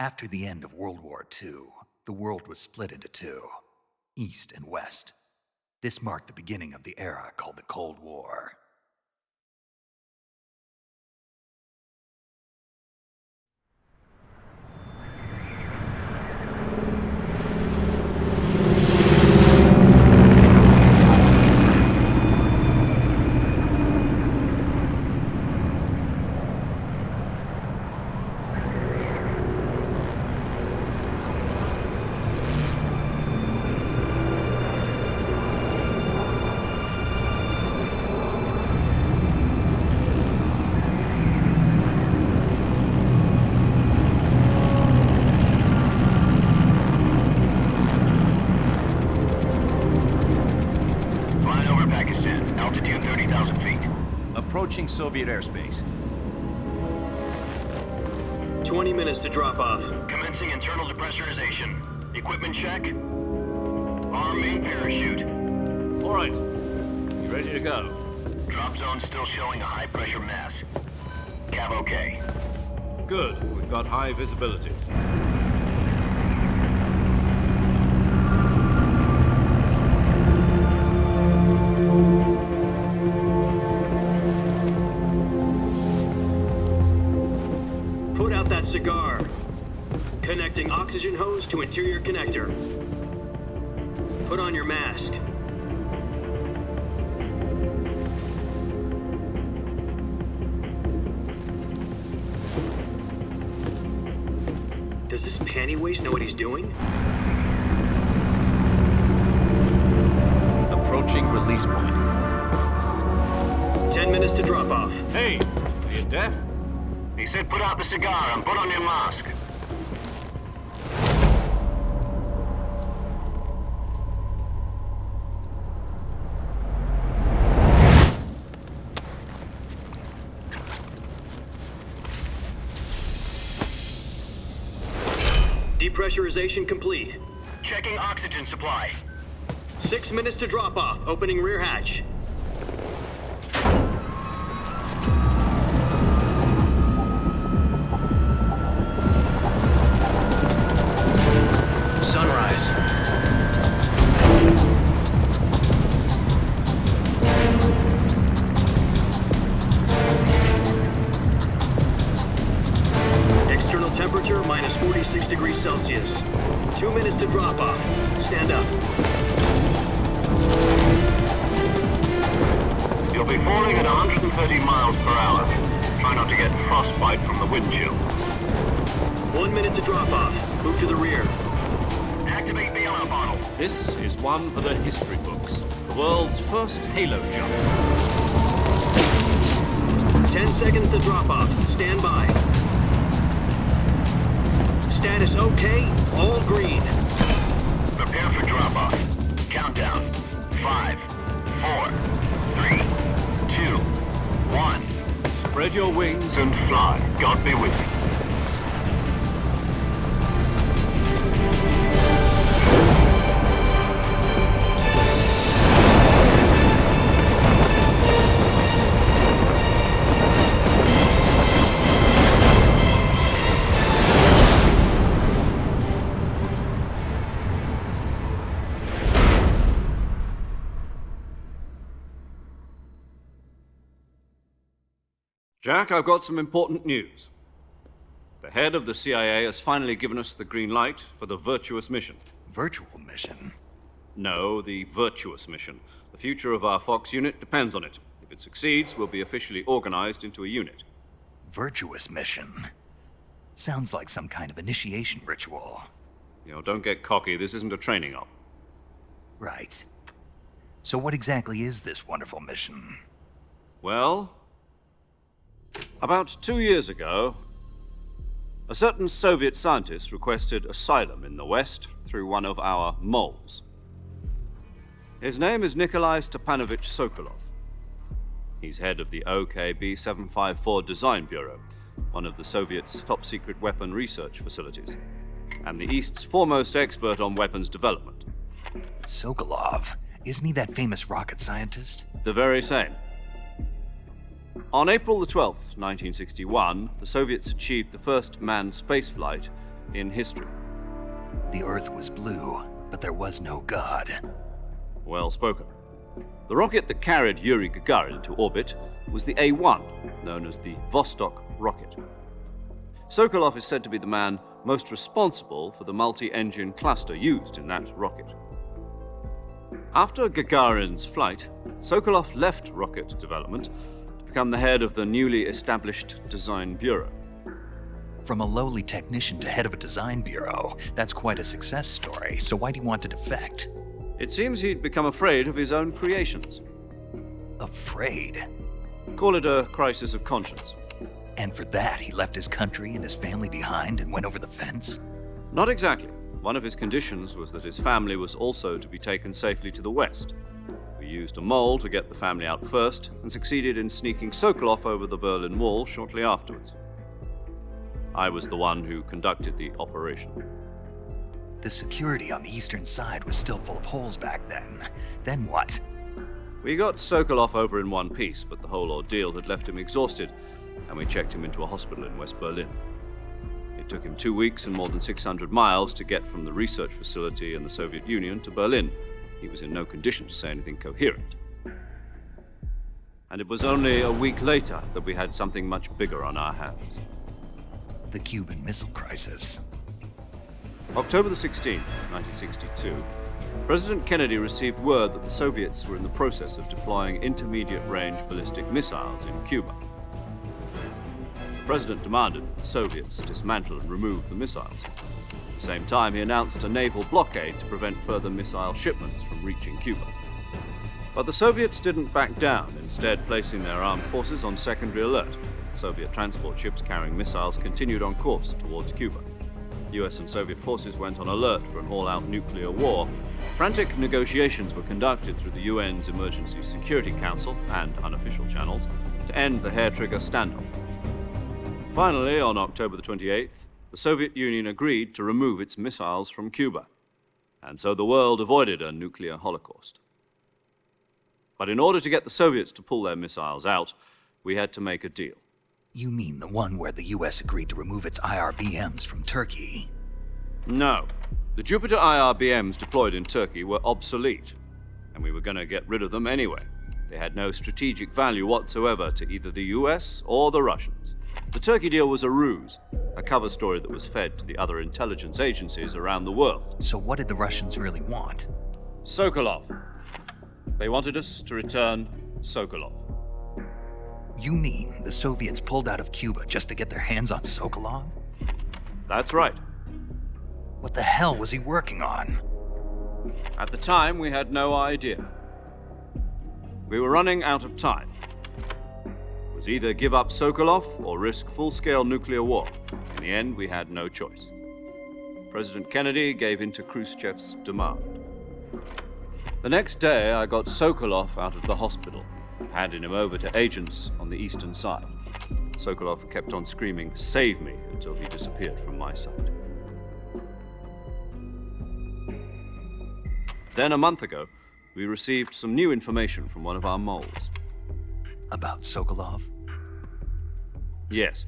After the end of World War II, the world was split into two, East and West. This marked the beginning of the era called the Cold War. Approaching Soviet airspace. 20 minutes to drop off. Commencing internal depressurization. Equipment check. Arm main parachute. All right. You ready to go? Drop zone still showing a high pressure mass. Cav okay. Good. We've got high visibility. Cigar. Connecting oxygen hose to interior connector. Put on your mask. Does this panty waste know what he's doing? Approaching release point. 10 minutes to drop off. Hey, are you deaf? He said put out the cigar and put on your mask. Depressurization complete. Checking oxygen supply. 6 minutes to drop off. Opening rear hatch. Temperature minus 46 degrees Celsius. 2 minutes to drop off. Stand up. You'll be falling at 130 miles per hour. Try not to get frostbite from the wind chill. 1 minute to drop off. Move to the rear. Activate bailout bottle. This is one for the history books. The world's first halo jump. 10 seconds to drop off. Stand by. Status okay, all green. Prepare for drop-off. Countdown. 5, 4, 3, 2, 1. Spread your wings And fly. God be with you. Jack, I've got some important news. The head of the CIA has finally given us the green light for the virtuous mission. Virtual mission? No, the virtuous mission. The future of our Fox unit depends on it. If it succeeds, we'll be officially organized into a unit. Virtuous mission? Sounds like some kind of initiation ritual. You know, don't get cocky. This isn't a training op. Right. So what exactly is this wonderful mission? Well, about 2 years ago, a certain Soviet scientist requested asylum in the West through one of our moles. His name is Nikolai Stepanovich Sokolov. He's head of the OKB 754 Design Bureau, one of the Soviets' top-secret weapon research facilities, and the East's foremost expert on weapons development. Sokolov? Isn't he that famous rocket scientist? The very same. On April the 12th, 1961, the Soviets achieved the first manned spaceflight in history. The Earth was blue, but there was no God. Well spoken. The rocket that carried Yuri Gagarin into orbit was the A-1, known as the Vostok rocket. Sokolov is said to be the man most responsible for the multi-engine cluster used in that rocket. After Gagarin's flight, Sokolov left rocket development to become the head of the newly established Design Bureau. From a lowly technician to head of a design bureau, that's quite a success story, so why do you want to defect? It seems he'd become afraid of his own creations. Afraid? Call it a crisis of conscience. And for that, he left his country and his family behind and went over the fence? Not exactly. One of his conditions was that his family was also to be taken safely to the west. We used a mole to get the family out first and succeeded in sneaking Sokolov over the Berlin Wall shortly afterwards. I was the one who conducted the operation. The security on the eastern side was still full of holes back then. Then what? We got Sokolov over in one piece, but the whole ordeal had left him exhausted, and we checked him into a hospital in West Berlin. It took him 2 weeks and more than 600 miles to get from the research facility in the Soviet Union to Berlin. He was in no condition to say anything coherent. And it was only a week later that we had something much bigger on our hands. The Cuban Missile Crisis. October the 16th, 1962, President Kennedy received word that the Soviets were in the process of deploying intermediate-range ballistic missiles in Cuba. The President demanded that the Soviets dismantle and remove the missiles. At the same time, he announced a naval blockade to prevent further missile shipments from reaching Cuba. But the Soviets didn't back down, instead placing their armed forces on secondary alert. Soviet transport ships carrying missiles continued on course towards Cuba. US and Soviet forces went on alert for an all-out nuclear war. Frantic negotiations were conducted through the UN's Emergency Security Council and unofficial channels to end the hair-trigger standoff. Finally, on October the 28th, the Soviet Union agreed to remove its missiles from Cuba, and so the world avoided a nuclear holocaust. But in order to get the Soviets to pull their missiles out, we had to make a deal. You mean the one where the US agreed to remove its IRBMs from Turkey? No. The Jupiter IRBMs deployed in Turkey were obsolete, and we were going to get rid of them anyway. They had no strategic value whatsoever to either the US or the Russians. The Turkey deal was a ruse, a cover story that was fed to the other intelligence agencies around the world. So what did the Russians really want? Sokolov. They wanted us to return Sokolov. You mean the Soviets pulled out of Cuba just to get their hands on Sokolov? That's right. What the hell was he working on? At the time, we had no idea. We were running out of time. It was either give up Sokolov or risk full-scale nuclear war. In the end, we had no choice. President Kennedy gave in to Khrushchev's demand. The next day, I got Sokolov out of the hospital, handing him over to agents on the eastern side. Sokolov kept on screaming, "Save me," until he disappeared from my sight. Then a month ago, we received some new information from one of our moles. About Sokolov? Yes.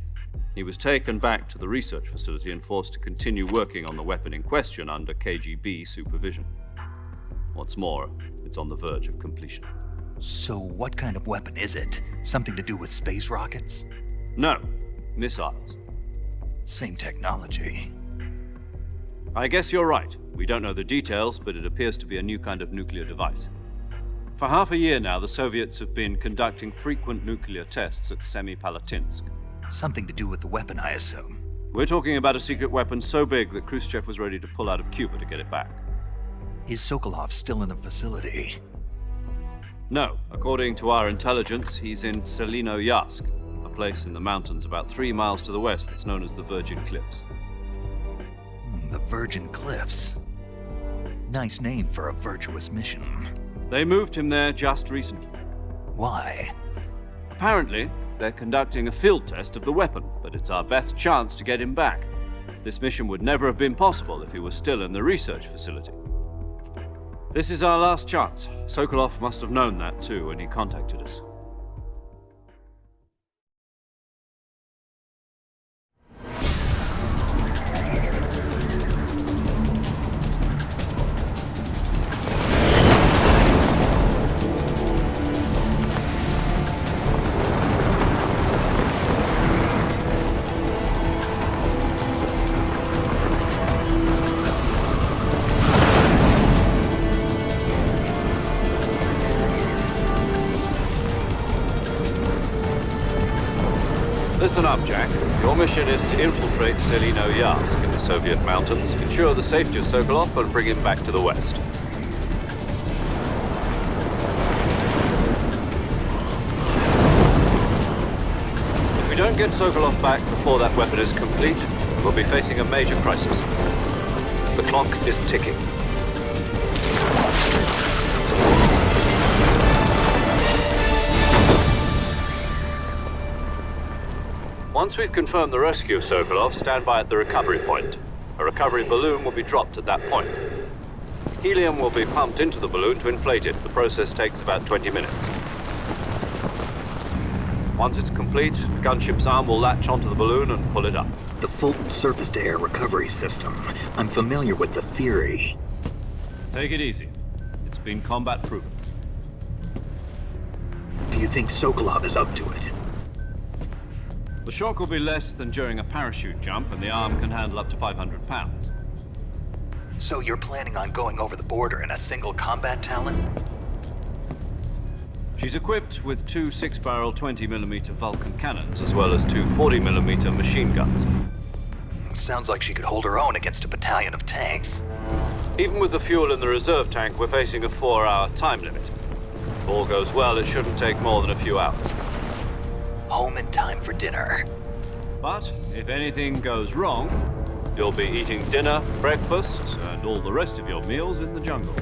He was taken back to the research facility and forced to continue working on the weapon in question under KGB supervision. What's more, it's on the verge of completion. So what kind of weapon is it? Something to do with space rockets? No, missiles. Same technology. I guess you're right. We don't know the details, but it appears to be a new kind of nuclear device. For half a year now, the Soviets have been conducting frequent nuclear tests at Semipalatinsk. Something to do with the weapon, I assume. We're talking about a secret weapon so big that Khrushchev was ready to pull out of Cuba to get it back. Is Sokolov still in the facility? No. According to our intelligence, he's in Selino-Yarsk, a place in the mountains about 3 miles to the west that's known as the Virgin Cliffs. The Virgin Cliffs. Nice name for a virtuous mission. They moved him there just recently. Why? Apparently, they're conducting a field test of the weapon, but it's our best chance to get him back. This mission would never have been possible if he was still in the research facility. This is our last chance. Sokolov must have known that too when he contacted us. Listen up, Jack. Your mission is to infiltrate Selino Yask in the Soviet mountains, ensure the safety of Sokolov, and bring him back to the west. If we don't get Sokolov back before that weapon is complete, we'll be facing a major crisis. The clock is ticking. Once we've confirmed the rescue of Sokolov, stand by at the recovery point. A recovery balloon will be dropped at that point. Helium will be pumped into the balloon to inflate it. The process takes about 20 minutes. Once it's complete, the gunship's arm will latch onto the balloon and pull it up. The Fulton surface-to-air recovery system. I'm familiar with the theory. Take it easy. It's been combat proven. Do you think Sokolov is up to it? The shock will be less than during a parachute jump, and the arm can handle up to 500 pounds. So you're planning on going over the border in a single combat Talon? She's equipped with two 6-barrel 20mm Vulcan cannons, as well as two 40mm machine guns. Sounds like she could hold her own against a battalion of tanks. Even with the fuel in the reserve tank, we're facing a 4-hour time limit. If all goes well, it shouldn't take more than a few hours. Home in time for dinner. But if anything goes wrong, you'll be eating dinner, breakfast, and all the rest of your meals in the jungle.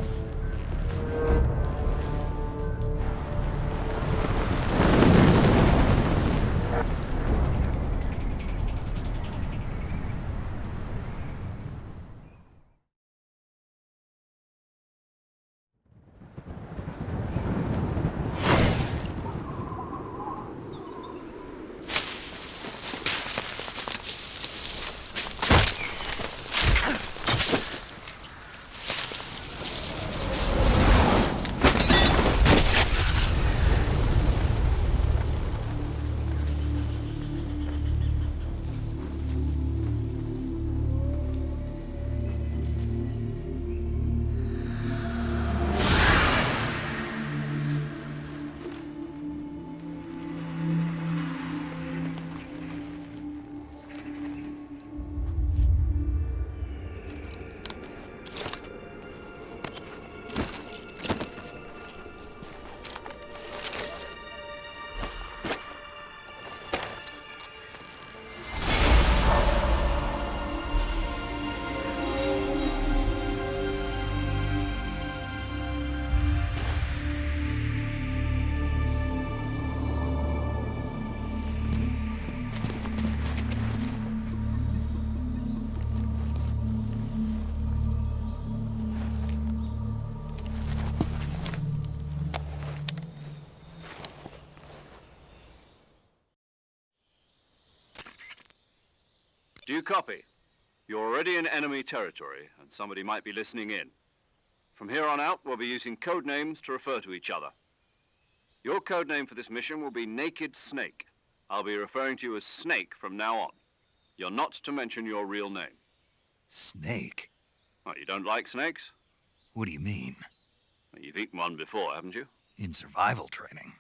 Do you copy? You're already in enemy territory, and somebody might be listening in. From here on out, we'll be using code names to refer to each other. Your code name for this mission will be Naked Snake. I'll be referring to you as Snake from now on. You're not to mention your real name. Snake? Oh, you don't like snakes? What do you mean? Well, you've eaten one before, haven't you? In survival training.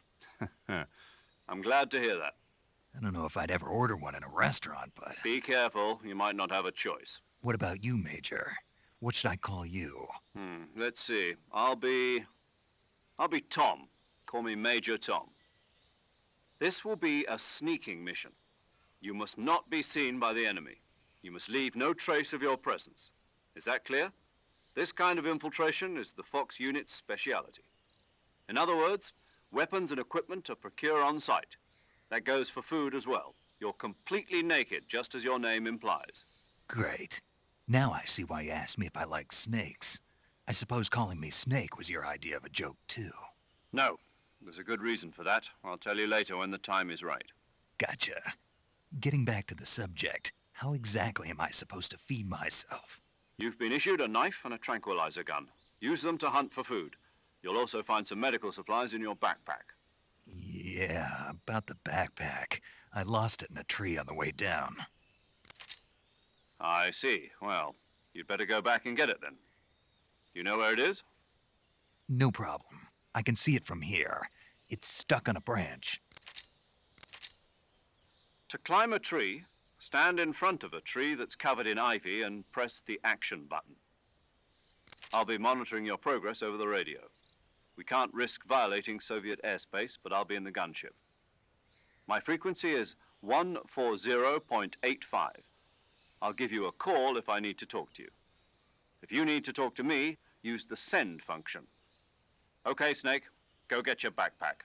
I'm glad to hear that. I don't know if I'd ever order one in a restaurant, but... Be careful, you might not have a choice. What about you, Major? What should I call you? Let's see. I'll be Tom. Call me Major Tom. This will be a sneaking mission. You must not be seen by the enemy. You must leave no trace of your presence. Is that clear? This kind of infiltration is the Fox unit's speciality. In other words, weapons and equipment are procured on site. That goes for food as well. You're completely naked, just as your name implies. Great. Now I see why you asked me if I like snakes. I suppose calling me Snake was your idea of a joke, too. No. There's a good reason for that. I'll tell you later when the time is right. Gotcha. Getting back to the subject, how exactly am I supposed to feed myself? You've been issued a knife and a tranquilizer gun. Use them to hunt for food. You'll also find some medical supplies in your backpack. Yeah, about the backpack. I lost it in a tree on the way down. I see. Well, you'd better go back and get it then. You know where it is? No problem. I can see it from here. It's stuck on a branch. To climb a tree, stand in front of a tree that's covered in ivy and press the action button. I'll be monitoring your progress over the radio. We can't risk violating Soviet airspace, but I'll be in the gunship. My frequency is 140.85. I'll give you a call if I need to talk to you. If you need to talk to me, use the send function. Okay, Snake, go get your backpack.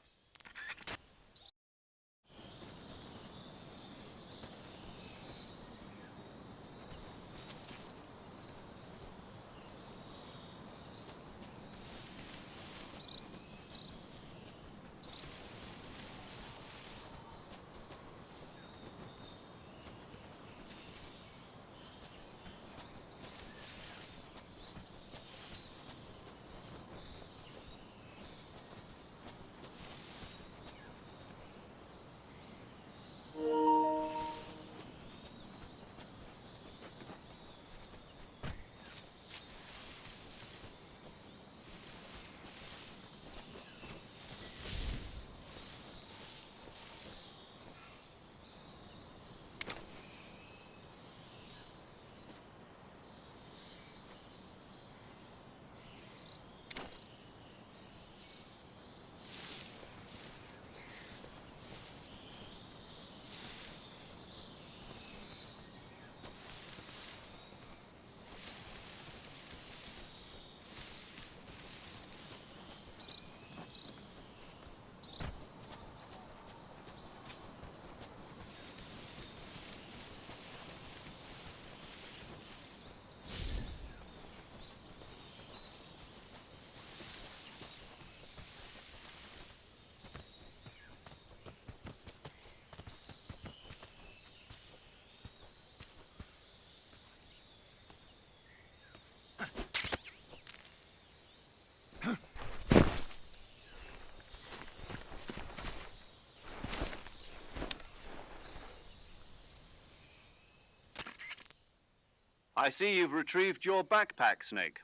I see you've retrieved your backpack, Snake.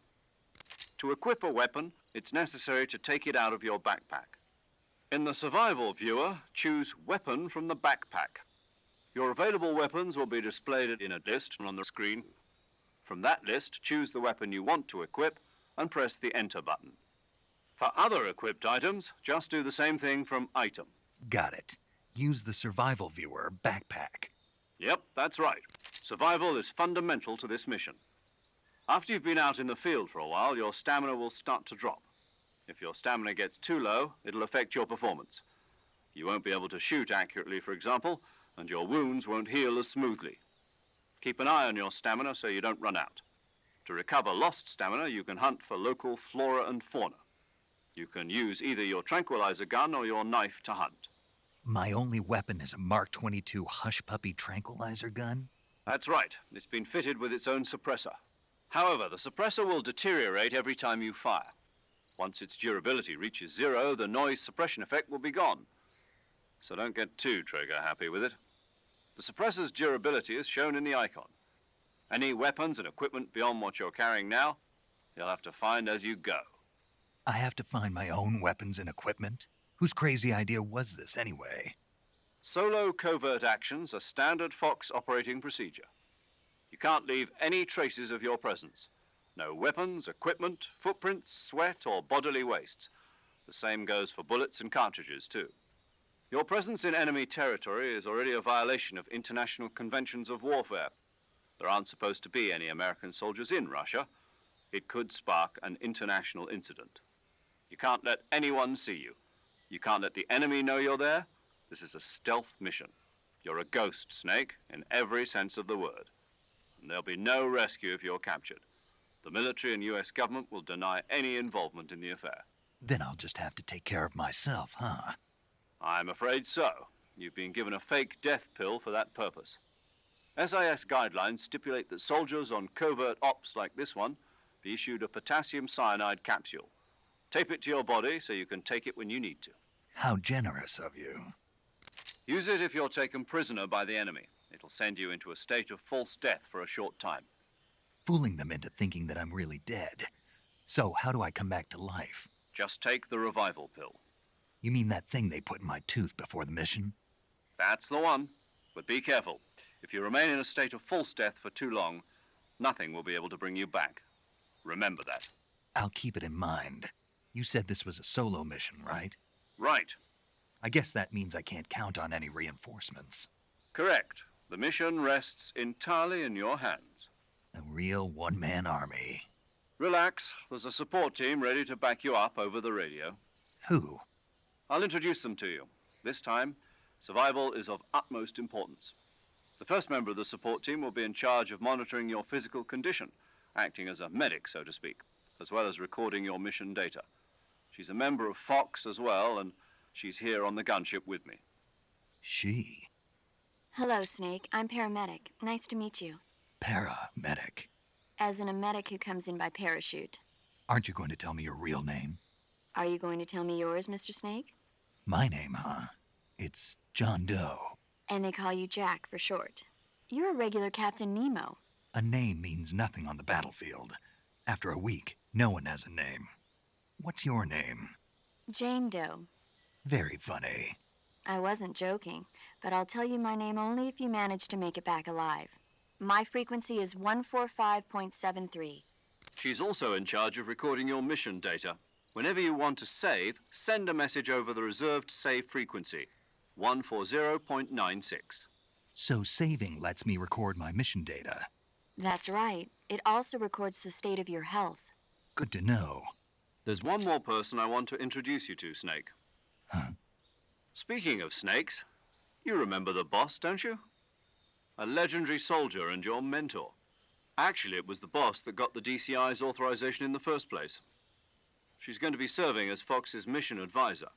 To equip a weapon, it's necessary to take it out of your backpack. In the survival viewer, choose Weapon from the backpack. Your available weapons will be displayed in a list on the screen. From that list, choose the weapon you want to equip and press the Enter button. For other equipped items, just do the same thing from Item. Got it. Use the survival viewer backpack. Yep, that's right. Survival is fundamental to this mission. After you've been out in the field for a while, your stamina will start to drop. If your stamina gets too low, it'll affect your performance. You won't be able to shoot accurately, for example, and your wounds won't heal as smoothly. Keep an eye on your stamina so you don't run out. To recover lost stamina, you can hunt for local flora and fauna. You can use either your tranquilizer gun or your knife to hunt. My only weapon is a Mark 22 Hush Puppy tranquilizer gun? That's right. It's been fitted with its own suppressor. However, the suppressor will deteriorate every time you fire. Once its durability reaches 0, the noise suppression effect will be gone. So don't get too trigger happy with it. The suppressor's durability is shown in the icon. Any weapons and equipment beyond what you're carrying now, you'll have to find as you go. I have to find my own weapons and equipment? Whose crazy idea was this anyway? Solo covert actions are standard Fox operating procedure. You can't leave any traces of your presence. No weapons, equipment, footprints, sweat, or bodily waste. The same goes for bullets and cartridges, too. Your presence in enemy territory is already a violation of international conventions of warfare. There aren't supposed to be any American soldiers in Russia. It could spark an international incident. You can't let anyone see you. You can't let the enemy know you're there. This is a stealth mission. You're a ghost, Snake, in every sense of the word. And there'll be no rescue if you're captured. The military and US government will deny any involvement in the affair. Then I'll just have to take care of myself, huh? I'm afraid so. You've been given a fake death pill for that purpose. SIS guidelines stipulate that soldiers on covert ops like this one be issued a potassium cyanide capsule. Tape it to your body so you can take it when you need to. How generous of you. Use it if you're taken prisoner by the enemy. It'll send you into a state of false death for a short time. Fooling them into thinking that I'm really dead. So how do I come back to life? Just take the revival pill. You mean that thing they put in my tooth before the mission? That's the one. But be careful. If you remain in a state of false death for too long, nothing will be able to bring you back. Remember that. I'll keep it in mind. You said this was a solo mission, right? Right. I guess that means I can't count on any reinforcements. Correct. The mission rests entirely in your hands. A real one-man army. Relax. There's a support team ready to back you up over the radio. Who? I'll introduce them to you. This time, survival is of utmost importance. The first member of the support team will be in charge of monitoring your physical condition, acting as a medic, so to speak, as well as recording your mission data. She's a member of Fox as well, and she's here on the gunship with me. She? Hello, Snake. I'm paramedic. Nice to meet you. Paramedic. As in a medic who comes in by parachute. Aren't you going to tell me your real name? Are you going to tell me yours, Mr. Snake? My name, huh? It's John Doe. And they call you Jack for short. You're a regular Captain Nemo. A name means nothing on the battlefield. After a week, no one has a name. What's your name? Jane Doe. Very funny. I wasn't joking, but I'll tell you my name only if you manage to make it back alive. My frequency is 145.73. She's also in charge of recording your mission data. Whenever you want to save, send a message over the reserved save frequency, 140.96. So saving lets me record my mission data. That's right. It also records the state of your health. Good to know. There's one more person I want to introduce you to, Snake. Huh? Speaking of snakes, you remember the boss, don't you? A legendary soldier and your mentor. Actually, it was the boss that got the DCI's authorization in the first place. She's going to be serving as Fox's mission advisor.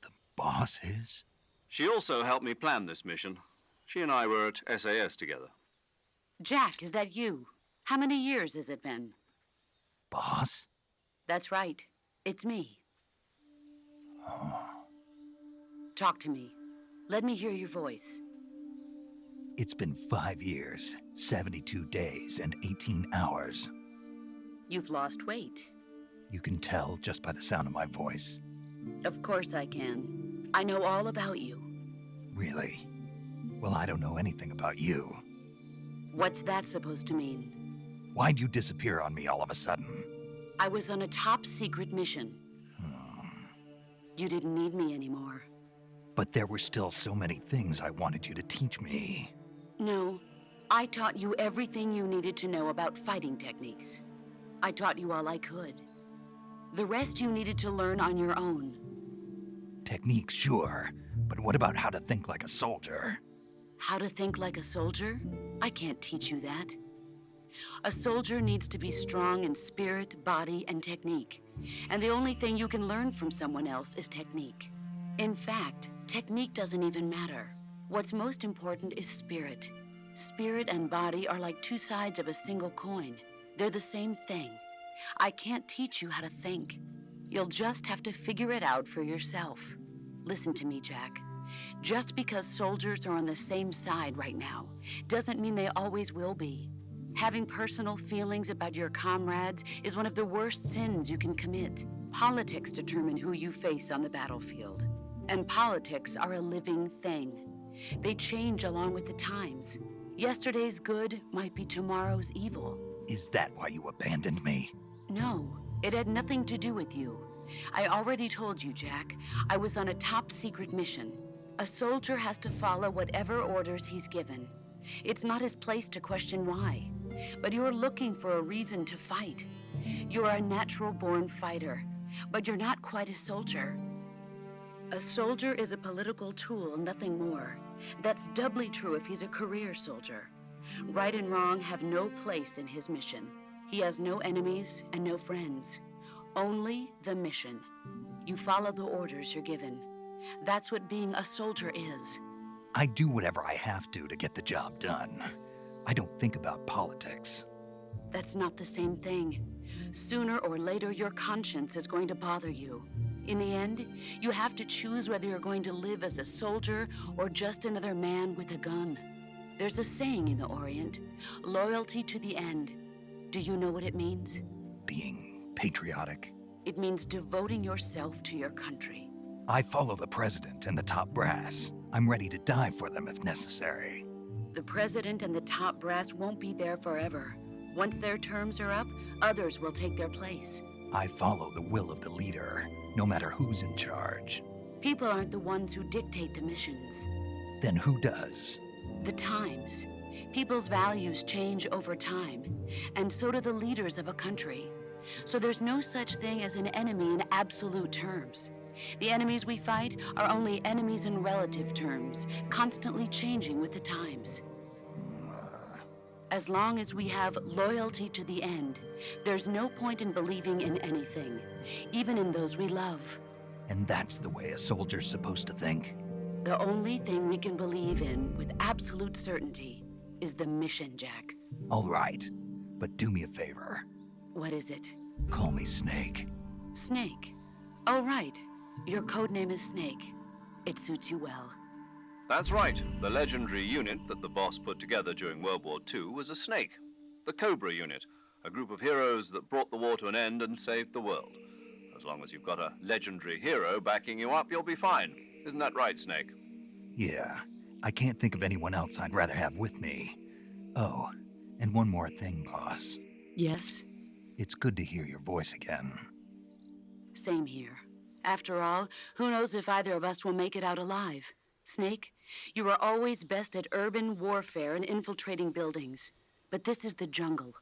The boss is? She also helped me plan this mission. She and I were at SAS together. Jack, is that you? How many years has it been? Boss? That's right. It's me. Oh. Talk to me. Let me hear your voice. It's been 5 years, 72 days, and 18 hours. You've lost weight. You can tell just by the sound of my voice. Of course I can. I know all about you. Really? Well, I don't know anything about you. What's that supposed to mean? Why'd you disappear on me all of a sudden? I was on a top-secret mission. You didn't need me anymore. But there were still so many things I wanted you to teach me. No, I taught you everything you needed to know about fighting techniques. I taught you all I could. The rest you needed to learn on your own. Techniques, sure. But what about how to think like a soldier? How to think like a soldier? I can't teach you that. A soldier needs to be strong in spirit, body, and technique. And the only thing you can learn from someone else is technique. In fact, technique doesn't even matter. What's most important is spirit. Spirit and body are like two sides of a single coin. They're the same thing. I can't teach you how to think. You'll just have to figure it out for yourself. Listen to me, Jack. Just because soldiers are on the same side right now doesn't mean they always will be. Having personal feelings about your comrades is one of the worst sins you can commit. Politics determine who you face on the battlefield. And politics are a living thing. They change along with the times. Yesterday's good might be tomorrow's evil. Is that why you abandoned me? No, it had nothing to do with you. I already told you, Jack. I was on a top-secret mission. A soldier has to follow whatever orders he's given. It's not his place to question why. But you're looking for a reason to fight. You're a natural-born fighter, but you're not quite a soldier. A soldier is a political tool, nothing more. That's doubly true if he's a career soldier. Right and wrong have no place in his mission. He has no enemies and no friends. Only the mission. You follow the orders you're given. That's what being a soldier is. I do whatever I have to get the job done. I don't think about politics. That's not the same thing. Sooner or later, your conscience is going to bother you. In the end, you have to choose whether you're going to live as a soldier or just another man with a gun. There's a saying in the Orient, loyalty to the end. Do you know what it means? Being patriotic. It means devoting yourself to your country. I follow the president and the top brass. I'm ready to die for them if necessary. The president and the top brass won't be there forever. Once their terms are up, others will take their place. I follow the will of the leader, no matter who's in charge. People aren't the ones who dictate the missions. Then who does? The times. People's values change over time, and so do the leaders of a country. So there's no such thing as an enemy in absolute terms. The enemies we fight are only enemies in relative terms, constantly changing with the times. As long as we have loyalty to the end, there's no point in believing in anything, even in those we love. And that's the way a soldier's supposed to think? The only thing we can believe in with absolute certainty is the mission, Jack. All right, but do me a favor. What is it? Call me Snake. Snake. Oh, right. Your codename is Snake. It suits you well. That's right. The legendary unit that the boss put together during World War II was a snake. The Cobra unit, a group of heroes that brought the war to an end and saved the world. As long as you've got a legendary hero backing you up, you'll be fine. Isn't that right, Snake? Yeah, I can't think of anyone else I'd rather have with me. Oh, and one more thing, boss. Yes? It's good to hear your voice again. Same here. After all, who knows if either of us will make it out alive? Snake, you are always best at urban warfare and infiltrating buildings. But this is the jungle.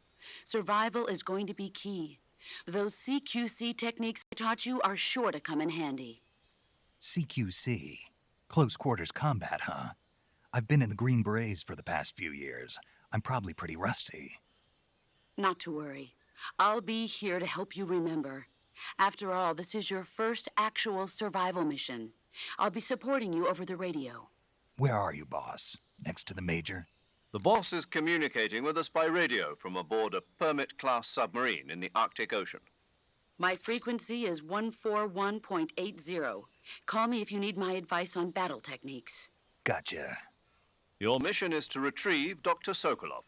Survival is going to be key. Those CQC techniques I taught you are sure to come in handy. CQC? Close quarters combat, huh? I've been in the Green Berets for the past few years. I'm probably pretty rusty. Not to worry. I'll be here to help you remember. After all, this is your first actual survival mission. I'll be supporting you over the radio. Where are you, boss? Next to the Major? The boss is communicating with us by radio from aboard a Permit-class submarine in the Arctic Ocean. My frequency is 141.80. Call me if you need my advice on battle techniques. Gotcha. Your mission is to retrieve Dr. Sokolov.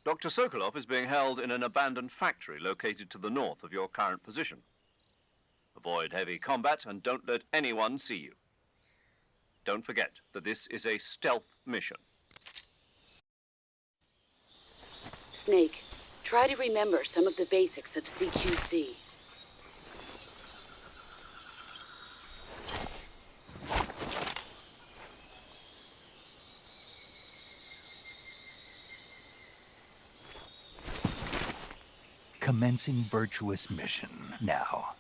Dr. Sokolov is being held in an abandoned factory located to the north of your current position. Avoid heavy combat and don't let anyone see you. Don't forget that this is a stealth mission. Snake, try to remember some of the basics of CQC. Commencing virtuous mission now.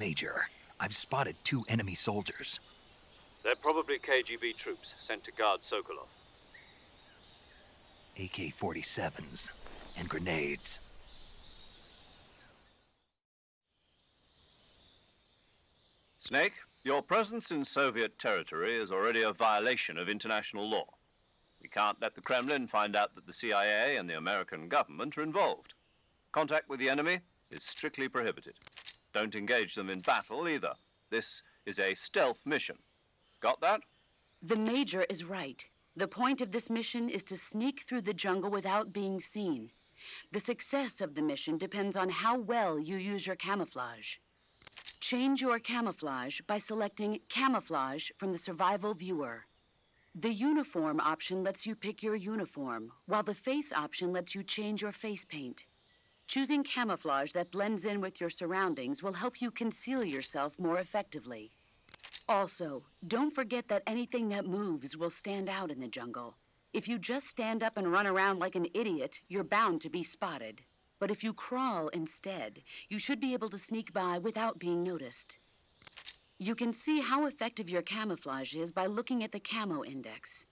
Major, I've spotted 2 enemy soldiers. They're probably KGB troops sent to guard Sokolov. AK-47s and grenades. Snake, your presence in Soviet territory is already a violation of international law. We can't let the Kremlin find out that the CIA and the American government are involved. Contact with the enemy is strictly prohibited. Don't engage them in battle either. This is a stealth mission. Got that? The Major is right. The point of this mission is to sneak through the jungle without being seen. The success of the mission depends on how well you use your camouflage. Change your camouflage by selecting Camouflage from the Survival Viewer. The Uniform option lets you pick your uniform, while the Face option lets you change your face paint. Choosing camouflage that blends in with your surroundings will help you conceal yourself more effectively. Also, don't forget that anything that moves will stand out in the jungle. If you just stand up and run around like an idiot, you're bound to be spotted. But if you crawl instead, you should be able to sneak by without being noticed. You can see how effective your camouflage is by looking at the Camo Index.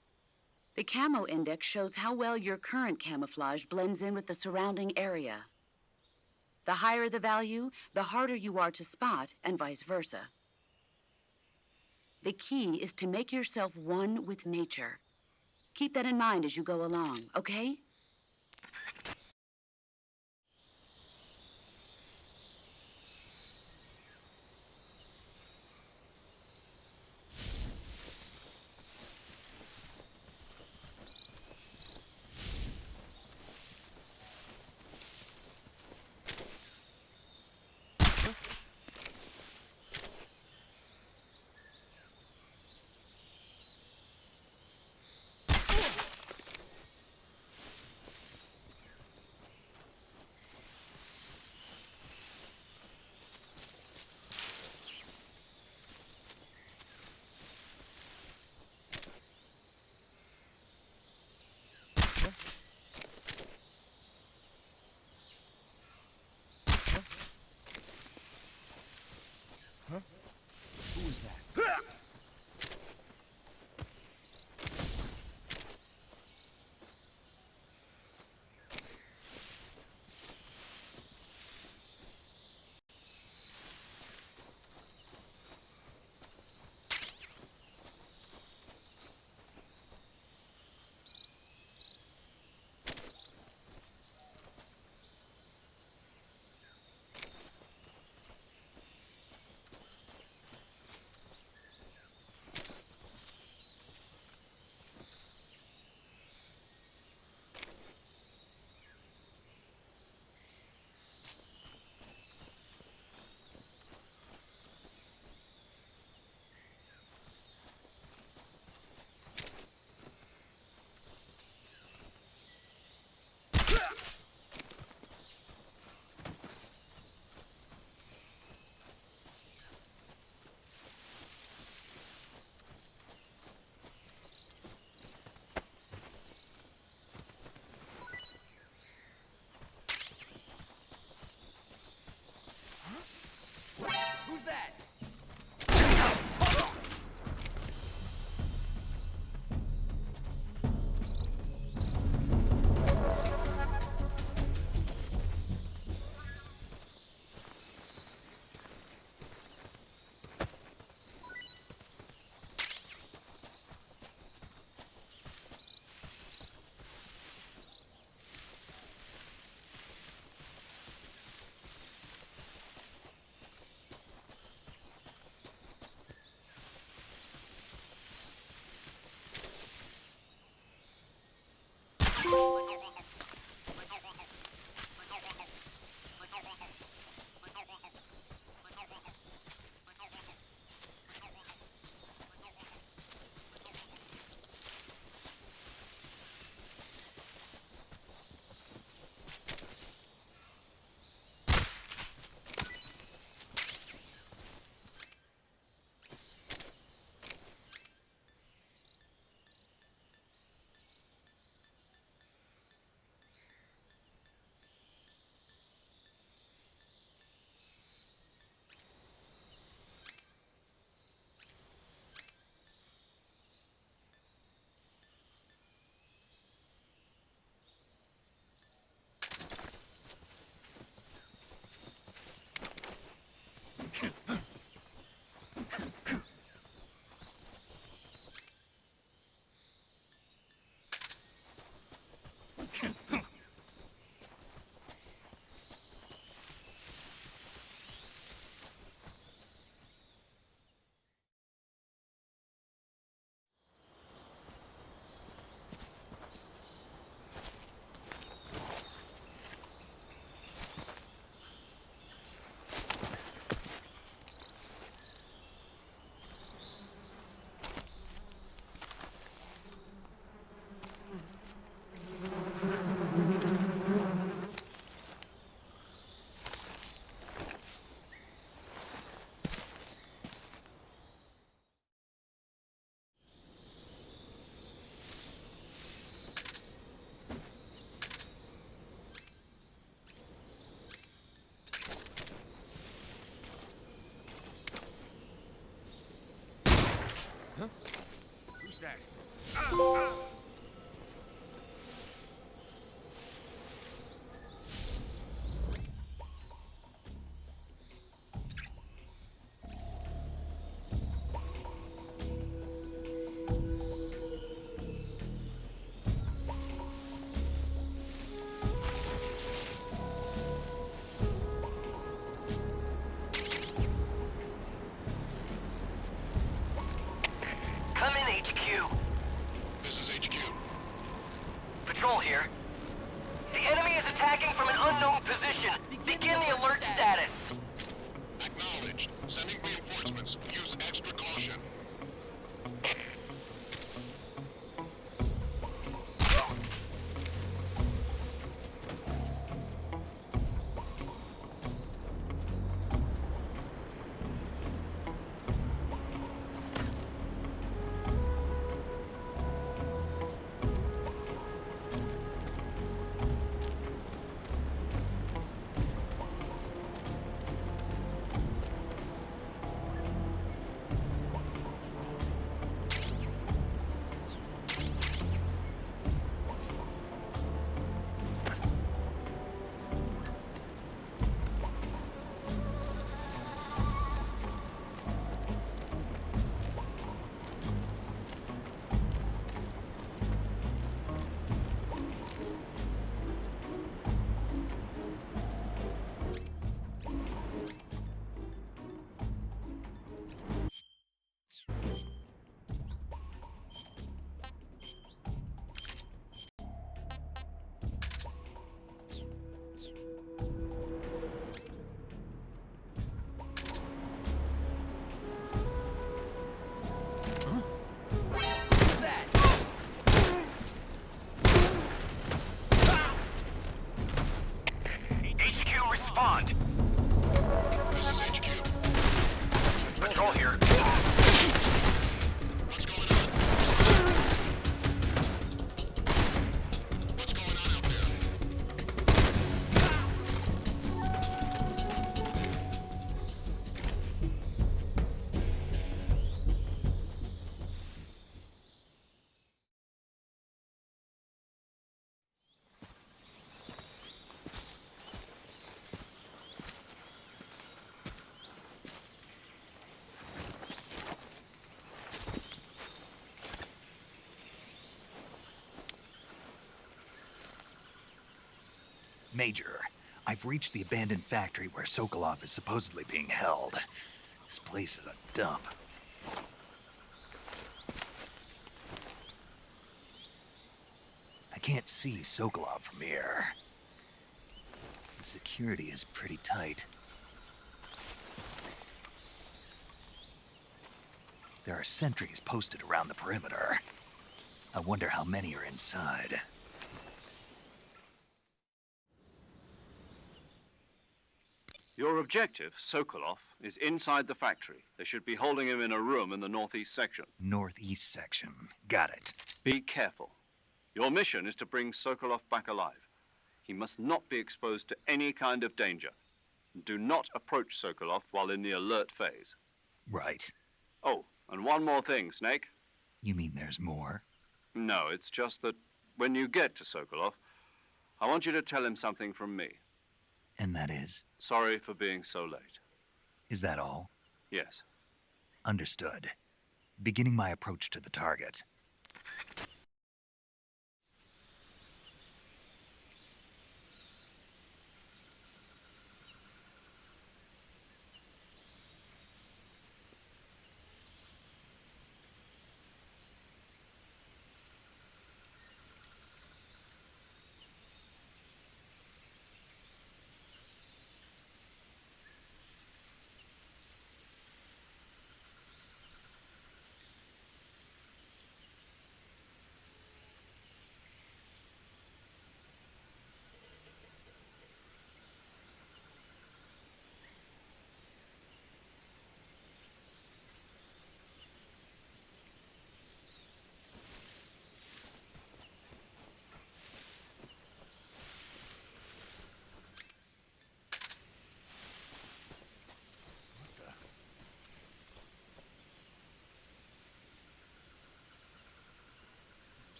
The Camo Index shows how well your current camouflage blends in with the surrounding area. The higher the value, the harder you are to spot, and vice versa. The key is to make yourself one with nature. Keep that in mind as you go along, okay? Who was that? Who's that? Come in, HQ. This is HQ. Patrol here. The enemy is attacking from an unknown position. Begin the alert status. Acknowledged. Sending reinforcements. Use extra caution. HQ, respond. This is HQ. Patrol here. What's going on? What's going on out there? Major, I've reached the abandoned factory where Sokolov is supposedly being held. This place is a dump. I can't see Sokolov from here. The security is pretty tight. There are sentries posted around the perimeter. I wonder how many are inside. Your objective, Sokolov, is inside the factory. They should be holding him in a room in the northeast section. Northeast section. Got it. Be careful. Your mission is to bring Sokolov back alive. He must not be exposed to any kind of danger. Do not approach Sokolov while in the alert phase. Right. Oh, and one more thing, Snake. You mean there's more? No, it's just that when you get to Sokolov, I want you to tell him something from me. And that is? Sorry for being so late. Is that all? Yes. Understood. Beginning my approach to the target.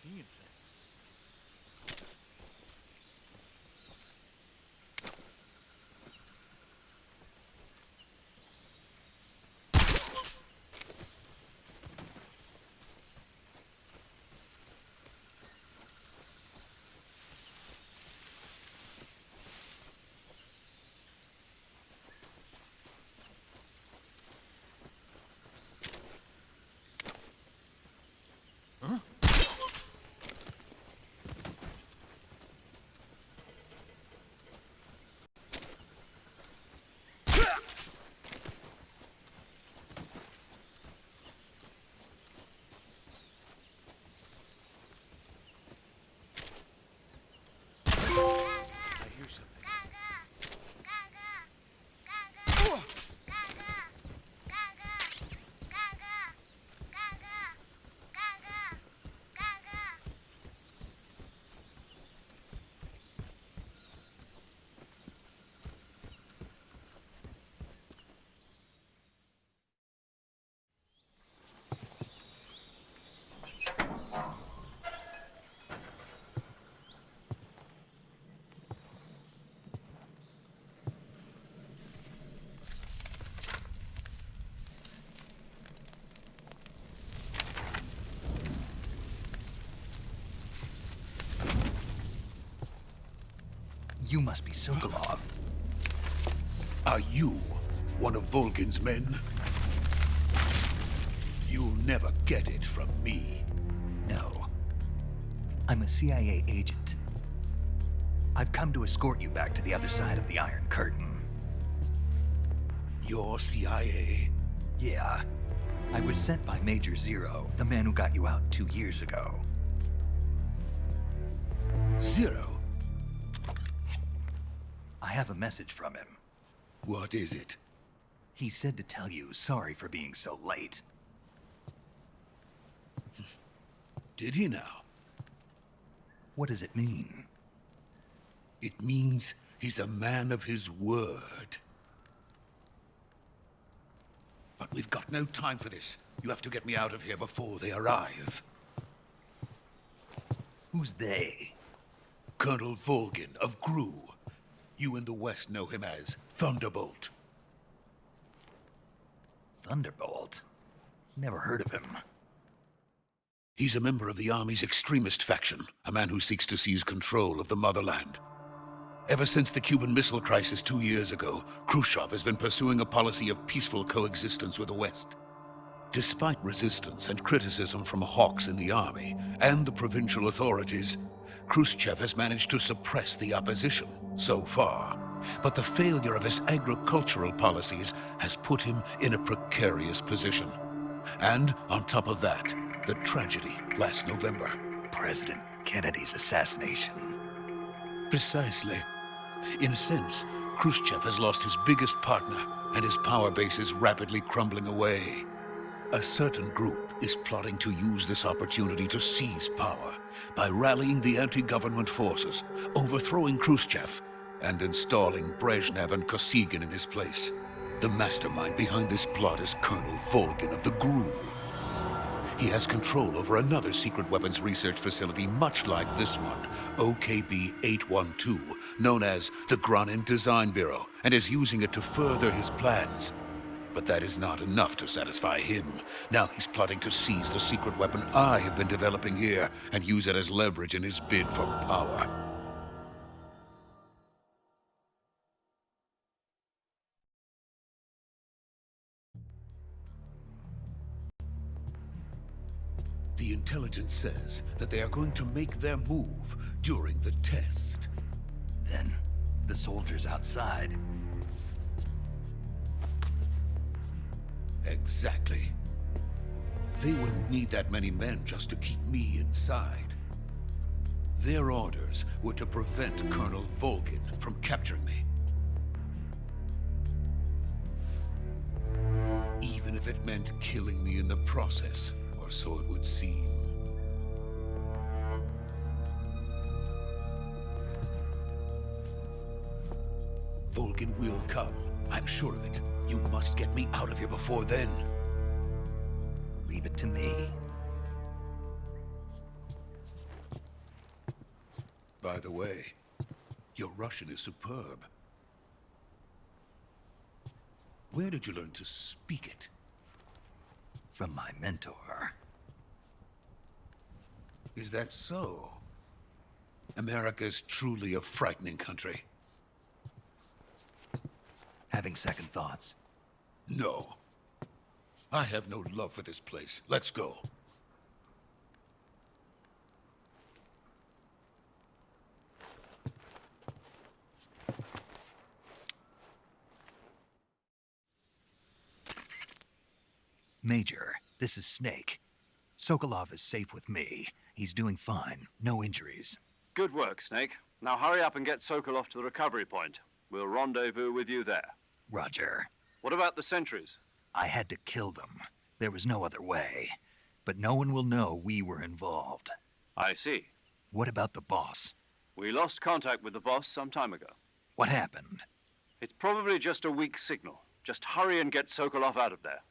seeing things. You must be Sokolov. Are you one of Volgin's men? You'll never get it from me. No. I'm a CIA agent. I've come to escort you back to the other side of the Iron Curtain. You're CIA? Yeah. I was sent by Major Zero, the man who got you out 2 years ago. Zero? I have a message from him. What is it? He said to tell you sorry for being so late. Did he now? What does it mean? It means he's a man of his word. But we've got no time for this. You have to get me out of here before they arrive. Who's they? Colonel Volgin of Grad. You in the West know him as Thunderbolt. Thunderbolt? Never heard of him. He's a member of the Army's extremist faction, a man who seeks to seize control of the motherland. Ever since the Cuban Missile Crisis 2 years ago, Khrushchev has been pursuing a policy of peaceful coexistence with the West. Despite resistance and criticism from hawks in the army and the provincial authorities, Khrushchev has managed to suppress the opposition so far. But the failure of his agricultural policies has put him in a precarious position. And on top of that, the tragedy last November. President Kennedy's assassination. Precisely. In a sense, Khrushchev has lost his biggest partner, and his power base is rapidly crumbling away. A certain group is plotting to use this opportunity to seize power by rallying the anti-government forces, overthrowing Khrushchev, and installing Brezhnev and Kosygin in his place. The mastermind behind this plot is Colonel Volgin of the Grad. He has control over another secret weapons research facility much like this one, OKB-812, known as the Granin Design Bureau, and is using it to further his plans. But that is not enough to satisfy him. Now he's plotting to seize the secret weapon I have been developing here and use it as leverage in his bid for power. The intelligence says that they are going to make their move during the test. Then, the soldiers outside. Exactly. They wouldn't need that many men just to keep me inside. Their orders were to prevent Colonel Volgin from capturing me. Even if it meant killing me in the process, or so it would seem. Volgin will come. I'm sure of it. You must get me out of here before then. Leave it to me. by the way. Your Russian is superb. Where did you learn to speak it? From my mentor. Is that so? America's truly a frightening country. Having second thoughts? No. I have no love for this place. Let's go. Major, this is Snake. Sokolov is safe with me. He's doing fine. No injuries. Good work, Snake. Now hurry up and get Sokolov to the recovery point. We'll rendezvous with you there. Roger. What about the sentries? I had to kill them. There was no other way. But no one will know we were involved. I see. What about the boss? We lost contact with the boss some time ago. What happened? It's probably just a weak signal. Just hurry and get Sokolov out of there.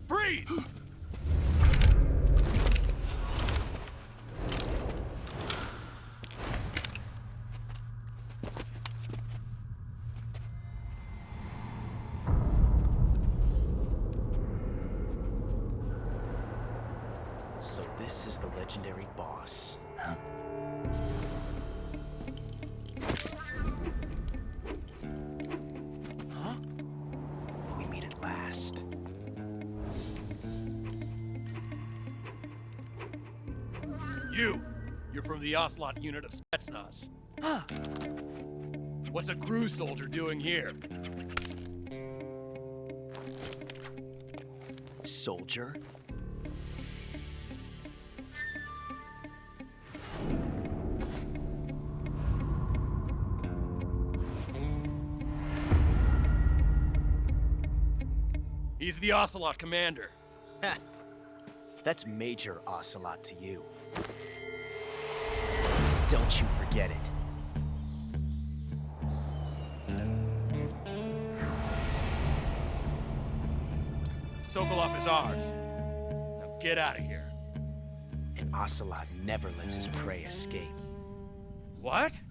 Freeze! So this is the legendary boss. Huh? Huh? We meet at last. You're from the Ocelot unit of Spetsnaz. What's a crew soldier doing here? Soldier? He's the Ocelot commander. Ha! That's Major Ocelot to you. Don't you forget it. Sokolov is ours. Now get out of here. And Ocelot never lets his prey escape. What?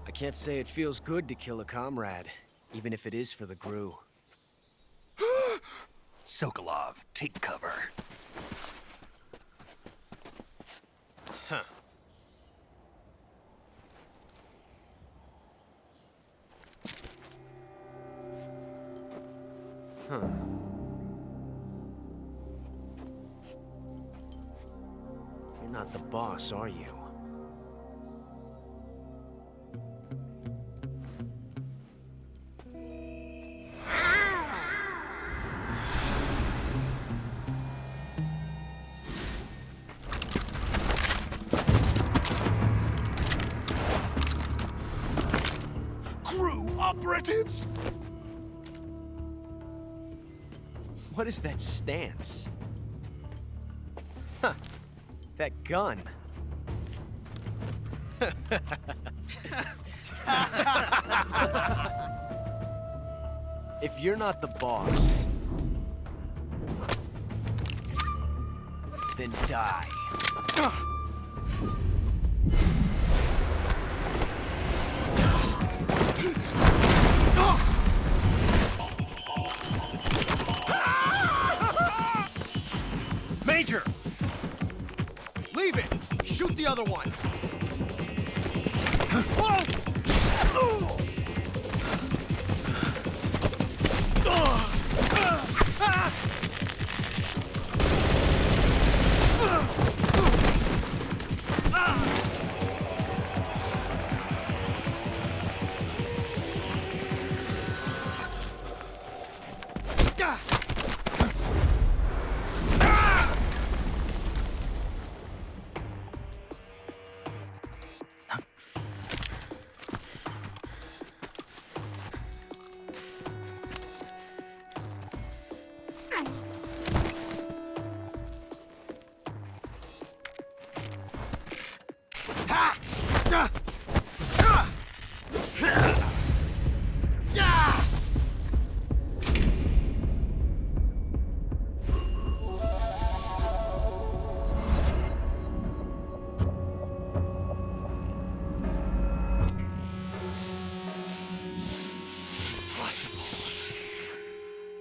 I can't say it feels good to kill a comrade, even if it is for the Gru. Sokolov, take cover. Huh. Huh. You're not the boss, are you? Operatives? What is that stance? Huh. That gun. If you're not the boss, then die. Major! Leave it! Shoot the other one!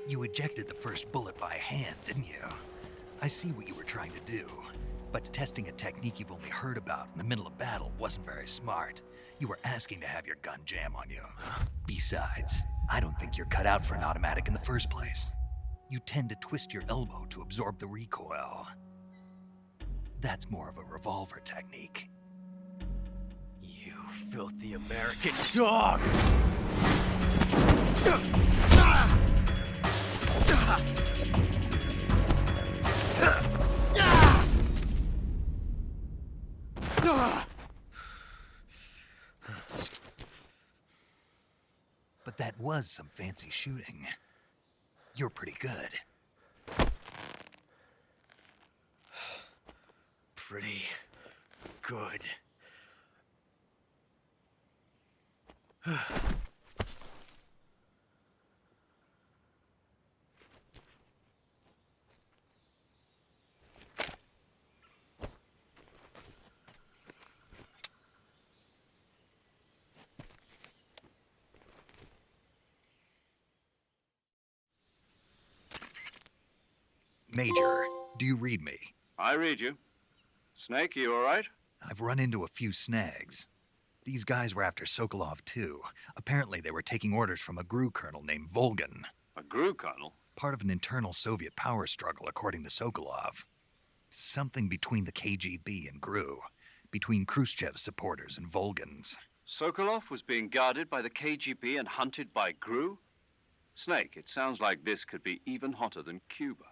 You ejected the first bullet by hand, didn't you? I see what you were trying to do. But testing a technique you've only heard about in the middle of battle wasn't very smart. You were asking to have your gun jam on you. Besides, I don't think you're cut out for an automatic in the first place. You tend to twist your elbow to absorb the recoil. That's more of a revolver technique. You filthy American dog! But that was some fancy shooting. You're pretty good. Pretty good. Major, do you read me? I read you. Snake, you all right? I've run into a few snags. These guys were after Sokolov, too. Apparently they were taking orders from a GRU colonel named Volgin. A GRU colonel? Part of an internal Soviet power struggle, according to Sokolov. Something between the KGB and GRU. Between Khrushchev's supporters and Volgin's. Sokolov was being guarded by the KGB and hunted by GRU? Snake, it sounds like this could be even hotter than Cuba.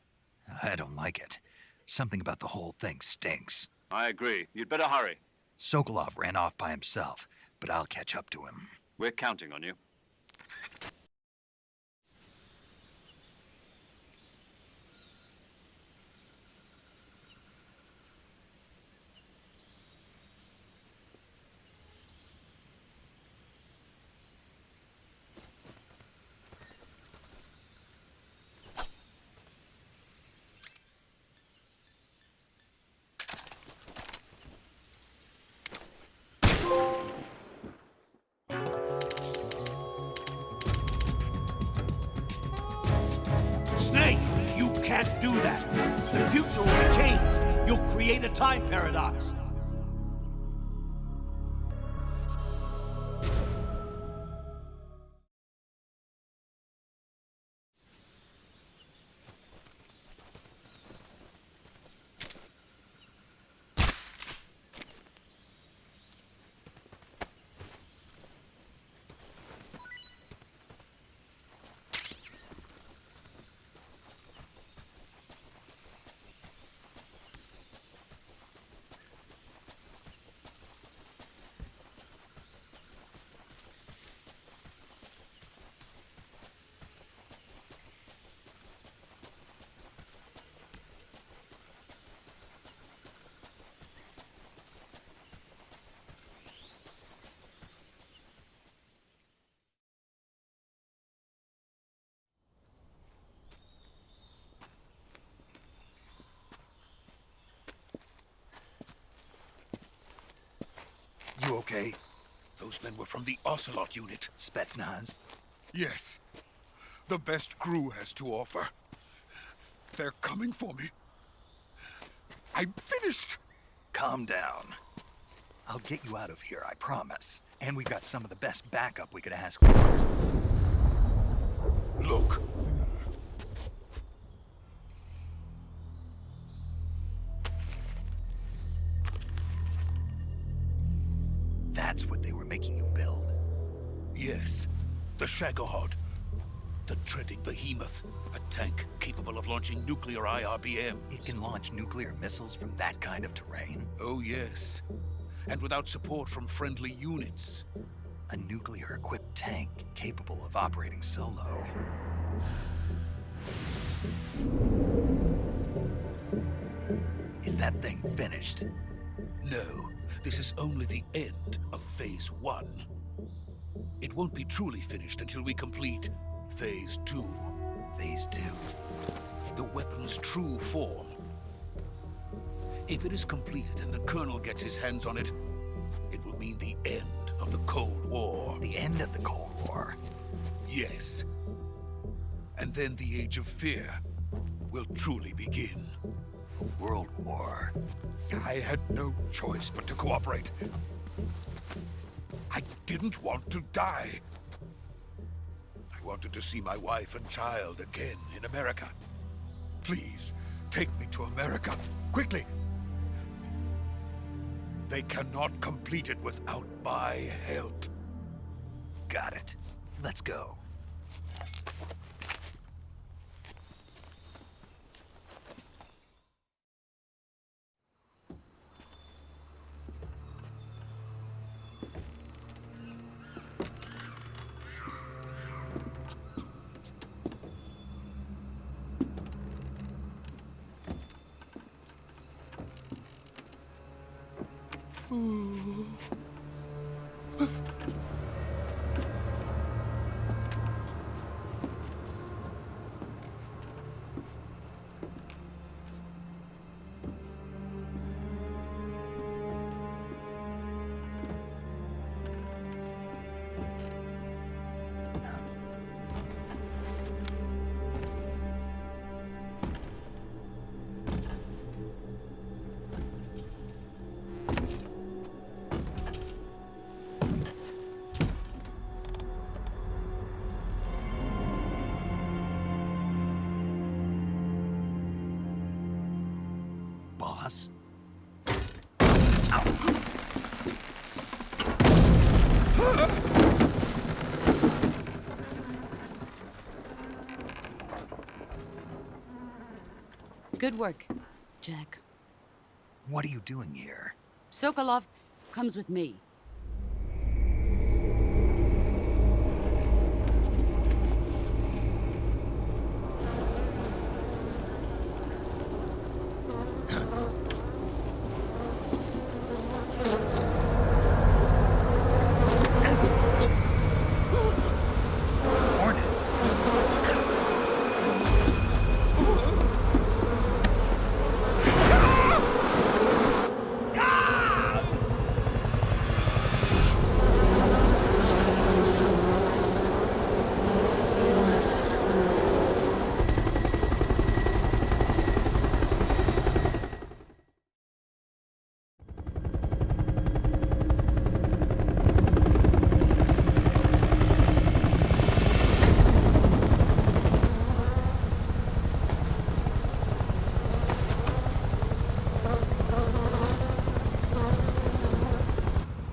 I don't like it. Something about the whole thing stinks. I agree. You'd better hurry. Sokolov ran off by himself, but I'll catch up to him. We're counting on you. Snake, you can't do that. The future will be changed. You'll create a time paradox. You okay? Those men were from the Ocelot unit. Spetsnaz? Yes. The best crew has to offer. They're coming for me. I'm finished. Calm down. I'll get you out of here, I promise. And we've got some of the best backup we could ask for. Look. That's what they were making you build? Yes. The Shagohod. The treading behemoth. A tank capable of launching nuclear IRBMs. It can launch nuclear missiles from that kind of terrain? Oh, yes. And without support from friendly units. A nuclear-equipped tank capable of operating solo. Is that thing finished? No. This is only the end of Phase 1. It won't be truly finished until we complete Phase 2. Phase 2? The weapon's true form. If it is completed and the Colonel gets his hands on it, it will mean the end of the Cold War. The end of the Cold War? Yes. And then the Age of Fear will truly begin. A world war? I had no choice but to cooperate. I didn't want to die. I wanted to see my wife and child again in America. Please, take me to America, quickly. They cannot complete it without my help. Got it. Let's go. Boss? Good work, Jack. What are you doing here? Sokolov comes with me.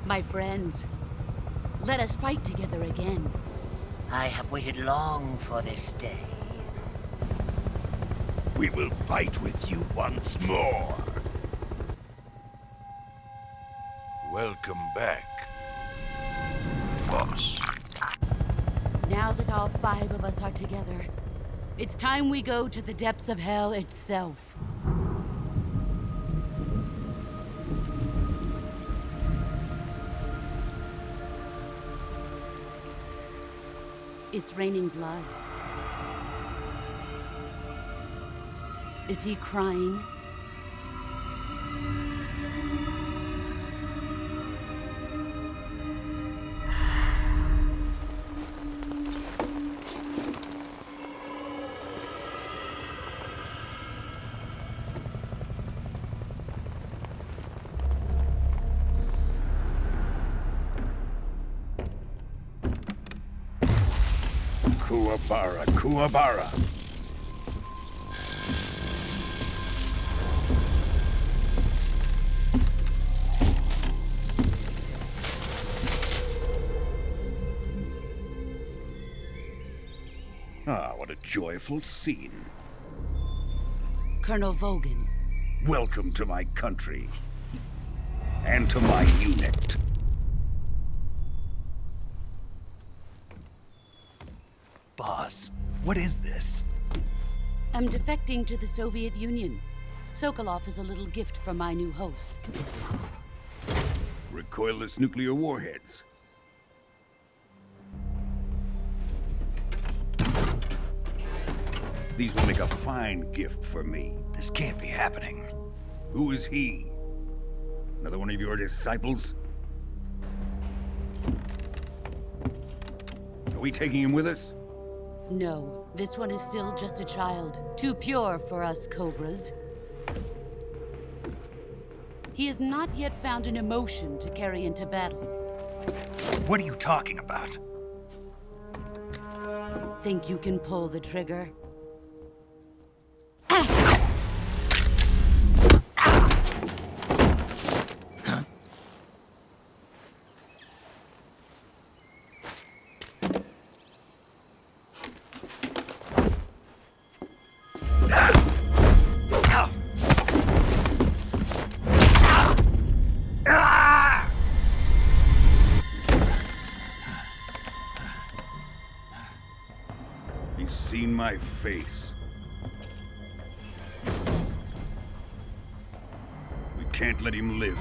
My friends, let us fight together again. I have waited long for this day. We will fight with you once more. Welcome back, boss. Now that all 5 of us are together, it's time we go to the depths of hell itself. It's raining blood. Is he crying? Kuwabara, Kuwabara. Ah, what a joyful scene. Colonel Volgin. Welcome to my country. And to my unit. Boss, what is this? I'm defecting to the Soviet Union. Sokolov is a little gift from my new hosts. Recoilless nuclear warheads. These will make a fine gift for me. This can't be happening. Who is he? Another one of your disciples? Are we taking him with us? No, this one is still just a child. Too pure for us Cobras. He has not yet found an emotion to carry into battle. What are you talking about? Think you can pull the trigger? He's seen my face. We can't let him live.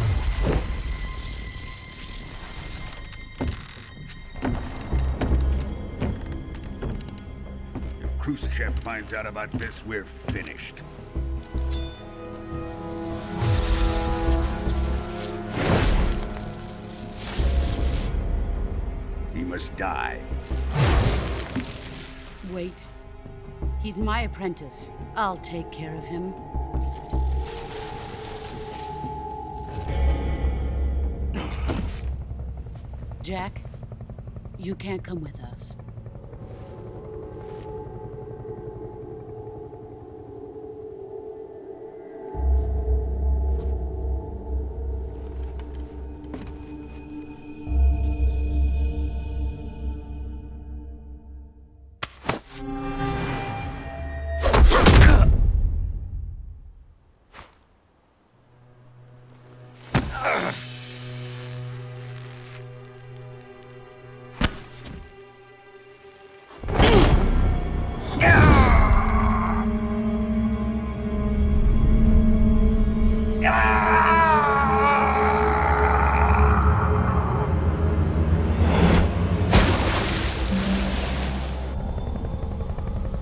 If Khrushchev finds out about this, we're finished. He must die. Wait. He's my apprentice. I'll take care of him. Jack, you can't come with us.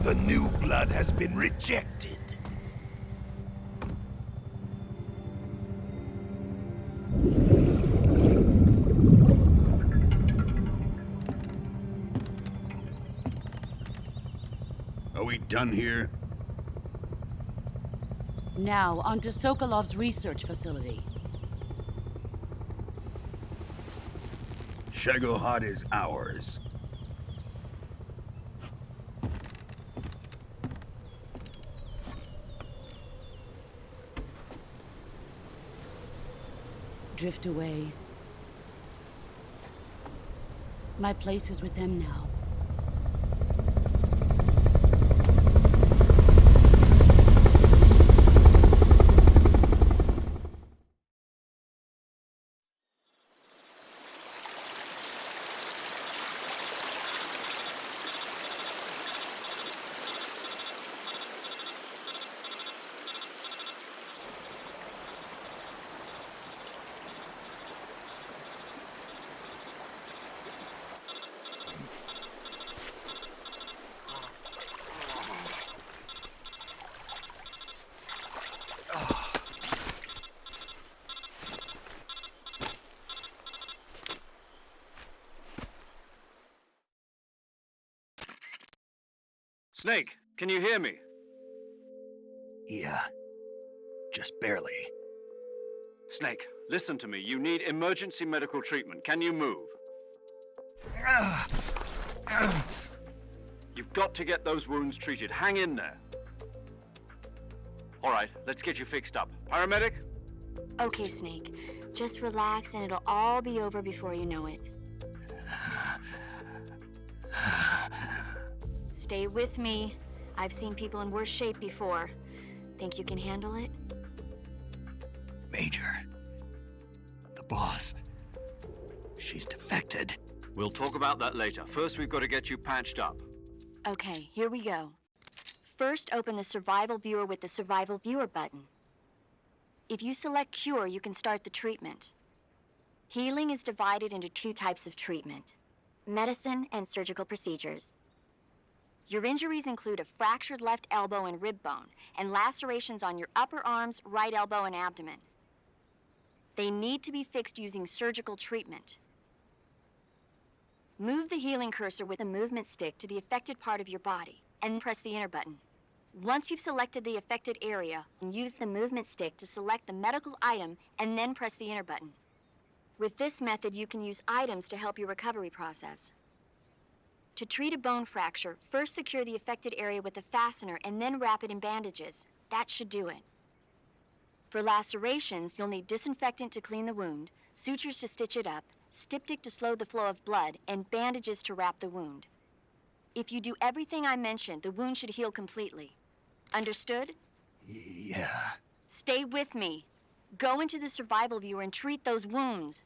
The new blood has been rejected. Are we done here? Now, onto Sokolov's research facility. Shagohod is ours. Drift away. My place is with them now. Snake, can you hear me? Yeah. Just barely. Snake, listen to me. You need emergency medical treatment. Can you move? You've got to get those wounds treated. Hang in there. All right, let's get you fixed up. Paramedic? Okay, Snake. Just relax and it'll all be over before you know it. Stay with me. I've seen people in worse shape before. Think you can handle it? Major. The boss. She's defected. We'll talk about that later. First, we've got to get you patched up. Okay, here we go. First, open the Survival Viewer with the Survival Viewer button. If you select Cure, you can start the treatment. Healing is divided into 2 types of treatment: medicine and surgical procedures. Your injuries include a fractured left elbow and rib bone, and lacerations on your upper arms, right elbow, and abdomen. They need to be fixed using surgical treatment. Move the healing cursor with a movement stick to the affected part of your body, and press the enter button. Once you've selected the affected area, use the movement stick to select the medical item, and then press the enter button. With this method, you can use items to help your recovery process. To treat a bone fracture, first secure the affected area with a fastener and then wrap it in bandages. That should do it. For lacerations, you'll need disinfectant to clean the wound, sutures to stitch it up, styptic to slow the flow of blood, and bandages to wrap the wound. If you do everything I mentioned, the wound should heal completely. Understood? Yeah. Stay with me. Go into the Survival Viewer and treat those wounds.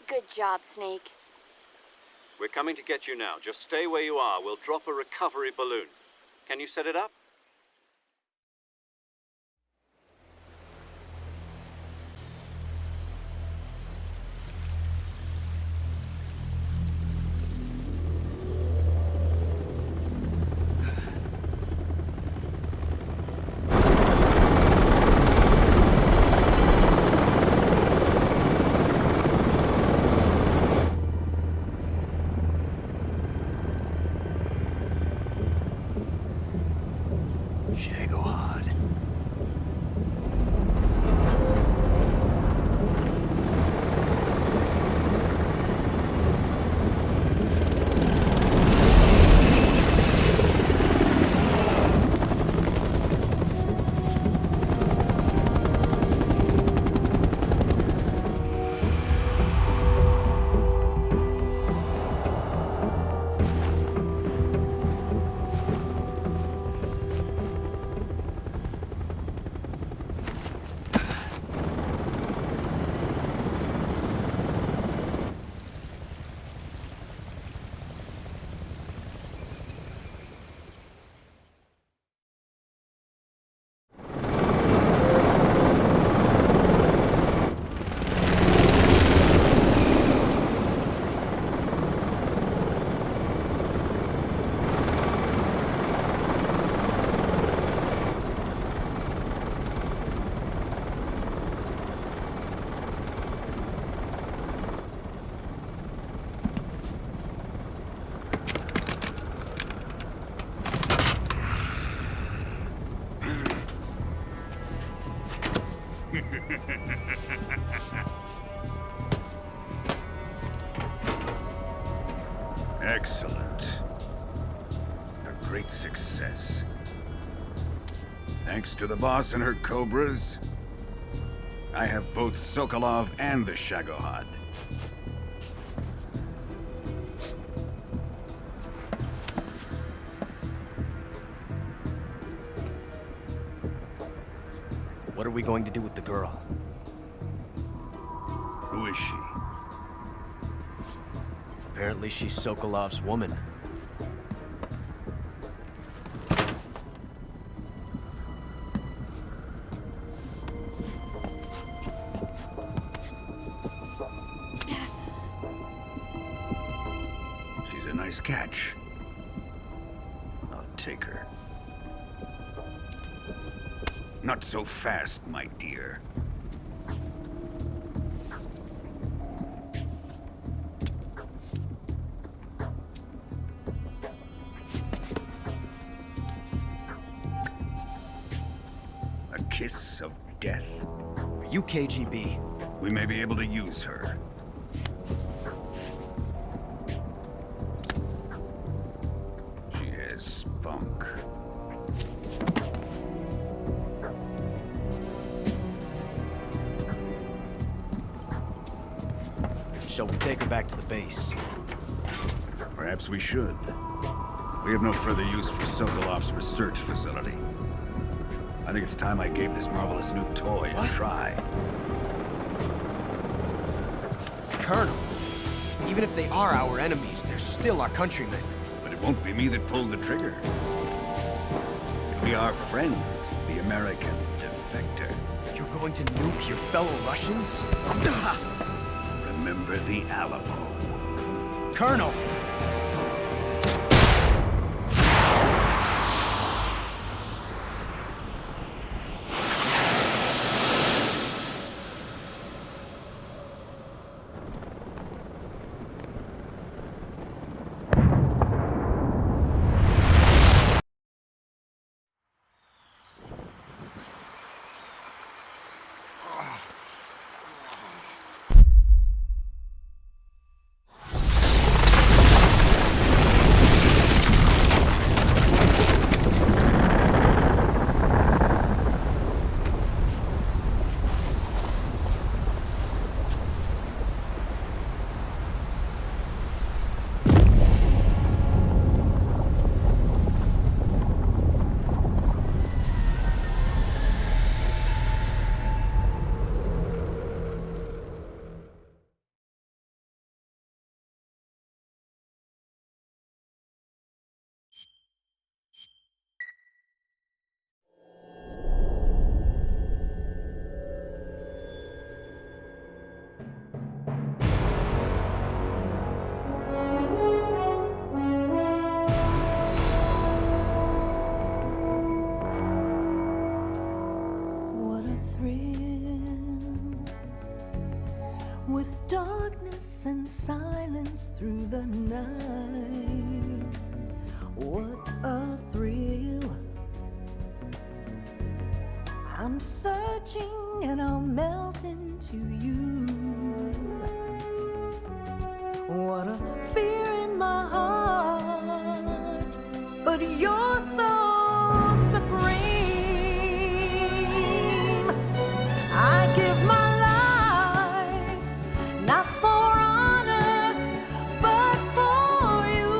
Good job, Snake. We're coming to get you now. Just stay where you are. We'll drop a recovery balloon. Can you set it up? Excellent. A great success. Thanks to the boss and her cobras, I have both Sokolov and the Shagohod. What are we going to do with the girl? Who is she? Apparently she's Sokolov's woman. She's a nice catch. I'll take her. Not so fast, my dear. A kiss of death? Are you KGB? We may be able to use her. She has spunk. Shall we take her back to the base? Perhaps we should. We have no further use for Sokolov's research facility. I think it's time I gave this marvelous new toy a try. Colonel, even if they are our enemies, they're still our countrymen. But it won't be me that pulled the trigger. It'll be our friend, the American defector. You're going to nuke your fellow Russians? Remember the Alamo. Colonel! With darkness and silence through the night, what a thrill. I'm searching and I'll melt into you. What a fear in my heart, but you're so supreme. I give my not for honor, but for you.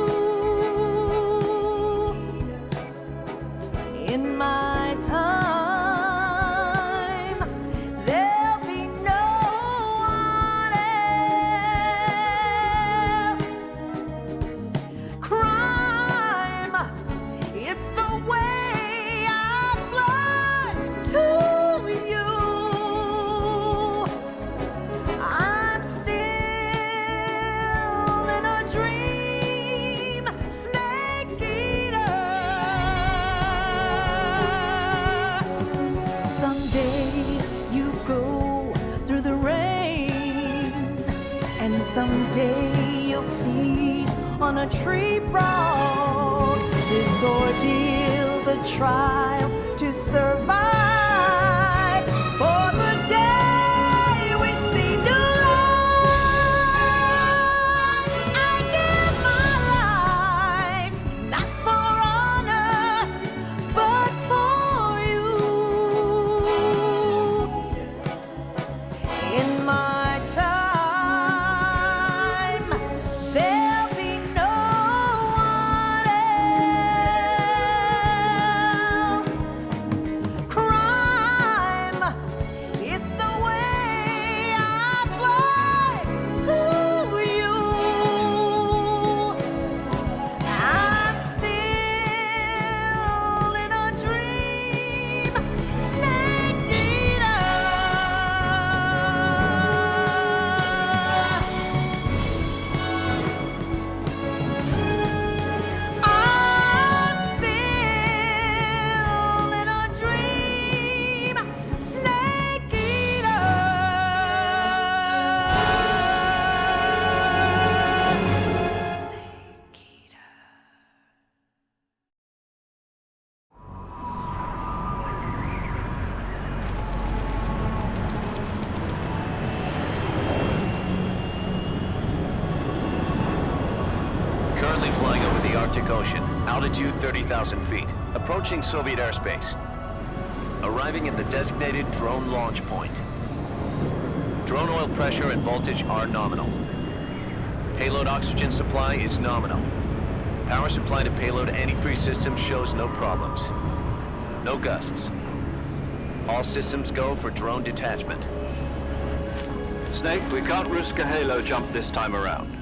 In my time, there'll be no one else. Crime, it's the way I fly to you. Someday you'll feed on a tree frog. This ordeal, the trial to survive for the day. Arctic Ocean. Altitude 30,000 feet. Approaching Soviet airspace. Arriving at the designated drone launch point. Drone oil pressure and voltage are nominal. Payload oxygen supply is nominal. Power supply to payload antifreeze system shows no problems. No gusts. All systems go for drone detachment. Snake, we can't risk a halo jump this time around.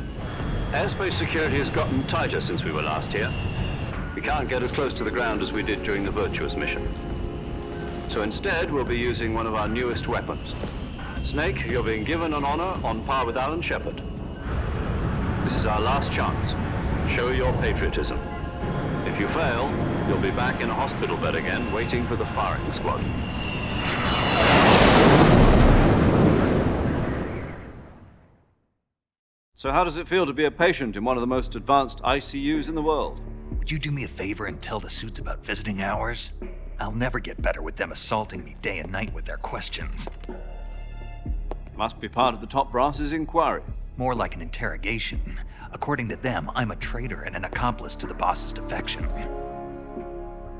Airspace security has gotten tighter since we were last here. We can't get as close to the ground as we did during the Virtuous mission. So instead, we'll be using one of our newest weapons. Snake, you're being given an honor on par with Alan Shepard. This is our last chance. Show your patriotism. If you fail, you'll be back in a hospital bed again, waiting for the firing squad. So how does it feel to be a patient in one of the most advanced ICUs in the world? Would you do me a favor and tell the suits about visiting hours? I'll never get better with them assaulting me day and night with their questions. Must be part of the top brass's inquiry. More like an interrogation. According to them, I'm a traitor and an accomplice to the boss's defection.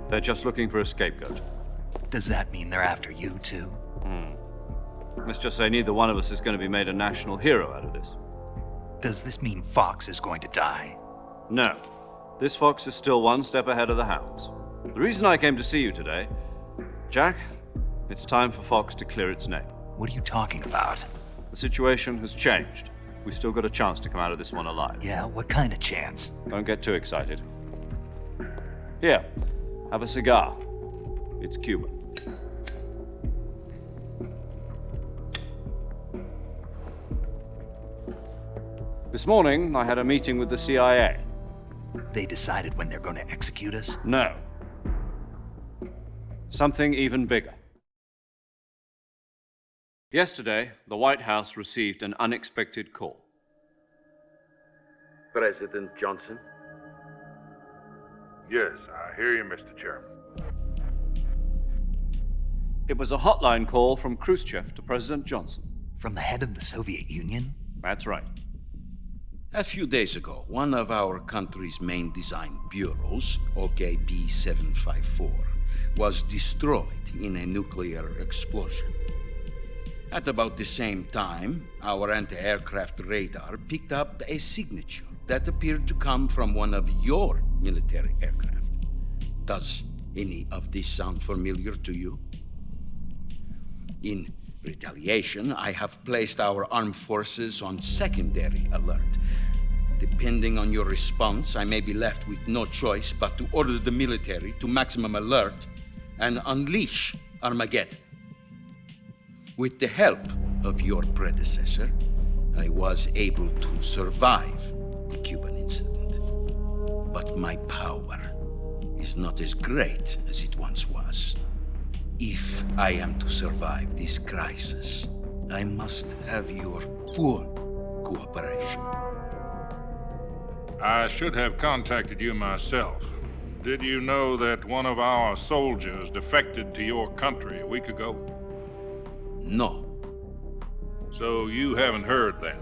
They're just looking for a scapegoat. Does that mean they're after you, too? Let's just say neither one of us is going to be made a national hero out of this. Does this mean Fox is going to die? No. This fox is still one step ahead of the hounds. The reason I came to see you today, Jack, it's time for Fox to clear its name. What are you talking about? The situation has changed. We've still got a chance to come out of this one alive. Yeah, what kind of chance? Don't get too excited. Here, have a cigar. It's Cuban. This morning, I had a meeting with the CIA. They decided when they're going to execute us? No. Something even bigger. Yesterday, the White House received an unexpected call. President Johnson? Yes, I hear you, Mr. Chairman. It was a hotline call from Khrushchev to President Johnson. From the head of the Soviet Union? That's right. A few days ago, one of our country's main design bureaus, OKB 754, was destroyed in a nuclear explosion. At about the same time, our anti-aircraft radar picked up a signature that appeared to come from one of your military aircraft. Does any of this sound familiar to you? In retaliation, I have placed our armed forces on secondary alert. Depending on your response, I may be left with no choice but to order the military to maximum alert and unleash Armageddon. With the help of your predecessor, I was able to survive the Cuban incident. But my power is not as great as it once was. If I am to survive this crisis, I must have your full cooperation. I should have contacted you myself. Did you know that one of our soldiers defected to your country a week ago? No. So you haven't heard then?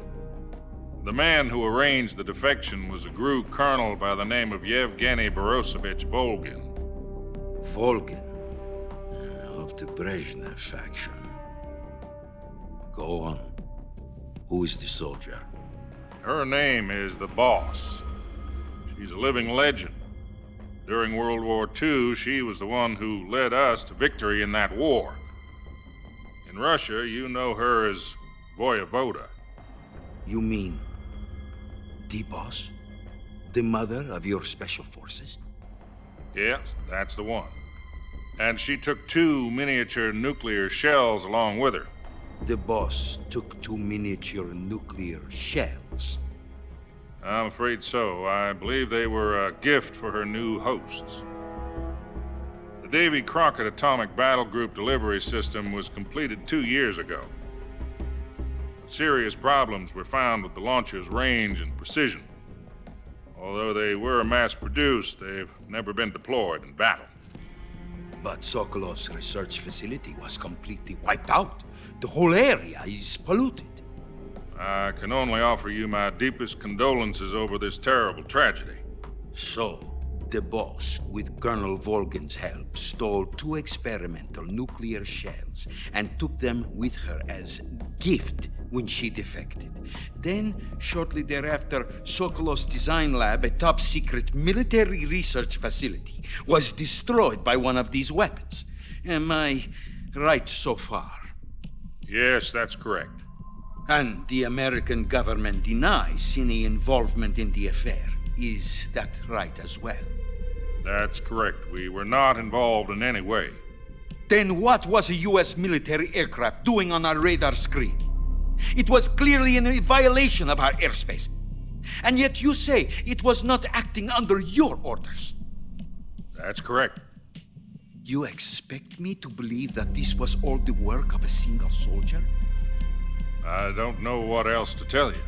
The man who arranged the defection was a GRU colonel by the name of Yevgeny Borisovich Volgin. Volgin? Of the Groznyj faction. Go on. Who is the soldier? Her name is the Boss. She's a living legend. During World War II, she was the one who led us to victory in that war. In Russia, you know her as Voyevoda. You mean the Boss? The mother of your special forces? Yes, that's the one. And she took 2 miniature nuclear shells along with her. The Boss took 2 miniature nuclear shells? I'm afraid so. I believe they were a gift for her new hosts. The Davy Crockett Atomic Battle Group delivery system was completed 2 years ago. Serious problems were found with the launcher's range and precision. Although they were mass-produced, they've never been deployed in battle. But Sokolov's research facility was completely wiped out. The whole area is polluted. I can only offer you my deepest condolences over this terrible tragedy. So, the boss, with Colonel Volgin's help, stole 2 experimental nuclear shells and took them with her as gift when she defected. Then, shortly thereafter, Sokolov's design lab, a top-secret military research facility, was destroyed by one of these weapons. Am I right so far? Yes, that's correct. And the American government denies any involvement in the affair. Is that right as well? That's correct. We were not involved in any way. Then what was a U.S. military aircraft doing on our radar screen? It was clearly in violation of our airspace. And yet you say it was not acting under your orders. That's correct. You expect me to believe that this was all the work of a single soldier? I don't know what else to tell you.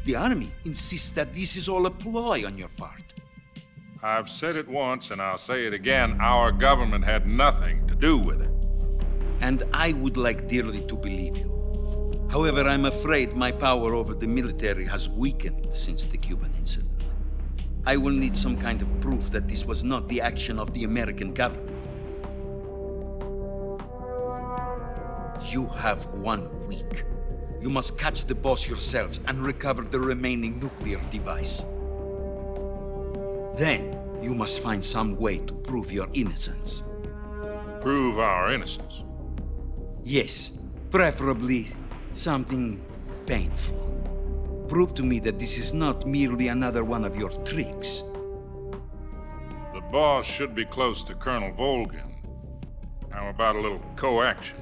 The army insists that this is all a ploy on your part. I've said it once and I'll say it again. Our government had nothing to do with it. And I would like dearly to believe you. However, I'm afraid my power over the military has weakened since the Cuban incident. I will need some kind of proof that this was not the action of the American government. You have 1 week. You must catch the boss yourselves and recover the remaining nuclear device. Then, you must find some way to prove your innocence. Prove our innocence? Yes, preferably something painful. Prove to me that this is not merely another one of your tricks. The boss should be close to Colonel Volgin. How about a little co-action?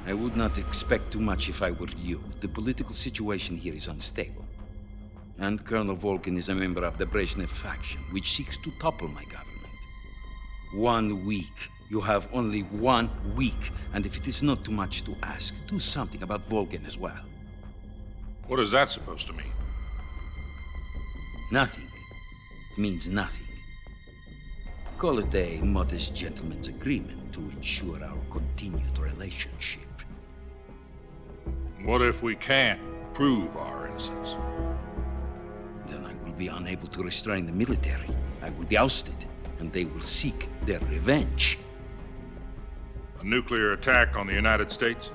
I would not expect too much if I were you. The political situation here is unstable. And Colonel Volgin is a member of the Groznyj faction, which seeks to topple my government. 1 week. You have only 1 week, and if it is not too much to ask, do something about Volgin as well. What is that supposed to mean? Nothing. It means nothing. Call it a modest gentleman's agreement to ensure our continued relationship. What if we can't prove our innocence? Then I will be unable to restrain the military. I will be ousted, and they will seek their revenge. A nuclear attack on the United States?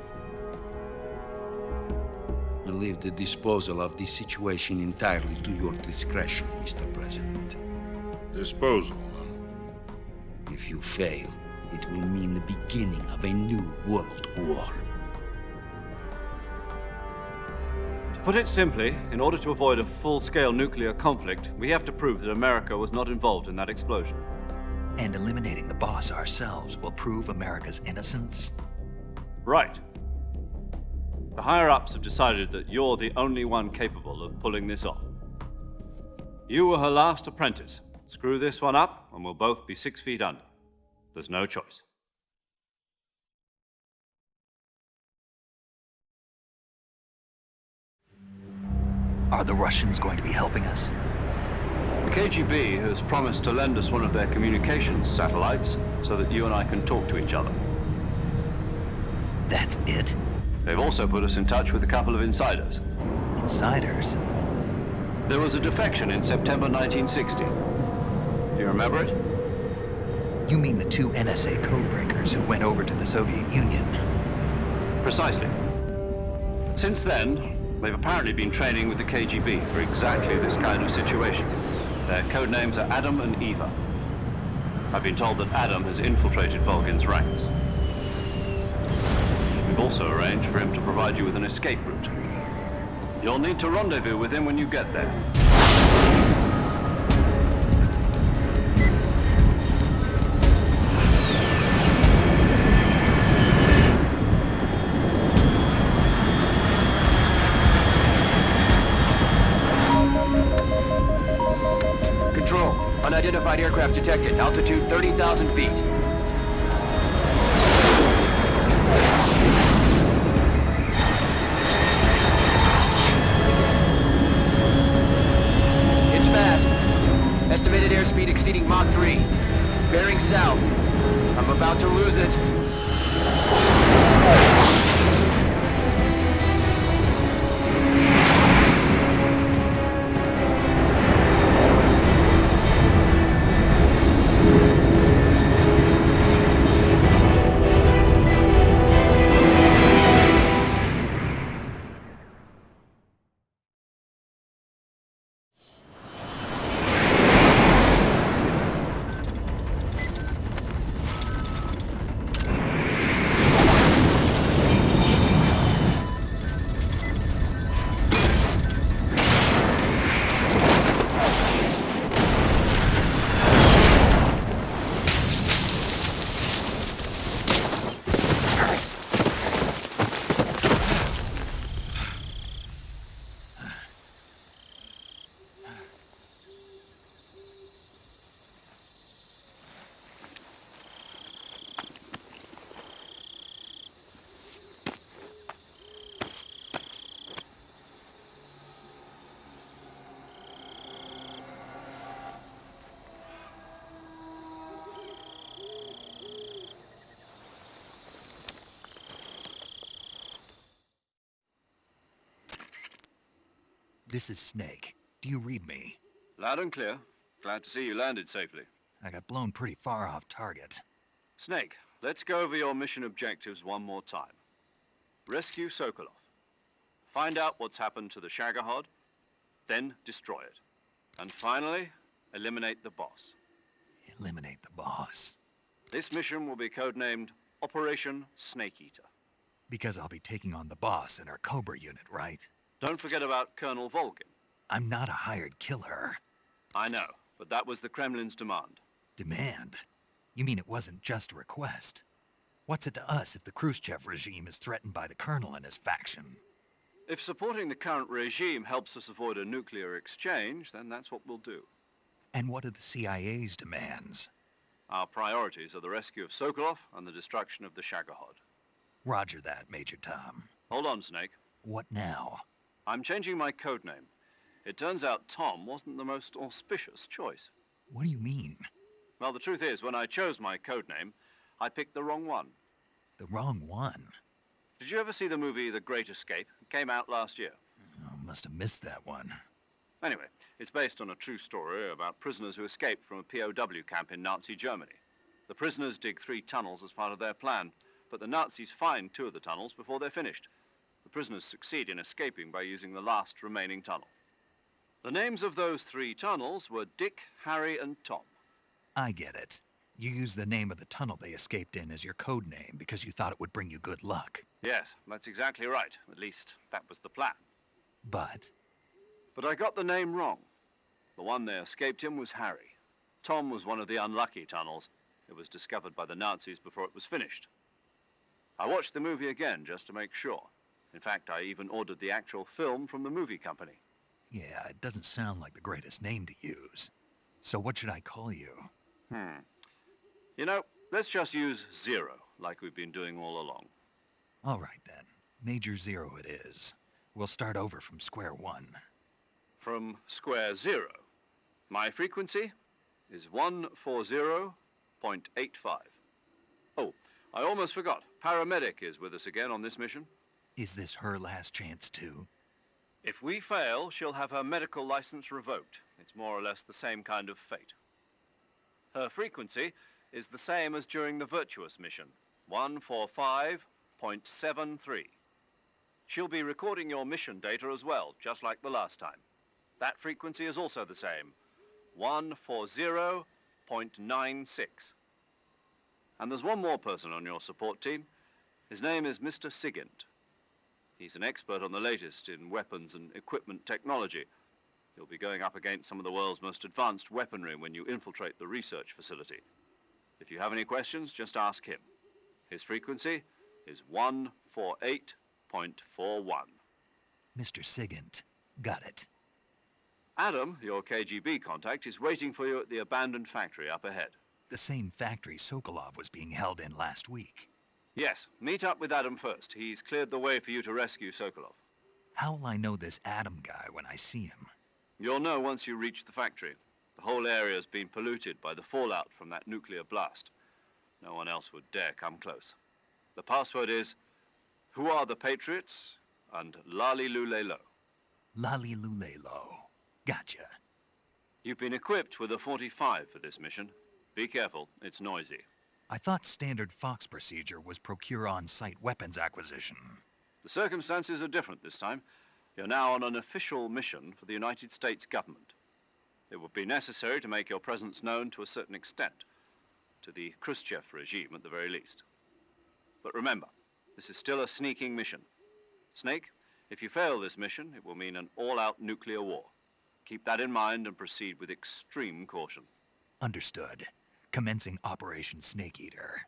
I leave the disposal of this situation entirely to your discretion, Mr. President. Disposal? If you fail, it will mean the beginning of a new world war. To put it simply, in order to avoid a full-scale nuclear conflict, we have to prove that America was not involved in that explosion. And eliminating the boss ourselves will prove America's innocence? Right. The higher-ups have decided that you're the only one capable of pulling this off. You were her last apprentice. Screw this one up, and we'll both be 6 feet under. There's no choice. Are the Russians going to be helping us? The KGB has promised to lend us one of their communications satellites so that you and I can talk to each other. That's it? They've also put us in touch with a couple of insiders. Insiders? There was a defection in September 1960. Do you remember it? You mean the 2 NSA codebreakers who went over to the Soviet Union? Precisely. Since then, they've apparently been training with the KGB for exactly this kind of situation. Their code names are Adam and Eva. I've been told that Adam has infiltrated Volgin's ranks. We've also arranged for him to provide you with an escape route. You'll need to rendezvous with him when you get there. Control, unidentified aircraft detected. Altitude 30,000 feet. It's fast. Estimated airspeed exceeding Mach 3. Bearing south. I'm about to lose it. This is Snake. Do you read me? Loud and clear. Glad to see you landed safely. I got blown pretty far off target. Snake, let's go over your mission objectives one more time. Rescue Sokolov. Find out what's happened to the Shagohod, then destroy it. And finally, eliminate the boss. Eliminate the boss. This mission will be codenamed Operation Snake Eater. Because I'll be taking on the boss in our Cobra unit, right? Don't forget about Colonel Volgin. I'm not a hired killer. I know, but that was the Kremlin's demand. Demand? You mean it wasn't just a request? What's it to us if the Khrushchev regime is threatened by the Colonel and his faction? If supporting the current regime helps us avoid a nuclear exchange, then that's what we'll do. And what are the CIA's demands? Our priorities are the rescue of Sokolov and the destruction of the Shagohod. Roger that, Major Tom. Hold on, Snake. What now? I'm changing my codename. It turns out Tom wasn't the most auspicious choice. What do you mean? Well, the truth is, when I chose my codename, I picked the wrong one. The wrong one? Did you ever see the movie The Great Escape? It came out last year. Oh, must have missed that one. Anyway, it's based on a true story about prisoners who escaped from a POW camp in Nazi Germany. The prisoners dig 3 tunnels as part of their plan, but the Nazis find 2 of the tunnels before they're finished. The prisoners succeed in escaping by using the last remaining tunnel. The names of those 3 tunnels were Dick, Harry, and Tom. I get it. You used the name of the tunnel they escaped in as your code name because you thought it would bring you good luck. Yes, that's exactly right. At least, that was the plan. But I got the name wrong. The one they escaped in was Harry. Tom was one of the unlucky tunnels. It was discovered by the Nazis before it was finished. I watched the movie again just to make sure. In fact, I even ordered the actual film from the movie company. yeah, it doesn't sound like the greatest name to use. So what should I call you? You know, let's just use Zero, like we've been doing all along. All right then. Major Zero it is. We'll start over from square one. From square 0. My frequency is 140.85. Oh, I almost forgot. Paramedic is with us again on this mission. Is this her last chance too? If we fail, she'll have her medical license revoked. It's more or less the same kind of fate. Her frequency is the same as during the virtuous mission, 145.73. She'll be recording your mission data as well, just like the last time. That frequency is also the same, 140.96. And there's one more person on your support team. His name is Mr. Sigint. He's an expert on the latest in weapons and equipment technology. He'll be going up against some of the world's most advanced weaponry when you infiltrate the research facility. If you have any questions, just ask him. His frequency is 148.41. Mr. Sigint. Got it. Adam, your KGB contact, is waiting for you at the abandoned factory up ahead. The same factory Sokolov was being held in last week. Yes, meet up with Adam first. He's cleared the way for you to rescue Sokolov. How will I know this Adam guy when I see him? You'll know once you reach the factory. The whole area's been polluted by the fallout from that nuclear blast. No one else would dare come close. The password is, "Who are the Patriots?" and Lali Lule Lo. Lali Lule Lo. Gotcha. You've been equipped with a 45 for this mission. Be careful, it's noisy. I thought standard Fox procedure was procure on-site weapons acquisition. The circumstances are different this time. You're now on an official mission for the United States government. It would be necessary to make your presence known to a certain extent, to the Khrushchev regime at the very least. But remember, this is still a sneaking mission. Snake, if you fail this mission, it will mean an all-out nuclear war. Keep that in mind and proceed with extreme caution. Understood. Commencing Operation Snake Eater.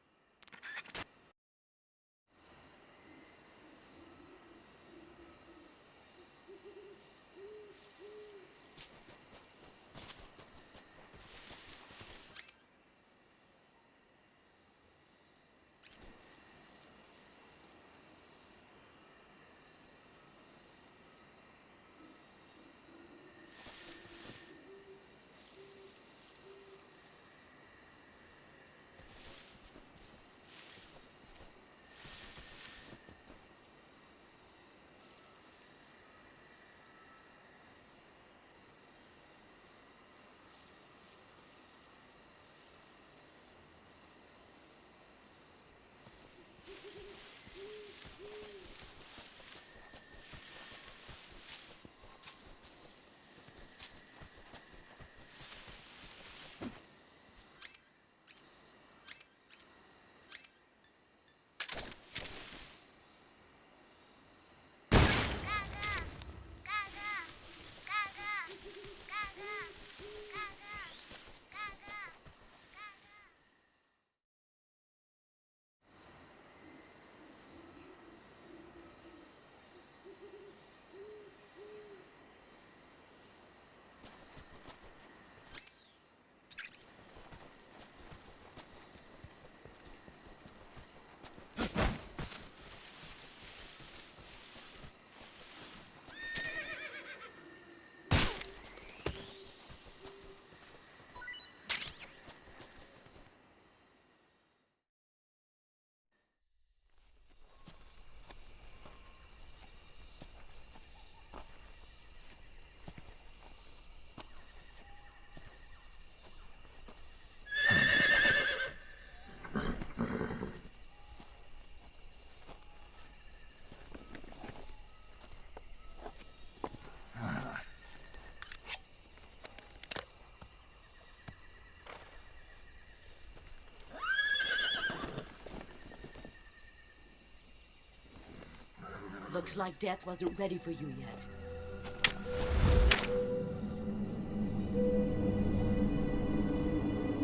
Looks like death wasn't ready for you yet.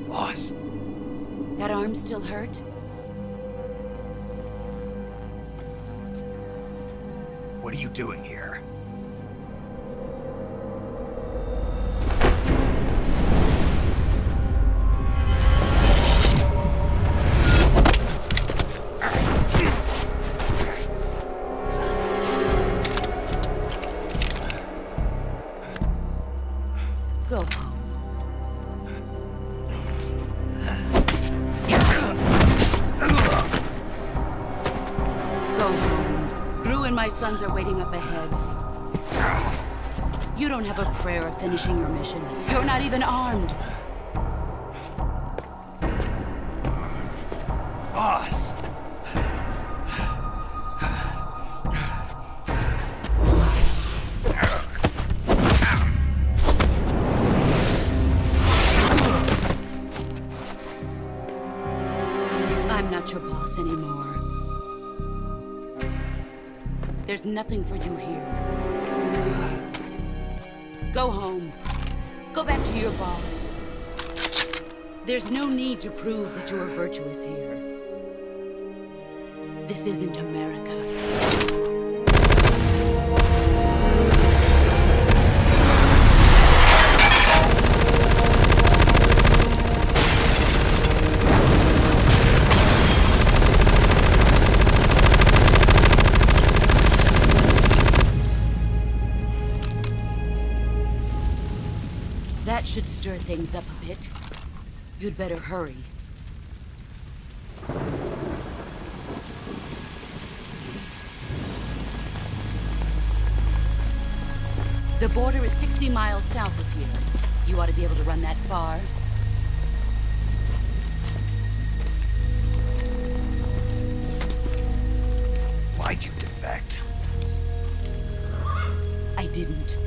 Boss. That arm still hurt? What are you doing here? Go home. Go home. Gru and my sons are waiting up ahead. You don't have a prayer of finishing your mission. You're not even armed. Boss! I'm not your boss anymore. There's nothing for you here. Go home. Go back to your boss. There's no need to prove that you are virtuous here. This isn't America. That should stir things up a bit. You'd better hurry. The border is 60 miles south of here. You ought to be able to run that far. Why'd you defect? I didn't.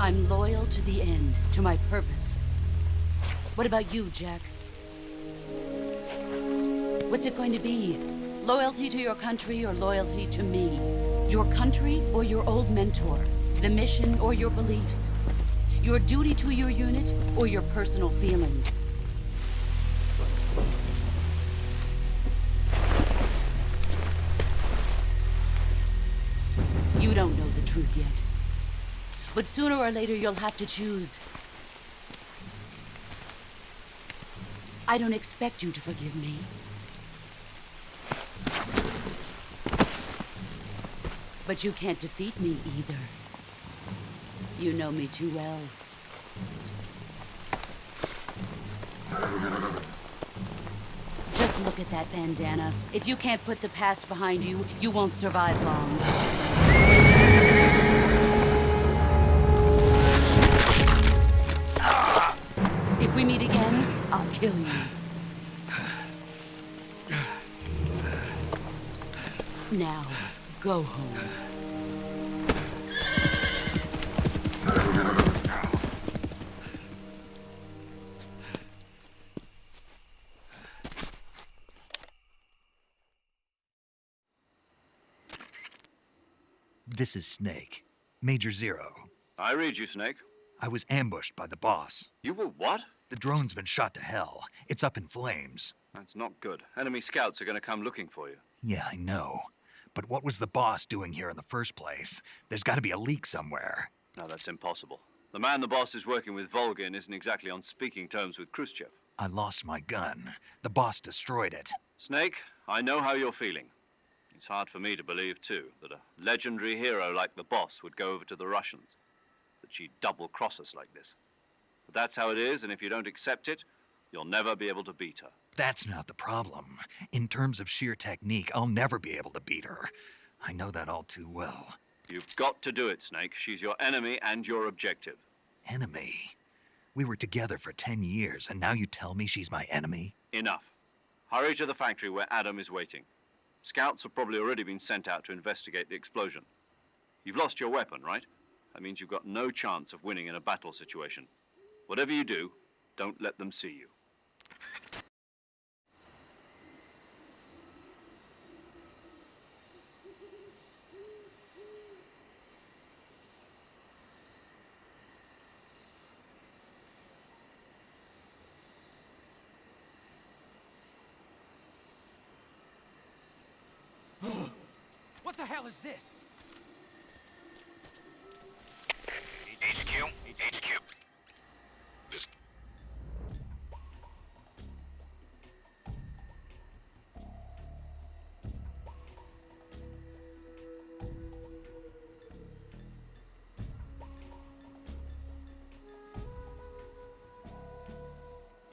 I'm loyal to the end, to my purpose. What about you, Jack? What's it going to be? Loyalty to your country or loyalty to me? Your country or your old mentor? The mission or your beliefs? Your duty to your unit or your personal feelings? You don't know the truth yet. But sooner or later, you'll have to choose. I don't expect you to forgive me. But you can't defeat me either. You know me too well. Just look at that bandana. If you can't put the past behind you, you won't survive long. If we meet again, I'll kill you. Now, go home. This is Snake. Major Zero. I read you, Snake. I was ambushed by the boss. You were what? The drone's been shot to hell. It's up in flames. That's not good. Enemy scouts are going to come looking for you. Yeah, I know. But what was the boss doing here in the first place? There's got to be a leak somewhere. No, that's impossible. The man the boss is working with, Volgin, isn't exactly on speaking terms with Khrushchev. I lost my gun. The boss destroyed it. Snake, I know how you're feeling. It's hard for me to believe, too, that a legendary hero like the boss would go over to the Russians. That she'd double-cross us like this. But that's how it is, and if you don't accept it, you'll never be able to beat her. That's not the problem. In terms of sheer technique, I'll never be able to beat her. I know that all too well. You've got to do it, Snake. She's your enemy and your objective. Enemy? We were together for 10 years, and now you tell me she's my enemy? Enough. Hurry to the factory where Adam is waiting. Scouts have probably already been sent out to investigate the explosion. You've lost your weapon, right? That means you've got no chance of winning in a battle situation. Whatever you do, don't let them see you. the hell is this? HQ.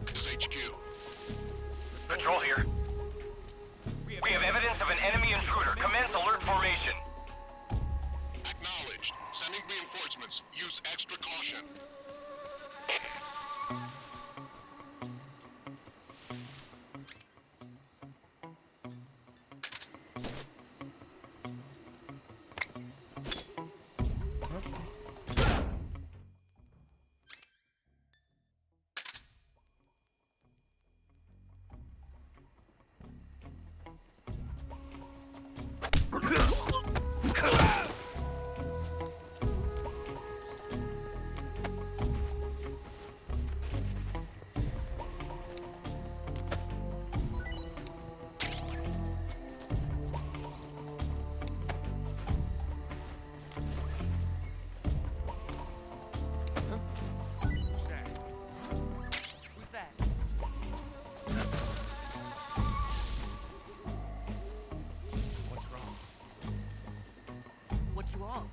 This is HQ. Patrol here. We have evidence of an enemy intruder. Commence alert formation. Acknowledged. Sending reinforcements. Use extra caution. What's wrong?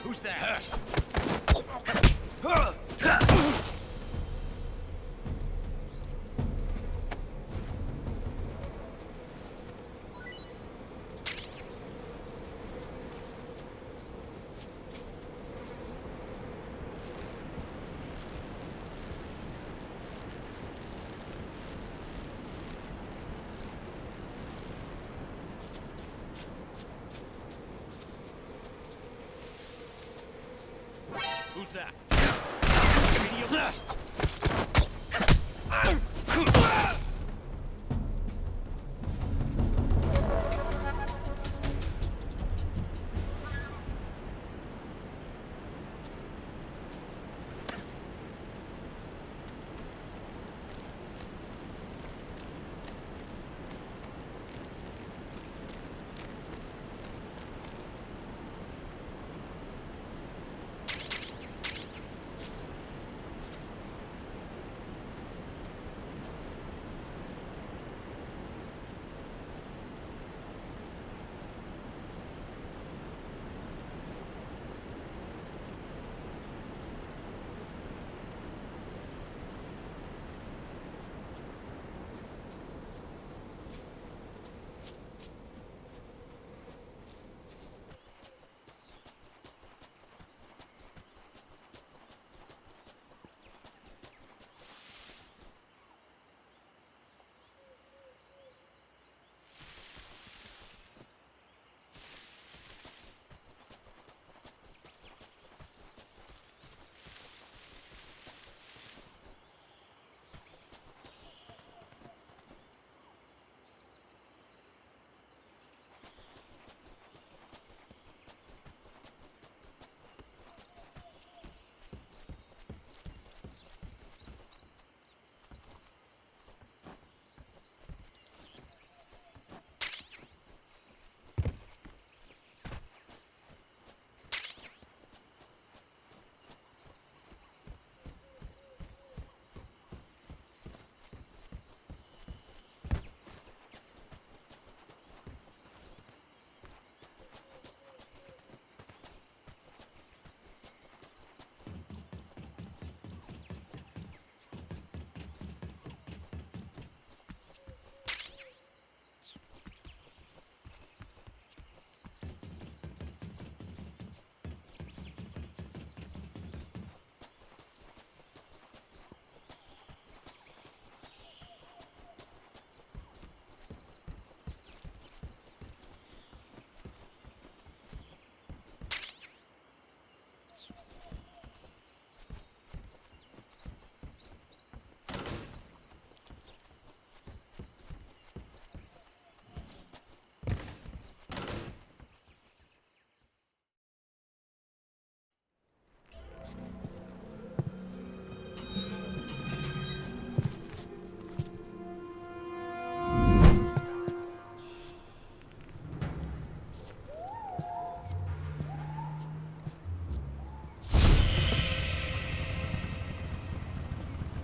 Who's that? that?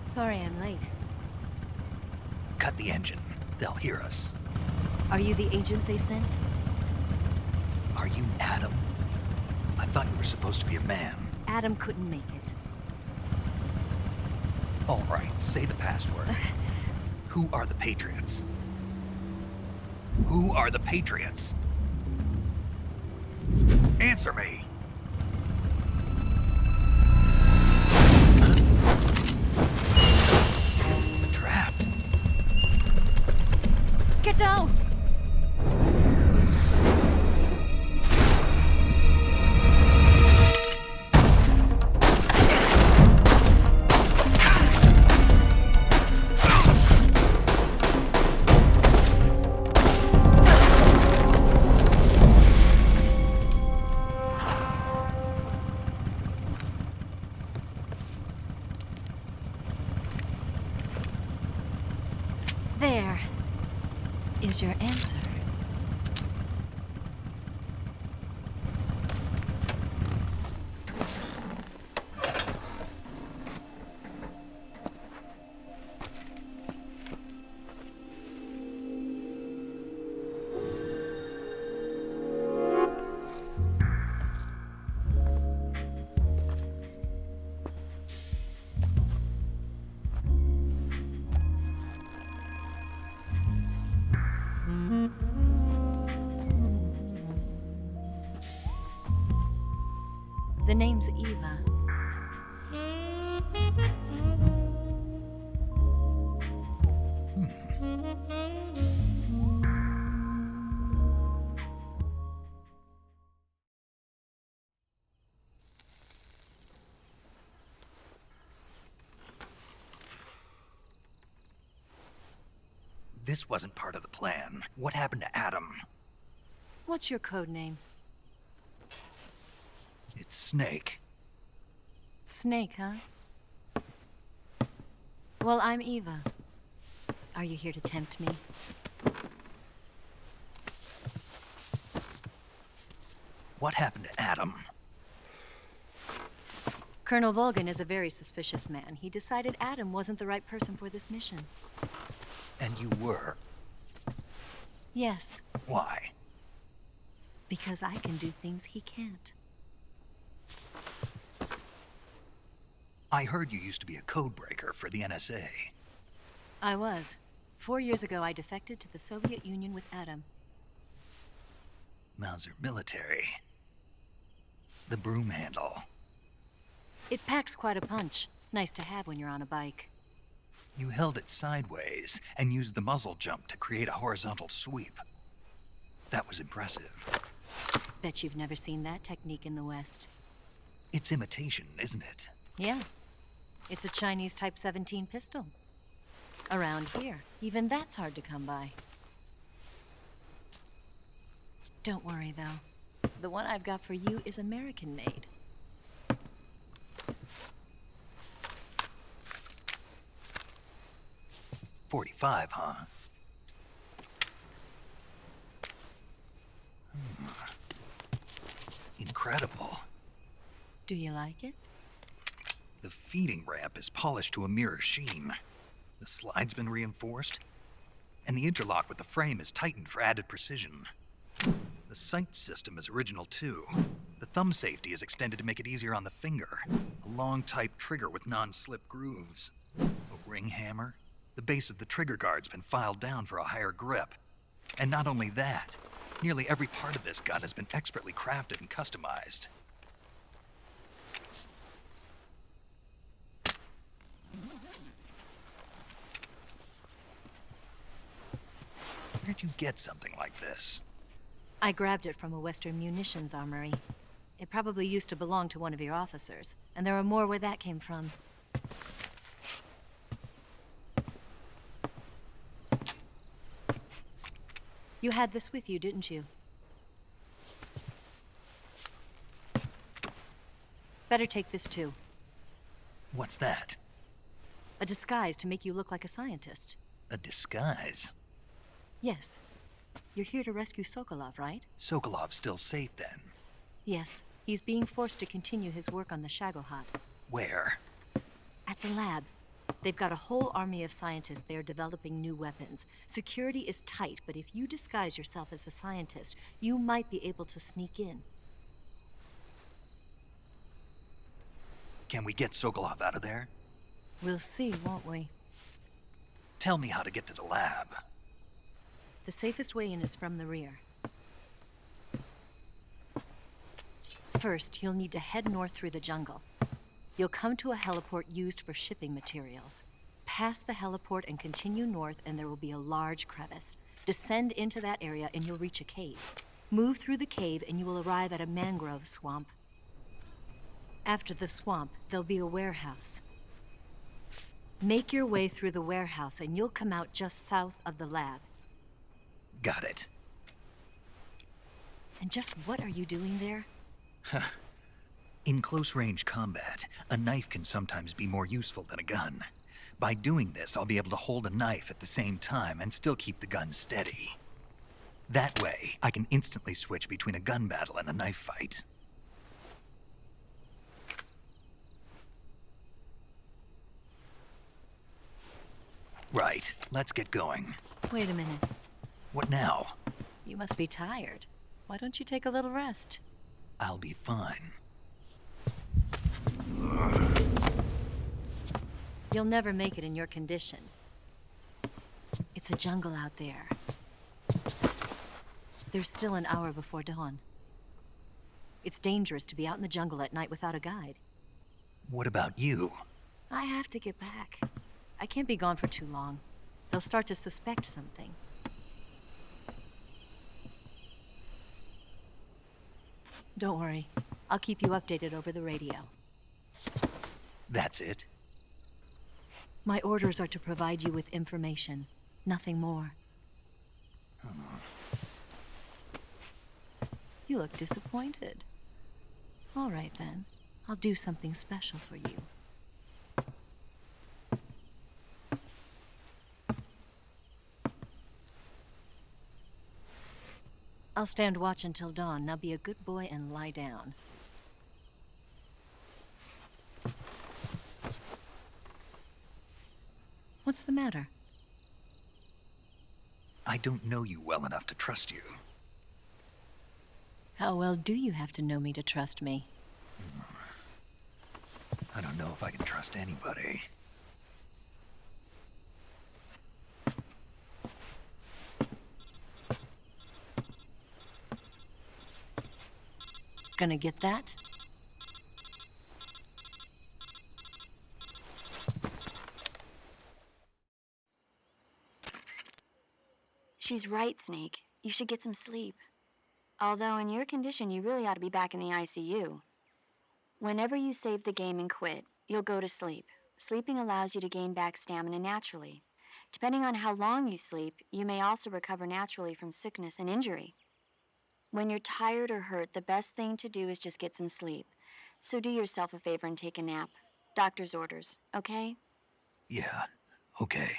Sorry I'm late. Cut the engine. They'll hear us. Are you the agent they sent? Are you Adam? I thought you were supposed to be a man. Adam couldn't make it. All right, say the password. Who are the Patriots? Who are the Patriots? Answer me! I'm trapped. Get down! There is your answer. The name's Eva. this wasn't part of the plan. What happened to Adam? What's your code name? It's Snake. Snake, huh? Well, I'm Eva. Are you here to tempt me? What happened to Adam? Colonel Volgin is a very suspicious man. He decided Adam wasn't the right person for this mission. And you were? Yes. Why? Because I can do things he can't. I heard you used to be a codebreaker for the NSA. I was. 4 years ago, I defected to the Soviet Union with Adam. Mauser military. The broom handle. It packs quite a punch. Nice to have when you're on a bike. You held it sideways and used the muzzle jump to create a horizontal sweep. That was impressive. Bet you've never seen that technique in the West. It's imitation, isn't it? Yeah. It's a Chinese Type 17 pistol. Around here, even that's hard to come by. Don't worry, though. The one I've got for you is American-made. .45, huh? Incredible. Do you like it? The feeding ramp is polished to a mirror sheen. The slide's been reinforced, and the interlock with the frame is tightened for added precision. The sight system is original too. The thumb safety is extended to make it easier on the finger. A long type trigger with non-slip grooves. A ring hammer. The base of the trigger guard's been filed down for a higher grip. And not only that, nearly every part of this gun has been expertly crafted and customized. Where'd you get something like this? I grabbed it from a Western munitions armory. It probably used to belong to one of your officers, and there are more where that came from. You had this with you, didn't you? Better take this too. What's that? A disguise to make you look like a scientist. A disguise? Yes. You're here to rescue Sokolov, right? Sokolov's still safe then? Yes. He's being forced to continue his work on the Shagohod. Where? At the lab. They've got a whole army of scientists there developing new weapons. Security is tight, but if you disguise yourself as a scientist, you might be able to sneak in. Can we get Sokolov out of there? We'll see, won't we? Tell me how to get to the lab. The safest way in is from the rear. First, you'll need to head north through the jungle. You'll come to a heliport used for shipping materials. Pass the heliport and continue north, and there will be a large crevice. Descend into that area and you'll reach a cave. Move through the cave and you will arrive at a mangrove swamp. After the swamp, there'll be a warehouse. Make your way through the warehouse and you'll come out just south of the lab. Got it. And just what are you doing there? In close-range combat, a knife can sometimes be more useful than a gun. By doing this, I'll be able to hold a knife at the same time and still keep the gun steady. That way, I can instantly switch between a gun battle and a knife fight. Right, let's get going. Wait a minute. What now? You must be tired. Why don't you take a little rest? I'll be fine. You'll never make it in your condition. It's a jungle out there. There's still an hour before dawn. It's dangerous to be out in the jungle at night without a guide. What about you? I have to get back. I can't be gone for too long. They'll start to suspect something. Don't worry. I'll keep you updated over the radio. That's it? My orders are to provide you with information, nothing more. You look disappointed. All right, then. I'll do something special for you. I'll stand watch until dawn. Now be a good boy and lie down. What's the matter? I don't know you well enough to trust you. How well do you have to know me to trust me? I don't know if I can trust anybody. Gonna get that? She's right, Snake. You should get some sleep. Although in your condition, you really ought to be back in the ICU. Whenever you save the game and quit, you'll go to sleep. Sleeping allows you to gain back stamina naturally. Depending on how long you sleep, you may also recover naturally from sickness and injury. When you're tired or hurt, the best thing to do is just get some sleep. So do yourself a favor and take a nap. Doctor's orders, okay? Yeah, okay.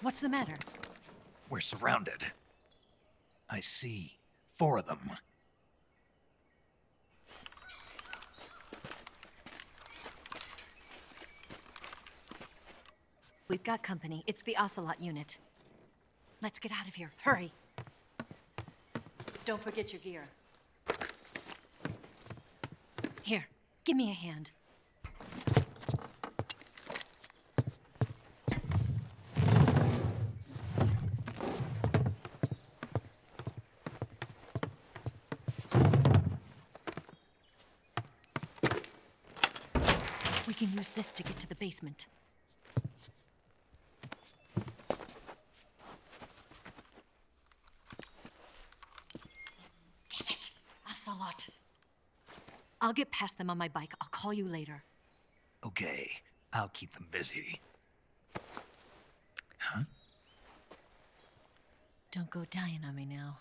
What's the matter? We're surrounded. I see 4 of them. We've got company. It's the Ocelot unit. Let's get out of here. Hurry. Don't forget your gear. Here, give me a hand. We can use this to get to the basement. Damn it, Ocelot. I'll get past them on my bike. I'll call you later. Okay, I'll keep them busy. Huh? Don't go dying on me now.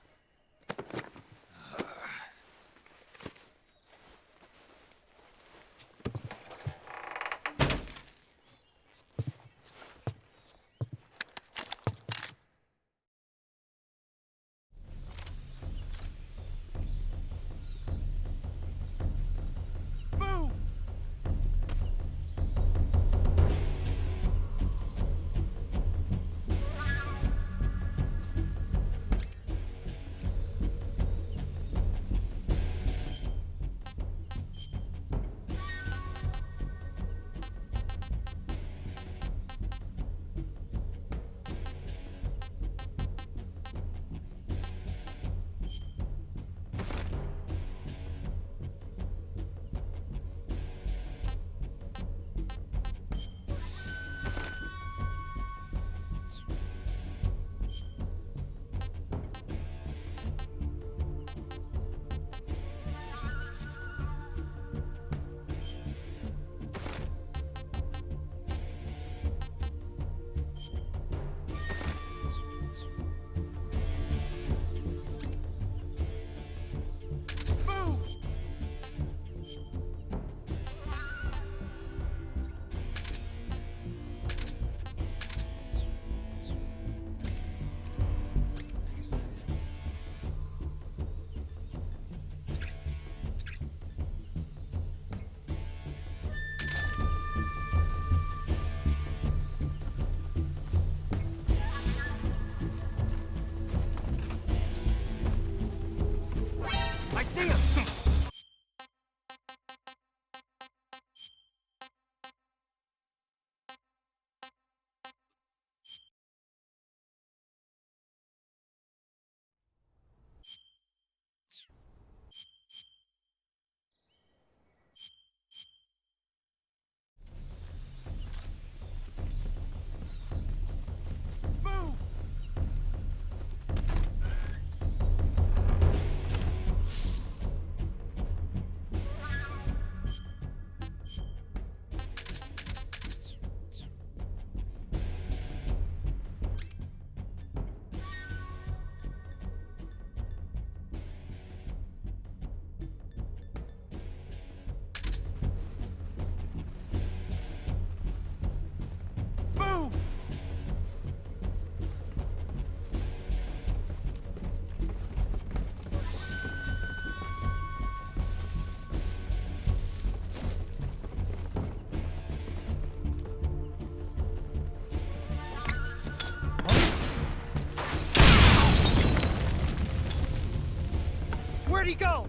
Where'd he go?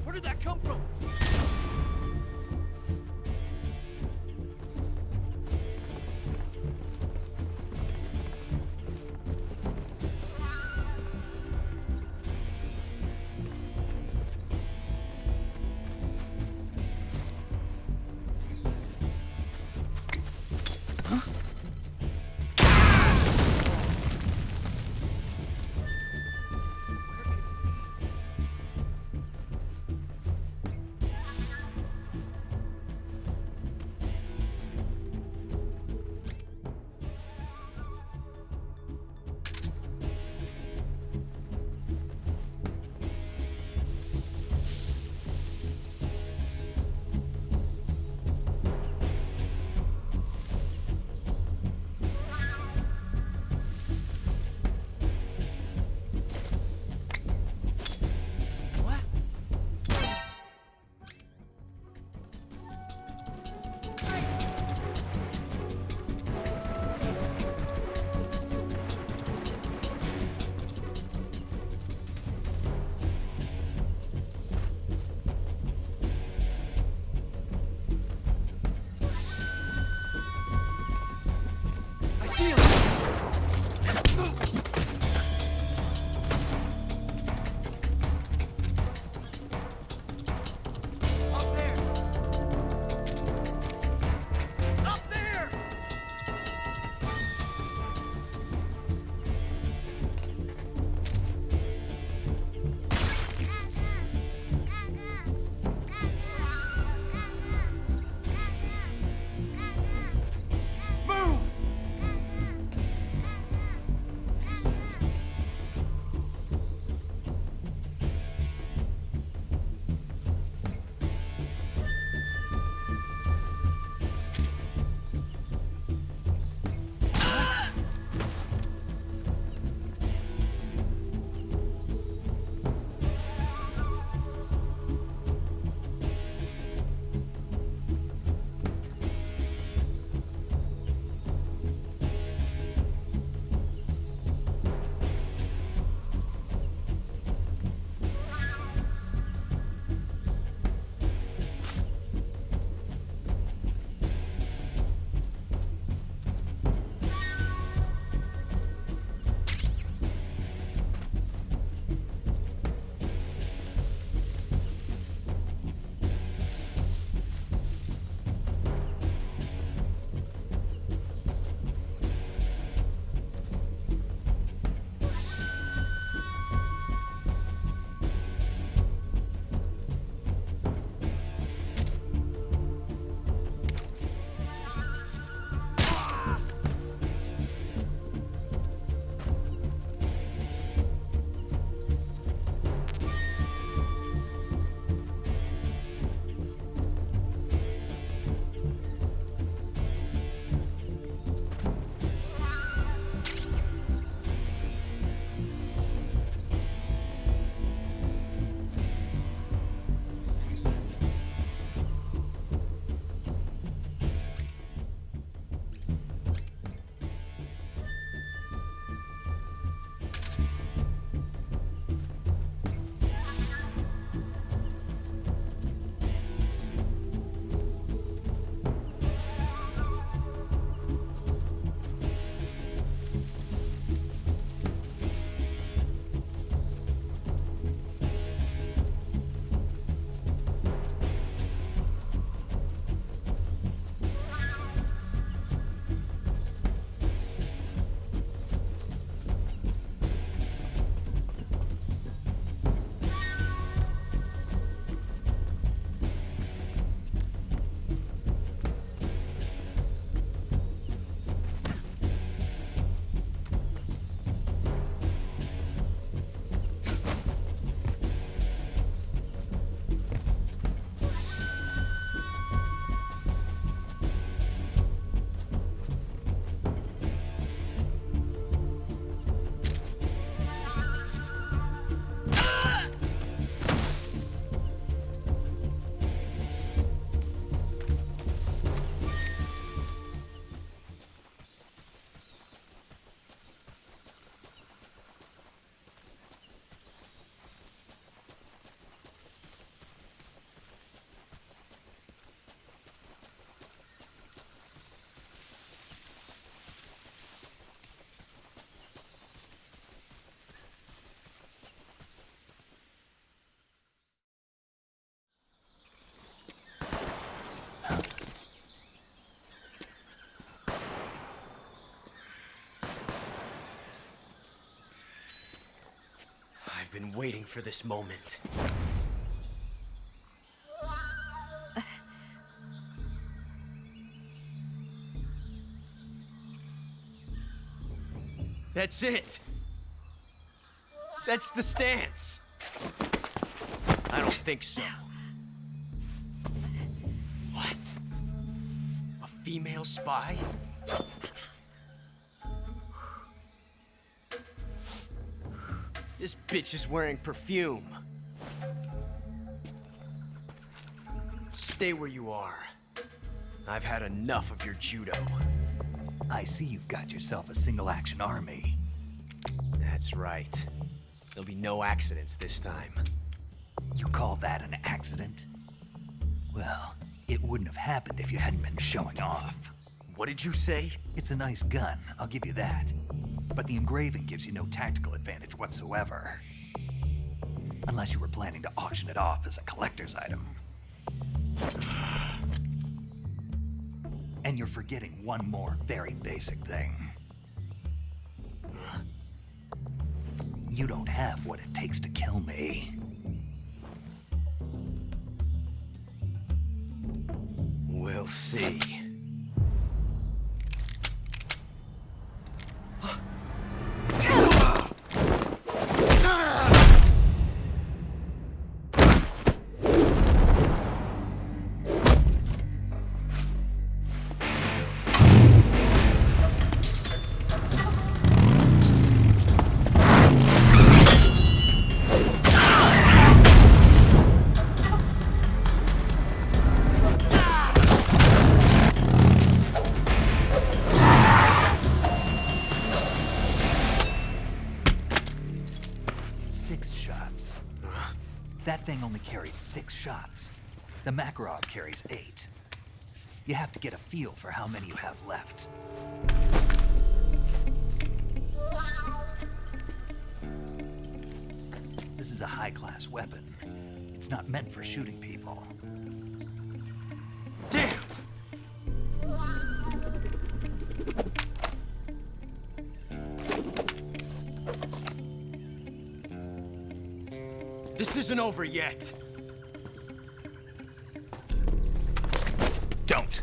Where did that come from? been waiting for this moment. That's it! That's the stance! I don't think so. What? A female spy? This bitch is wearing perfume. Stay where you are. I've had enough of your judo. I see you've got yourself a single-action army. That's right. There'll be no accidents this time. You call that an accident? Well, it wouldn't have happened if you hadn't been showing off. What did you say? It's a nice gun, I'll give you that. But the engraving gives you no tactical advantage whatsoever. Unless you were planning to auction it off as a collector's item. And you're forgetting one more very basic thing. You don't have what it takes to kill me. We'll see. That thing only carries 6 shots. The Makarov carries 8. You have to get a feel for how many you have left. This is a high-class weapon. It's not meant for shooting people. Damn! This isn't over yet. Don't.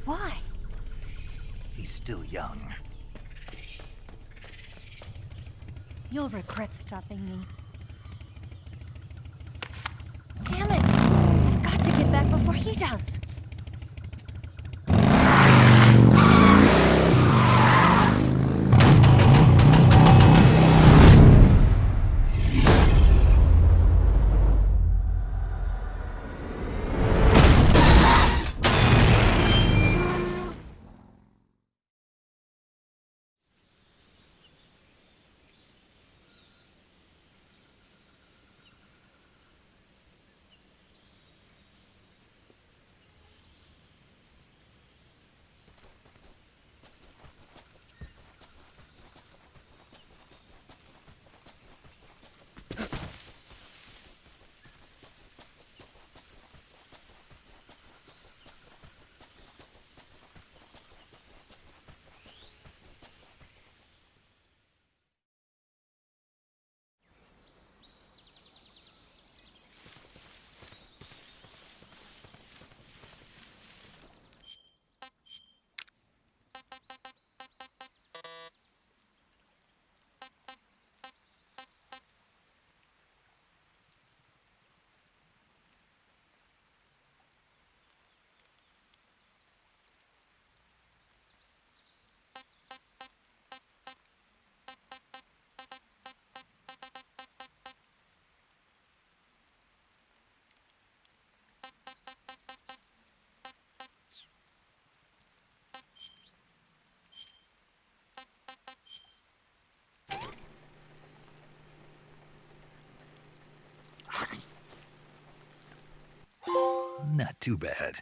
Why? He's still young. You'll regret stopping me. Damn it! I've got to get back before he does. Not too bad.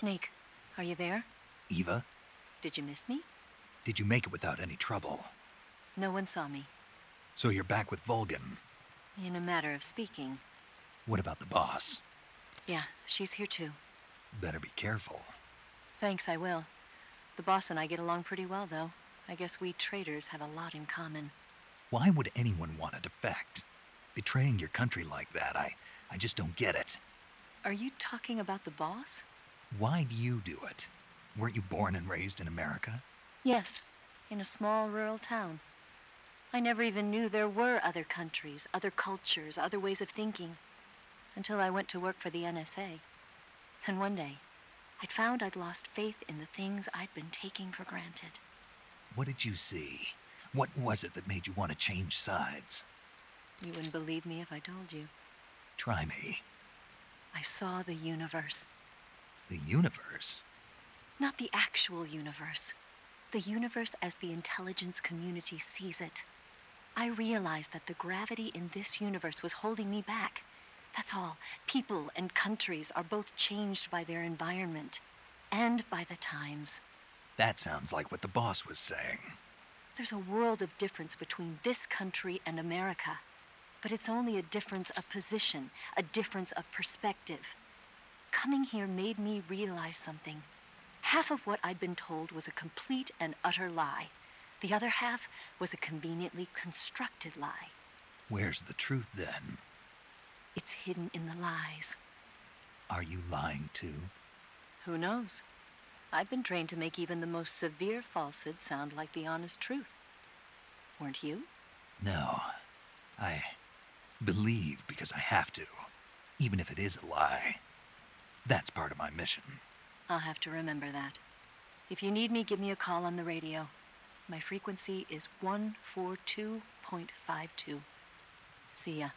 Snake, are you there? Eva, Did you miss me? did you make it without any trouble? No one saw me. So you're back with Volgin. In a matter of speaking. What about the boss? Yeah, she's here too. Better be careful. Thanks, I will. The boss and I get along pretty well, though. I guess we traitors have a lot in common. Why would anyone want to defect? Betraying your country like that, I just don't get it. Are you talking about the boss? Why do you do it? Weren't you born and raised in America? Yes, in a small rural town. I never even knew there were other countries, other cultures, other ways of thinking, until I went to work for the NSA. And one day, I'd found I'd lost faith in the things I'd been taking for granted. What did you see? What was it that made you want to change sides? You wouldn't believe me if I told you. Try me. I saw the universe. The universe? Not the actual universe. The universe as the intelligence community sees it. I realized that the gravity in this universe was holding me back. That's all. People and countries are both changed by their environment and by the times. That sounds like what the boss was saying. There's a world of difference between this country and America. But it's only a difference of position, a difference of perspective. Coming here made me realize something. Half of what I'd been told was a complete and utter lie. The other half was a conveniently constructed lie. Where's the truth then? It's hidden in the lies. Are you lying too? Who knows? I've been trained to make even the most severe falsehood sound like the honest truth. Weren't you? No. I believe because I have to, even if it is a lie. That's part of my mission. I'll have to remember that. If you need me, give me a call on the radio. My frequency is 142.52. See ya.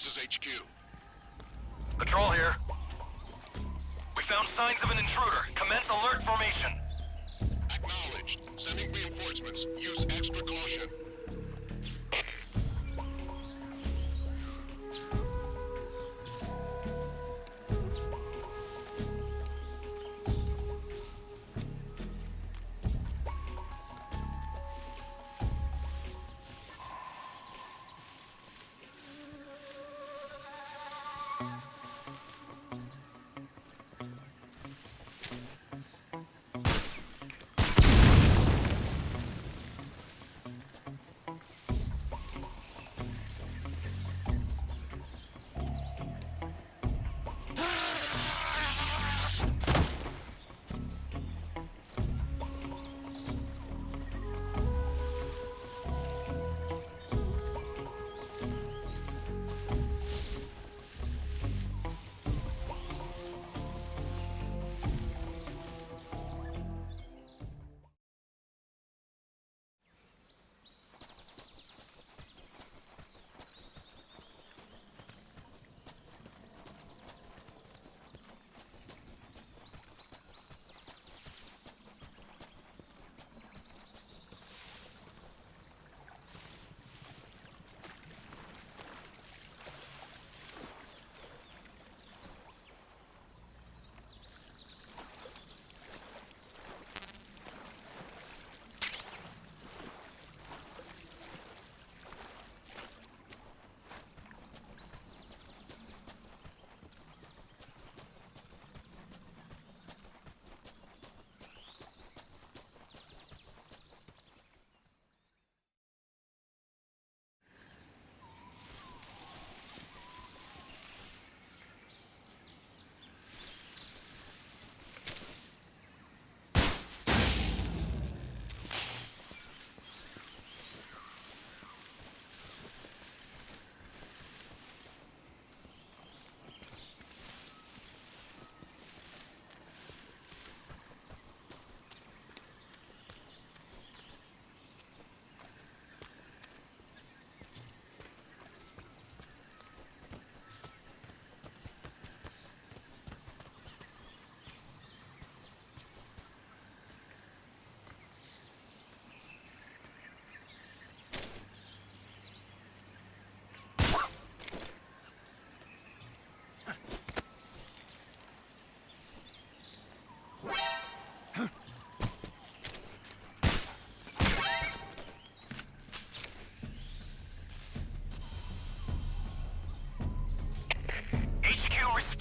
This is HQ. Patrol here. We found signs of an intruder. Commence alert formation. Acknowledged. Sending reinforcements. Use extra caution.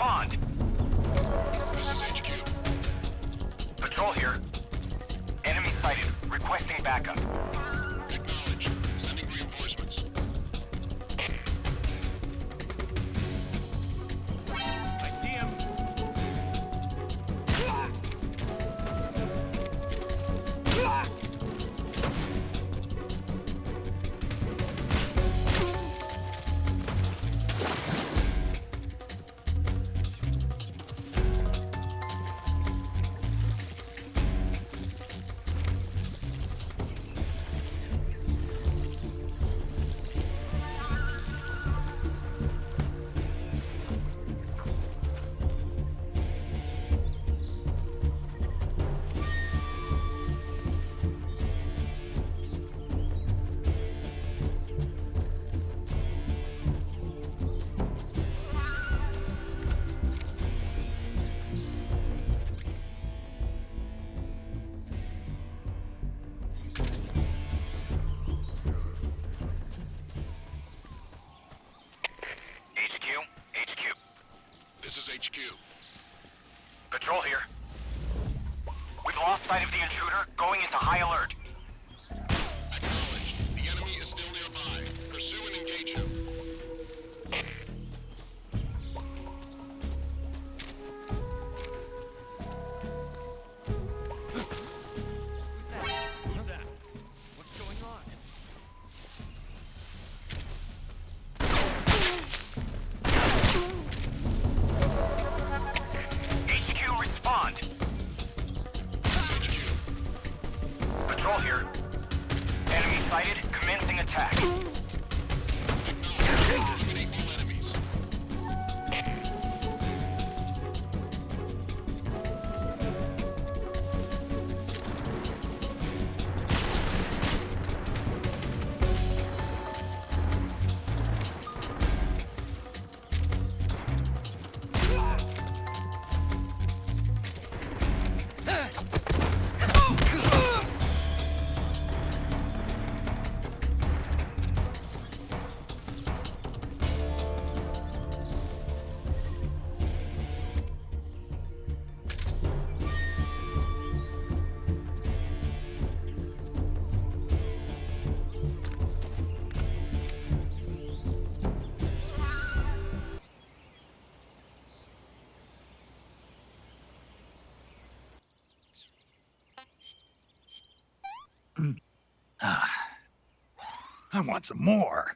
respond. This is HQ. Patrol here. Enemy sighted. Requesting backup. Acknowledged. Sending reinforcements. I see him. This is HQ. Patrol here. We've lost sight of the intruder, going into high alert. Acknowledged. The enemy is still nearby. Pursue and engage him. Who's that? What's going on? HQ, respond. Patrol here. Enemy sighted, commencing attack. I want some more.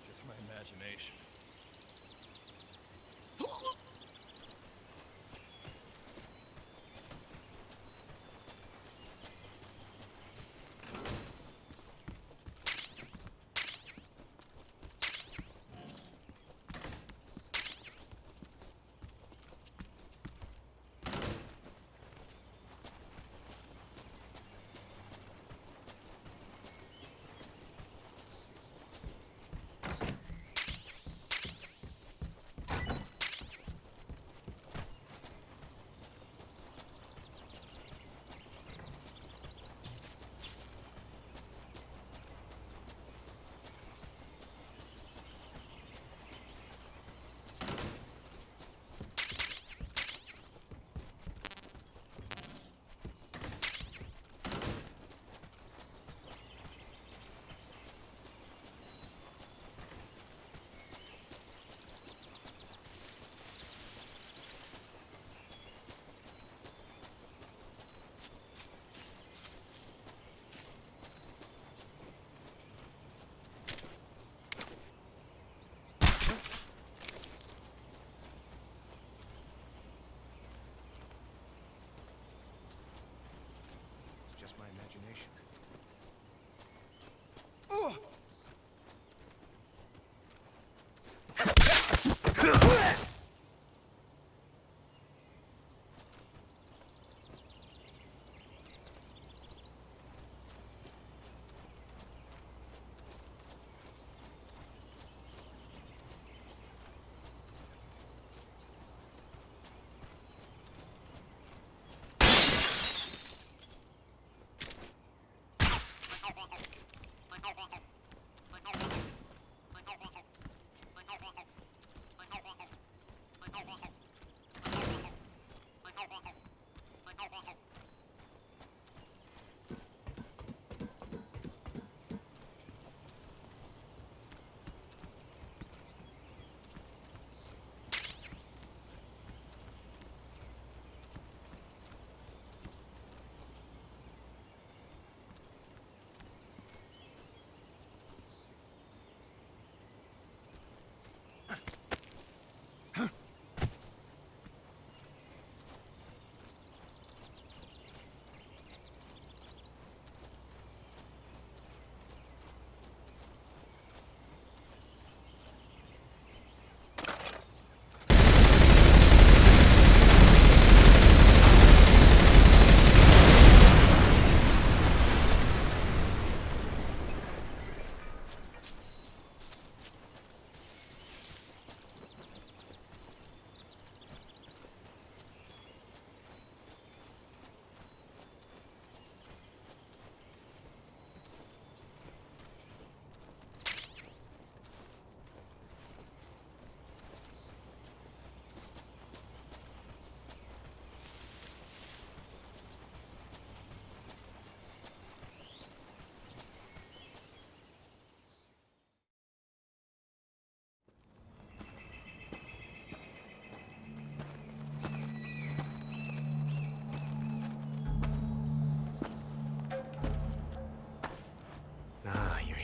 Just my imagination.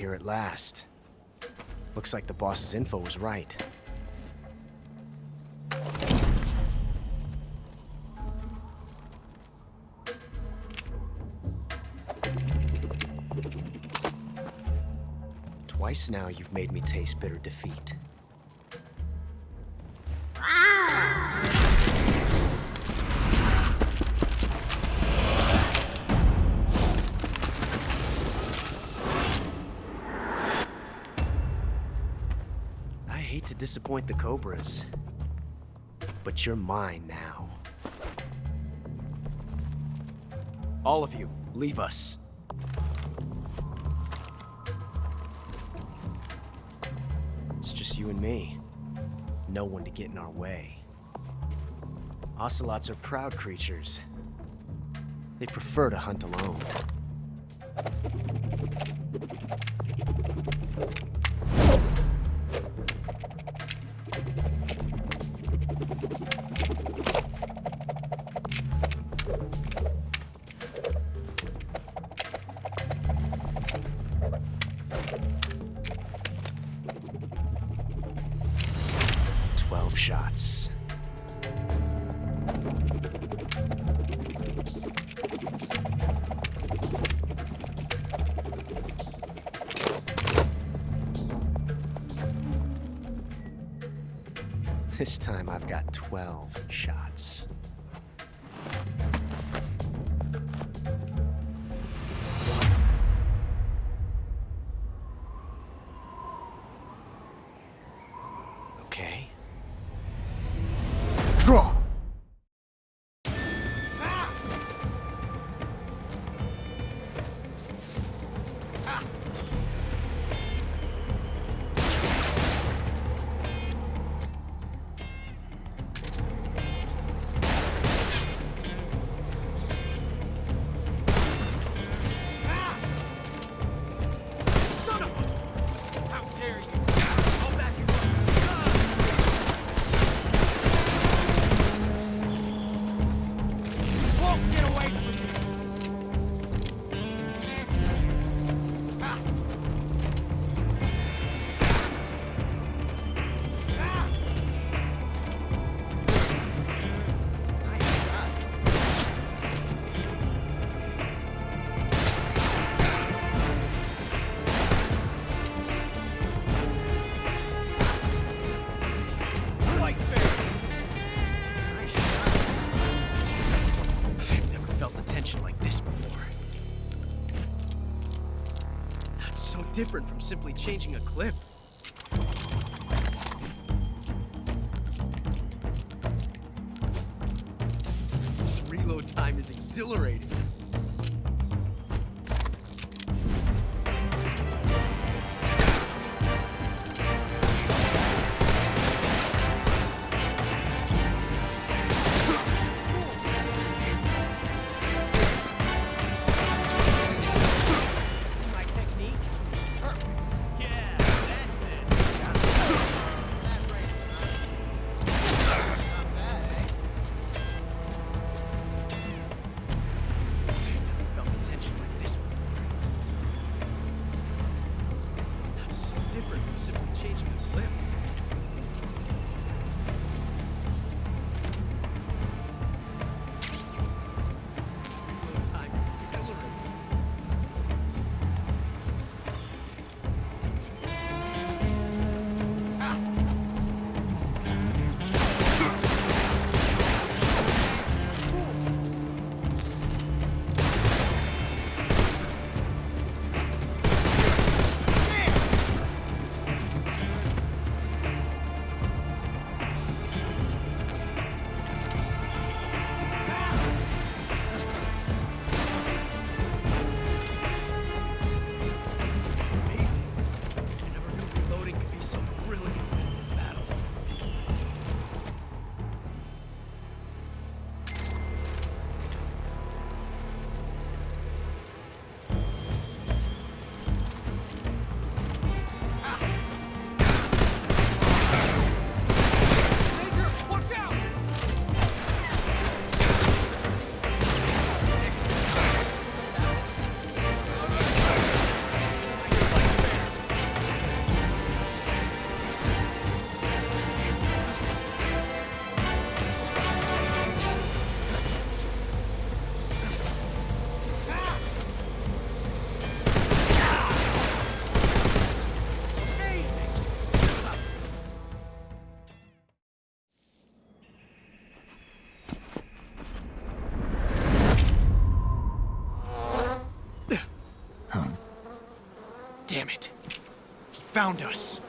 here at last. Looks like the boss's info was right. Twice now you've made me taste bitter defeat. I hate to disappoint the Cobras, but you're mine now. All of you, leave us. It's just you and me. No one to get in our way. Ocelots are proud creatures. They prefer to hunt alone. Shots. This time I've got 12 shots. Okay. Draw! Different from simply changing a clip. This reload time is exhilarating. found us.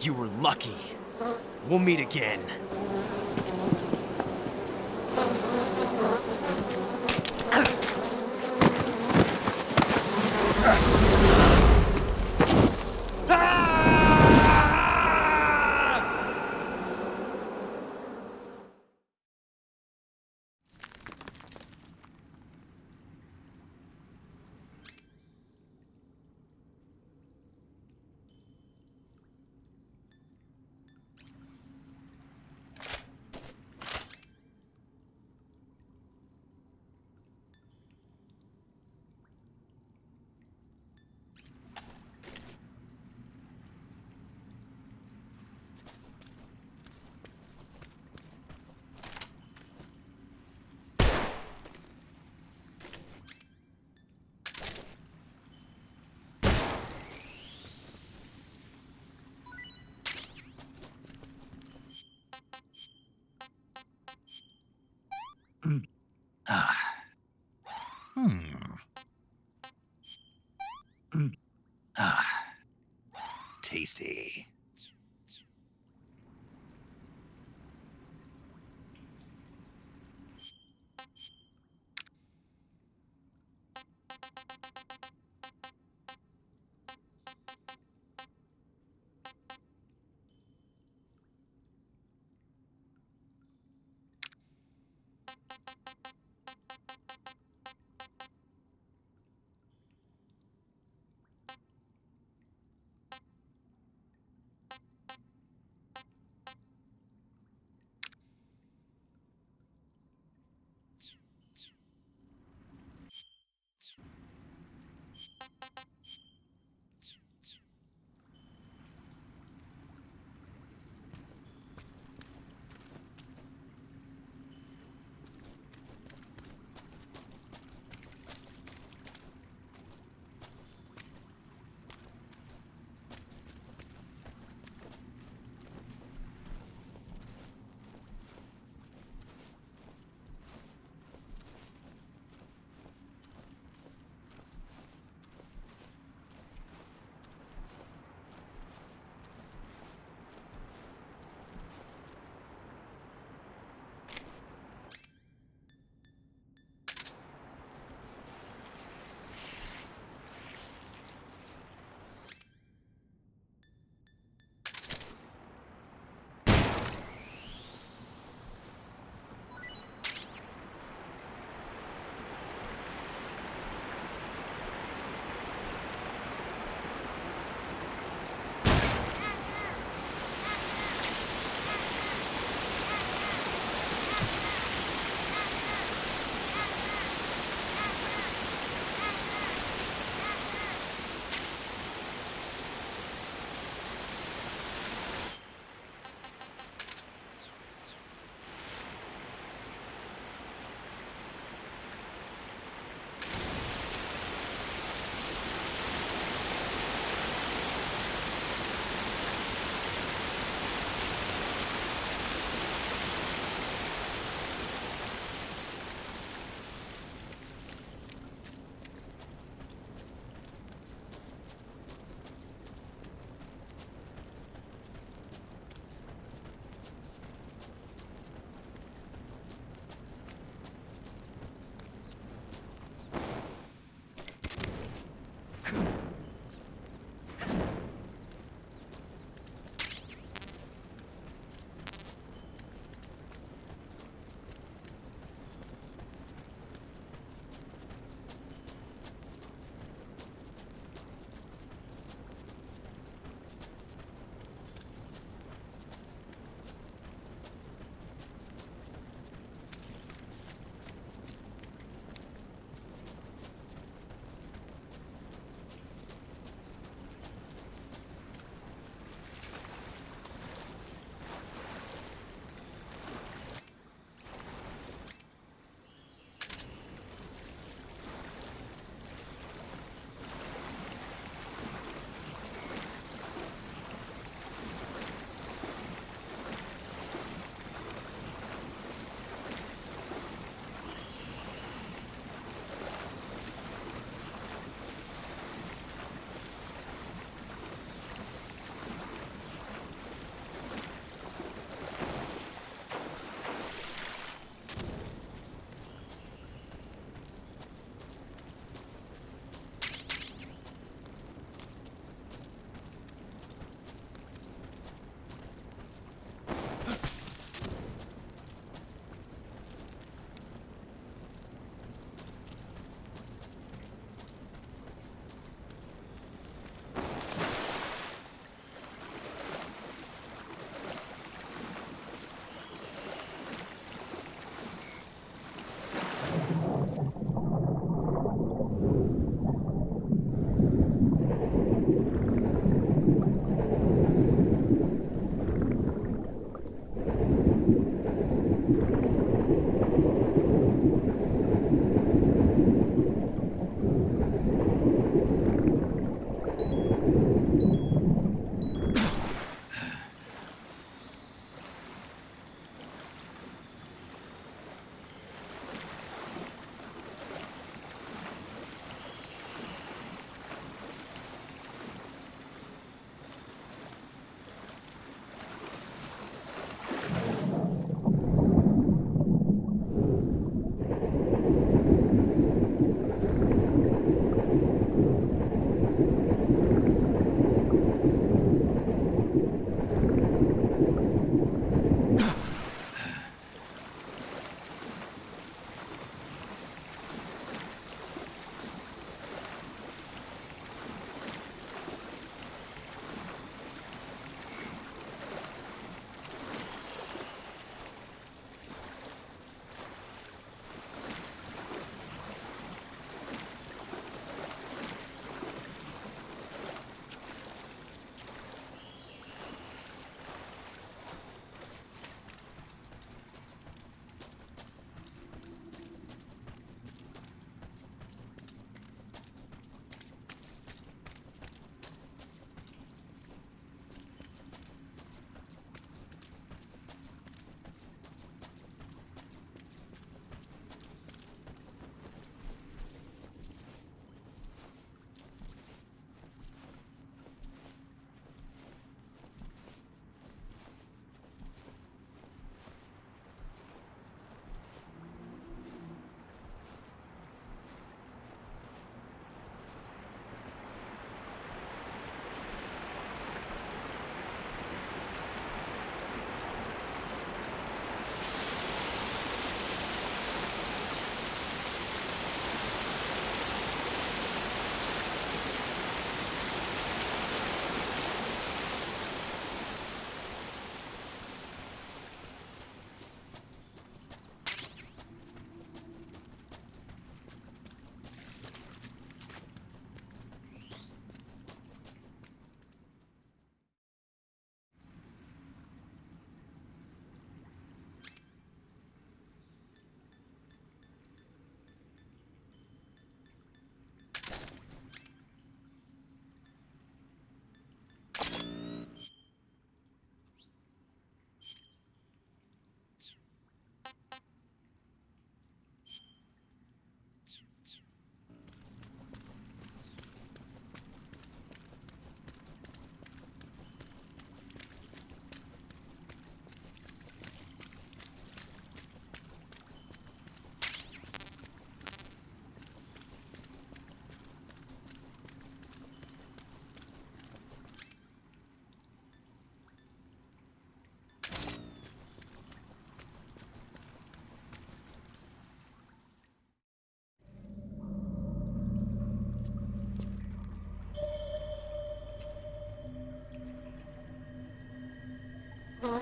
You were lucky. We'll meet again. Tasty. I've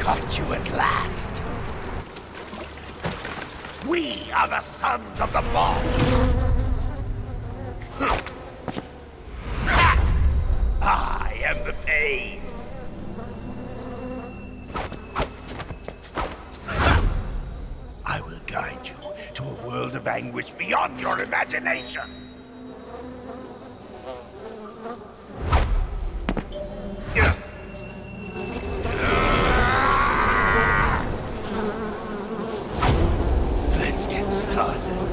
caught you at last. We are the sons of the boss. I am the pain. I will guide you to a world of anguish beyond your imagination. Let's get started.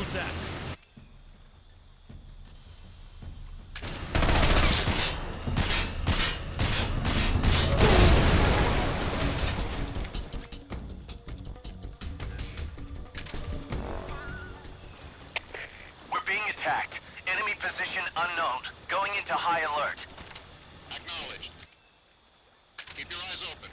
was that? We're being attacked. Enemy position unknown. Going into high alert. Acknowledged. Keep your eyes open.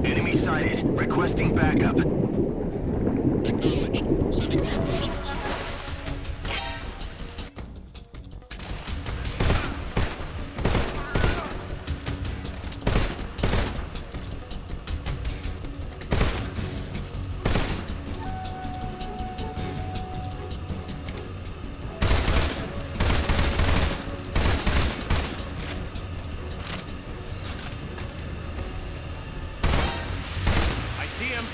Enemy sighted. Requesting backup. Acknowledged. Sending reinforcements. I see him.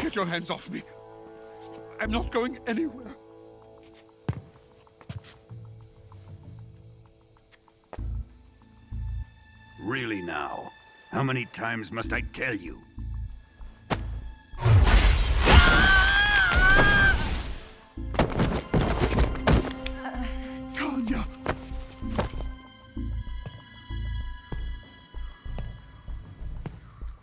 Get your hands off me. I'm not going anywhere. Really now? How many times must I tell you? Tanya!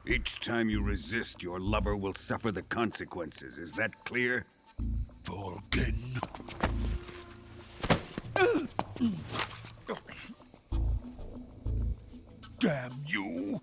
Each time you resist, your lover will suffer the consequences. Is that clear? Volgin. Damn you!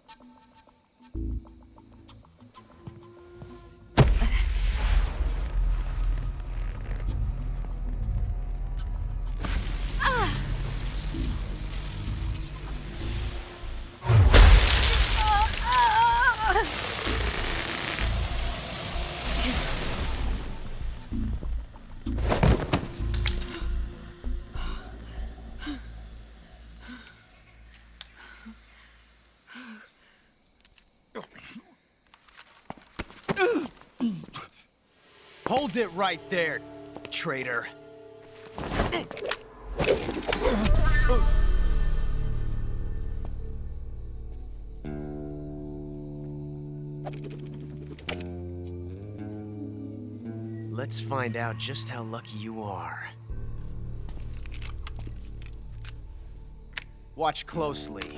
Hold it right there, traitor. Let's find out just how lucky you are. Watch closely.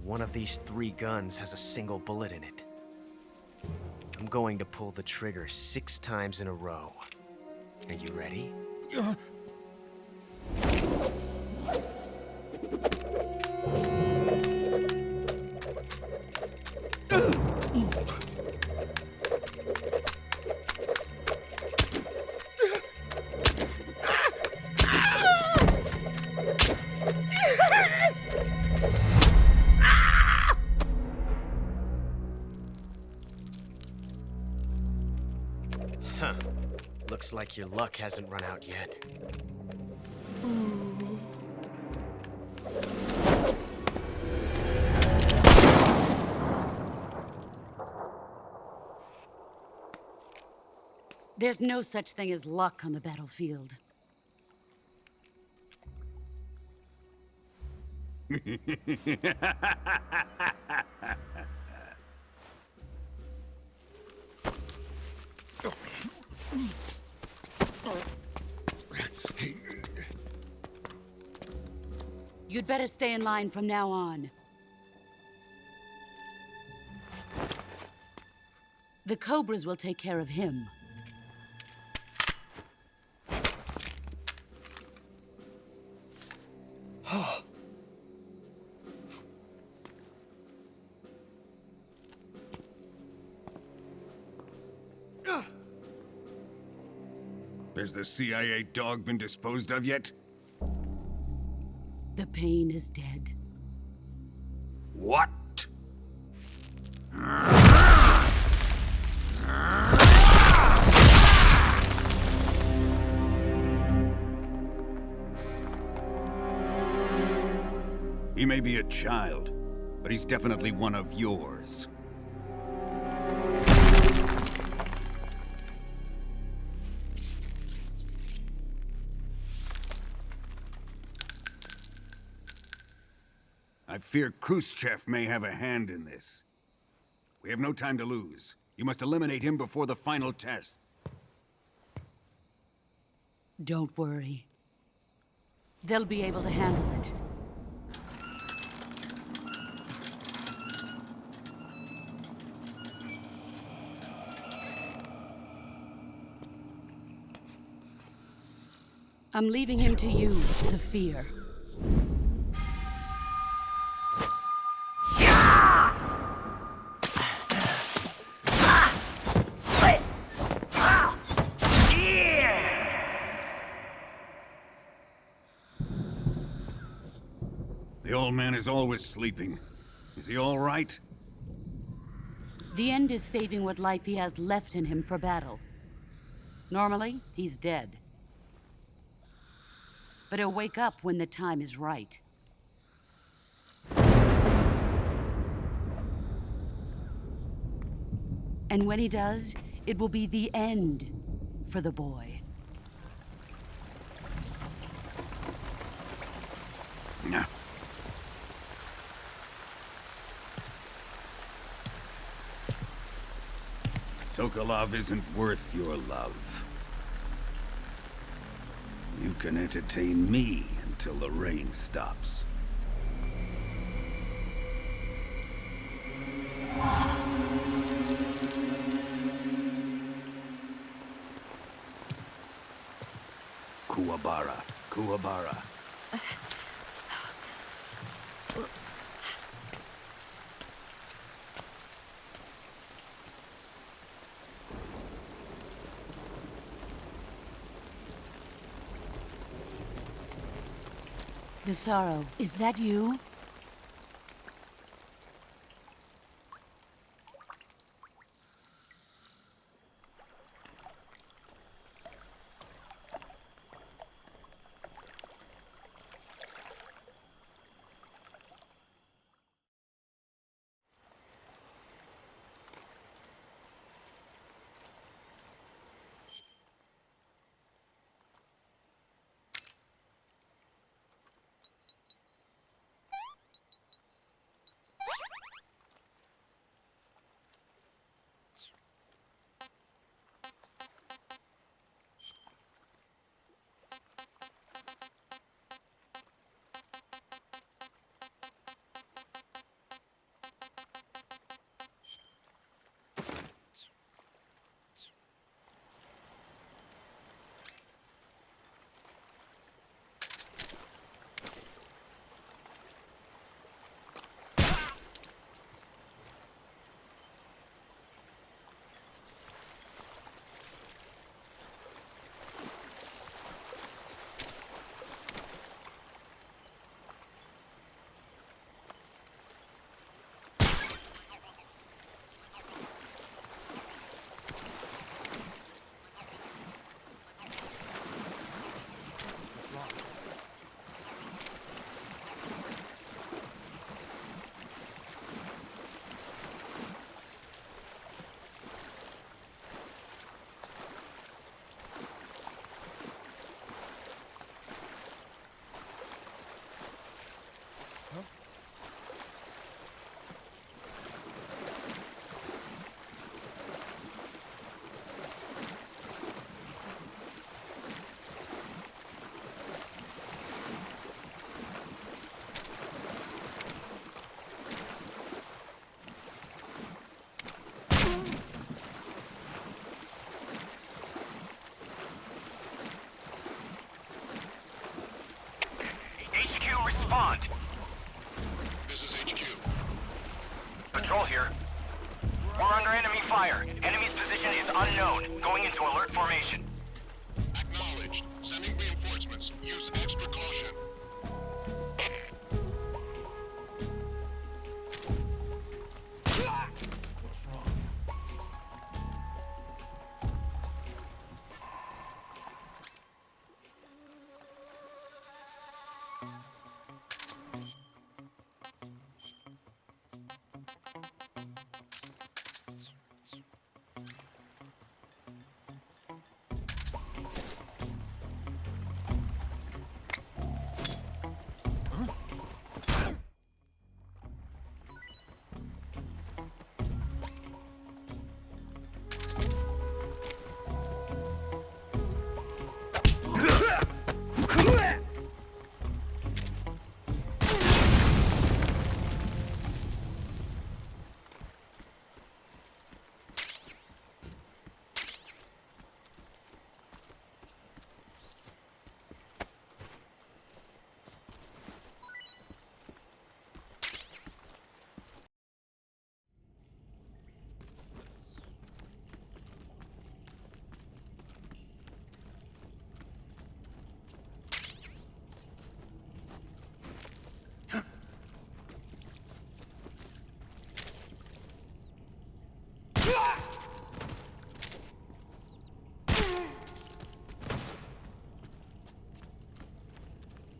One of these 3 guns has a single bullet in it. I'm going to pull the trigger 6 times in a row. Are you ready? Huh. Looks like your luck hasn't run out yet. There's no such thing as luck on the battlefield. You'd better stay in line from now on. The Cobras will take care of him. Has the CIA dog been disposed of yet? The pain is dead. What? He may be a child, but he's definitely one of yours. I fear Khrushchev may have a hand in this. We have no time to lose. You must eliminate him before the final test. Don't worry. They'll be able to handle it. I'm leaving him to you, the fear. The old man is always sleeping. Is he all right? The End is saving what life he has left in him for battle. Normally, he's dead. But he'll wake up when the time is right. And when he does, it will be the end for the boy. No. Sokolov isn't worth your love. You can entertain me until the rain stops. Kuwabara, Kuwabara. The Sorrow, is that you? respond. This is HQ. Patrol here. We're under enemy fire. Enemy's position is unknown. Going into alert formation. Acknowledged. Sending reinforcements. Use extra caution.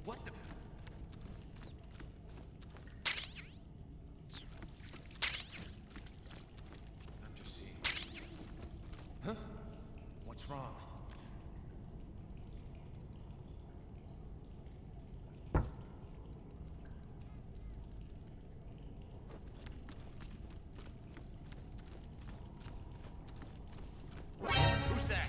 What the? I'm just seeing. Huh? What's wrong? Who's that?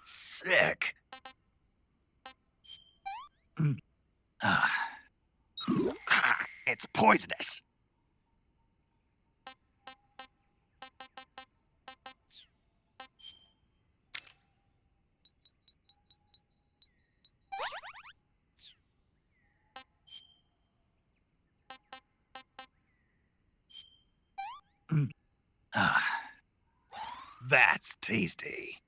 Sick. It's poisonous. That's tasty.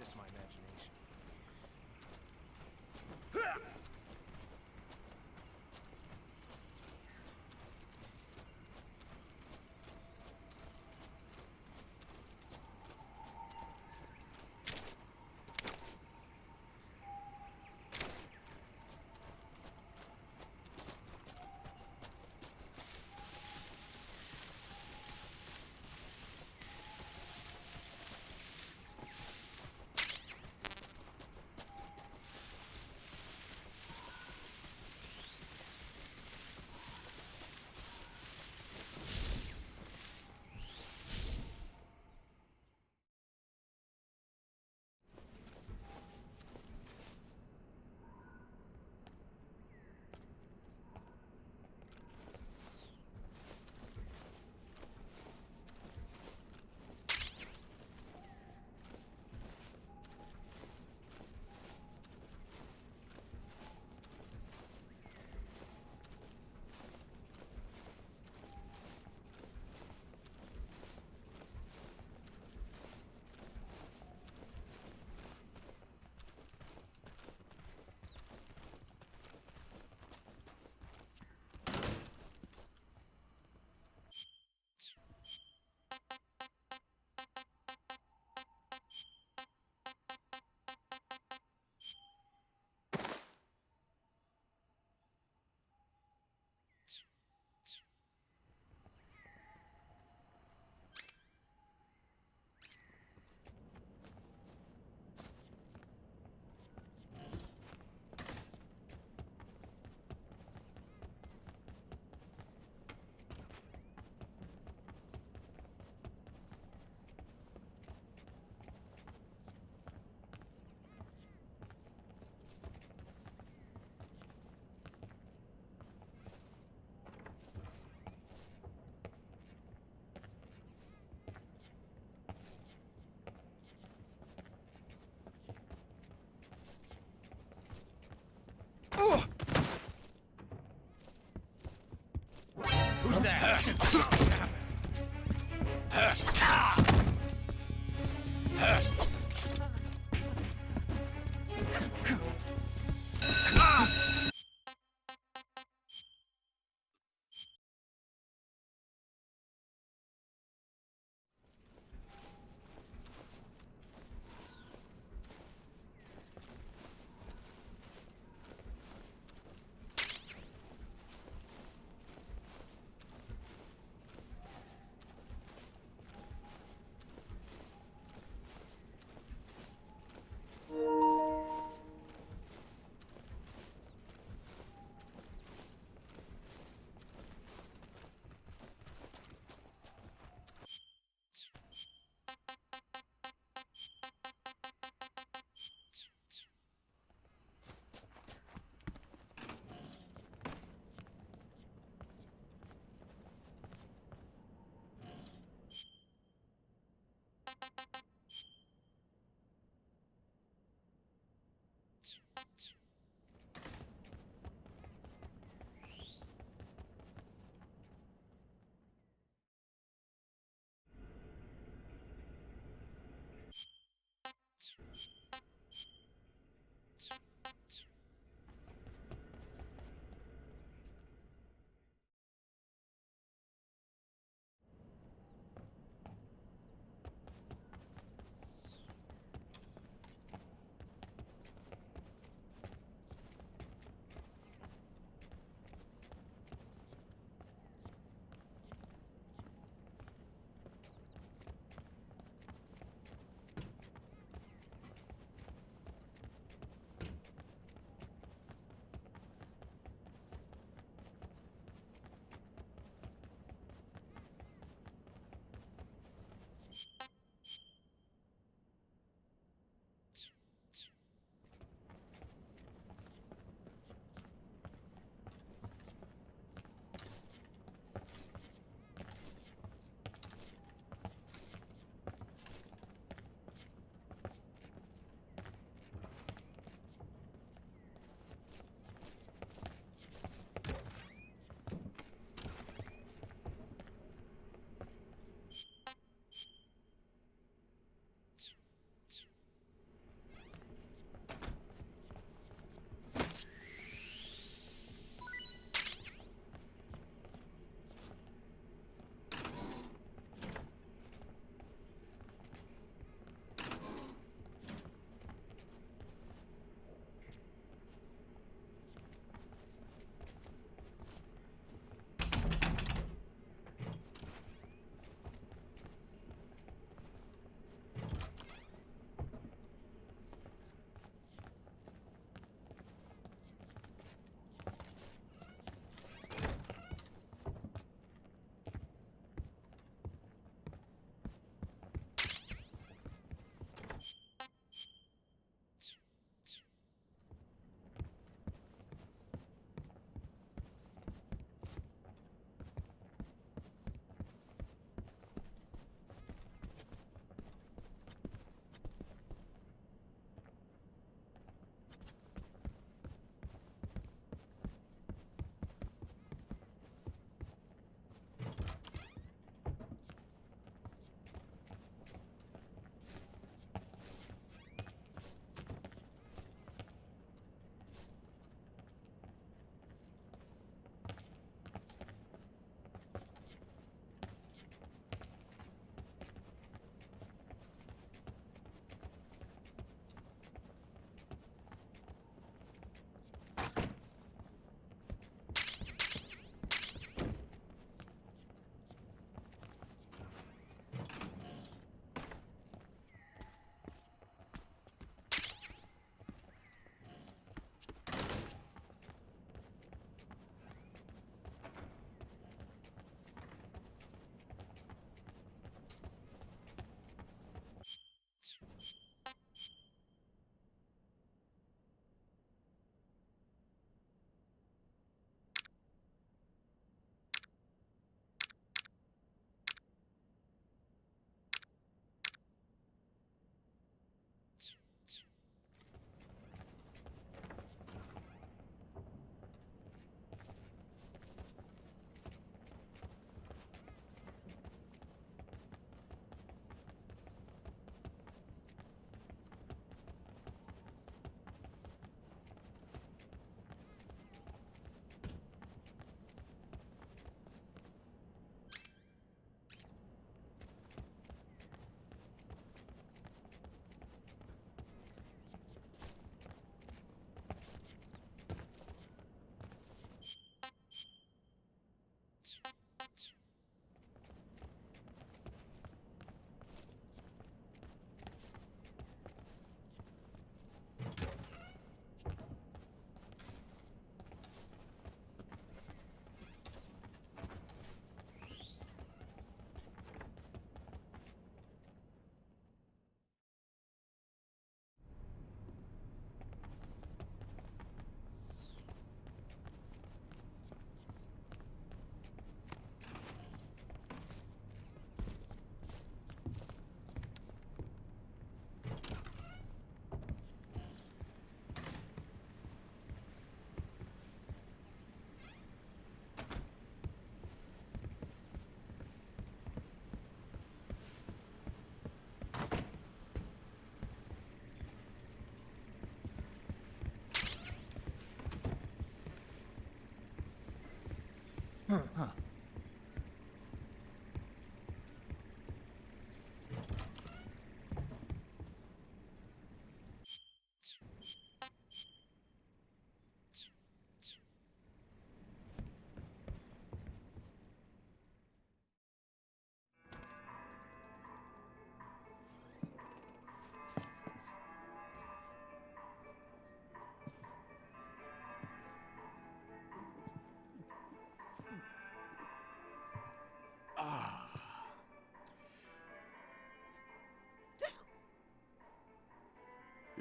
Just my imagination.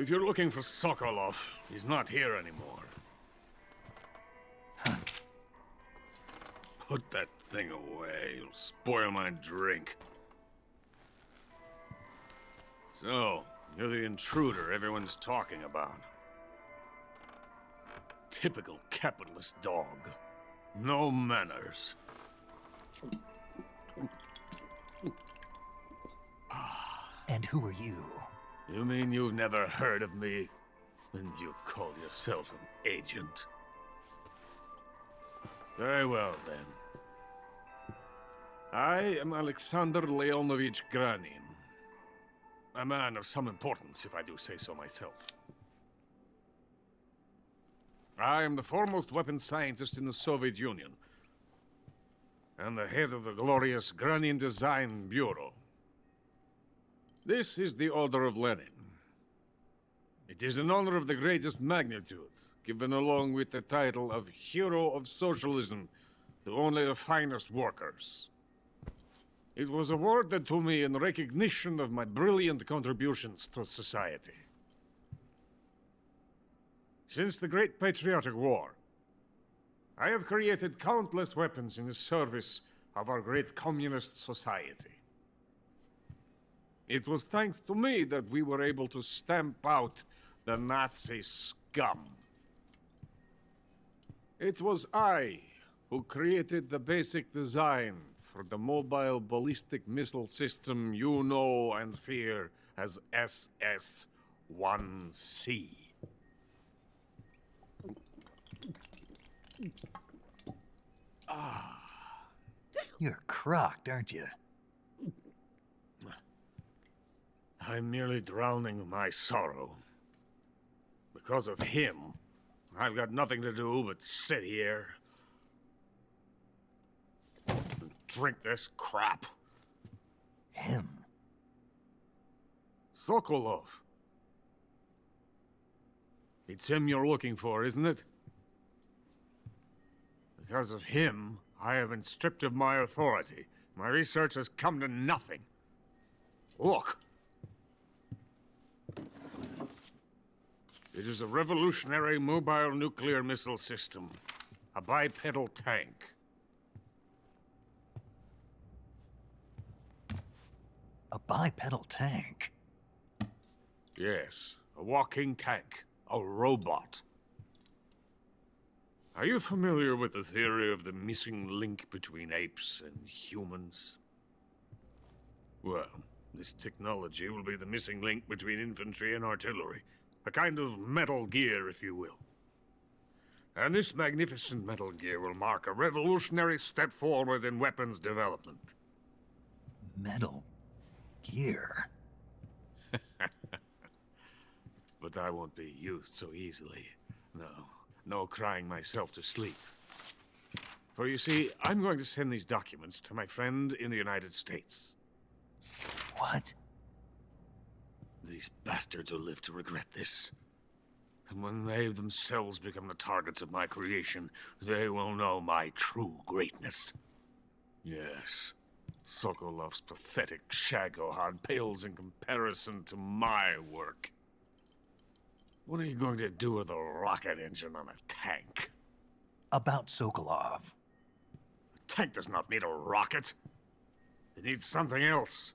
If you're looking for Sokolov, he's not here anymore. Put that thing away. You'll spoil my drink. So, you're the intruder everyone's talking about. Typical capitalist dog. No manners. And who are you? You mean you've never heard of me? And you call yourself an agent? Very well, then. I am Alexander Leonovich Granin. A man of some importance, if I do say so myself. I am the foremost weapons scientist in the Soviet Union, and the head of the glorious Granin Design Bureau. This is the Order of Lenin. It is an honor of the greatest magnitude, given along with the title of Hero of Socialism to only the finest workers. It was awarded to me in recognition of my brilliant contributions to society. Since the Great Patriotic War, I have created countless weapons in the service of our great communist society. It was thanks to me that we were able to stamp out the Nazi scum. It was I who created the basic design for the mobile ballistic missile system you know and fear as SS-1C. You're crocked, aren't you? I'm merely drowning my sorrow. Because of him, I've got nothing to do but sit here and drink this crap. Him? Sokolov. It's him you're looking for, isn't it? Because of him, I have been stripped of my authority. My research has come to nothing. Look. It is a revolutionary mobile nuclear missile system. A bipedal tank. A bipedal tank? Yes, a walking tank. A robot. Are you familiar with the theory of the missing link between apes and humans? Well, this technology will be the missing link between infantry and artillery. A kind of Metal Gear, if you will. And this magnificent Metal Gear will mark a revolutionary step forward in weapons development. Metal Gear? But I won't be used so easily. No crying myself to sleep. For you see, I'm going to send these documents to my friend in the United States. What? These bastards will live to regret this. And when they themselves become the targets of my creation, they will know my true greatness. Yes, Sokolov's pathetic Shagohod pales in comparison to my work. What are you going to do with a rocket engine on a tank? About Sokolov. A tank does not need a rocket. It needs something else.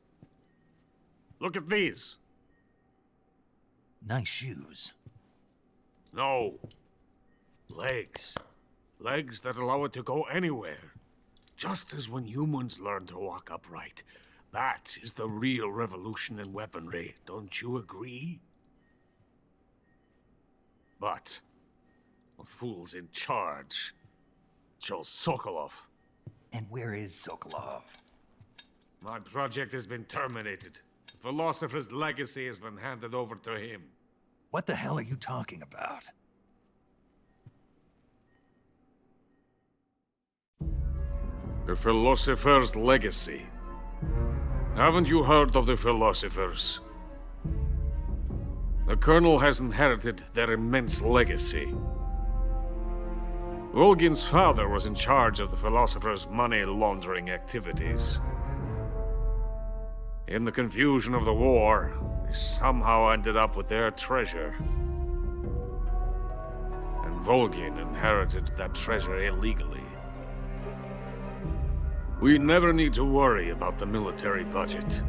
Look at these. Nice shoes. No. Legs. Legs that allow it to go anywhere. Just as when humans learn to walk upright. That is the real revolution in weaponry. Don't you agree? But the fool's in charge. Joe Sokolov. And where is Sokolov? My project has been terminated. The philosopher's legacy has been handed over to him. What the hell are you talking about? The philosopher's legacy. Haven't you heard of the philosophers? The Colonel has inherited their immense legacy. Volgin's father was in charge of the philosophers' money laundering activities. In the confusion of the war, They somehow ended up with their treasure. And Volgin inherited that treasure illegally. We never need to worry about the military budget.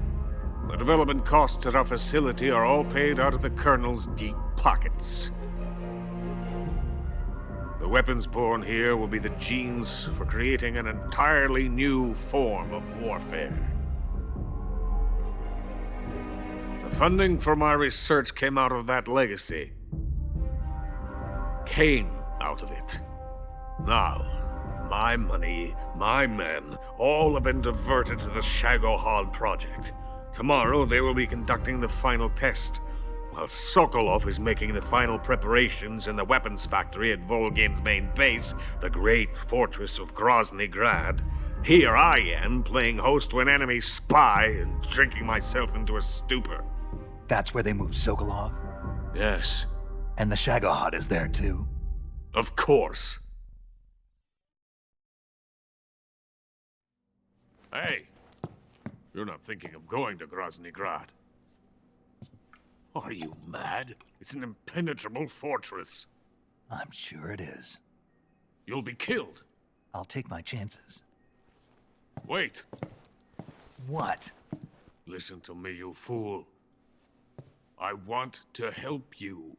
The development costs at our facility are all paid out of the Colonel's deep pockets. The weapons born here will be the genes for creating an entirely new form of warfare. The funding for my research came out of that legacy. Came out of it. Now, my money, my men, all have been diverted to the Shagohod project. Tomorrow they will be conducting the final test, while Sokolov is making the final preparations in the weapons factory at Volgin's main base, the great fortress of Groznyj Grad. Here I am, playing host to an enemy spy and drinking myself into a stupor. That's where they moved Sokolov? Yes. And the Shagohod is there too? Of course. Hey, you're not thinking of going to Groznyj Grad. Are you mad? It's an impenetrable fortress. I'm sure it is. You'll be killed. I'll take my chances. Wait. What? Listen to me, you fool. I want to help you.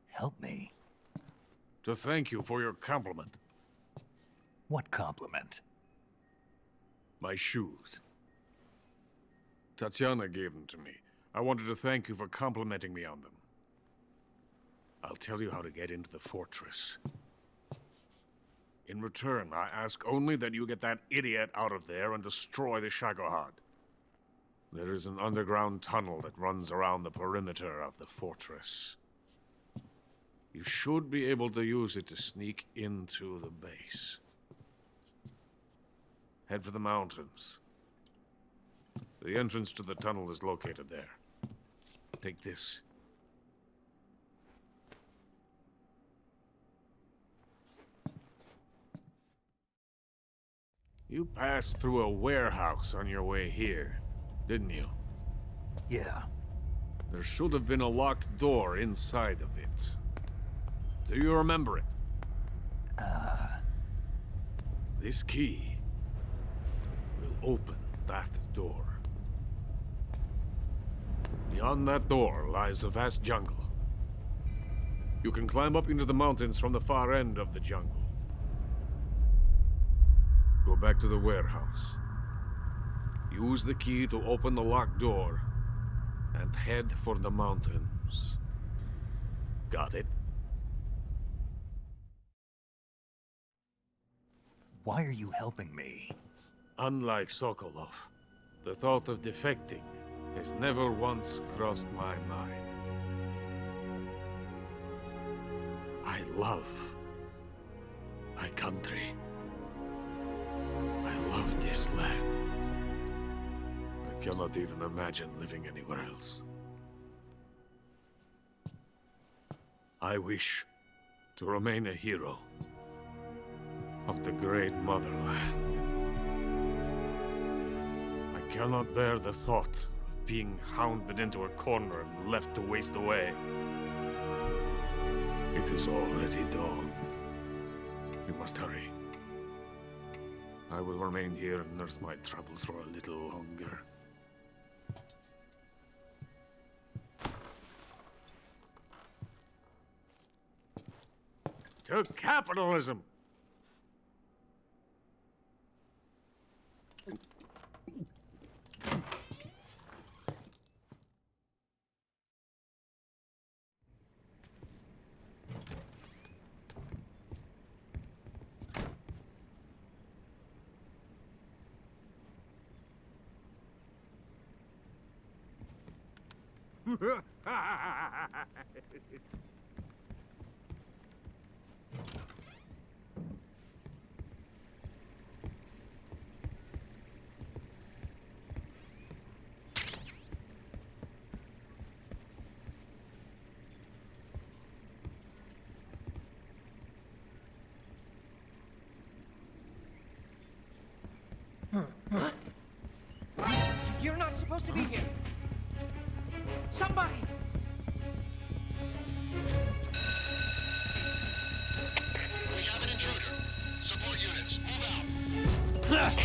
Help me? To thank you for your compliment. What compliment? My shoes. Tatiana gave them to me. I wanted to thank you for complimenting me on them. I'll tell you how to get into the fortress. In return, I ask only that you get that idiot out of there and destroy the Shagohod. There is an underground tunnel that runs around the perimeter of the fortress. You should be able to use it to sneak into the base. Head for the mountains. The entrance to the tunnel is located there. Take this. You passed through a warehouse on your way here, didn't you? Yeah. There should have been a locked door inside of it. Do you remember it? This key will open that door. Beyond that door lies a vast jungle. You can climb up into the mountains from the far end of the jungle. Go back to the warehouse. Use the key to open the locked door and head for the mountains. Got it? Why are you helping me? Unlike Sokolov, the thought of defecting has never once crossed my mind. I love my country. I love this land. I cannot even imagine living anywhere else. I wish to remain a hero of the great motherland. I cannot bear the thought of being hounded into a corner and left to waste away. It is already dawn. We must hurry. I will remain here and nurse my troubles for a little longer. To capitalism! You're not supposed to be here. Somebody! We have an intruder. Support units, move out.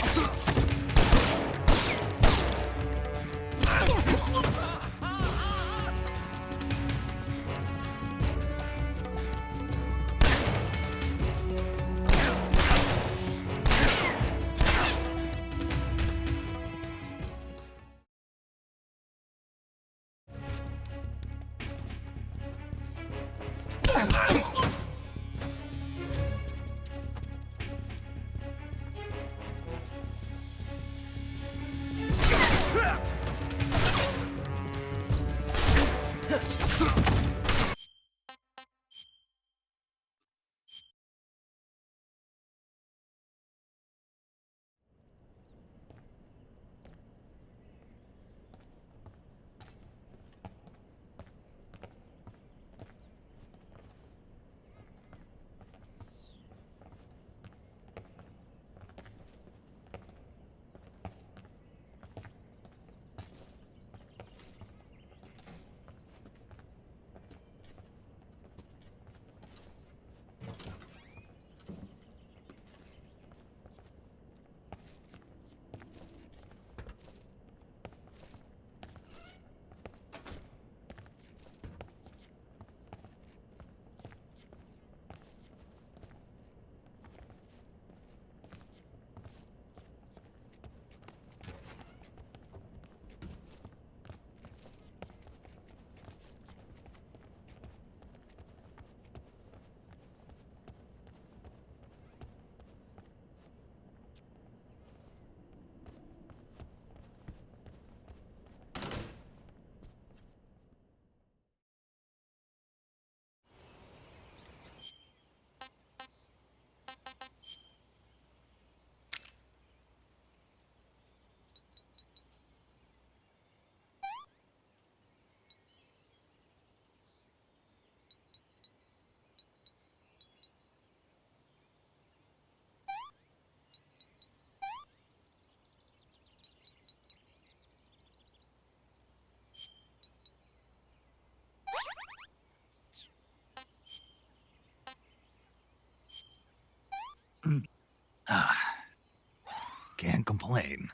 Can't complain.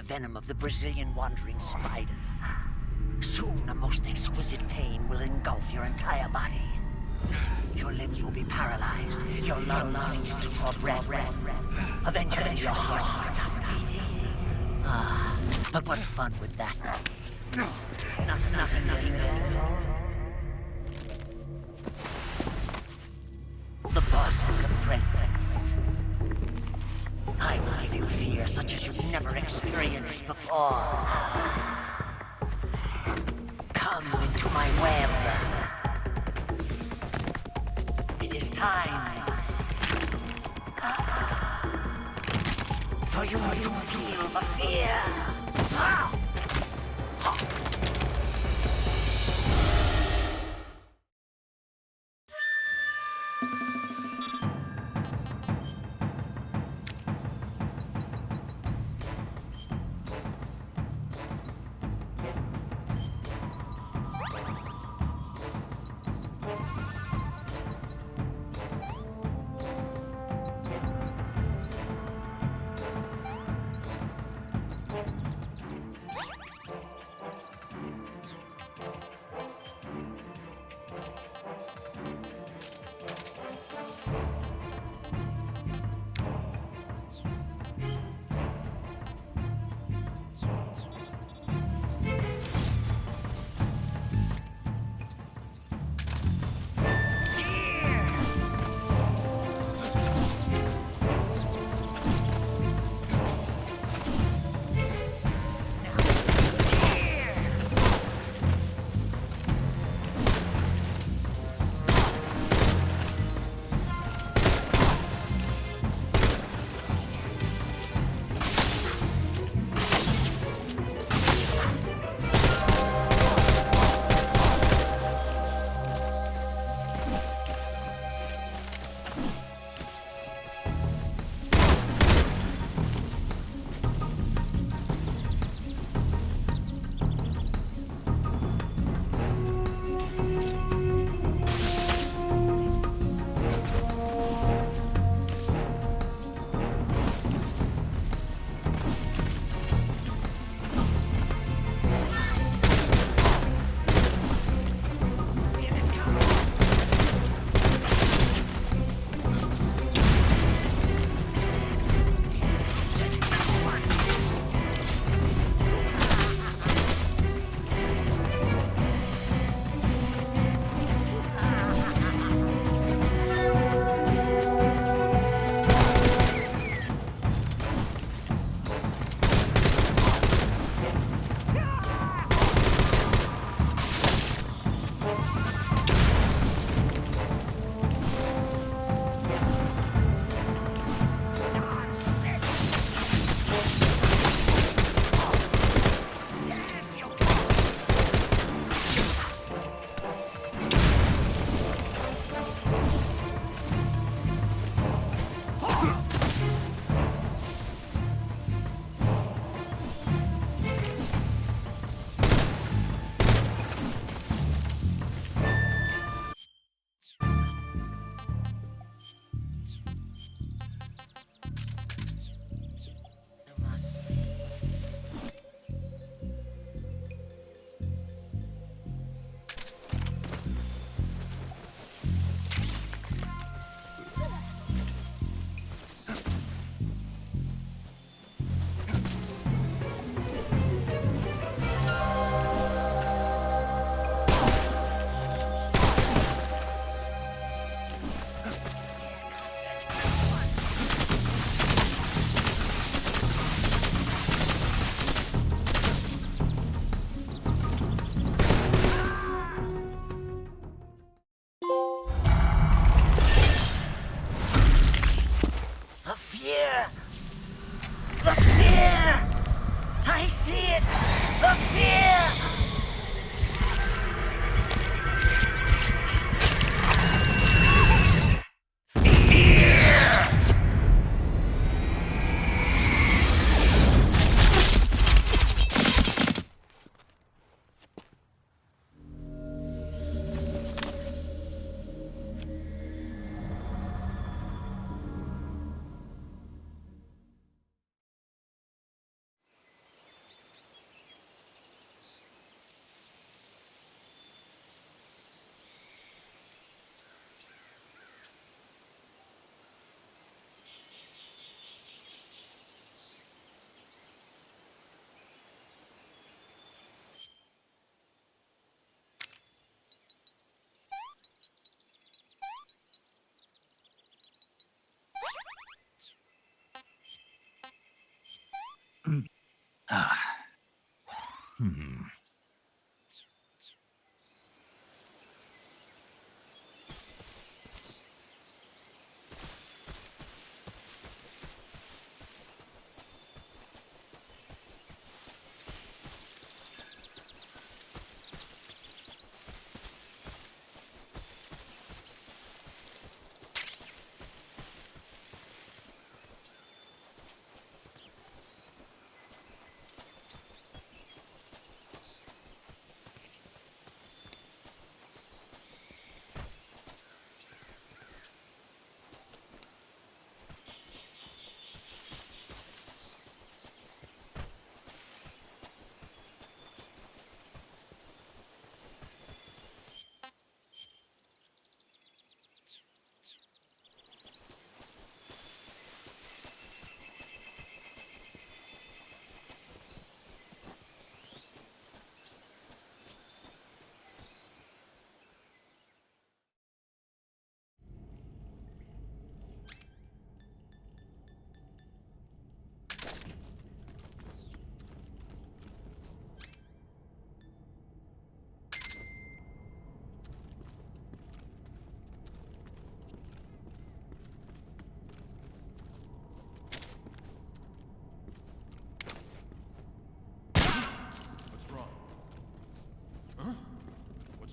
Venom of the Brazilian wandering spider. Soon, a most exquisite pain will engulf your entire body. Your limbs will be paralyzed, your lungs cease to draw breath. Eventually, your heart will stop beating. But what fun would that be? Nothing at all. The boss's apprentice. I will give you fear such as you've never experienced before. Come into my web. It is time for you to feel the fear.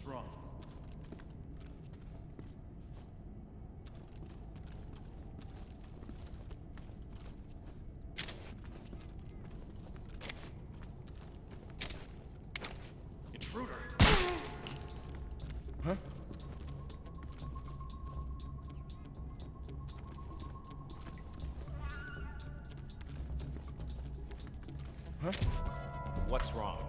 wrong? Intruder! Huh? Huh? What's wrong?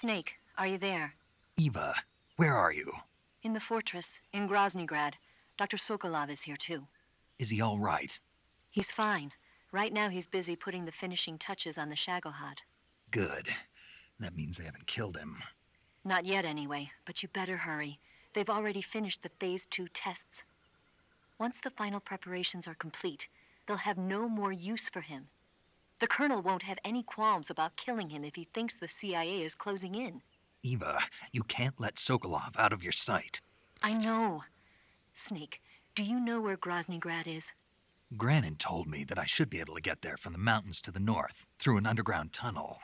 Snake, are you there? Eva, where are you? In the fortress, in Groznyj Grad. Dr. Sokolov is here too. Is he all right? He's fine. Right now he's busy putting the finishing touches on the Shagohod. Good. That means they haven't killed him. Not yet anyway, but you better hurry. They've already finished the Phase 2 tests. Once the final preparations are complete, they'll have no more use for him. The Colonel won't have any qualms about killing him if he thinks the CIA is closing in. Eva, you can't let Sokolov out of your sight. I know. Snake, do you know where Groznyj Grad is? Granin told me that I should be able to get there from the mountains to the north, through an underground tunnel.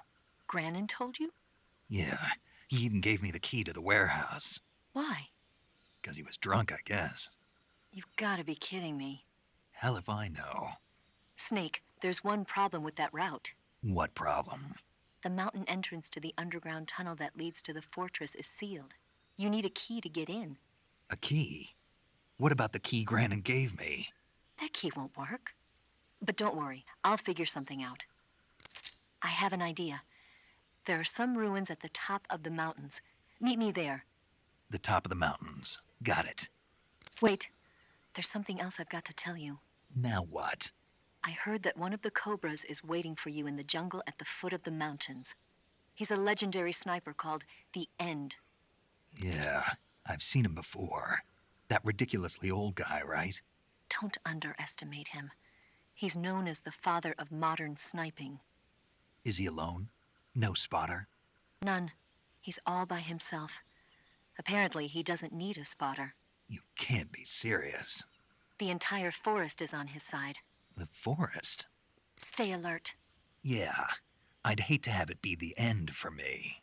Granin told you? Yeah, he even gave me the key to the warehouse. Why? Because he was drunk, I guess. You've got to be kidding me. Hell if I know. Snake, there's one problem with that route. What problem? The mountain entrance to the underground tunnel that leads to the fortress is sealed. You need a key to get in. A key? What about the key Granin gave me? That key won't work. But don't worry, I'll figure something out. I have an idea. There are some ruins at the top of the mountains. Meet me there. The top of the mountains. Got it. Wait, there's something else I've got to tell you. Now what? I heard that one of the Cobras is waiting for you in the jungle at the foot of the mountains. He's a legendary sniper called the End. Yeah, I've seen him before. That ridiculously old guy, right? Don't underestimate him. He's known as the father of modern sniping. Is he alone? No spotter? None. He's all by himself. Apparently, he doesn't need a spotter. You can't be serious. The entire forest is on his side. The forest? Stay alert. Yeah, I'd hate to have it be the end for me.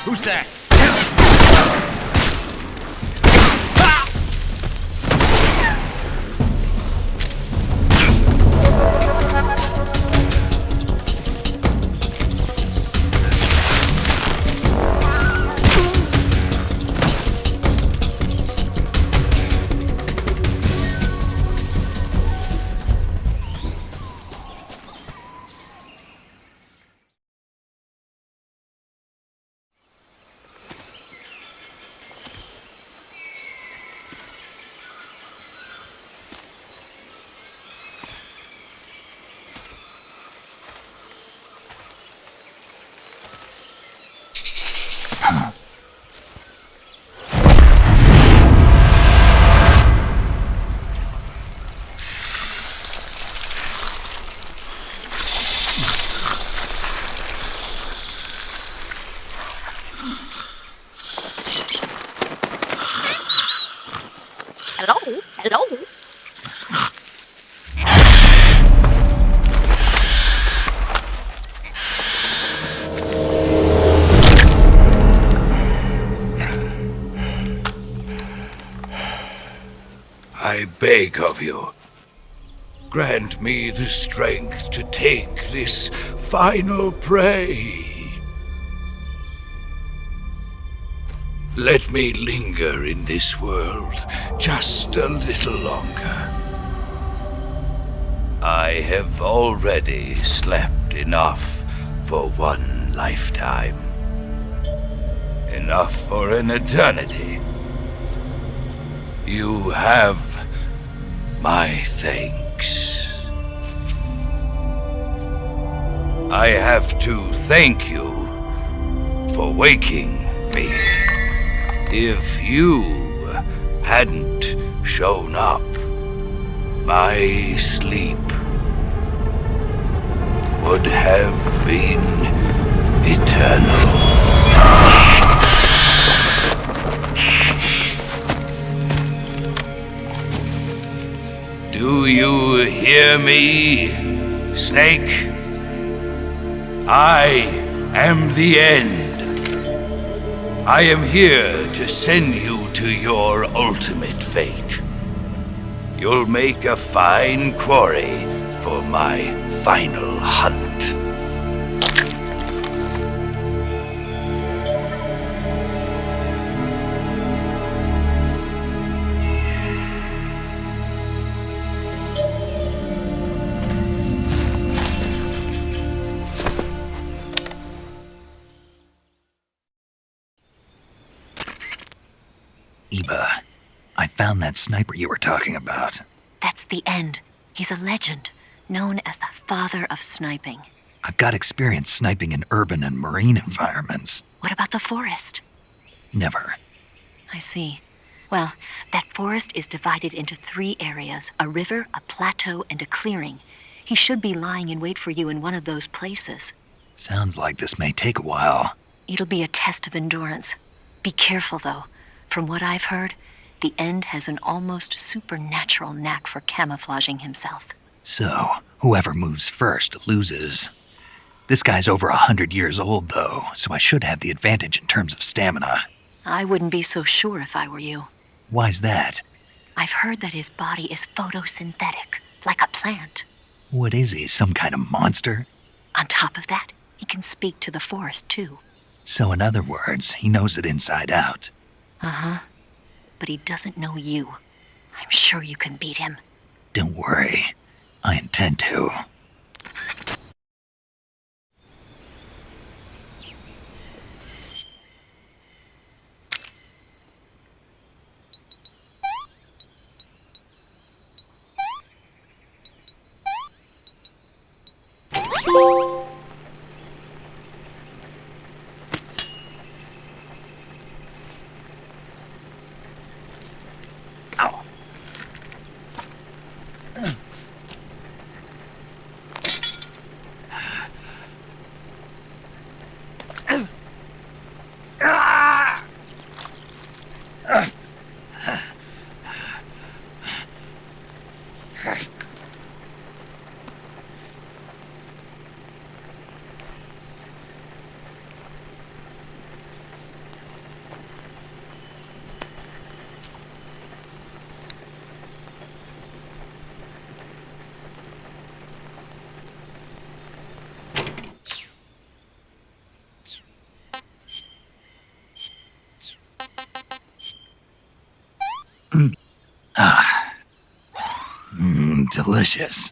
Who's that? Hello? I beg of you, grant me the strength to take this final prey. Let me linger in this world just a little longer. I have already slept enough for one lifetime. Enough for an eternity. You have my thanks. I have to thank you for waking me. If you hadn't shown up, my sleep would have been eternal. Do you hear me, Snake? I am the end. I am here to send you to your ultimate fate. You'll make a fine quarry for my final hunt. Eva, I found that sniper you were talking about. That's the End. He's a legend, known as the father of sniping. I've got experience sniping in urban and marine environments. What about the forest? Never. I see. Well, that forest is divided into 3 areas, a river, a plateau, and a clearing. He should be lying in wait for you in one of those places. Sounds like this may take a while. It'll be a test of endurance. Be careful, though. From what I've heard, the End has an almost supernatural knack for camouflaging himself. So, whoever moves first loses. This guy's over 100 years old, though, so I should have the advantage in terms of stamina. I wouldn't be so sure if I were you. Why's that? I've heard that his body is photosynthetic, like a plant. What is he, some kind of monster? On top of that, he can speak to the forest, too. So in other words, he knows it inside out. Uh-huh. But he doesn't know you. I'm sure you can beat him. Don't worry. I intend to. delicious.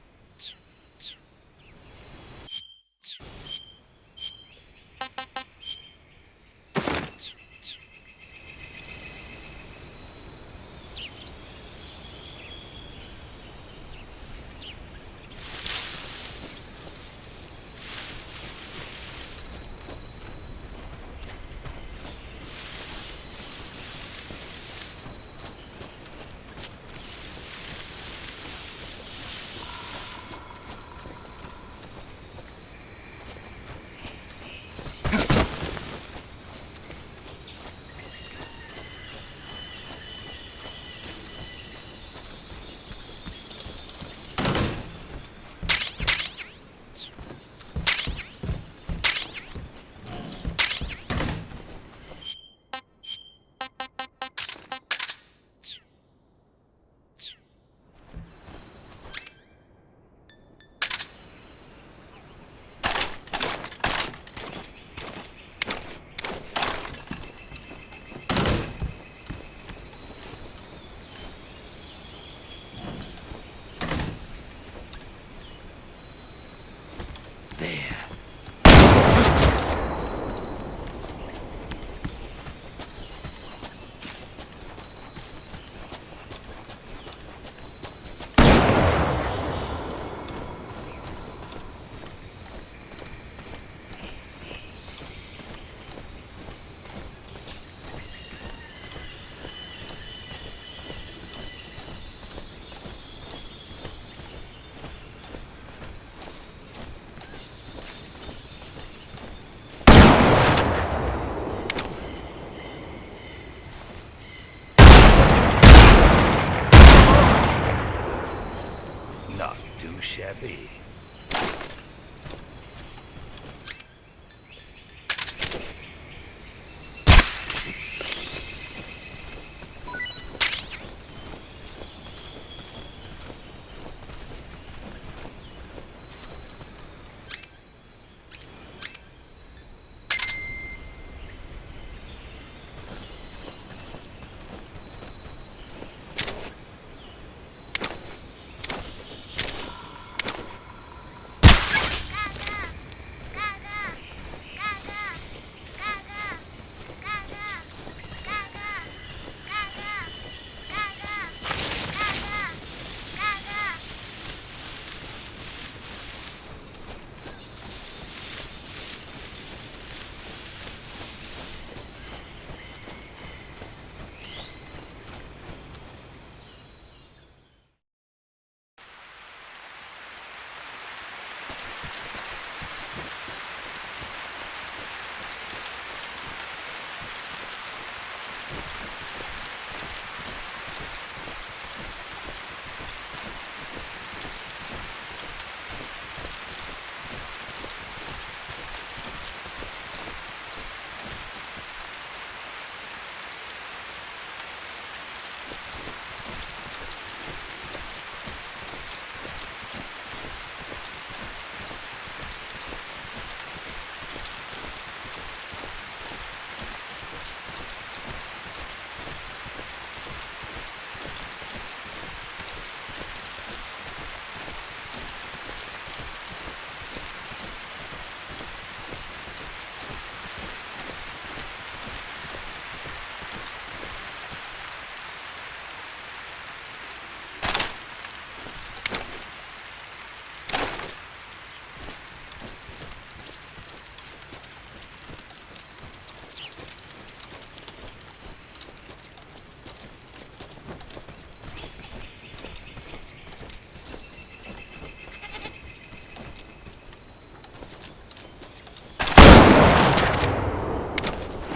Shabby.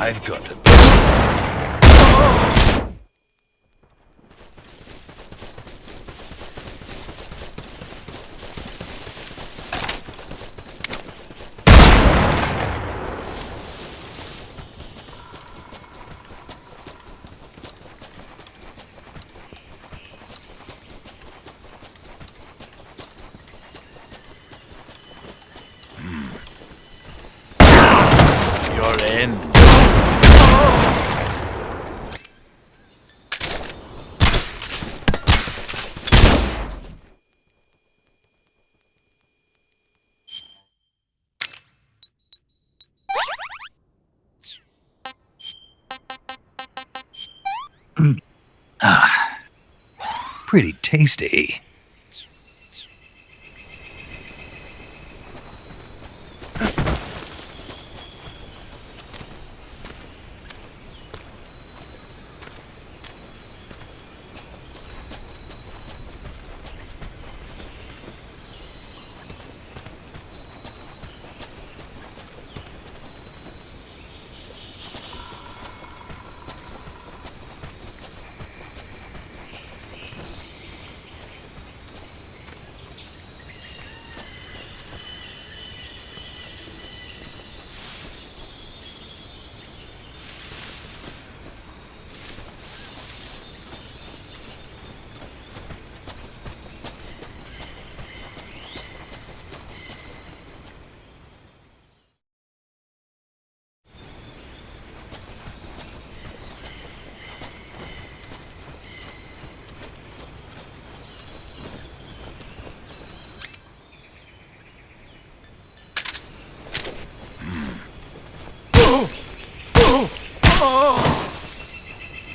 I've got a Your end. pretty tasty.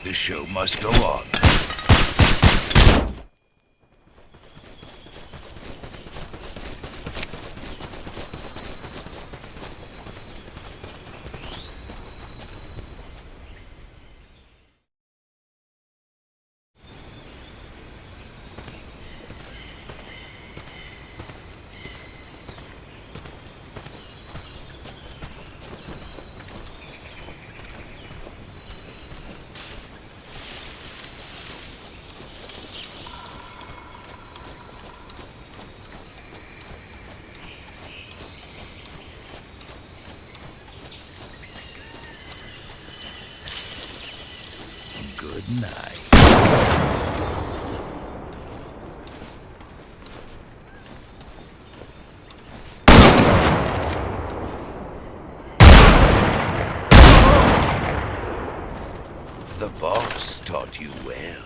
The show must go on. Good night. The boss taught you well.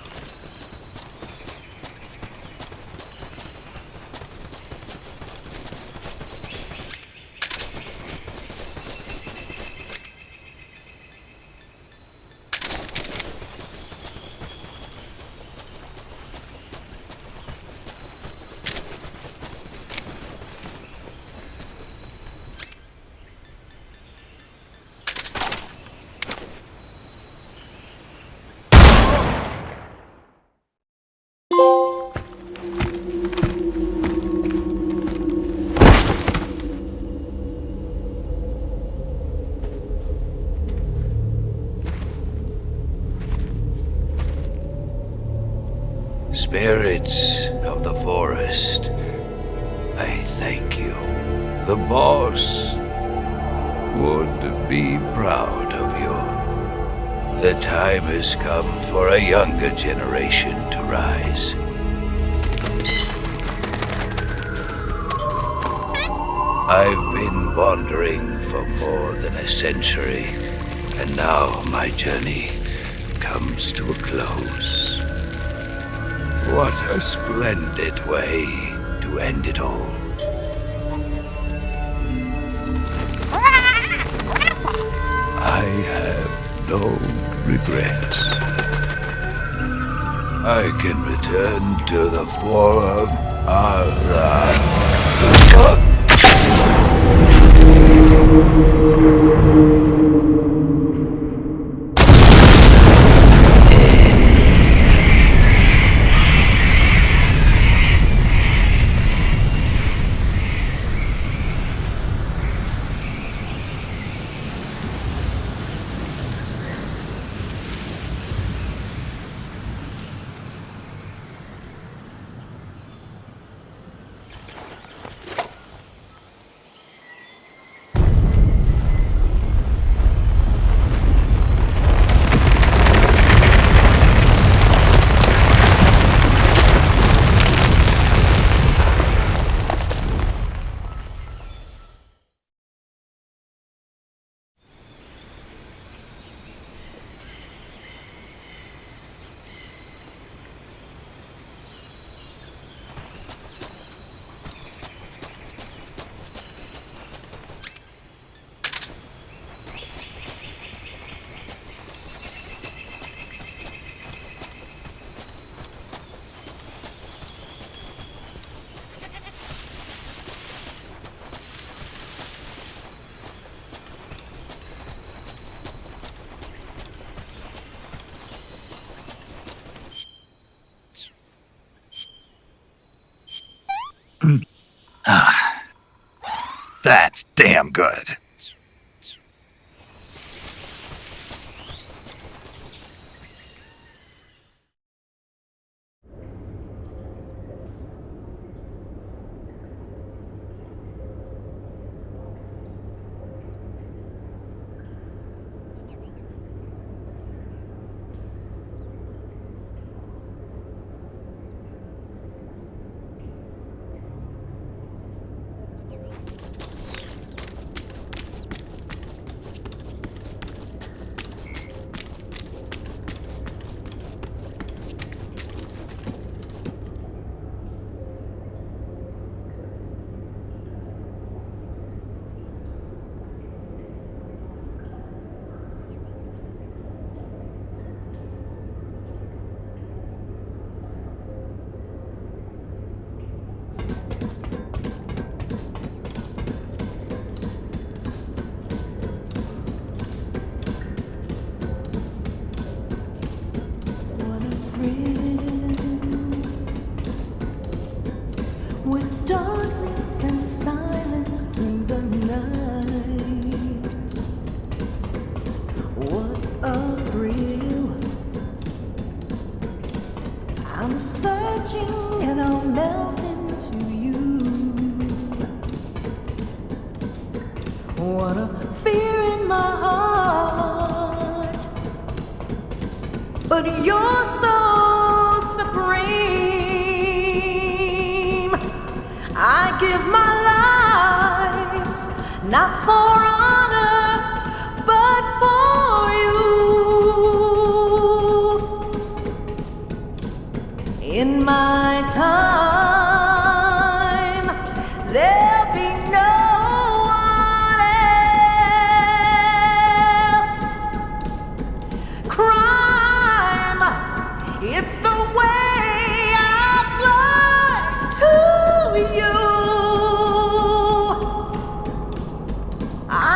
Spirits of the forest, I thank you. The boss would be proud of you. The time has come for a younger generation to rise. I've been wandering for more than a century, and now my journey comes to a close. What a splendid way to end it all. I have no regrets. I can return to the Forum. That's damn good. With darkness and silence through the night. What a thrill. I'm searching and I'll melt into you. What a fear in my heart. But you're so supreme. I give my life, not for honor, but for you. In my time, there'll be no one else. Crime, it's the way I fly to you. I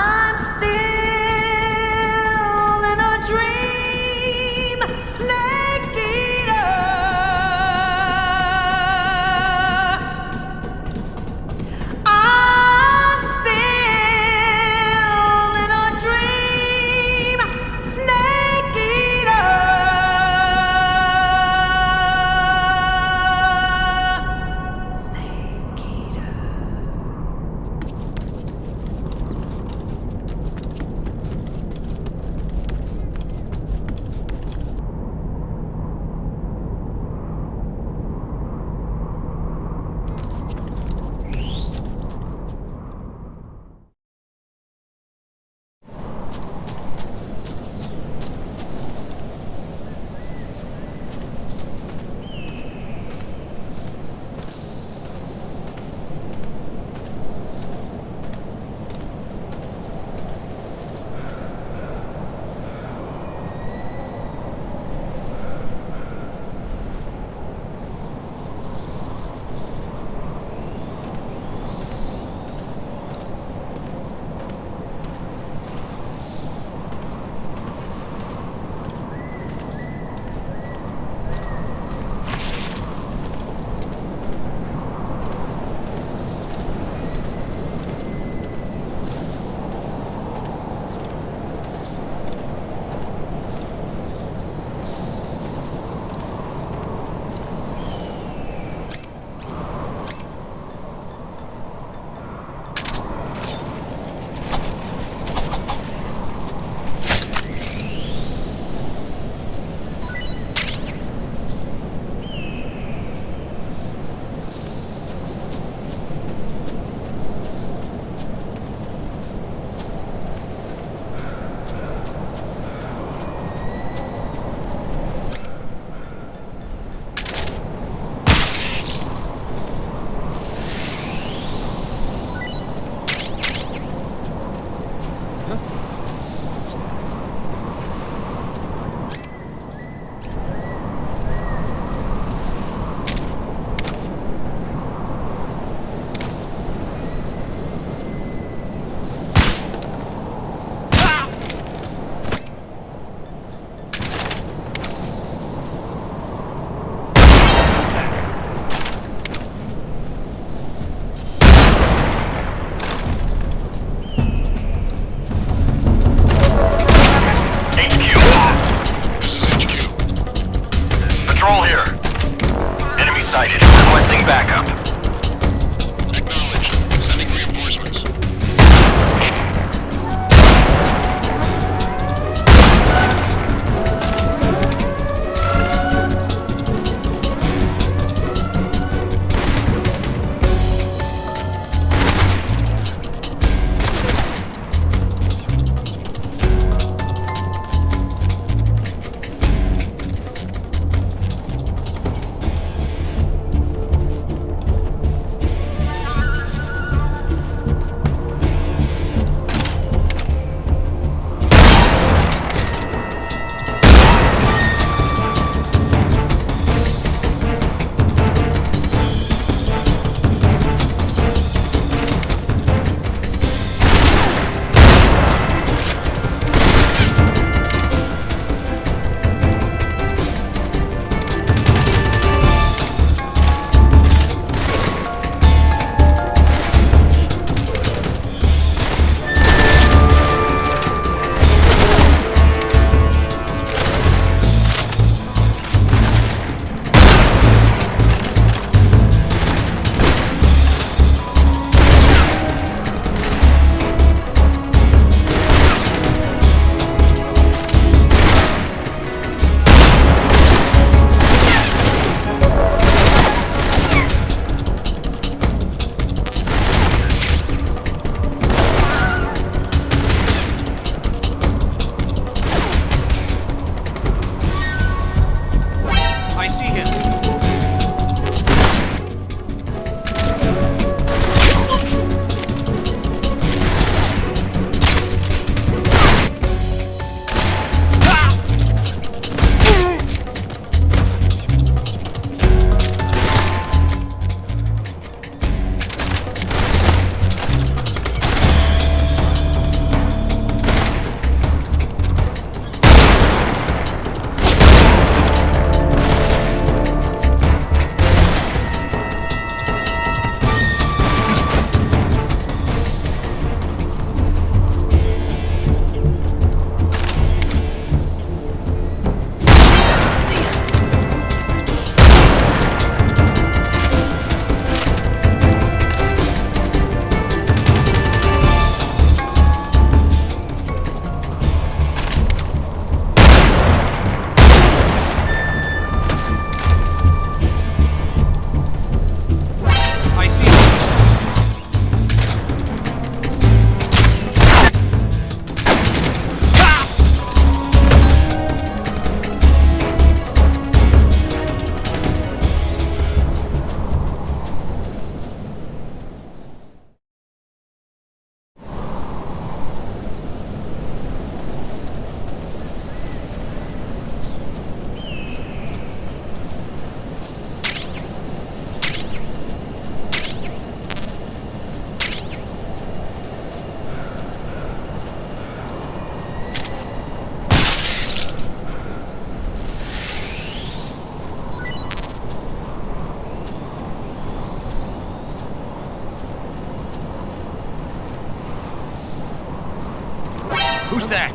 Who's that?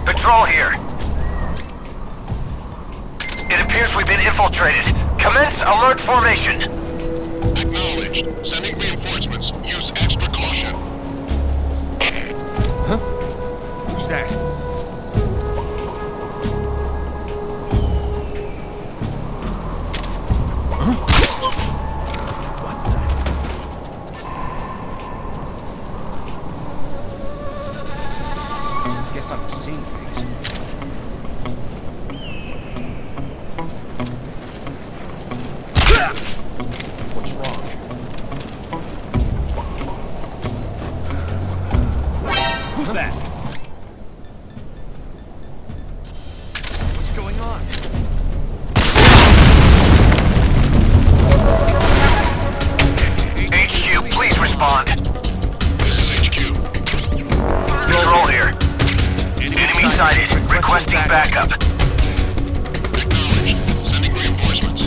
Patrol here. It appears we've been infiltrated. Commence alert formation. Acknowledged. Sending reinforcements. Use extra caution. Huh? Who's that? Guess I'm seeing things. What's wrong? Who's that? What's going on? HQ, please respond. This is HQ. Control here. Enemy sighted. Requesting backup. Acknowledged. Sending reinforcements.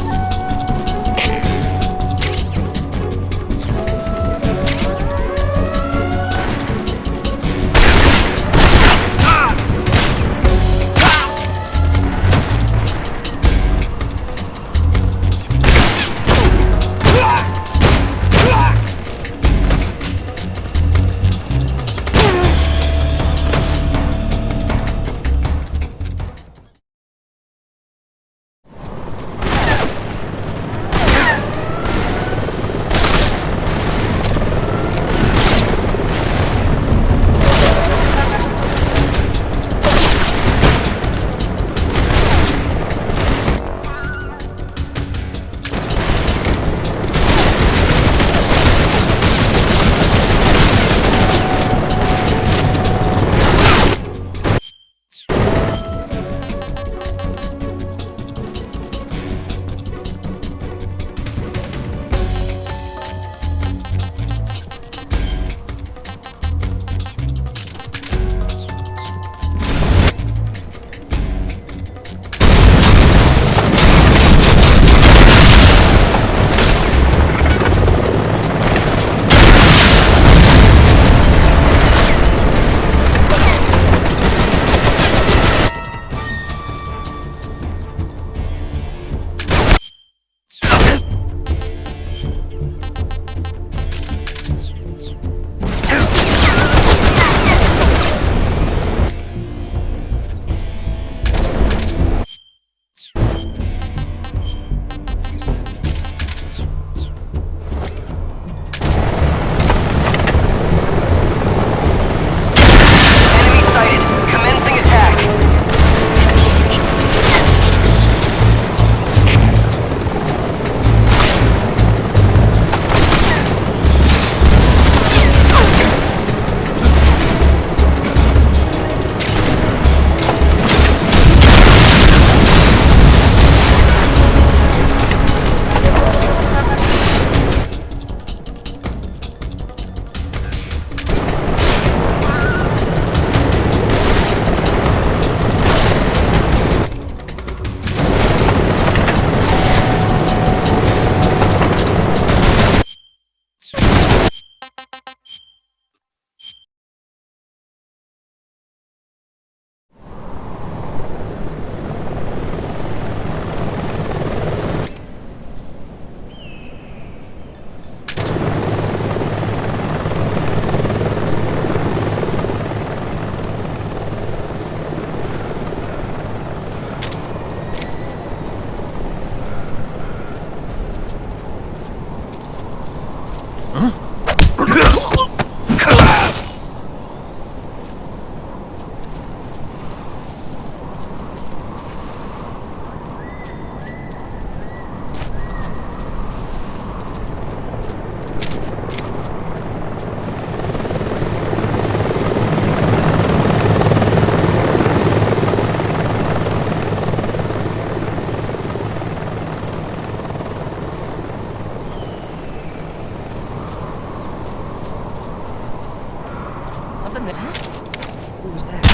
Something there. What was that?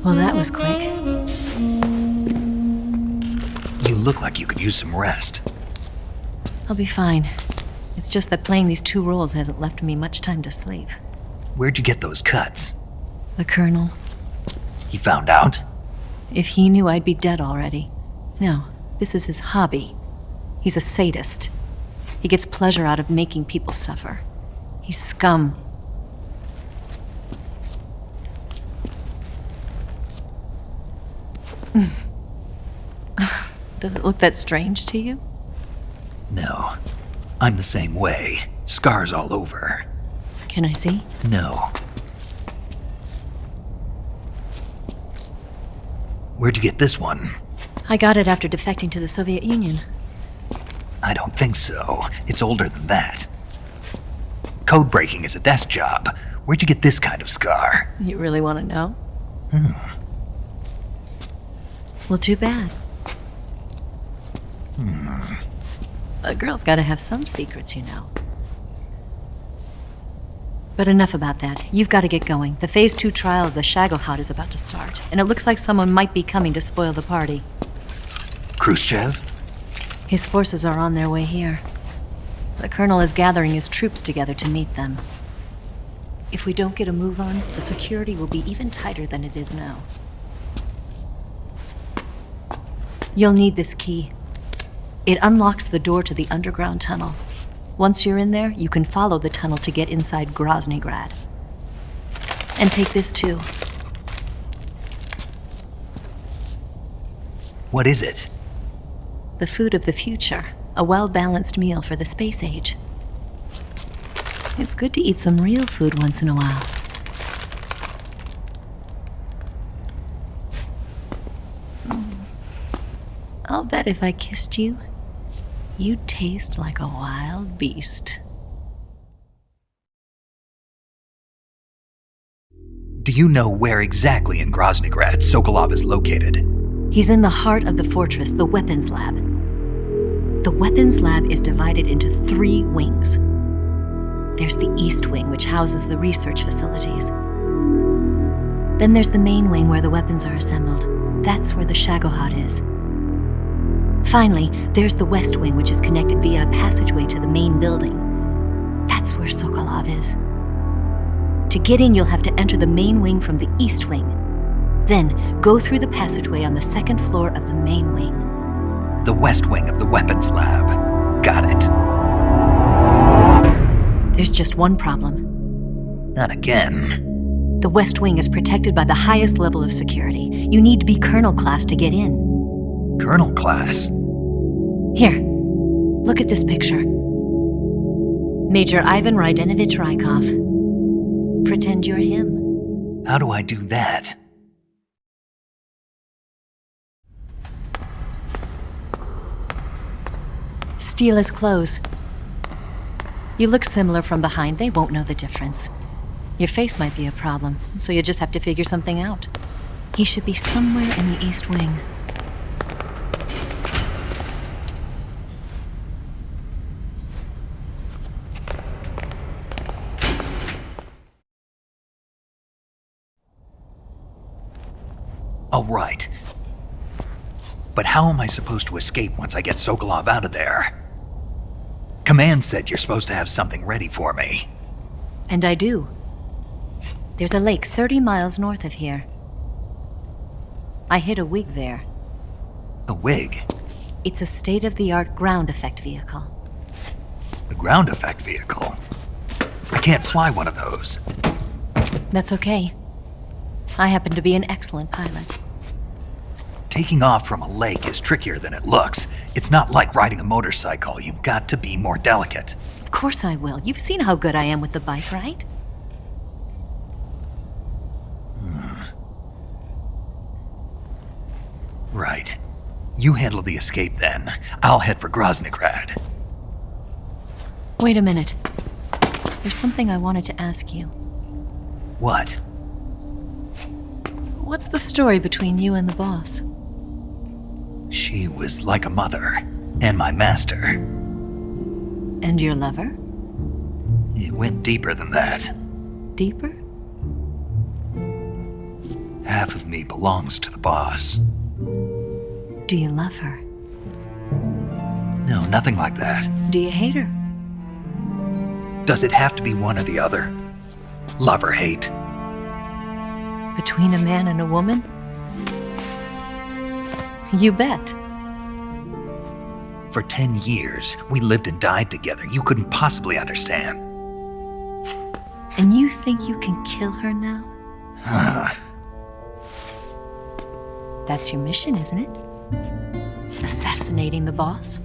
Well, that was quick. You look like you could use some rest. I'll be fine. It's just that playing these 2 roles hasn't left me much time to sleep. Where'd you get those cuts? The Colonel. He found out? If he knew, I'd be dead already. No, this is his hobby. He's a sadist. He gets pleasure out of making people suffer. He's scum. Does it look that strange to you? No. I'm the same way. Scars all over. Can I see? No. Where'd you get this one? I got it after defecting to the Soviet Union. I don't think so. It's older than that. Code breaking is a desk job. Where'd you get this kind of scar? You really want to know? Well, too bad. A girl's gotta have some secrets, you know. But enough about that. You've got to get going. The Phase 2 trial of the Shagohod is about to start, and it looks like someone might be coming to spoil the party. Khrushchev? His forces are on their way here. The Colonel is gathering his troops together to meet them. If we don't get a move on, the security will be even tighter than it is now. You'll need this key. It unlocks the door to the underground tunnel. Once you're in there, you can follow the tunnel to get inside Groznyj Grad. And take this too. What is it? The food of the future. A well-balanced meal for the space age. It's good to eat some real food once in a while. I'll bet if I kissed you, you'd taste like a wild beast. Do you know where exactly in Groznyj Grad Sokolov is located? He's in the heart of the fortress, the weapons lab. The weapons lab is divided into 3 wings. There's the East Wing, which houses the research facilities. Then there's the main wing where the weapons are assembled. That's where the Shagohod is. Finally, there's the West Wing, which is connected via a passageway to the main building. That's where Sokolov is. To get in, you'll have to enter the main wing from the East Wing. Then, go through the passageway on the 2nd floor of the main wing. The West Wing of the weapons lab. Got it. There's just one problem. Not again. The West Wing is protected by the highest level of security. You need to be Colonel class to get in. Colonel class? Here, look at this picture. Major Ivan Rydenovich Rykov. Pretend you're him. How do I do that? Steal his clothes. You look similar from behind. They won't know the difference. Your face might be a problem, so you just have to figure something out. He should be somewhere in the East Wing. Oh, right. But how am I supposed to escape once I get Sokolov out of there? Command said you're supposed to have something ready for me. And I do. There's a lake 30 miles north of here. I hid a wig there. A wig? It's a state-of-the-art ground effect vehicle. A ground effect vehicle? I can't fly one of those. That's okay. I happen to be an excellent pilot. Taking off from a lake is trickier than it looks. It's not like riding a motorcycle. You've got to be more delicate. Of course I will. You've seen how good I am with the bike, right? Right. You handle the escape then. I'll head for Groznyj. Wait a minute. There's something I wanted to ask you. What? What's the story between you and the boss? She was like a mother, and my master. And your lover? It went deeper than that. Deeper? Half of me belongs to the boss. Do you love her? No, nothing like that. Do you hate her? Does it have to be one or the other? Love or hate? Between a man and a woman? You bet. For 10 years, we lived and died together. You couldn't possibly understand. And you think you can kill her now? That's your mission, isn't it? Assassinating the boss?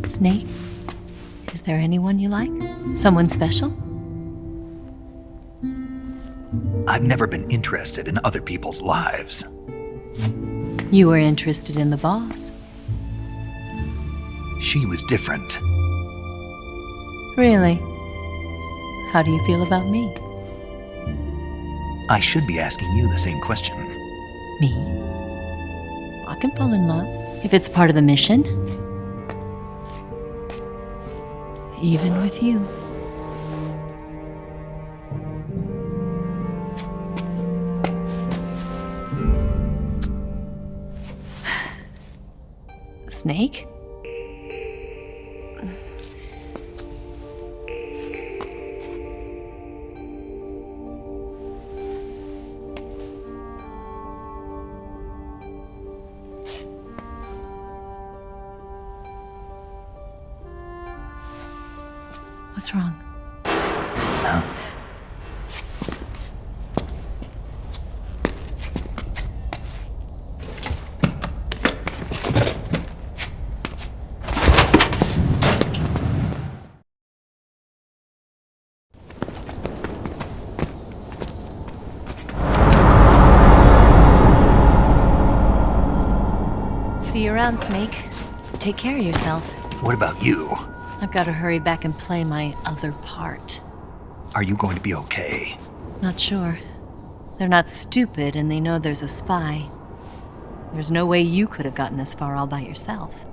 Snake? Is there anyone you like? Someone special? I've never been interested in other people's lives. You were interested in the boss. She was different. Really? How do you feel about me? I should be asking you the same question. Me? I can fall in love if it's part of the mission. Even with you. Snake? What's wrong? See you around, Snake. Take care of yourself. What about you? I've got to hurry back and play my other part. Are you going to be okay? Not sure. They're not stupid, and they know there's a spy. There's no way you could have gotten this far all by yourself.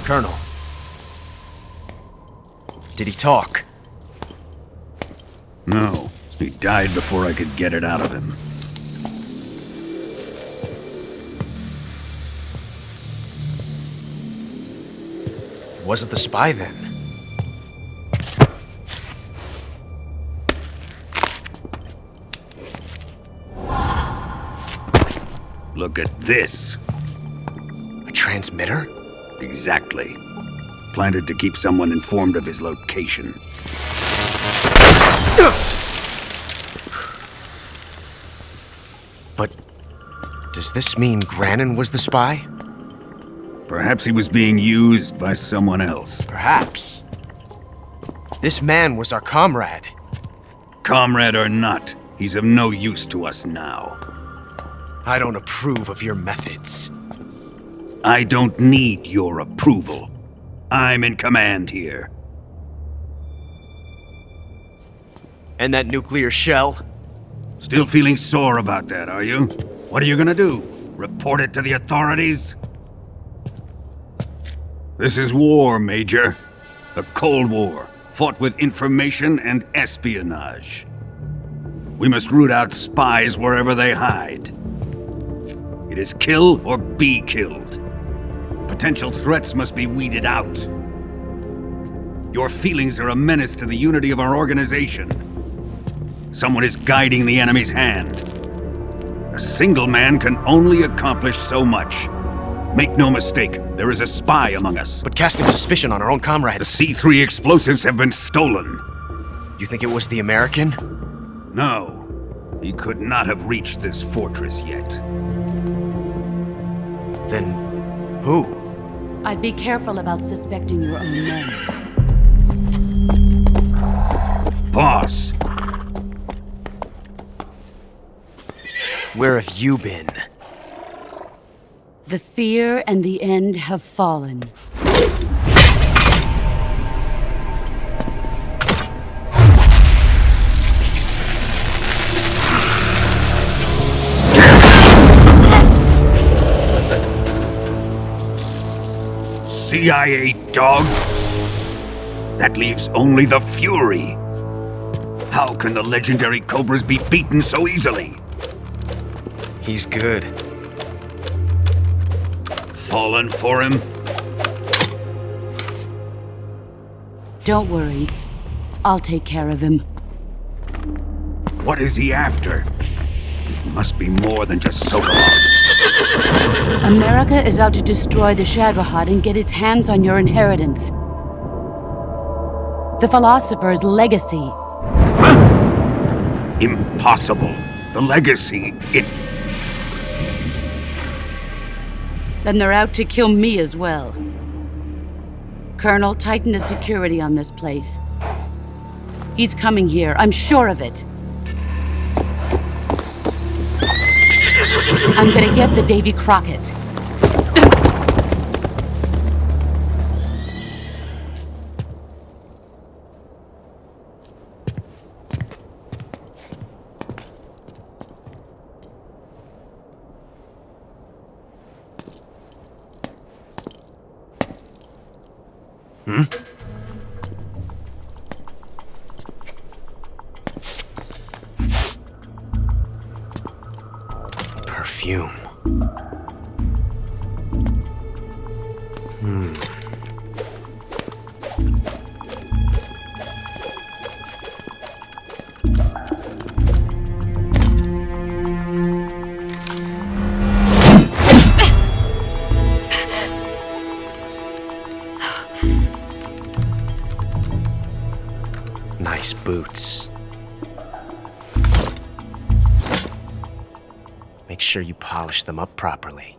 Colonel. Did he talk? No. He died before I could get it out of him. Wasn't the spy then? Look at this. A transmitter? Exactly. Planted to keep someone informed of his location. But does this mean Granin was the spy? Perhaps he was being used by someone else. Perhaps. This man was our comrade. Comrade or not, he's of no use to us now. I don't approve of your methods. I don't need your approval. I'm in command here. And that nuclear shell? Still feeling sore about that, are you? What are you gonna do? Report it to the authorities? This is war, Major. A Cold War, fought with information and espionage. We must root out spies wherever they hide. It is kill or be killed. Potential threats must be weeded out. Your feelings are a menace to the unity of our organization. Someone is guiding the enemy's hand. A single man can only accomplish so much. Make no mistake, there is a spy among us. But casting suspicion on our own comrades. The C3 explosives have been stolen. You think it was the American? No. He could not have reached this fortress yet. Then who? I'd be careful about suspecting your own men. Boss! Where have you been? The fear and the end have fallen. CIA dog? That leaves only the Fury. How can the legendary Cobras be beaten so easily? He's good. Fallen for him? Don't worry. I'll take care of him. What is he after? It must be more than just Sokolov. America is out to destroy the Shagohod and get its hands on your inheritance. The philosopher's legacy. Huh? Impossible. The legacy, Then they're out to kill me as well. Colonel, tighten the security on this place. He's coming here, I'm sure of it. I'm gonna get the Davy Crockett. Perfume. Nice boots. Make sure you polish them up properly.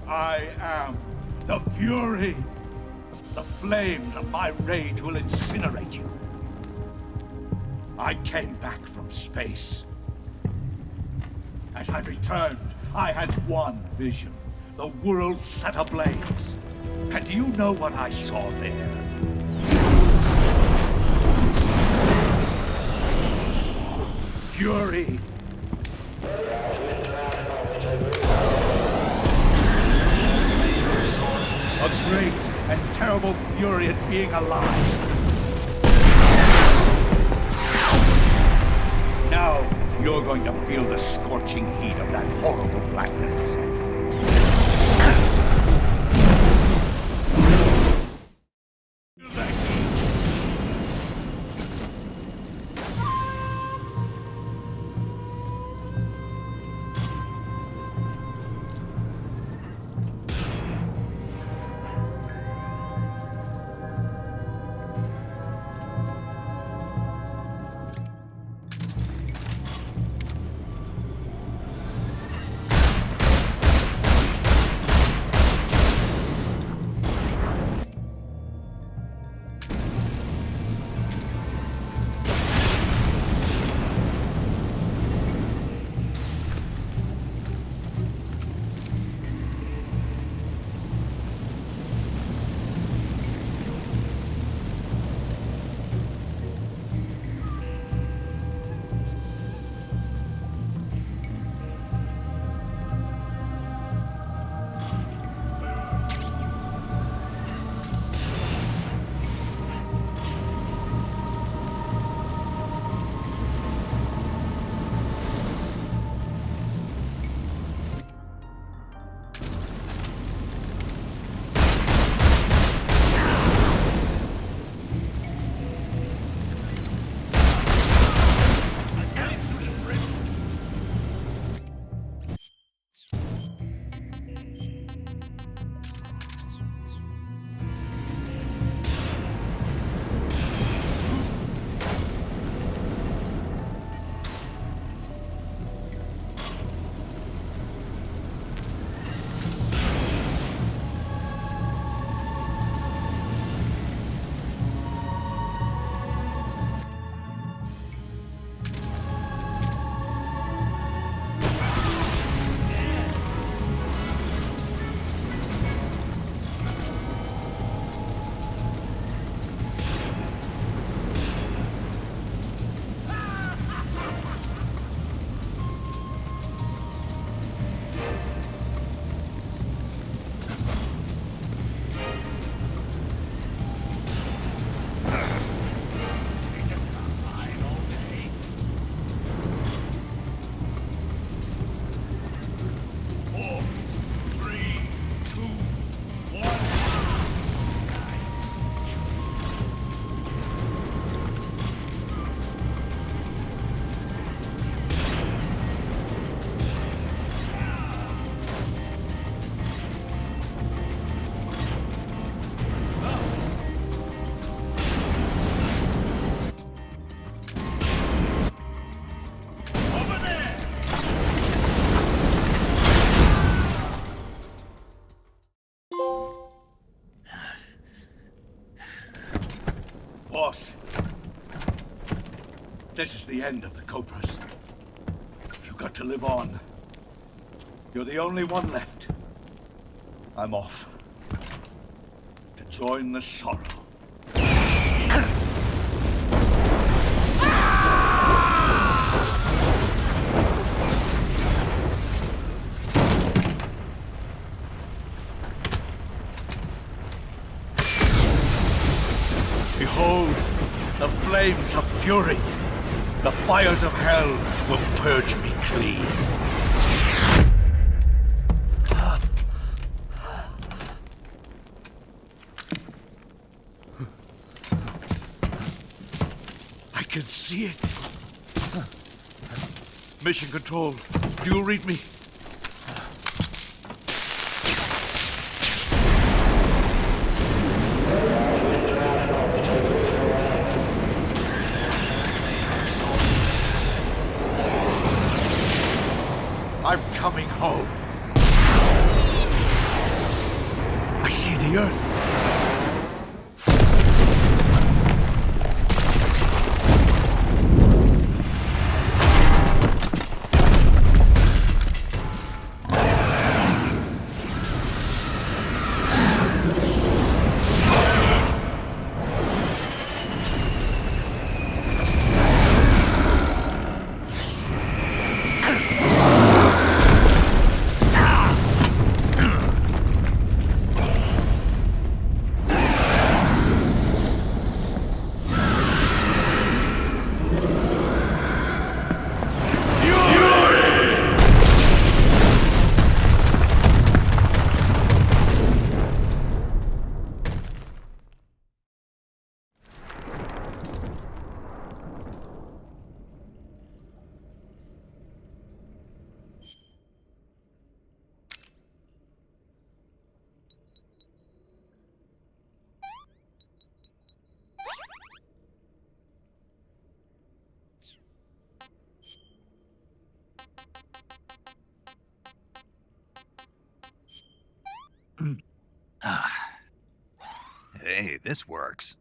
I am the Fury. The flames of my rage will incinerate you. I came back from space. As I returned, I had one vision. The world set ablaze. And do you know what I saw there? Fury. A great and terrible fury at being alive. Now, you're going to feel the scorching heat of that horrible blackness. Boss, this is the end of the Cobras. You've got to live on. You're the only one left. I'm off to join the sorrow. Behold, the flames of fury. The fires of hell will purge me clean. I can see it. Mission Control, do you read me? I'm coming home. I see the Earth. Hey, this works.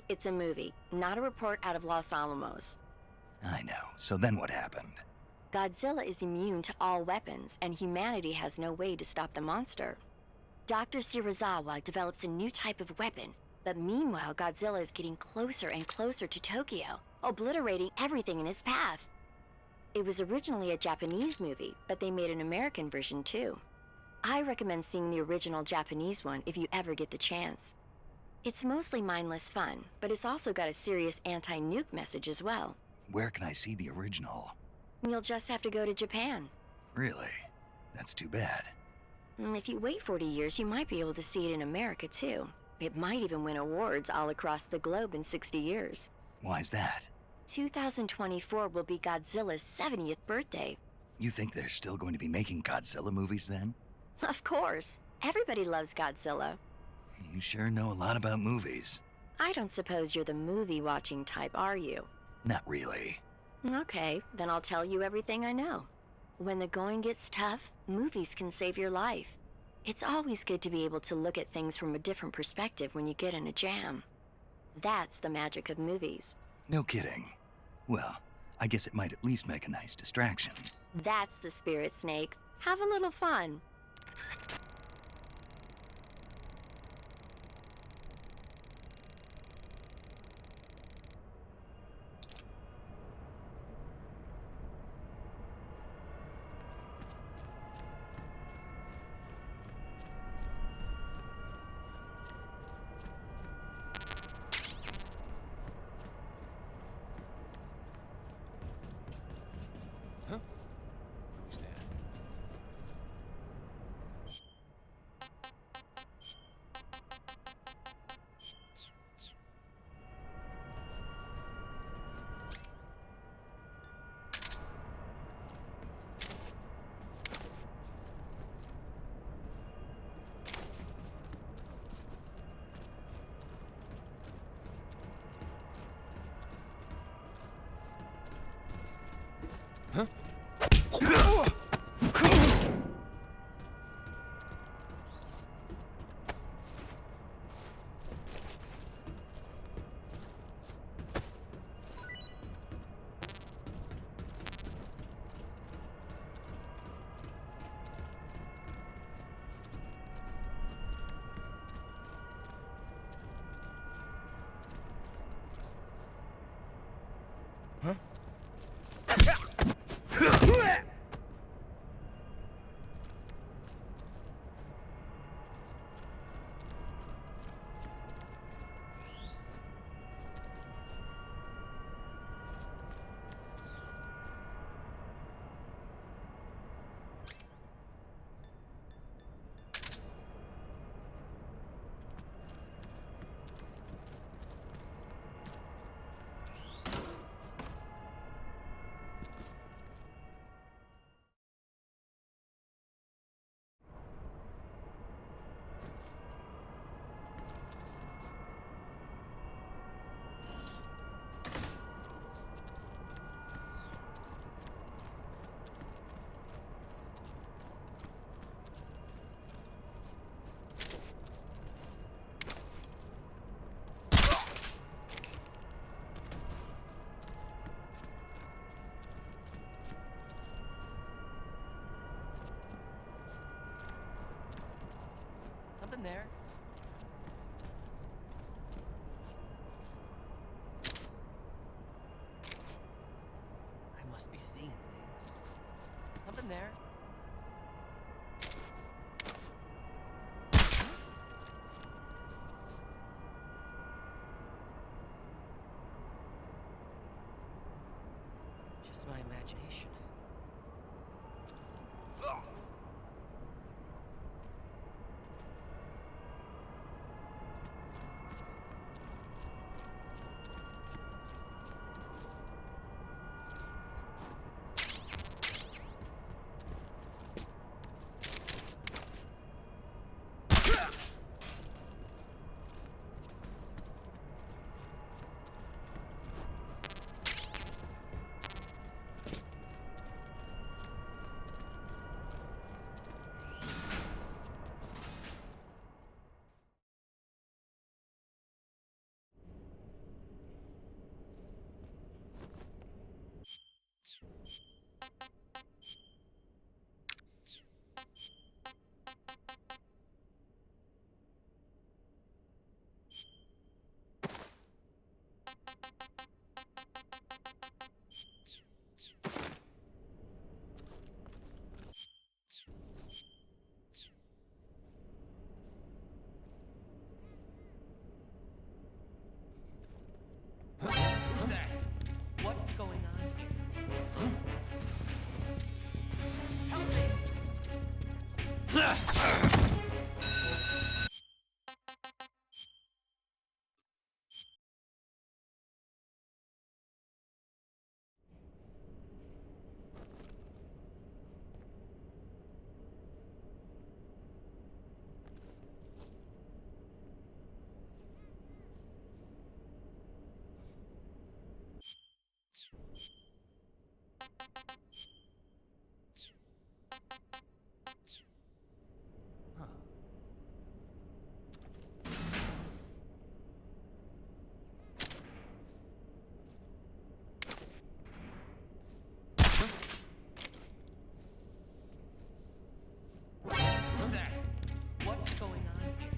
It's a movie, not a report out of Los Alamos. I know. So then what happened? Godzilla is immune to all weapons, and humanity has no way to stop the monster. Dr. Shirazawa develops a new type of weapon, but meanwhile Godzilla is getting closer and closer to Tokyo, obliterating everything in his path. It was originally a Japanese movie, but they made an American version too. I recommend seeing the original Japanese one if you ever get the chance. It's mostly mindless fun, but it's also got a serious anti-nuke message as well. Where can I see the original? You'll just have to go to Japan. Really? That's too bad. If you wait 40 years, you might be able to see it in America too. It might even win awards all across the globe in 60 years. Why's that? 2024 will be Godzilla's 70th birthday. You think they're still going to be making Godzilla movies then? Of course. Everybody loves Godzilla. You sure know a lot about movies. I don't suppose you're the movie-watching type, are you? Not really. Okay, then I'll tell you everything I know. When the going gets tough, movies can save your life. It's always good to be able to look at things from a different perspective when you get in a jam. That's the magic of movies. No kidding. Well, I guess it might at least make a nice distraction. That's the spirit, Snake. Have a little fun. Something there. I must be seeing things. Something there. Just my imagination. Who's that? What's going on here? Help me! What's going on here?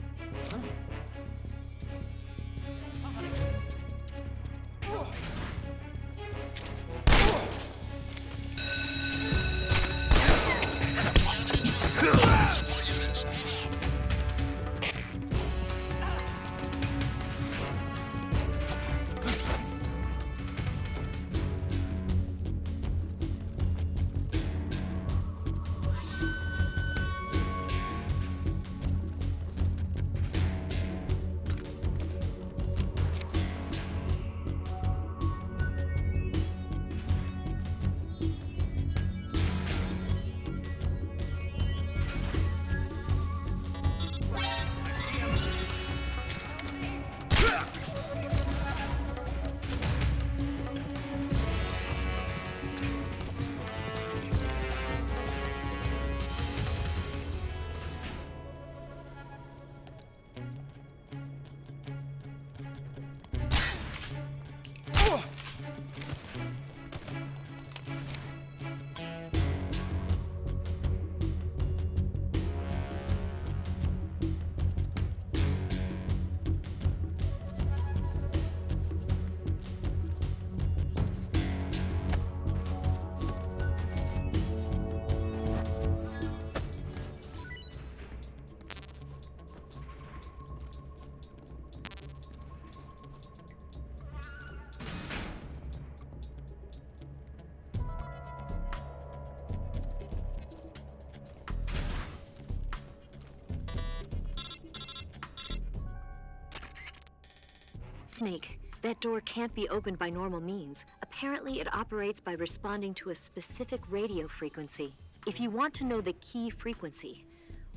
Snake, that door can't be opened by normal means. Apparently, it operates by responding to a specific radio frequency. If you want to know the key frequency,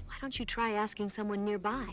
why don't you try asking someone nearby?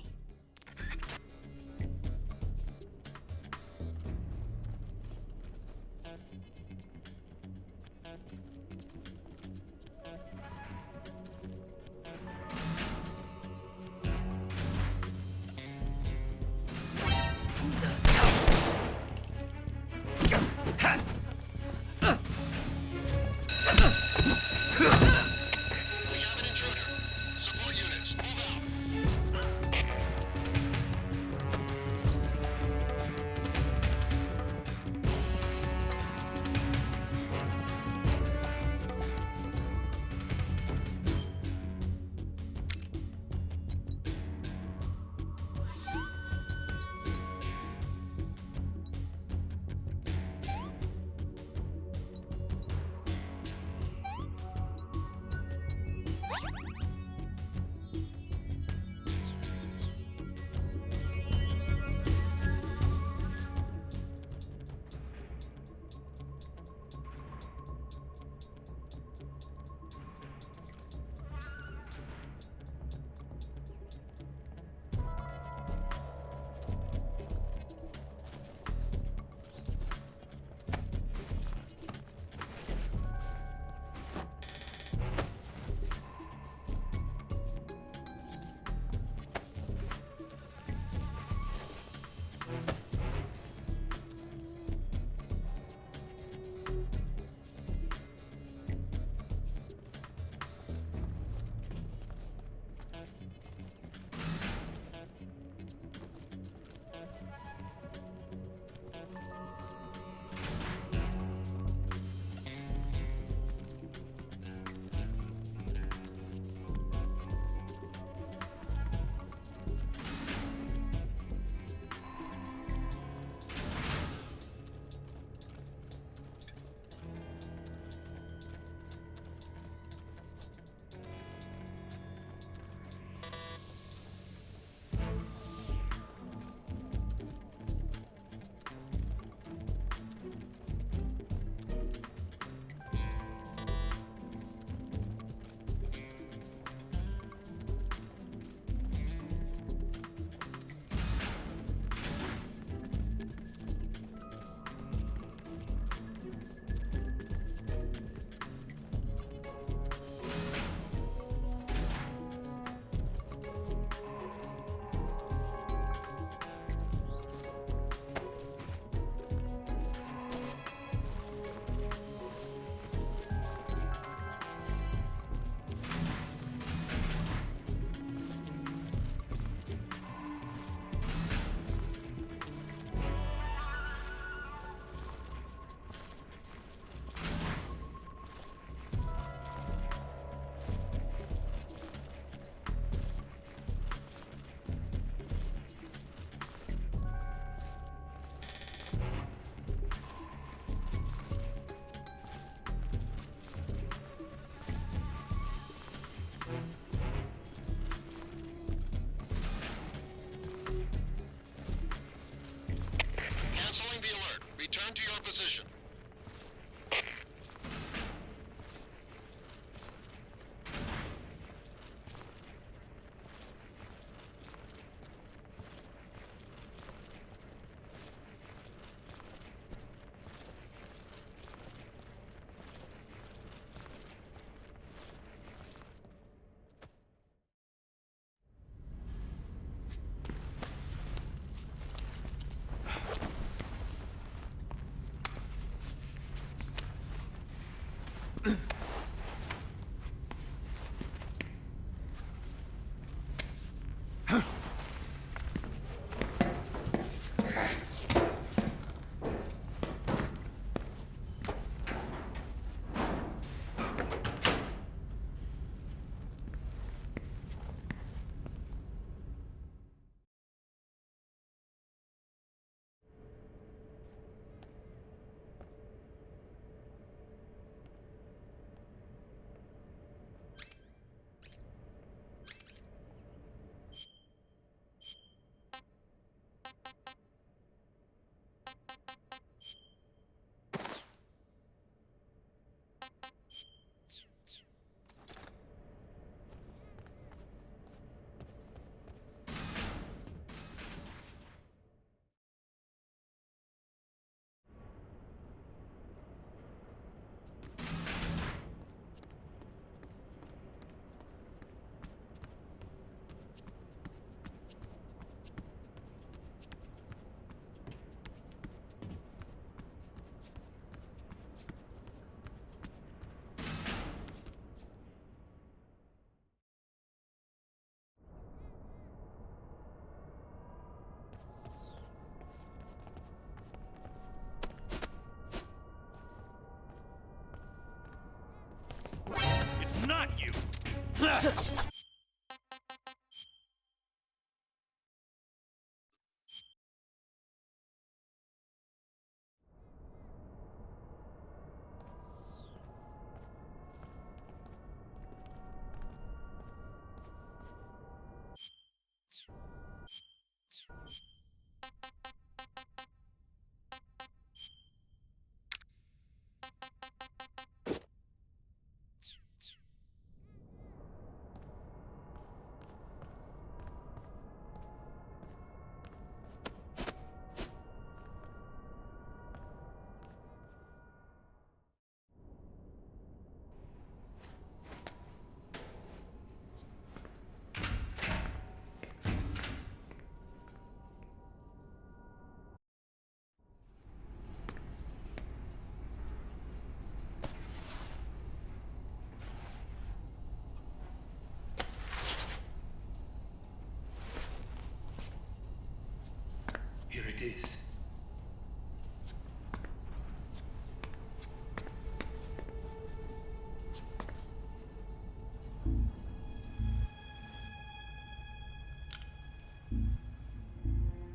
it is.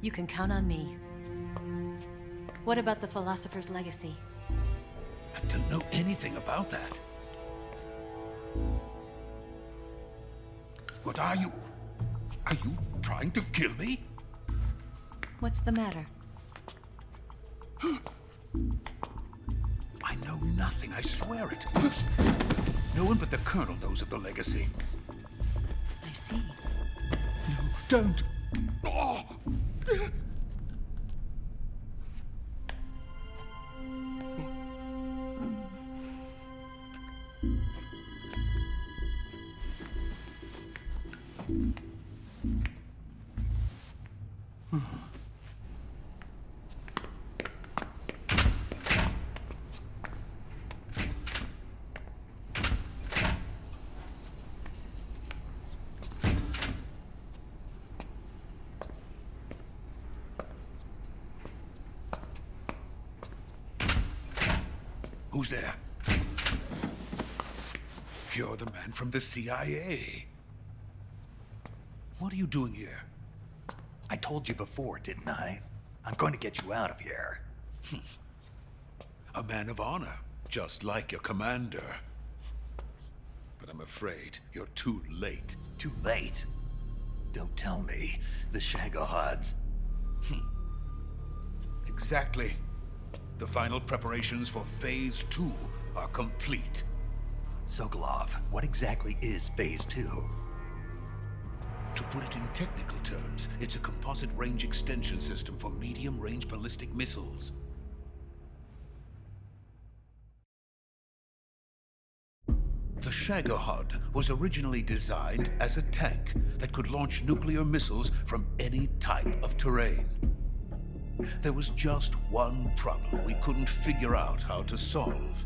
You can count on me. What about the Philosopher's Legacy? I don't know anything about that. What are you? Are you trying to kill me? What's the matter? I know nothing, I swear it. No one but the Colonel knows of the legacy. I see. No, don't. Oh. Who's there? You're the man from the CIA. What are you doing here? I told you before, didn't I? I'm going to get you out of here. A man of honor, just like your commander. But I'm afraid you're too late. Too late? Don't tell me. The Shagohods. Exactly. The final preparations for Phase 2 are complete. Sokolov, what exactly is Phase 2? To put it in technical terms, it's a composite range extension system for medium-range ballistic missiles. The Shagohod was originally designed as a tank that could launch nuclear missiles from any type of terrain. There was just one problem we couldn't figure out how to solve.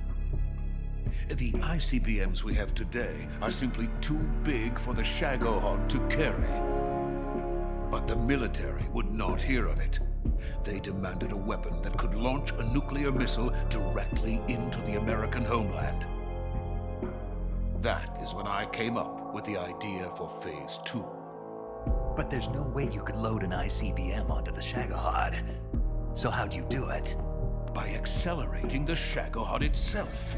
The ICBMs we have today are simply too big for the Shagohod to carry. But the military would not hear of it. They demanded a weapon that could launch a nuclear missile directly into the American homeland. That is when I came up with the idea for Phase 2. But there's no way you could load an ICBM onto the Shagohod. So how'd you do it? By accelerating the Shagohod itself.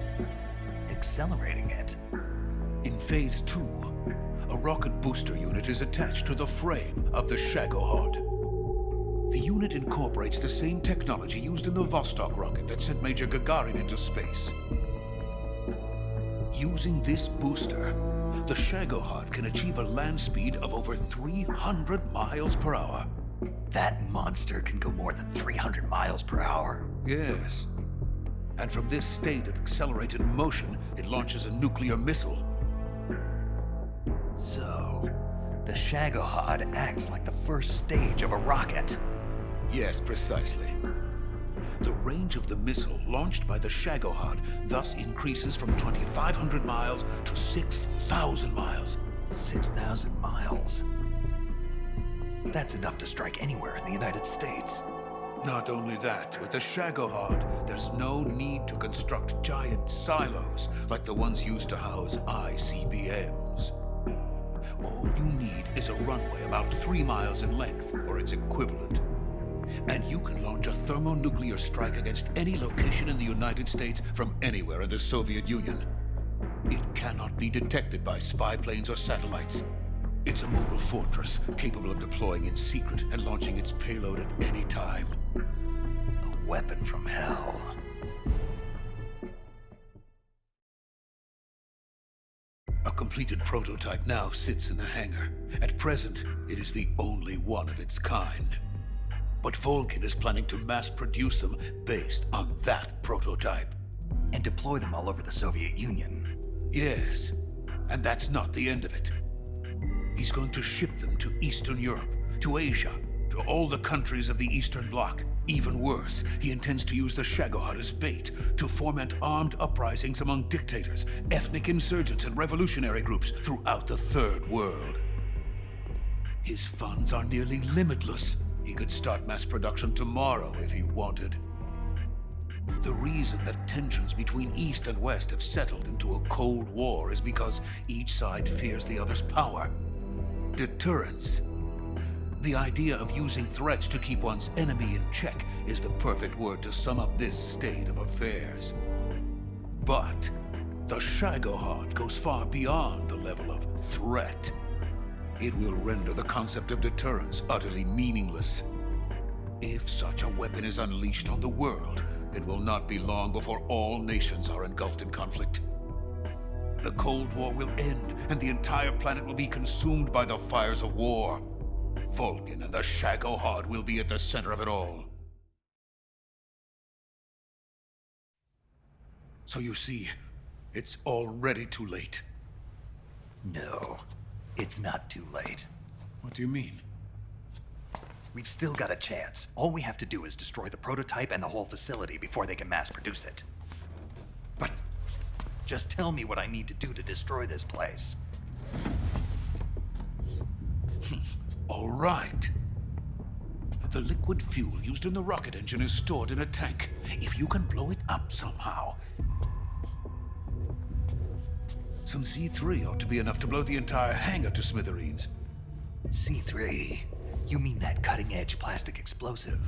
Accelerating it? In Phase 2, a rocket booster unit is attached to the frame of the Shagohod. The unit incorporates the same technology used in the Vostok rocket that sent Major Gagarin into space. Using this booster, the Shagohod can achieve a land speed of over 300 miles per hour. That monster can go more than 300 miles per hour? Yes. And from this state of accelerated motion, it launches a nuclear missile. So, the Shagohod acts like the first stage of a rocket. Yes, precisely. The range of the missile launched by the Shagohod thus increases from 2,500 miles to 6,000 miles. 6,000 miles? That's enough to strike anywhere in the United States. Not only that, with the Shagohod, there's no need to construct giant silos like the ones used to house ICBMs. All you need is a runway about 3 miles in length, or its equivalent. And you can launch a thermonuclear strike against any location in the United States from anywhere in the Soviet Union. It cannot be detected by spy planes or satellites. It's a mobile fortress, capable of deploying in secret and launching its payload at any time. A weapon from hell. A completed prototype now sits in the hangar. At present, it is the only one of its kind. But Volgin is planning to mass produce them based on that prototype. And deploy them all over the Soviet Union. Yes, and that's not the end of it. He's going to ship them to Eastern Europe, to Asia, to all the countries of the Eastern Bloc. Even worse, he intends to use the Shagohod as bait to foment armed uprisings among dictators, ethnic insurgents, and revolutionary groups throughout the Third World. His funds are nearly limitless. He could start mass production tomorrow if he wanted. The reason that tensions between East and West have settled into a Cold War is because each side fears the other's power. Deterrence. The idea of using threats to keep one's enemy in check is the perfect word to sum up this state of affairs. But the Shagohod goes far beyond the level of threat. It will render the concept of deterrence utterly meaningless. If such a weapon is unleashed on the world, it will not be long before all nations are engulfed in conflict. The Cold War will end, and the entire planet will be consumed by the fires of war. Volgin and the Shagohod will be at the center of it all. So you see, it's already too late. No, it's not too late. What do you mean? We've still got a chance. All we have to do is destroy the prototype and the whole facility before they can mass produce it. But just tell me what I need to do to destroy this place. All right. The liquid fuel used in the rocket engine is stored in a tank. If you can blow it up somehow. Some C3 ought to be enough to blow the entire hangar to smithereens. C3? You mean that cutting-edge plastic explosive?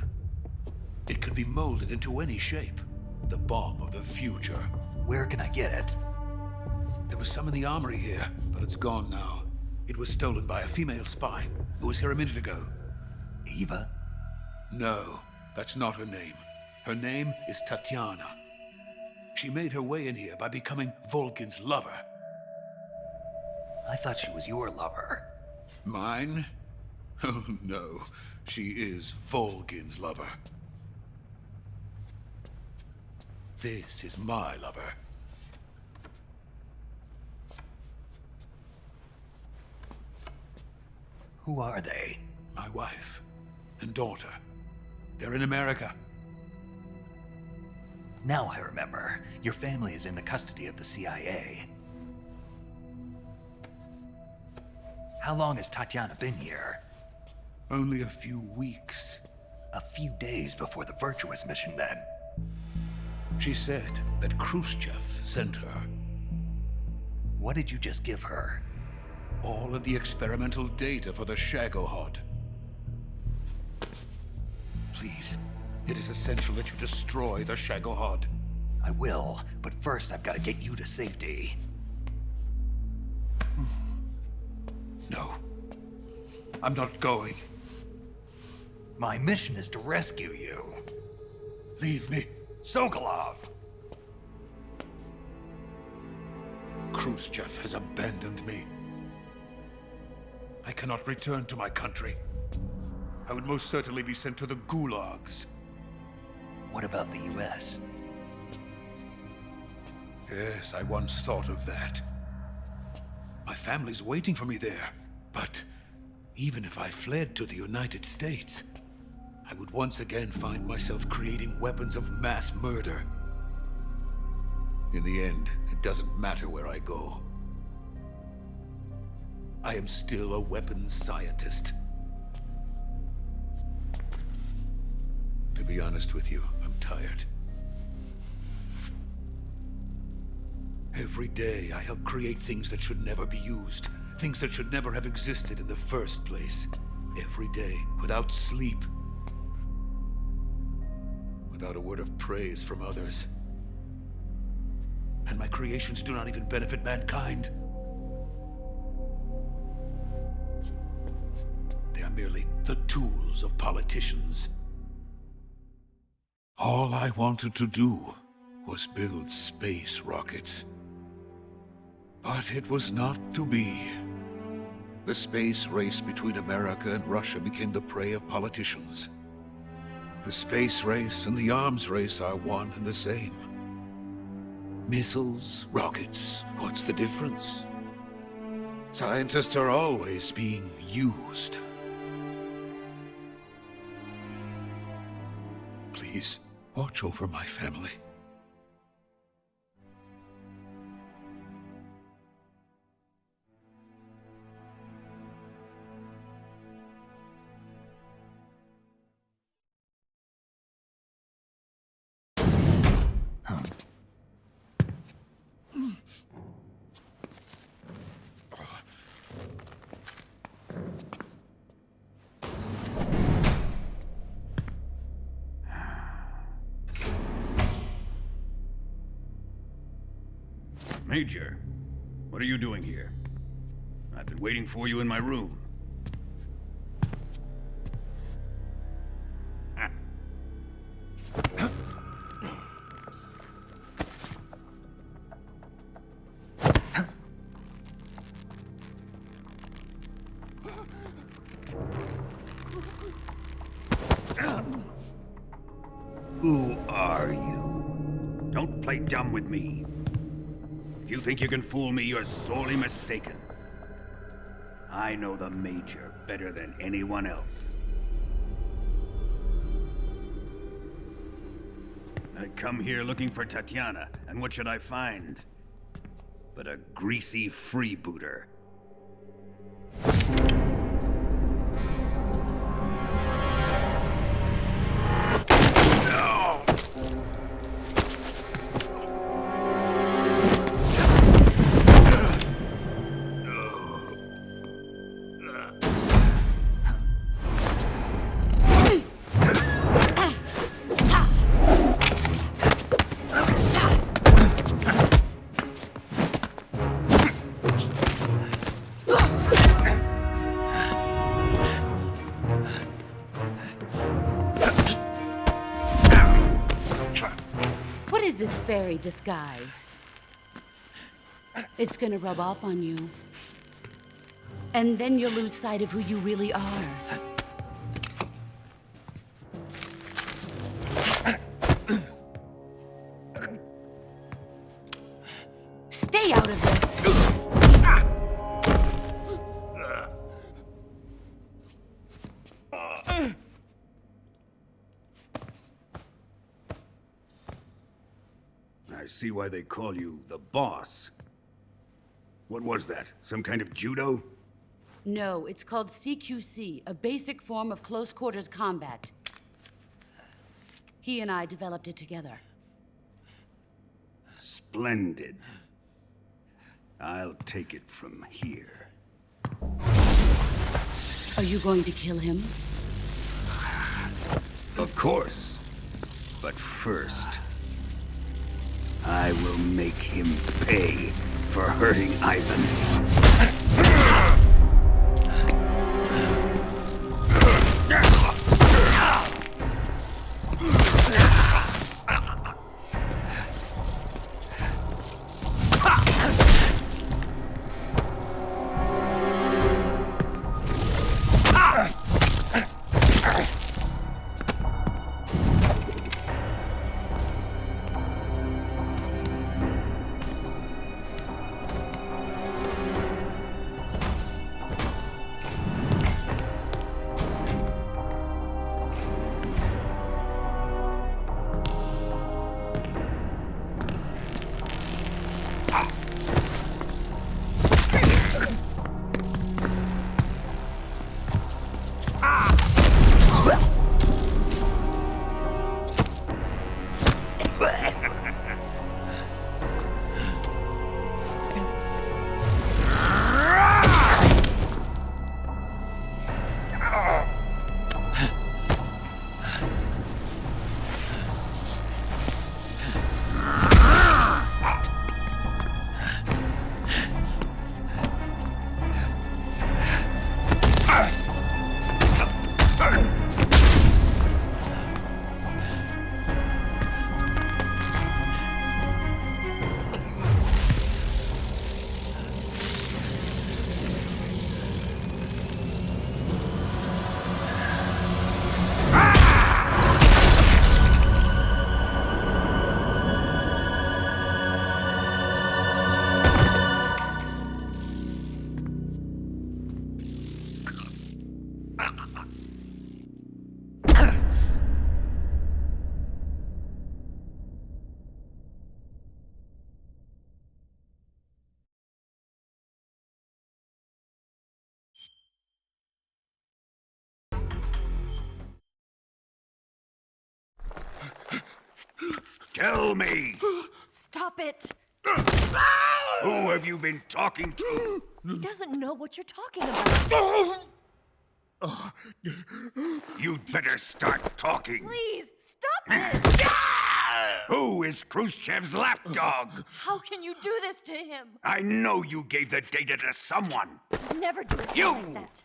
It could be molded into any shape. The bomb of the future. Where can I get it? There was some in the armory here, but it's gone now. It was stolen by a female spy who was here a minute ago. Eva? No, that's not her name. Her name is Tatiana. She made her way in here by becoming Volgin's lover. I thought she was your lover. Mine? Oh no, she is Volgin's lover. This is my lover. Who are they? My wife and daughter. They're in America. Now I remember. Your family is in the custody of the CIA. How long has Tatiana been here? Only a few weeks. A few days before the virtuous mission, then. She said that Khrushchev sent her. What did you just give her? All of the experimental data for the Shagohod. Please, it is essential that you destroy the Shagohod. I will, but first I've got to get you to safety. No. I'm not going. My mission is to rescue you. Leave me. Sokolov! Khrushchev has abandoned me. I cannot return to my country. I would most certainly be sent to the gulags. What about the US? Yes, I once thought of that. My family's waiting for me there. But even if I fled to the United States, I would once again find myself creating weapons of mass murder. In the end, it doesn't matter where I go. I am still a weapons scientist. To be honest with you, I'm tired. Every day, I help create things that should never be used. Things that should never have existed in the first place. Every day, without sleep. Without a word of praise from others. And my creations do not even benefit mankind. They are merely the tools of politicians. All I wanted to do was build space rockets. But it was not to be. The space race between America and Russia became the prey of politicians. The space race and the arms race are one and the same. Missiles, rockets, what's the difference? Scientists are always being used. Please, watch over my family. Major, what are you doing here? I've been waiting for you in my room. Who are you? Don't play dumb with me. If you think you can fool me, you're sorely mistaken. I know the Major better than anyone else. I come here looking for Tatiana, and what should I find? But a greasy freebooter. This fairy disguise. It's gonna rub off on you. And then you'll lose sight of who you really are. Stay out of this! I see why they call you the boss. What was that? Some kind of judo? No, it's called CQC, a basic form of close quarters combat. He and I developed it together. Splendid. I'll take it from here. Are you going to kill him? Of course. But first, I will make him pay for hurting Ivan. Tell me! Stop it! Who have you been talking to? He doesn't know what you're talking about. You'd better start talking. Please, stop this! Who is Khrushchev's lapdog? How can you do this to him? I know you gave the data to someone. Never do it You! like that.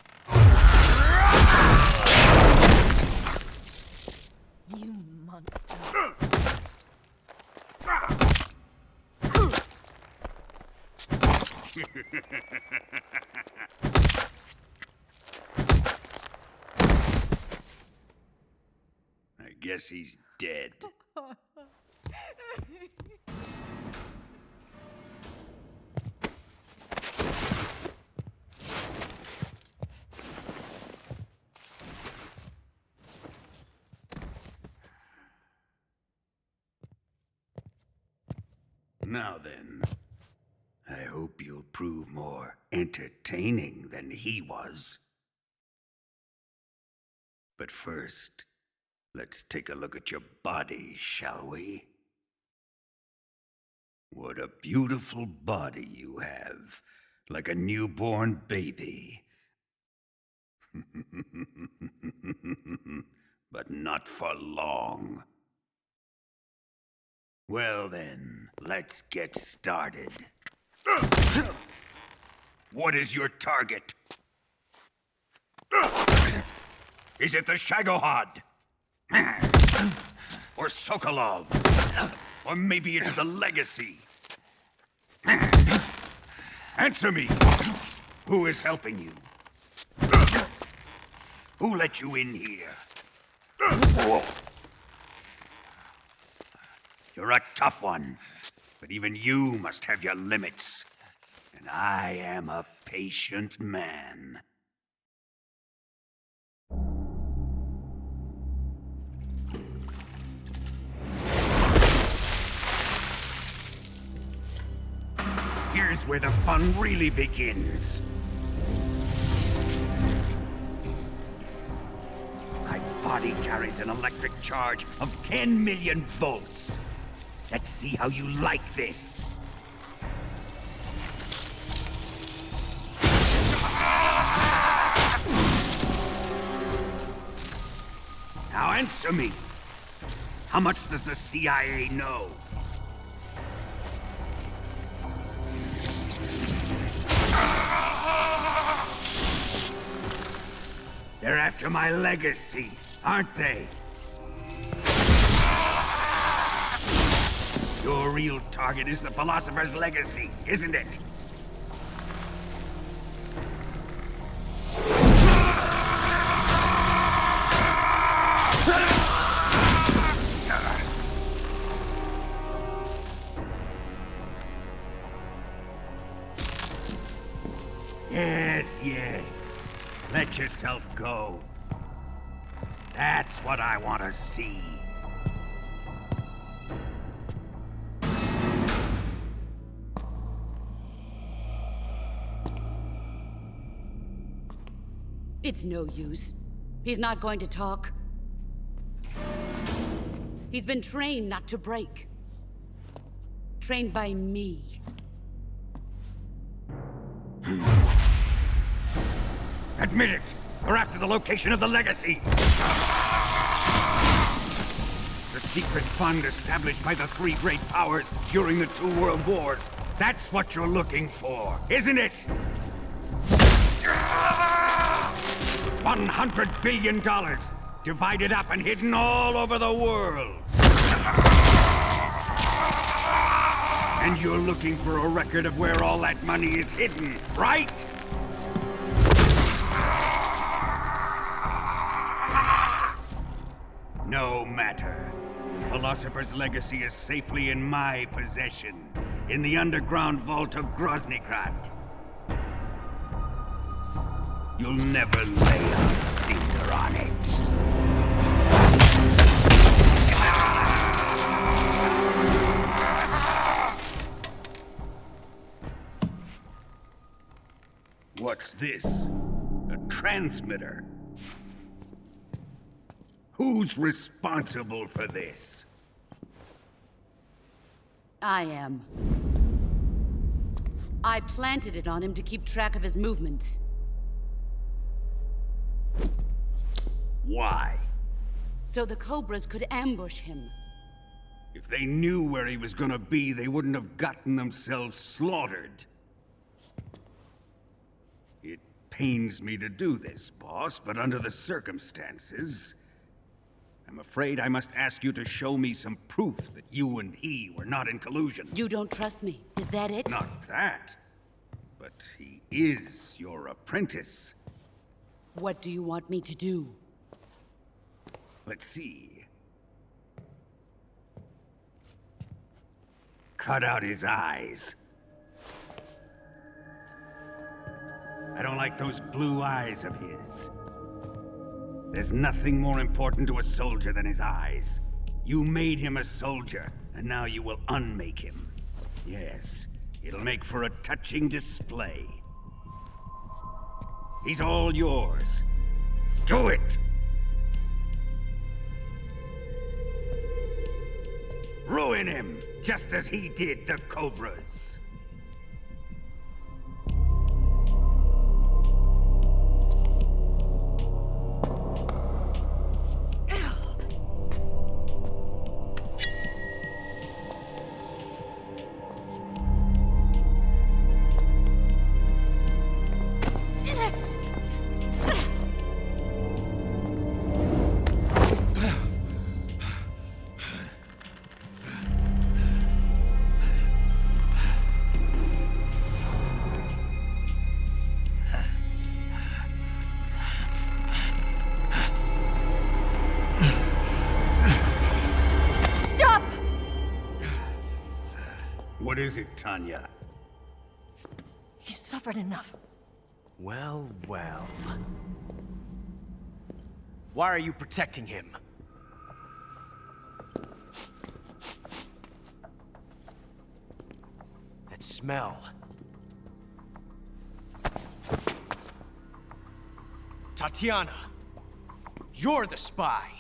You monster. I guess he's dead. Now then, I hope you'll prove more entertaining than he was. But first, let's take a look at your body, shall we? What a beautiful body you have, like a newborn baby. But not for long. Well then, let's get started. What is your target? Is it the Shagohod? Or Sokolov? Or maybe it's the Legacy? Answer me! Who is helping you? Who let you in here? You're a tough one, but even you must have your limits. And I am a patient man. Here's where the fun really begins. My body carries an electric charge of 10 million volts. Let's see how you like this. Now answer me. How much does the CIA know? They're after my legacy, aren't they? Your real target is the Philosopher's Legacy, isn't it? Yes. Let yourself go. That's what I want to see. It's no use. He's not going to talk. He's been trained not to break. Trained by me. Admit it! We're after the location of the Legacy! The secret fund established by the three great powers during the 2 world wars. That's what you're looking for, isn't it? $100 billion, divided up and hidden all over the world. And you're looking for a record of where all that money is hidden, right? No matter. The Philosopher's Legacy is safely in my possession, in the underground vault of Groznyj. You'll never lay a finger on it. What's this? A transmitter? Who's responsible for this? I am. I planted it on him to keep track of his movements. Why? So the Cobras could ambush him. If they knew where he was gonna be, they wouldn't have gotten themselves slaughtered. It pains me to do this, boss, but under the circumstances, I'm afraid I must ask you to show me some proof that you and he were not in collusion. You don't trust me, is that it? Not that, but he is your apprentice. What do you want me to do? Let's see. Cut out his eyes. I don't like those blue eyes of his. There's nothing more important to a soldier than his eyes. You made him a soldier, and now you will unmake him. Yes, it'll make for a touching display. He's all yours. Do it! Ruin him, just as he did the Cobras. What is it, Tanya? He's suffered enough. Well, well. Why are you protecting him? That smell. Tatiana! You're the spy!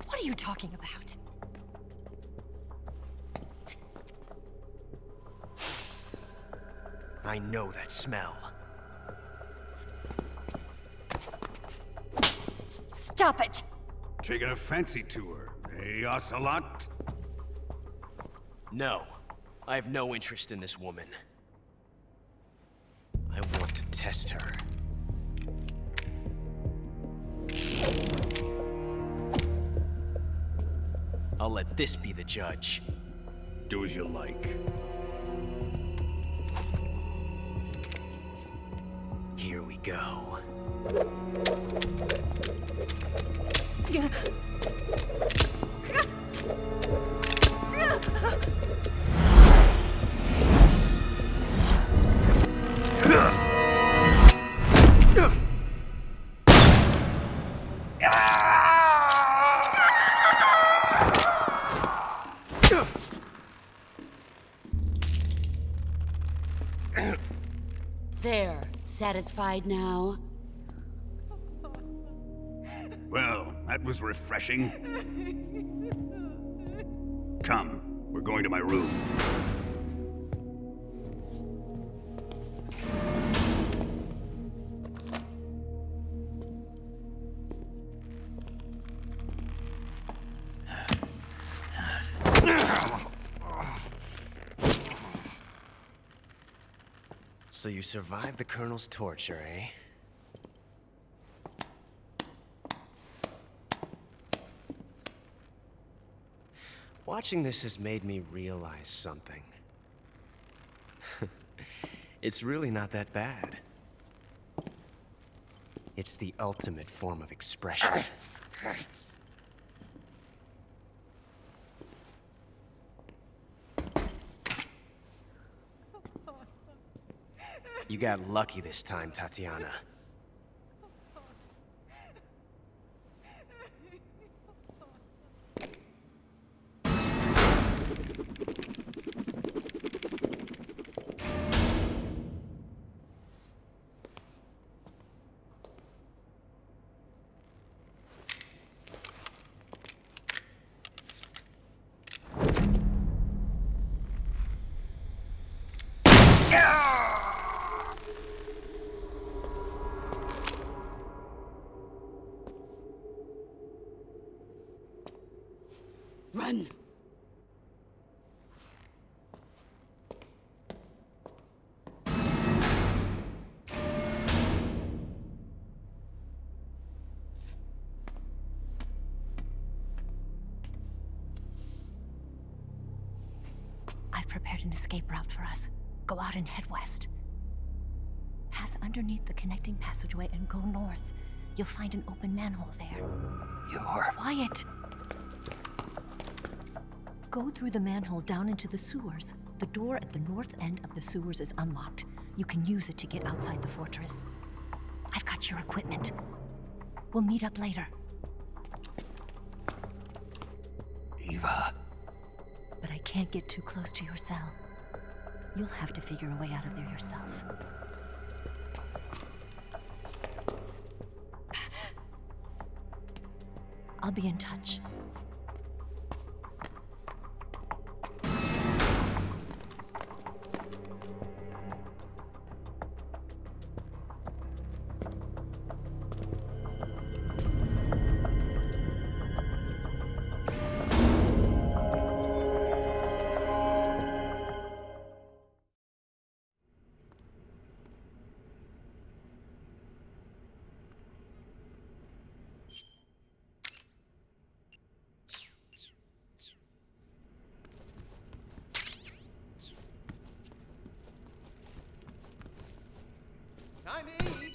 What are you talking about? I know that smell. Stop it! Taking a fancy to her, eh, Ocelot? No. I have no interest in this woman. I want to test her. I'll let this be the judge. Do as you like. Here we go. There. Satisfied now? Well, that was refreshing. Come, we're going to my room. So you survived the Colonel's torture, eh? Watching this has made me realize something. It's really not that bad. It's the ultimate form of expression. You got lucky this time, Tatiana. Run! prepared an escape route for us. Go out and head west. Pass underneath the connecting passageway and go north. You'll find an open manhole there. You're... Quiet! Go through the manhole down into the sewers. The door at the north end of the sewers is unlocked. You can use it to get outside the fortress. I've got your equipment. We'll meet up later. Eva. But I can't get too close to your cell. You'll have to figure a way out of there yourself. I'll be in touch. Time to eat.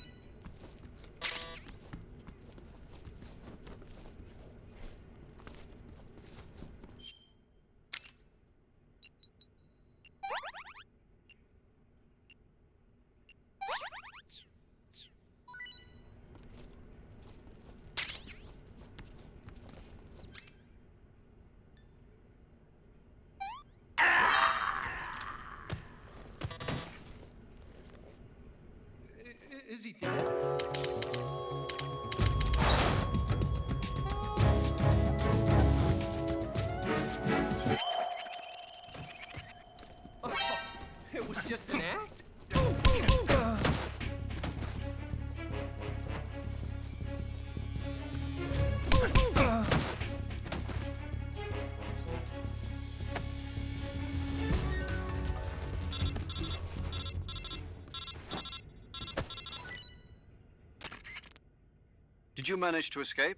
Is he dead? Oh, it was just an act? Did you manage to escape?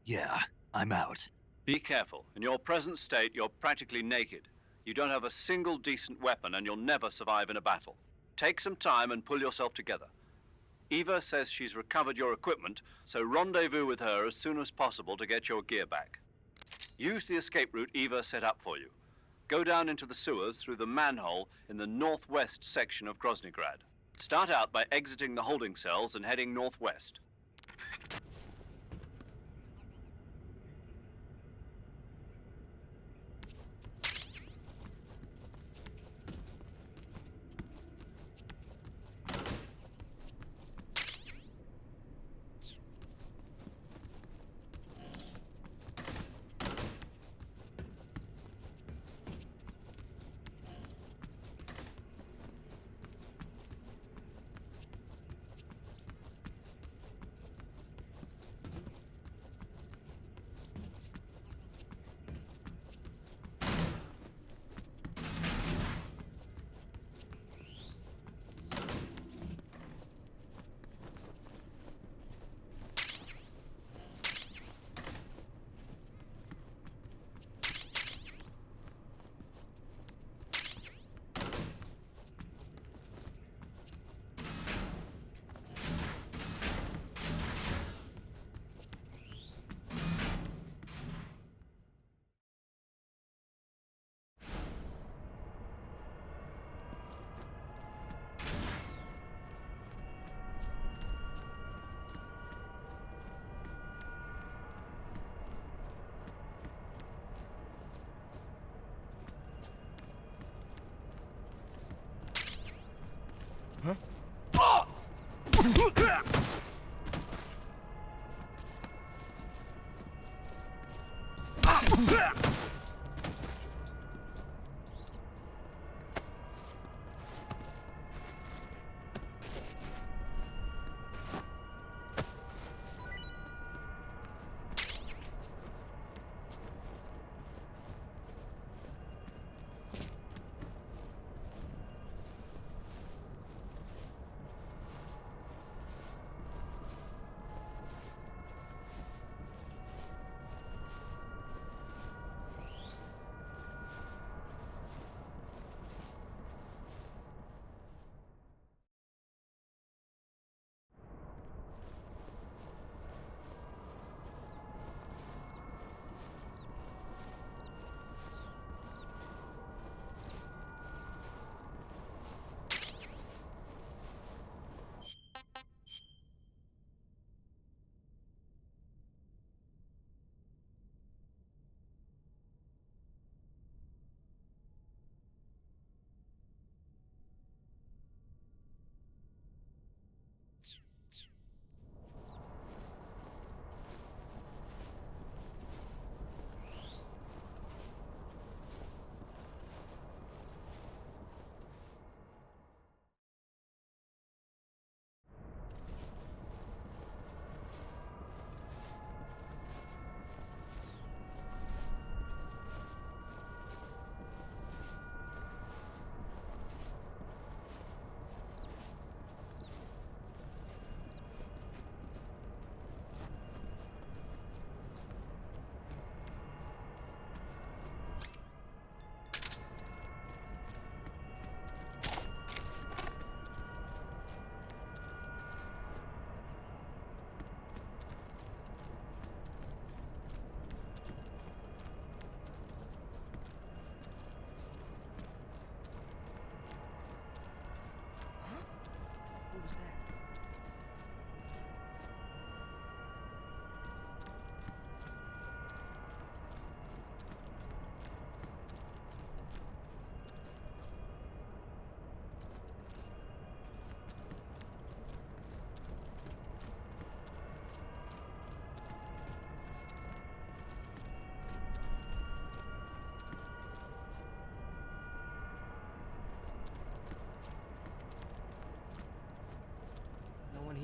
Yeah, I'm out. Be careful. In your present state, you're practically naked. You don't have a single decent weapon, and you'll never survive in a battle. Take some time and pull yourself together. Eva says she's recovered your equipment, so rendezvous with her as soon as possible to get your gear back. Use the escape route Eva set up for you. Go down into the sewers through the manhole in the northwest section of Groznyj. Start out by exiting the holding cells and heading northwest.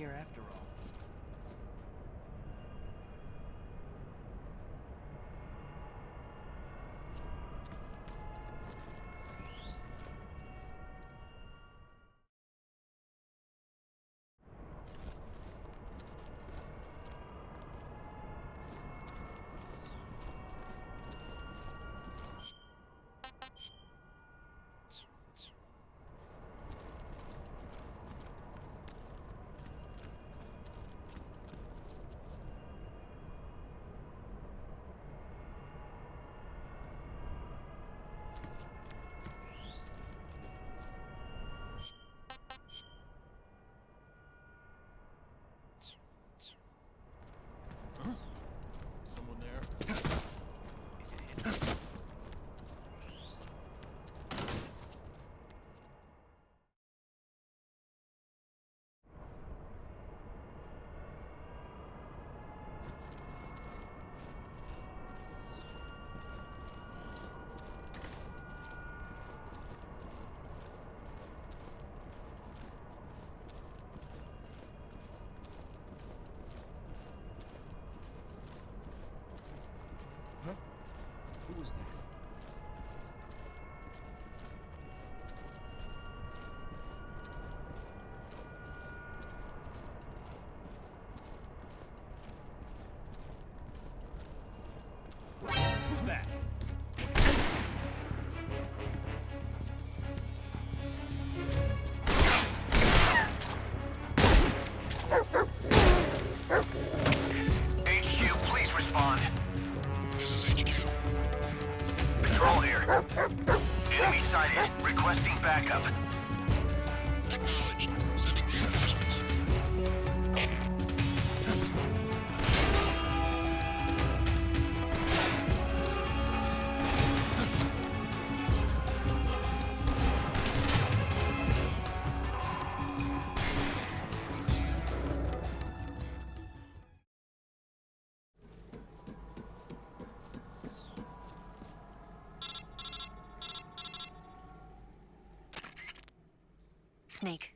here after all. Someone there? Is it hidden? Huh? Who was that? Who's that? HQ, please respond. This is HQ. Control here. Enemy sighted. Requesting backup. Acknowledged. Sending reinforcements. Snake,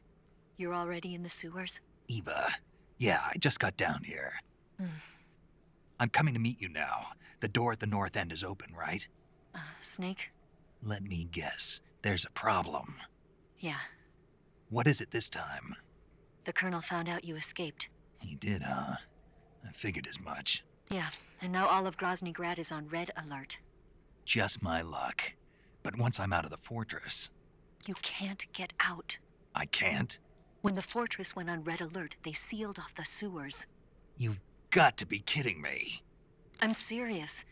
you're already in the sewers? Eva. Yeah, I just got down here. I'm coming to meet you now. The door at the north end is open, right? Snake? Let me guess. There's a problem. Yeah. What is it this time? The Colonel found out you escaped. He did, huh? I figured as much. Yeah, and now all of Groznyj Grad is on red alert. Just my luck. But once I'm out of the fortress... You can't get out. I can't? When the fortress went on red alert, they sealed off the sewers. You've got to be kidding me. I'm serious.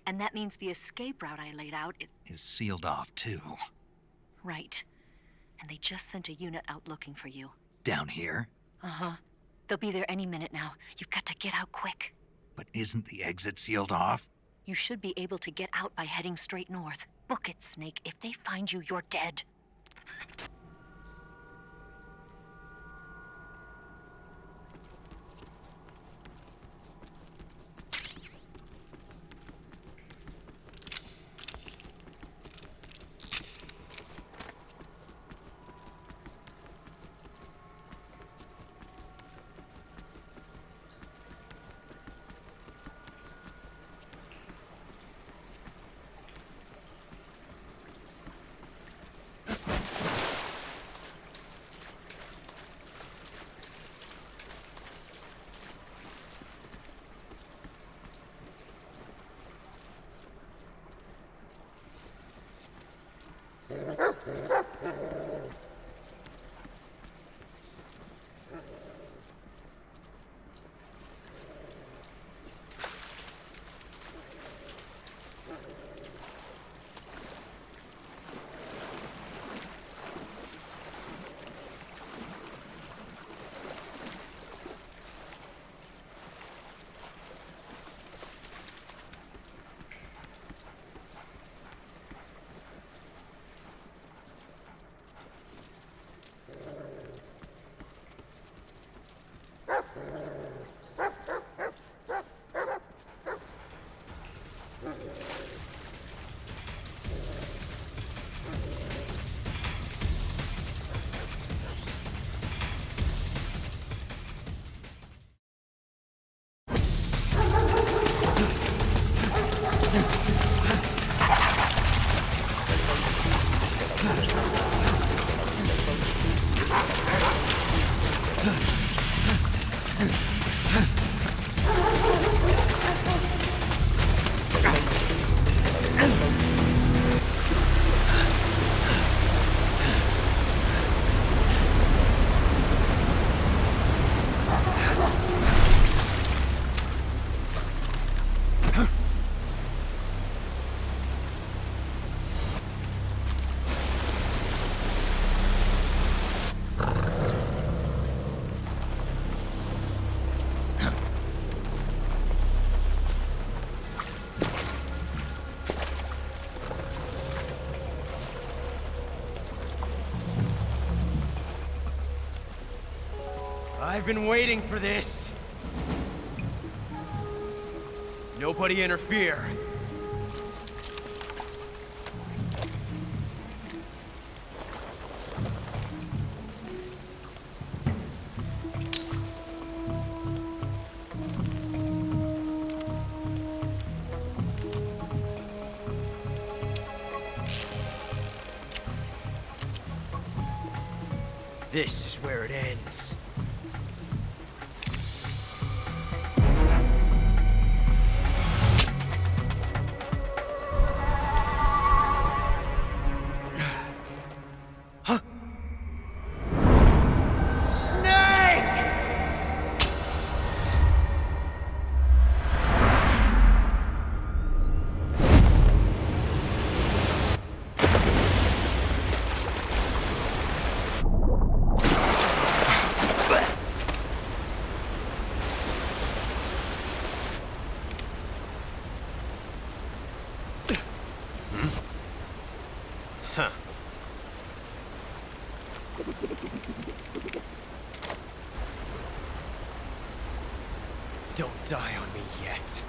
And that means the escape route I laid out is Sealed off, too. right. And they just sent a unit out looking for you. Down here? Uh-huh. They'll be there any minute now. You've got to get out quick. But isn't the exit sealed off? You should be able to get out by heading straight north. Book it, Snake. If they find you, you're dead. I've been waiting for this. Nobody interfere. This is where it ends. Huh? Snake! Huh. Don't die on me yet.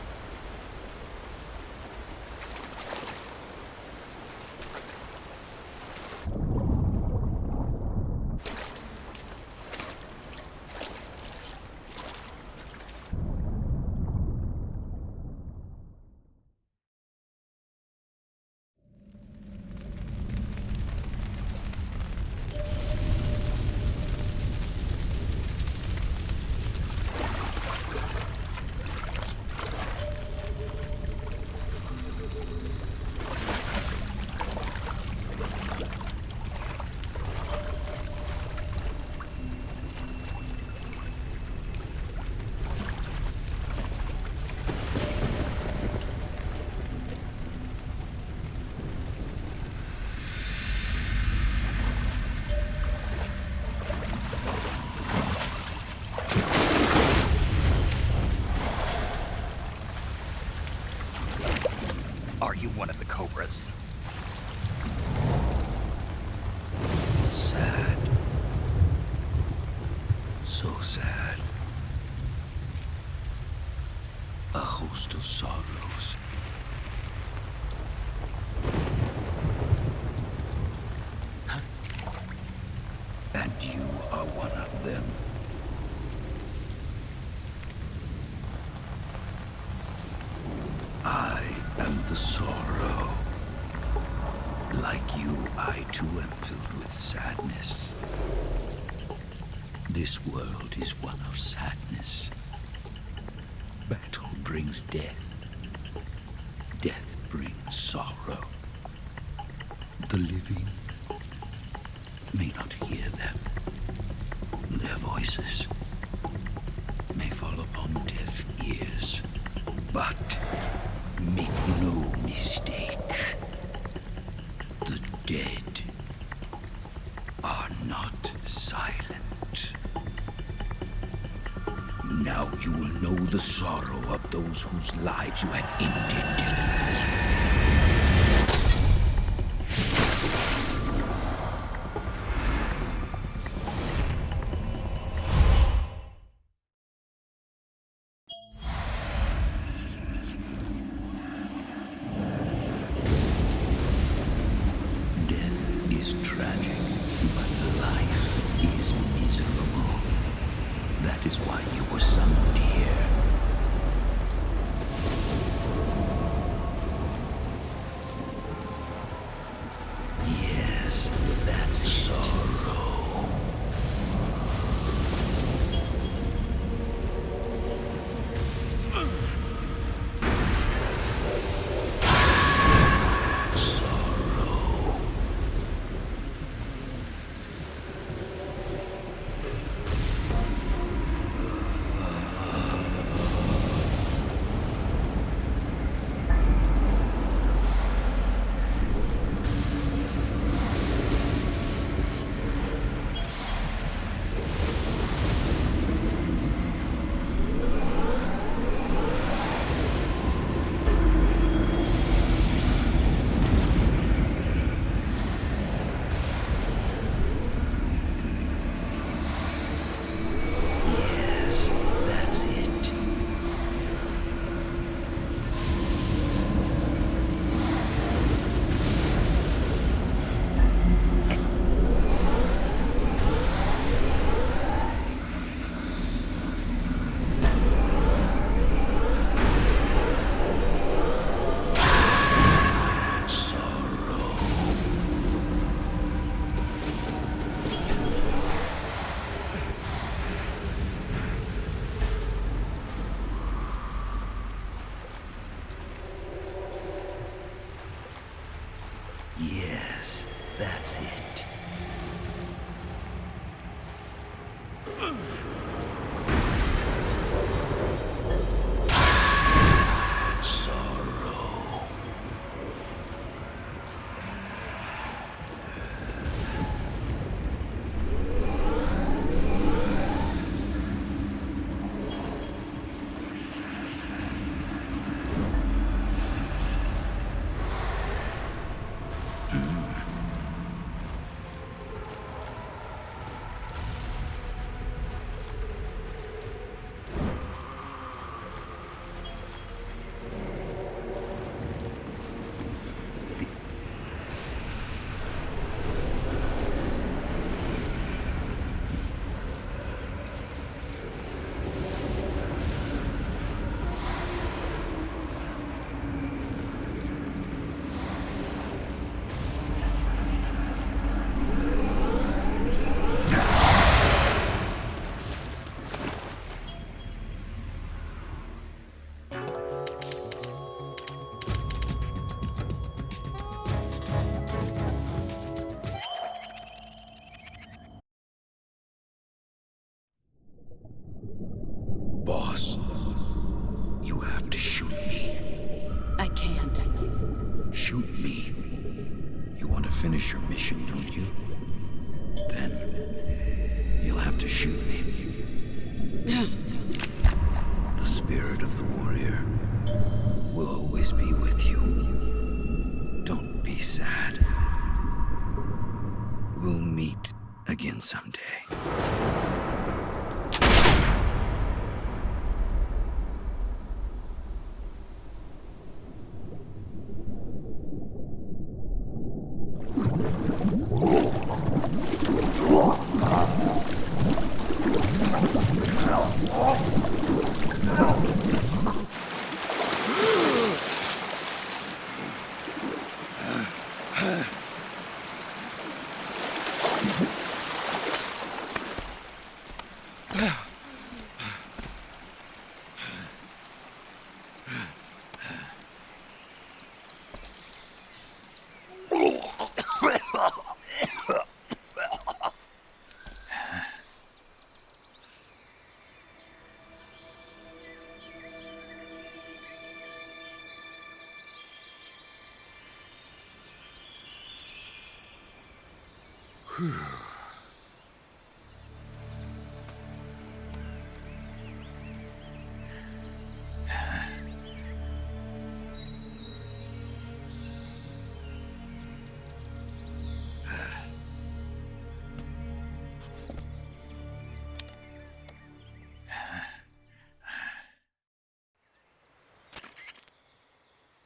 Are you one of the Cobras? Sad. So sad. A host of sorrows. And you are one of them. I am the sorrow. Like you, I too am filled with sadness. This world is one of sadness. Battle brings death. Death brings sorrow. The living may not hear them. Their voices may fall upon deaf ears. But make no mistake, the dead are not silent. Now you will know the sorrow of those whose lives you had ended. have to shoot me. I can't. Shoot me. You want to finish your mission, don't you? Then you'll have to shoot me. The spirit of the warrior will always be with you. Don't be sad. We'll meet again someday.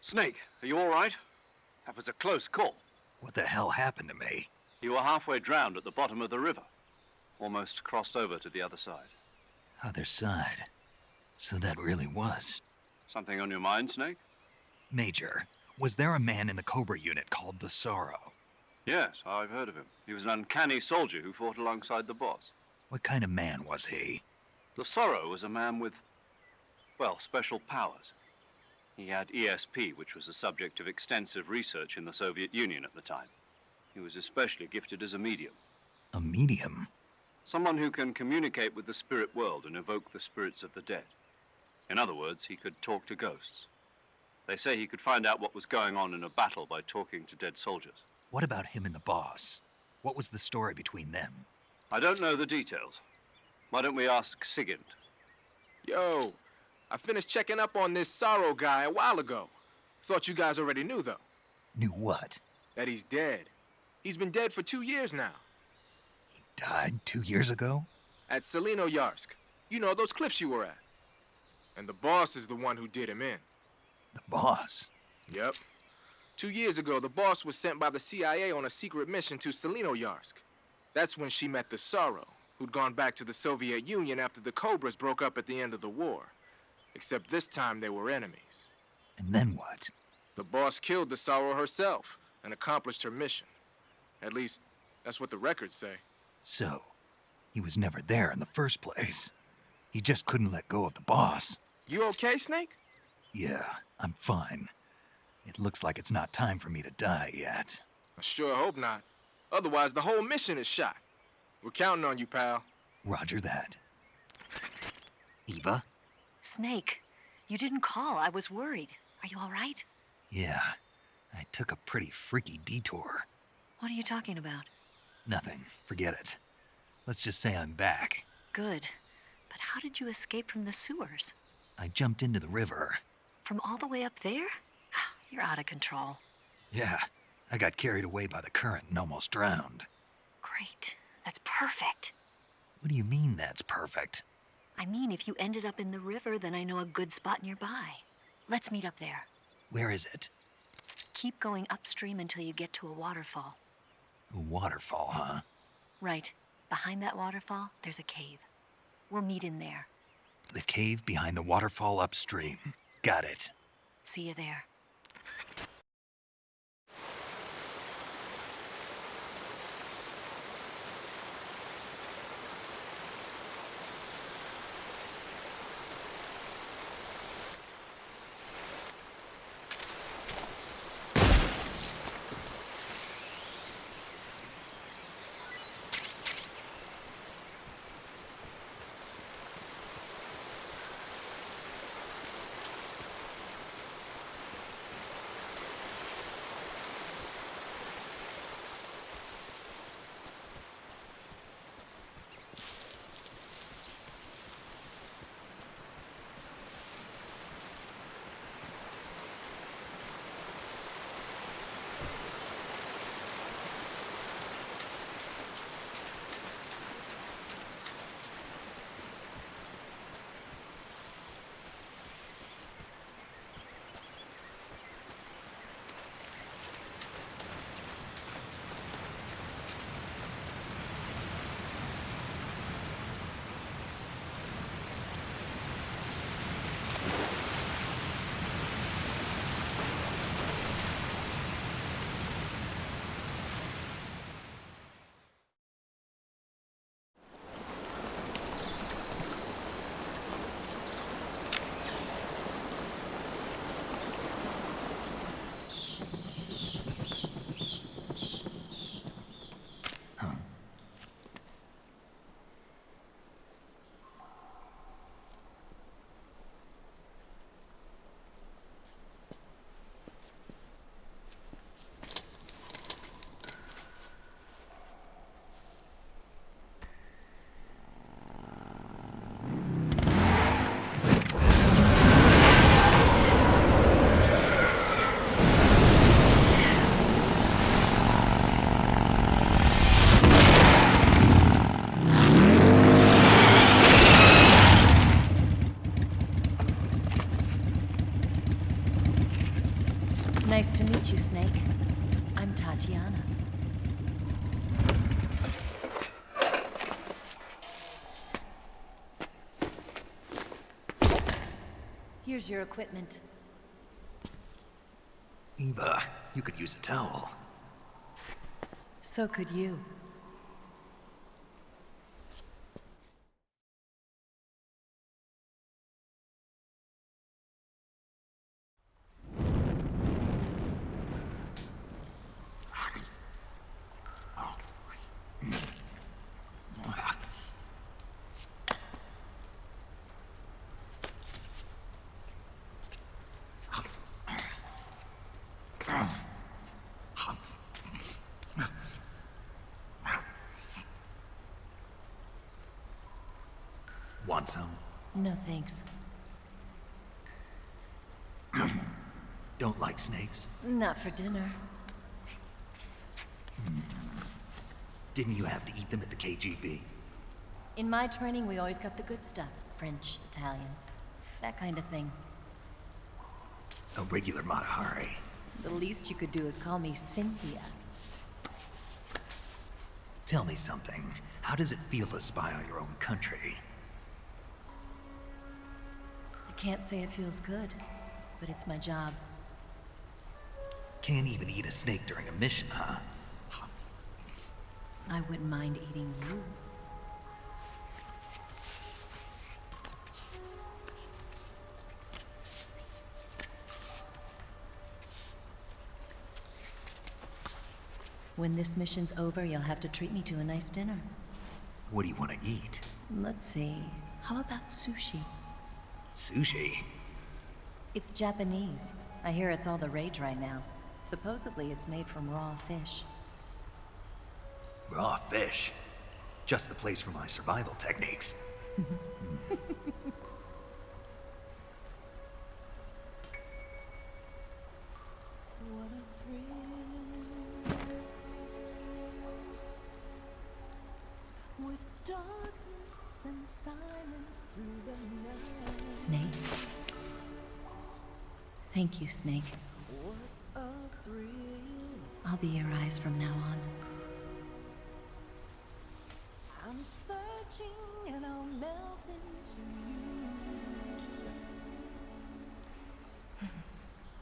Snake, are you all right? That was a close call. What the hell happened to me? You were halfway drowned at the bottom of the river. Almost crossed over to the other side. Other side? So that really was. Something on your mind, Snake? Major, was there a man in the Cobra unit called the Sorrow? Yes, I've heard of him. He was an uncanny soldier who fought alongside the boss. What kind of man was he? The Sorrow was a man with, well, special powers. He had ESP, which was the subject of extensive research in the Soviet Union at the time. He was especially gifted as a medium. A medium? Someone who can communicate with the spirit world and evoke the spirits of the dead. In other words, he could talk to ghosts. They say he could find out what was going on in a battle by talking to dead soldiers. What about him and the boss? What was the story between them? I don't know the details. Why don't we ask Sigint? Yo, I finished checking up on this Sorrow guy a while ago. Thought you guys already knew, though. Knew what? That he's dead. He's been dead for 2 years now. He died 2 years ago? At Selino-Yarsk. You know, those cliffs you were at. And the boss is the one who did him in. The boss? Yep. 2 years ago, the boss was sent by the CIA on a secret mission to Selino-Yarsk. That's when she met the Sorrow, who'd gone back to the Soviet Union after the Cobras broke up at the end of the war. Except this time they were enemies. And then what? The boss killed the Sorrow herself and accomplished her mission. At least, that's what the records say. So, he was never there in the first place. He just couldn't let go of the boss. You okay, Snake? Yeah, I'm fine. It looks like it's not time for me to die yet. I sure hope not. Otherwise, the whole mission is shot. We're counting on you, pal. Roger that. Eva? Snake, you didn't call. I was worried. Are you all right? Yeah, I took a pretty freaky detour. What are you talking about? Nothing. Forget it. Let's just say I'm back. Good. But how did you escape from the sewers? I jumped into the river. From all the way up there? You're out of control. Yeah, I got carried away by the current and almost drowned. Great. That's perfect. What do you mean that's perfect? I mean, if you ended up in the river, then I know a good spot nearby. Let's meet up there. Where is it? Keep going upstream until you get to a waterfall. A waterfall, huh? Right. Behind that waterfall, there's a cave. We'll meet in there. The cave behind the waterfall upstream. Got it. See you there. Nice to meet you, Snake. I'm Tatiana. Here's your equipment. Eva, you could use a towel. So could you. Want some? No thanks. Don't like snakes? Not for dinner. Didn't you have to eat them at the KGB? In my training, we always got the good stuff. French, Italian, that kind of thing. A regular Matahari. The least you could do is call me Cynthia. Tell me something. How does it feel to spy on your own country? I can't say it feels good, but it's my job. Can't even eat a snake during a mission, huh? I wouldn't mind eating you. When this mission's over, you'll have to treat me to a nice dinner. What do you want to eat? Let's see. How about sushi? Sushi? It's Japanese. I hear it's all the rage right now. Supposedly it's made from raw fish. Raw fish? Just the place for my survival techniques. Snake. Thank you, Snake. I'll be your eyes from now on. I'm searching and I'll melt into you.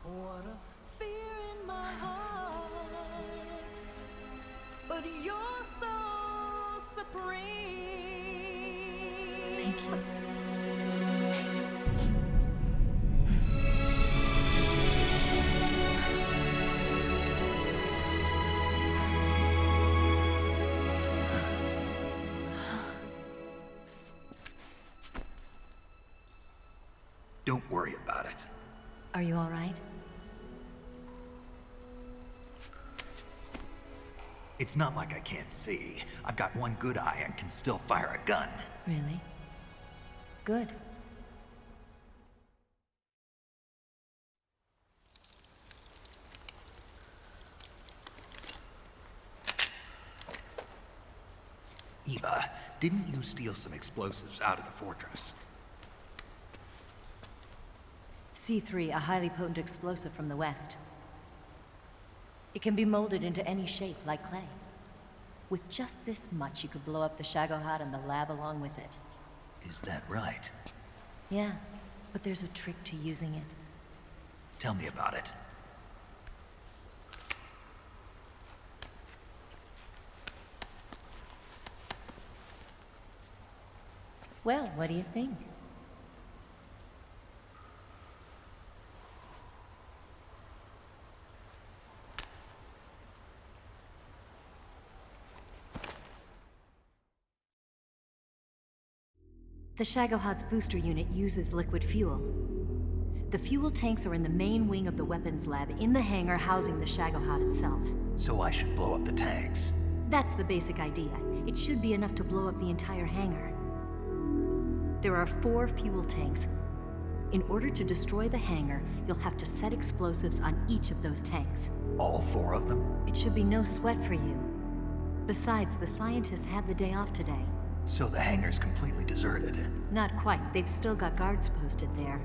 What a fear in my heart, but you're so supreme. Thank you, Snake. Don't worry about it. Are you all right? It's not like I can't see. I've got one good eye and can still fire a gun. Really? Good. Eva, didn't you steal some explosives out of the fortress? C3, a highly potent explosive from the west. It can be molded into any shape, like clay. With just this much, you could blow up the Shagohod and the lab along with it. Is that right? Yeah, but there's a trick to using it. Tell me about it. Well, what do you think? The Shagohod's booster unit uses liquid fuel. The fuel tanks are in the main wing of the weapons lab in the hangar housing the Shagohod itself. So I should blow up the tanks. That's the basic idea. It should be enough to blow up the entire hangar. There are 4 fuel tanks. In order to destroy the hangar, you'll have to set explosives on each of those tanks. All 4 of them? It should be no sweat for you. Besides, the scientists had the day off today. So the hangar's completely deserted. Not quite. They've still got guards posted there.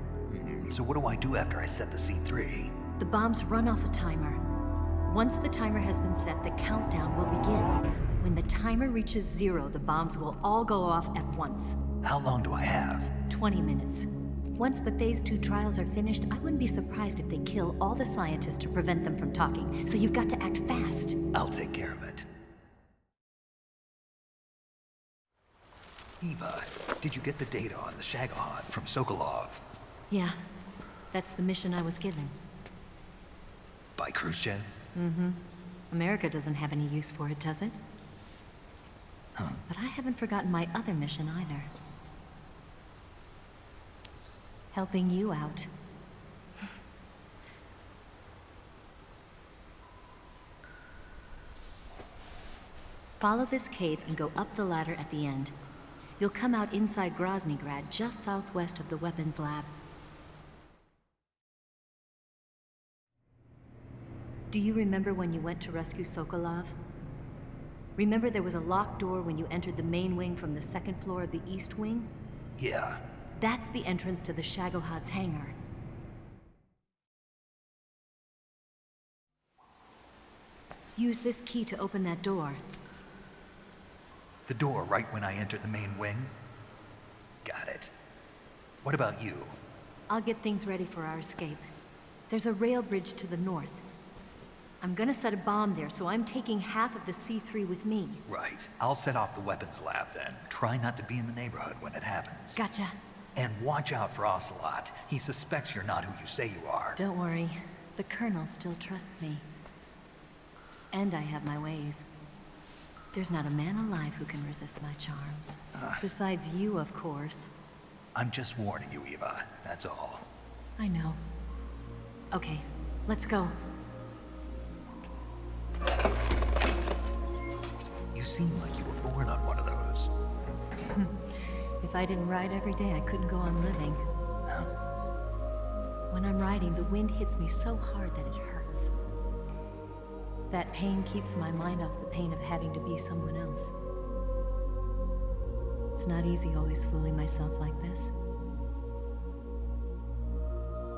So what do I do after I set the C3? The bombs run off a timer. Once the timer has been set, the countdown will begin. When the timer reaches 0, the bombs will all go off at once. How long do I have? 20 minutes. Once the Phase 2 trials are finished, I wouldn't be surprised if they kill all the scientists to prevent them from talking. So you've got to act fast. I'll take care of it. Eva, did you get the data on the Shagohod from Sokolov? Yeah, that's the mission I was given. By Groznyj? Mm-hmm. America doesn't have any use for it, does it? Huh. But I haven't forgotten my other mission either. Helping you out. Follow this cave and go up the ladder at the end. You'll come out inside Groznyj, Grad, just southwest of the weapons lab. Do you remember when you went to rescue Sokolov? Remember there was a locked door when you entered the main wing from the second floor of the east wing? Yeah. That's the entrance to the Shagohod's hangar. Use this key to open that door. The door right when I enter the main wing? Got it. What about you? I'll get things ready for our escape. There's a rail bridge to the north. I'm gonna set a bomb there, so I'm taking half of the C3 with me. Right. I'll set off the weapons lab then. Try not to be in the neighborhood when it happens. Gotcha. And watch out for Ocelot. He suspects you're not who you say you are. Don't worry. The Colonel still trusts me. And I have my ways. There's not a man alive who can resist my charms. Besides you, of course. I'm just warning you, Eva. That's all. I know. Okay, let's go. You seem like you were born on one of those. If I didn't ride every day, I couldn't go on living. When I'm riding, the wind hits me so hard that it hurts. That pain keeps my mind off the pain of having to be someone else. It's not easy always fooling myself like this.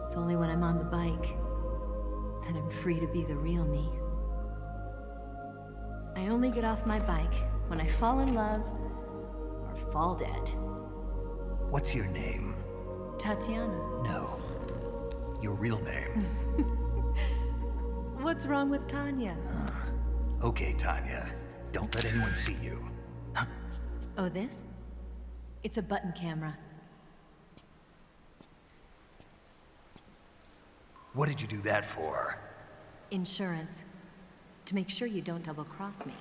It's only when I'm on the bike that I'm free to be the real me. I only get off my bike when I fall in love or fall dead. What's your name? Tatiana. No. Your real name. What's wrong with Tanya? Okay, Tanya. Don't let anyone see you. Oh, this? It's a button camera. What did you do that for? Insurance. To make sure you don't double-cross me.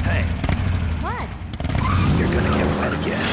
Hey. What? You're gonna get wet again.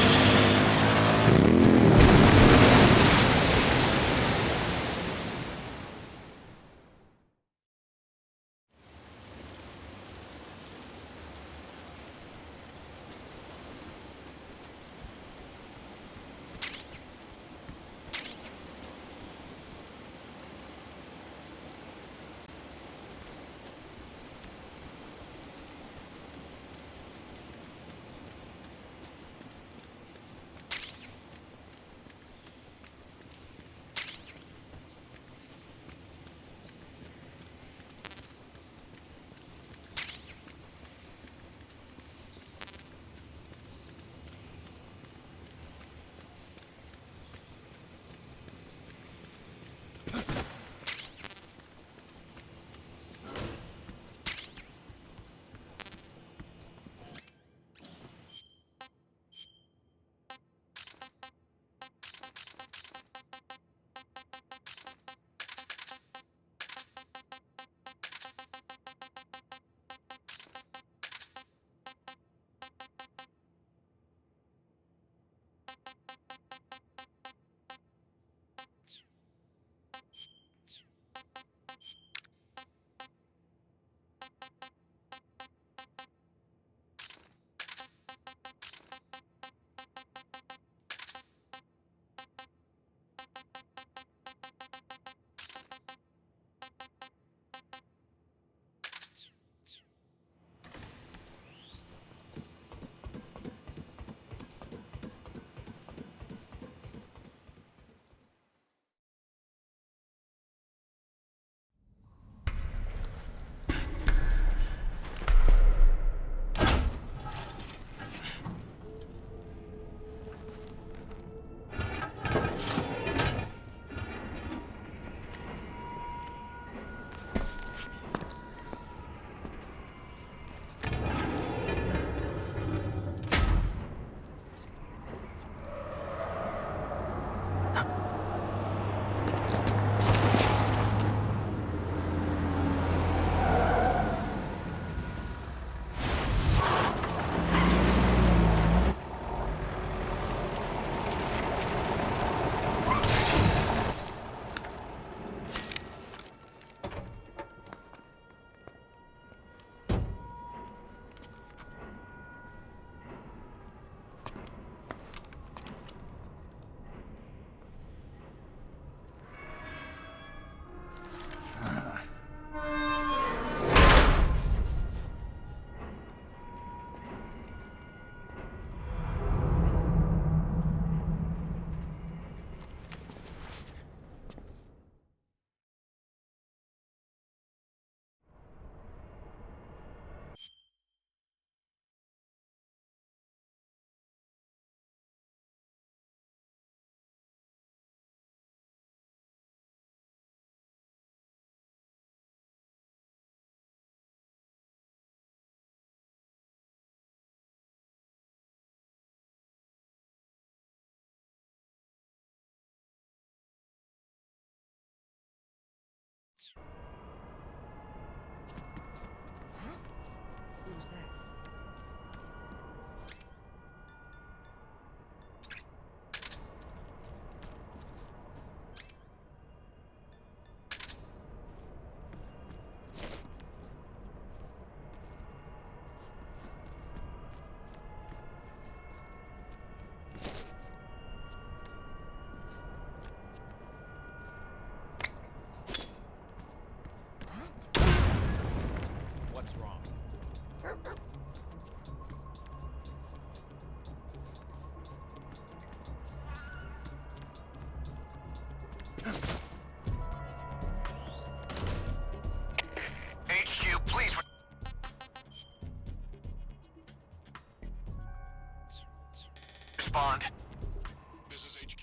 Who was that? What's wrong? HQ, please. Respond. This is HQ.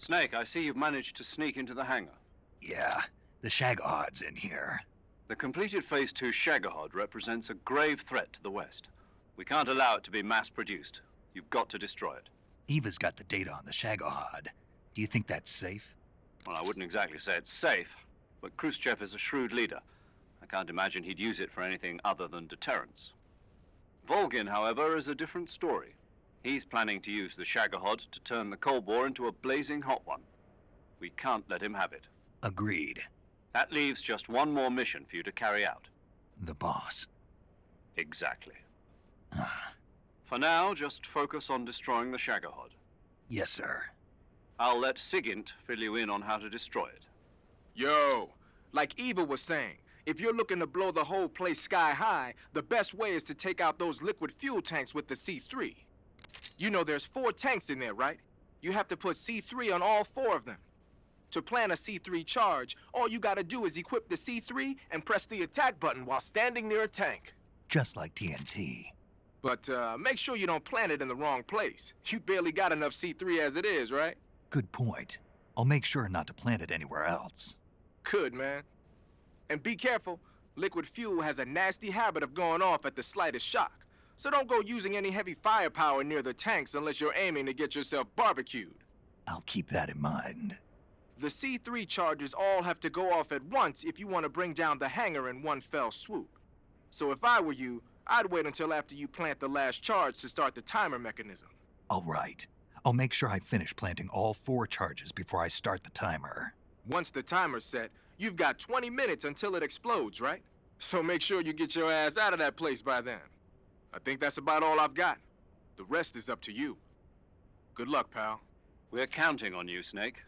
Snake, I see you've managed to sneak into the hangar. Yeah, the Shagohod's in here. The completed Phase 2 Shagohod represents a grave threat to the West. We can't allow it to be mass-produced. You've got to destroy it. Eva's got the data on the Shagohod. Do you think that's safe? Well, I wouldn't exactly say it's safe, but Khrushchev is a shrewd leader. I can't imagine he'd use it for anything other than deterrence. Volgin, however, is a different story. He's planning to use the Shagohod to turn the Cold War into a blazing hot one. We can't let him have it. Agreed. That leaves just one more mission for you to carry out. The boss. Exactly. For now, just focus on destroying the Shagohod. Yes, sir. I'll let Sigint fill you in on how to destroy it. Yo, like Eva was saying, if you're looking to blow the whole place sky high, the best way is to take out those liquid fuel tanks with the C3. You know there's 4 tanks in there, right? You have to put C3 on all 4 of them. To plan a C3 charge, all you gotta do is equip the C3 and press the attack button while standing near a tank. Just like TNT. But make sure you don't plant it in the wrong place. You barely got enough C3 as it is, right? Good point. I'll make sure not to plant it anywhere else. Good, man. And be careful. Liquid fuel has a nasty habit of going off at the slightest shock. So don't go using any heavy firepower near the tanks unless you're aiming to get yourself barbecued. I'll keep that in mind. The C3 charges all have to go off at once if you want to bring down the hangar in one fell swoop. So if I were you, I'd wait until after you plant the last charge to start the timer mechanism. All right. I'll make sure I finish planting all 4 charges before I start the timer. Once the timer's set, you've got 20 minutes until it explodes, right? So make sure you get your ass out of that place by then. I think that's about all I've got. The rest is up to you. Good luck, pal. We're counting on you, Snake.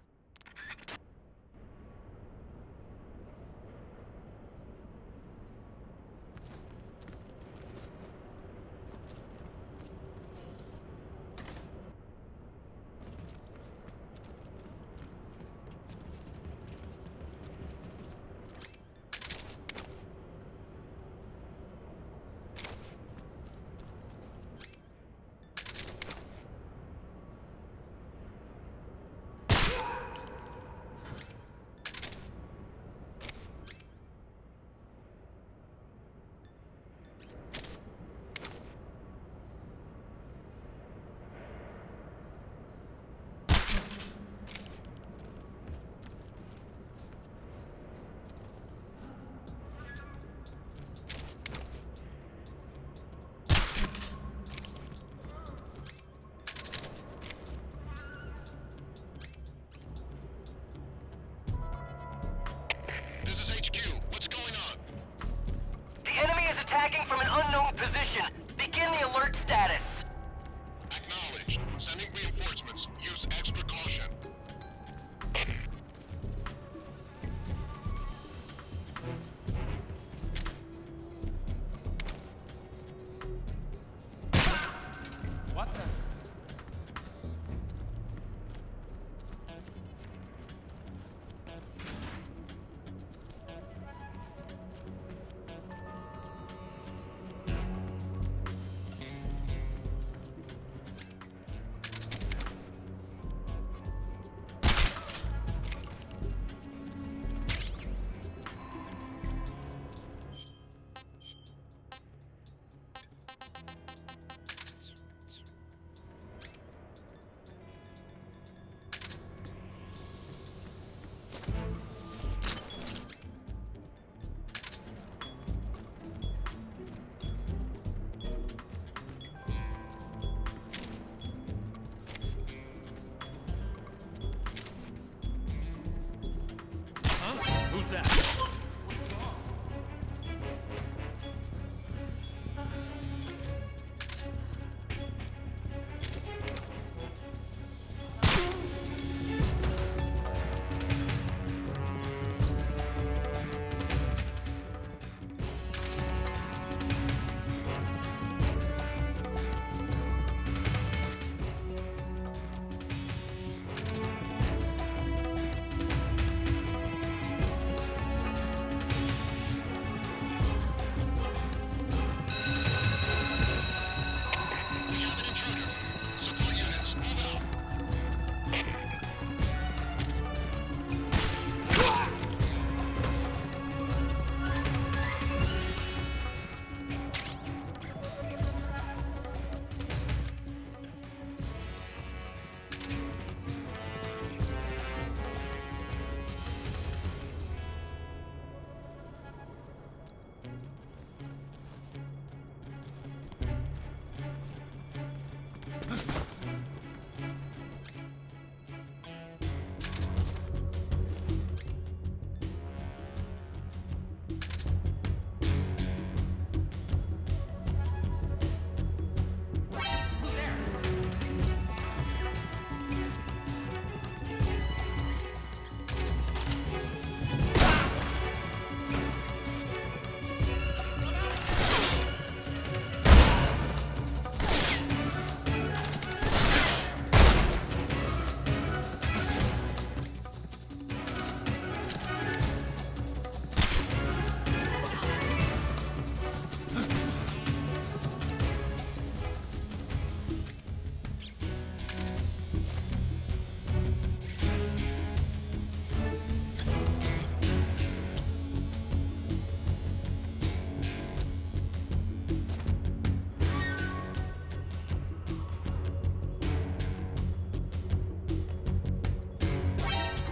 Attacking from an unknown position. Begin the alert status. Acknowledged. Sending reinforcements. Use extra caution. What the?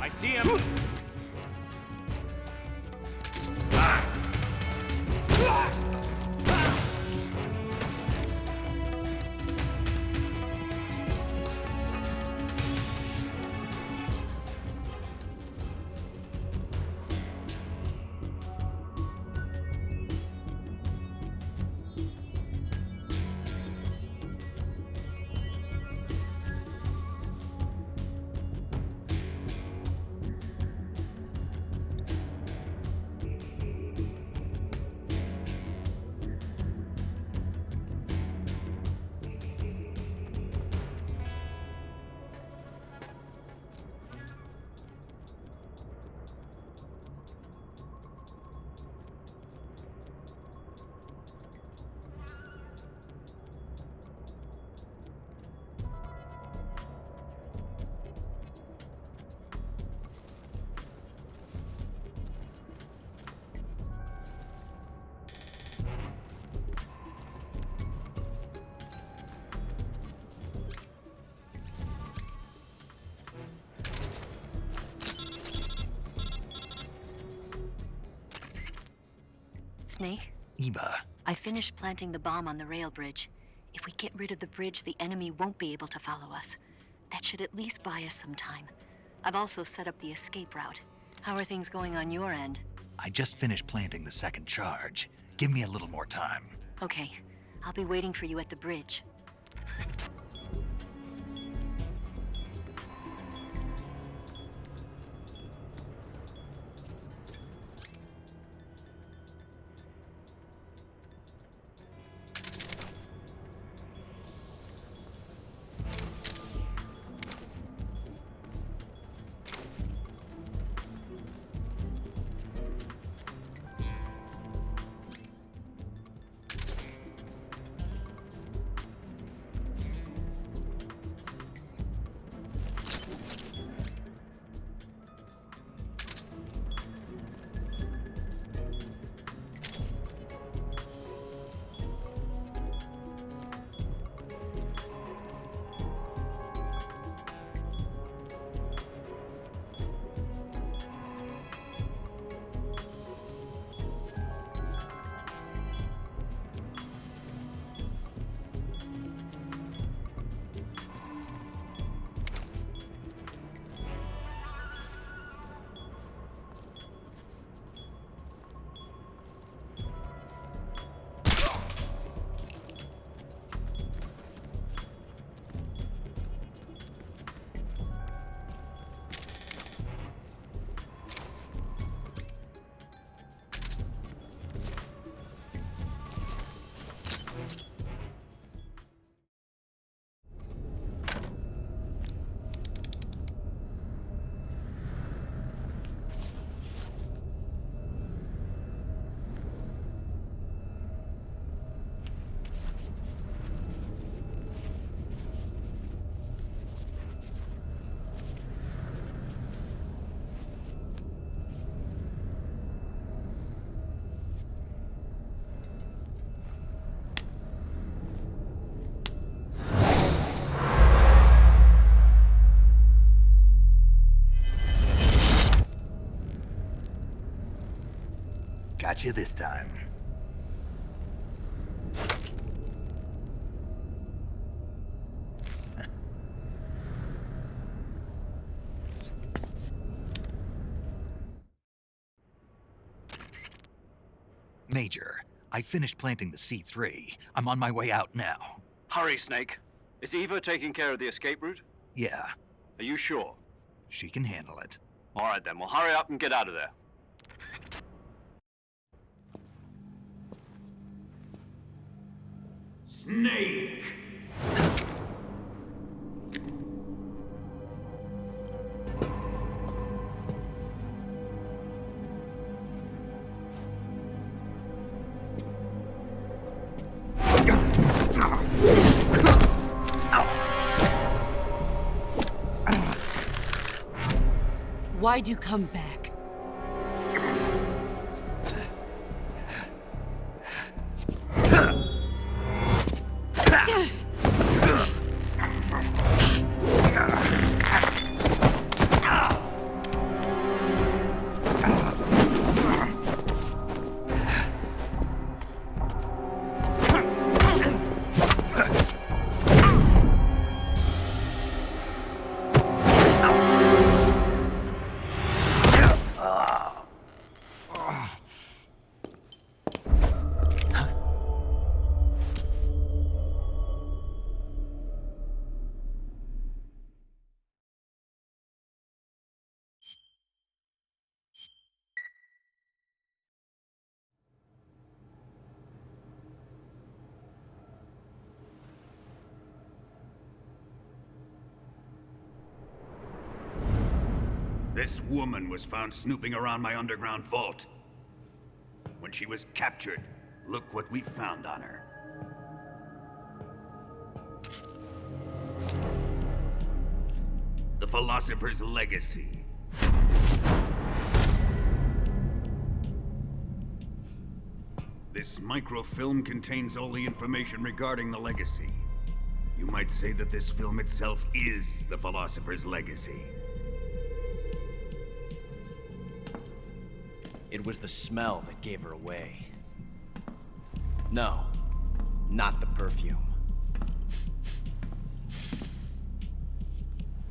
I see him! Snake? Eva. I finished planting the bomb on the rail bridge. If we get rid of the bridge, the enemy won't be able to follow us. That should at least buy us some time. I've also set up the escape route. How are things going on your end? I just finished planting the second charge. Give me a little more time. Okay. I'll be waiting for you at the bridge. Got you this time. Major, I finished planting the C3. I'm on my way out now. Hurry, Snake. Is Eva taking care of the escape route? Yeah, Are you sure? she can handle it. All right then, well hurry up and get out of there. Snake! Why'd you come back? This woman was found snooping around my underground vault. When she was captured, look what we found on her. The Philosopher's Legacy. This microfilm contains all the information regarding the Legacy. You might say that this film itself is the Philosopher's Legacy. It was the smell that gave her away. No, not the perfume.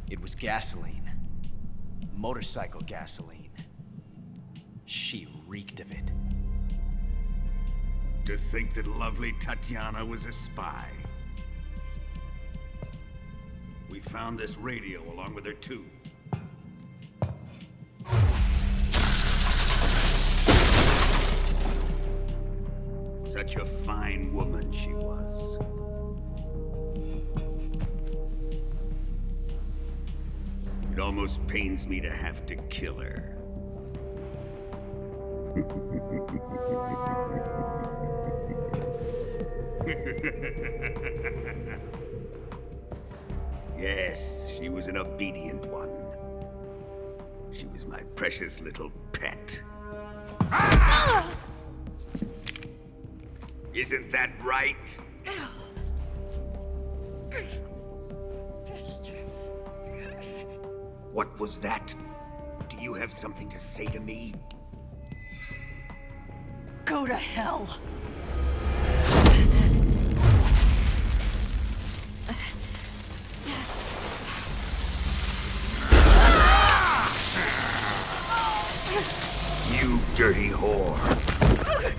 It was gasoline. Motorcycle gasoline. She reeked of it. To think that lovely Tatiana was a spy. We found this radio along with her too. Such a fine woman she was. It almost pains me to have to kill her. Yes, she was an obedient one. She was my precious little pet. Isn't that right? What was that? Do you have something to say to me? Go to hell. You dirty whore.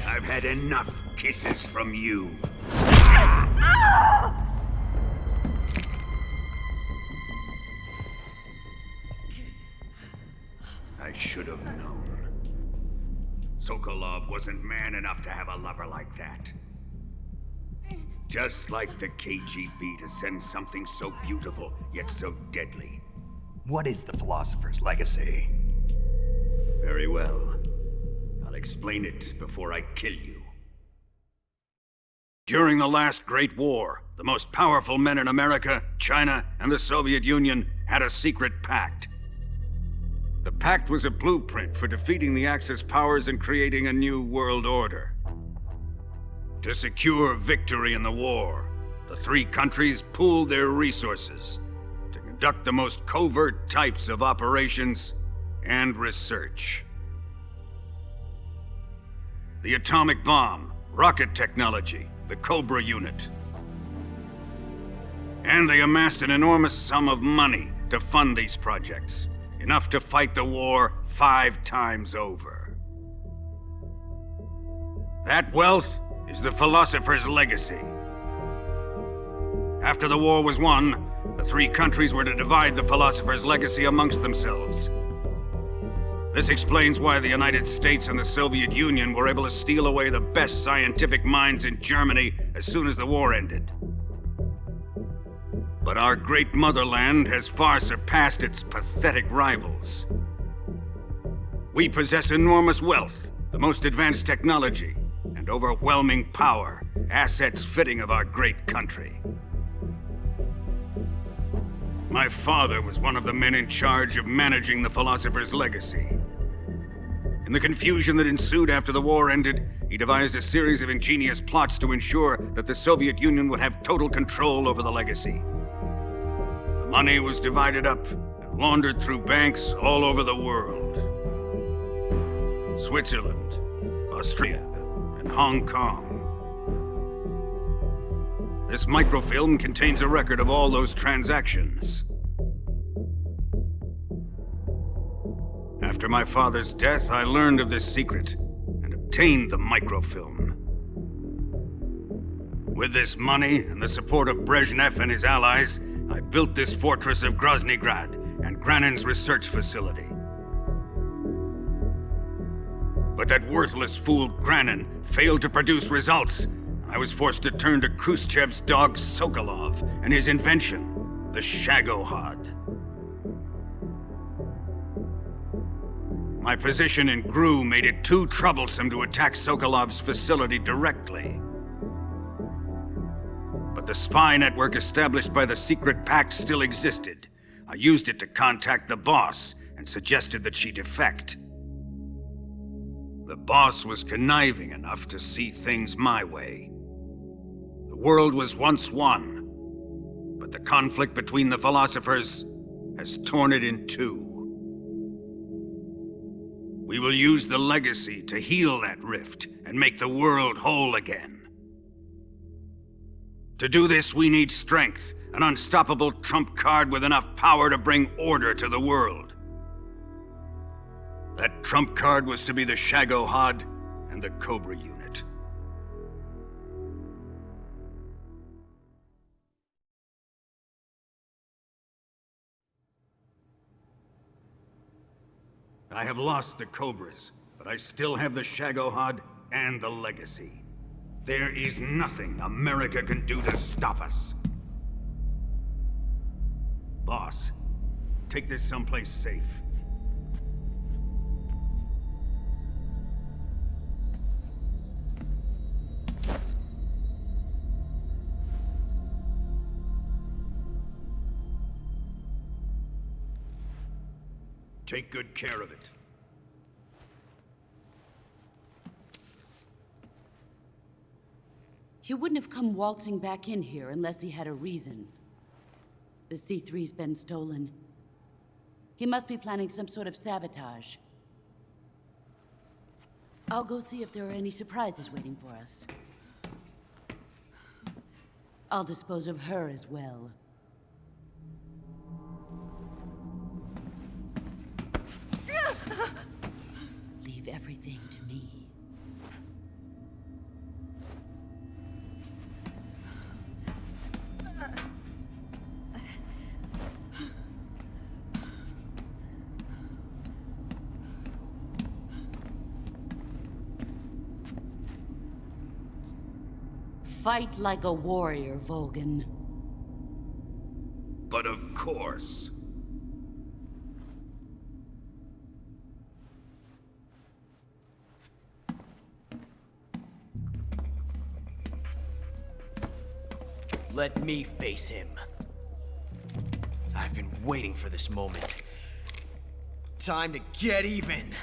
I've had enough kisses from you. I should have known. Sokolov wasn't man enough to have a lover like that. Just like the KGB to send something so beautiful, yet so deadly. What is the Philosopher's Legacy? Very well. I'll explain it before I kill you. During the last Great War, the most powerful men in America, China, and the Soviet Union had a secret pact. The pact was a blueprint for defeating the Axis powers and creating a new world order. To secure victory in the war, the three countries pooled their resources to conduct the most covert types of operations and research. The atomic bomb, rocket technology, the Cobra unit. And they amassed an enormous sum of money to fund these projects, enough to fight the war 5 times over. That wealth is the philosopher's legacy. After the war was won, the three countries were to divide the philosopher's legacy amongst themselves. This explains why the United States and the Soviet Union were able to steal away the best scientific minds in Germany as soon as the war ended. But our great motherland has far surpassed its pathetic rivals. We possess enormous wealth, the most advanced technology, and overwhelming power, assets fitting of our great country. My father was one of the men in charge of managing the philosopher's legacy. In the confusion that ensued after the war ended, he devised a series of ingenious plots to ensure that the Soviet Union would have total control over the legacy. The money was divided up and laundered through banks all over the world. Switzerland, Austria, and Hong Kong. This microfilm contains a record of all those transactions. After my father's death, I learned of this secret and obtained the microfilm. With this money and the support of Brezhnev and his allies, I built this fortress of Groznyj and Granin's research facility. But that worthless fool Granin failed to produce results. I was forced to turn to Khrushchev's dog Sokolov and his invention, the Shagohod. My position in GRU made it too troublesome to attack Sokolov's facility directly. But the spy network established by the secret pact still existed. I used it to contact the boss and suggested that she defect. The boss was conniving enough to see things my way. The world was once one, but the conflict between the philosophers has torn it in two. We will use the legacy to heal that rift and make the world whole again. To do this, we need strength, an unstoppable trump card with enough power to bring order to the world. That trump card was to be the Shagohod and the Cobra unit. I have lost the Cobras, but I still have the Shagohod and the legacy. There is nothing America can do to stop us. Boss, take this someplace safe. Take good care of it. He wouldn't have come waltzing back in here unless he had a reason. The C3's been stolen. He must be planning some sort of sabotage. I'll go see if there are any surprises waiting for us. I'll dispose of her as well. Leave everything to me. Fight like a warrior, Volgin. But of course. Let me face him. I've been waiting for this moment. Time to get even.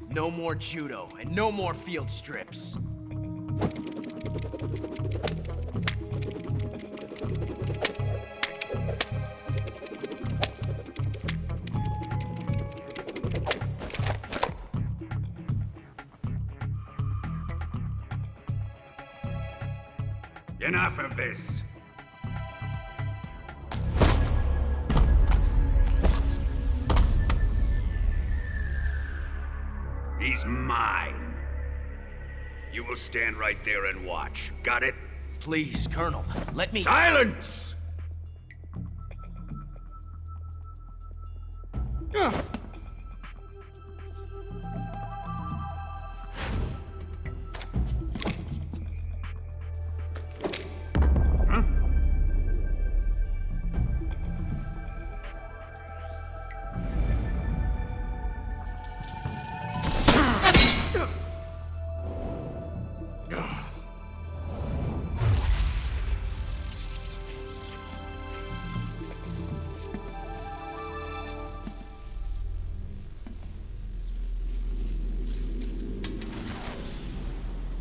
No more judo, and no more field strips. Enough of this. He's mine. You will stand right there and watch. Got it? Please, Colonel, let me— Silence!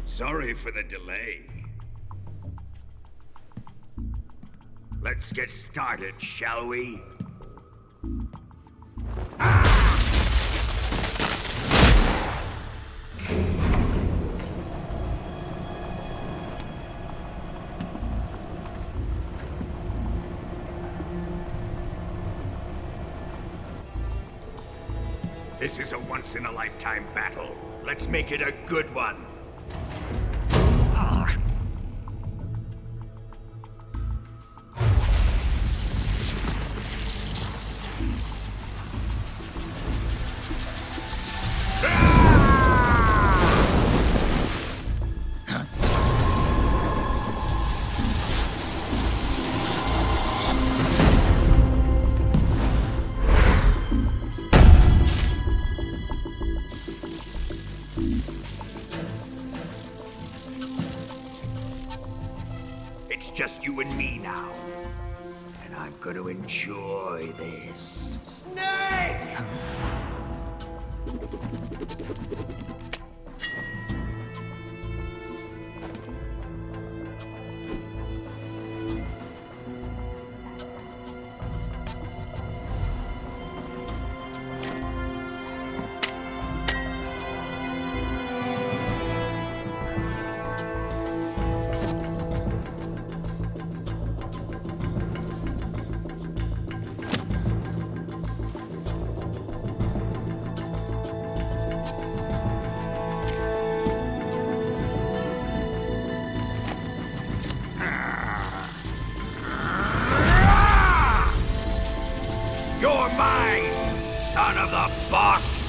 Sorry for the delay. Let's get started, shall we? This is a once-in-a-lifetime battle. Let's make it a good one. It's just you and me now. And I'm gonna enjoy this. Snake! You're mine, son of the boss!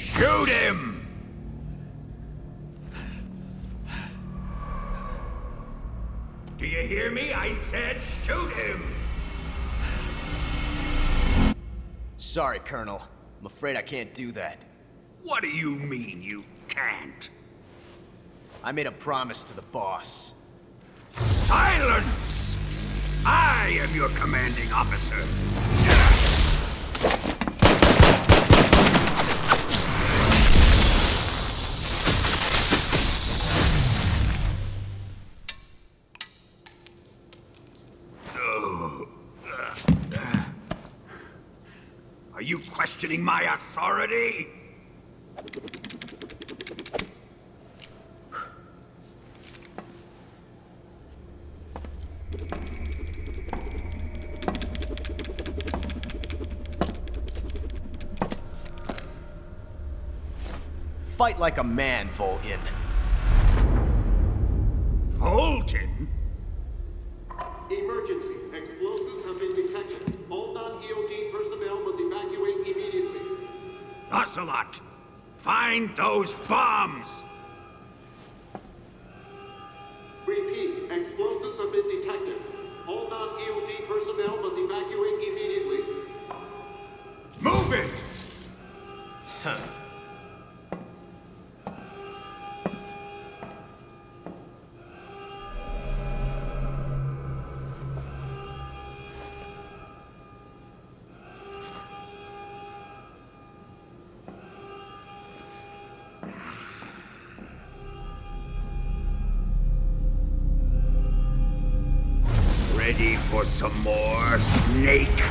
Shoot him! Do you hear me? I said shoot him! Sorry, Colonel. I'm afraid I can't do that. What do you mean you can't? I made a promise to the boss. Silence! I am your commanding officer. Are you questioning my authority? Fight like a man, Volgin. Volgin? Emergency. Explosives have been detected. All non-EOD personnel must evacuate immediately. Ocelot! Find those bombs! Repeat. Explosives have been detected. All non-EOD personnel must evacuate immediately. Move it! Huh. Ready for some more, Snake?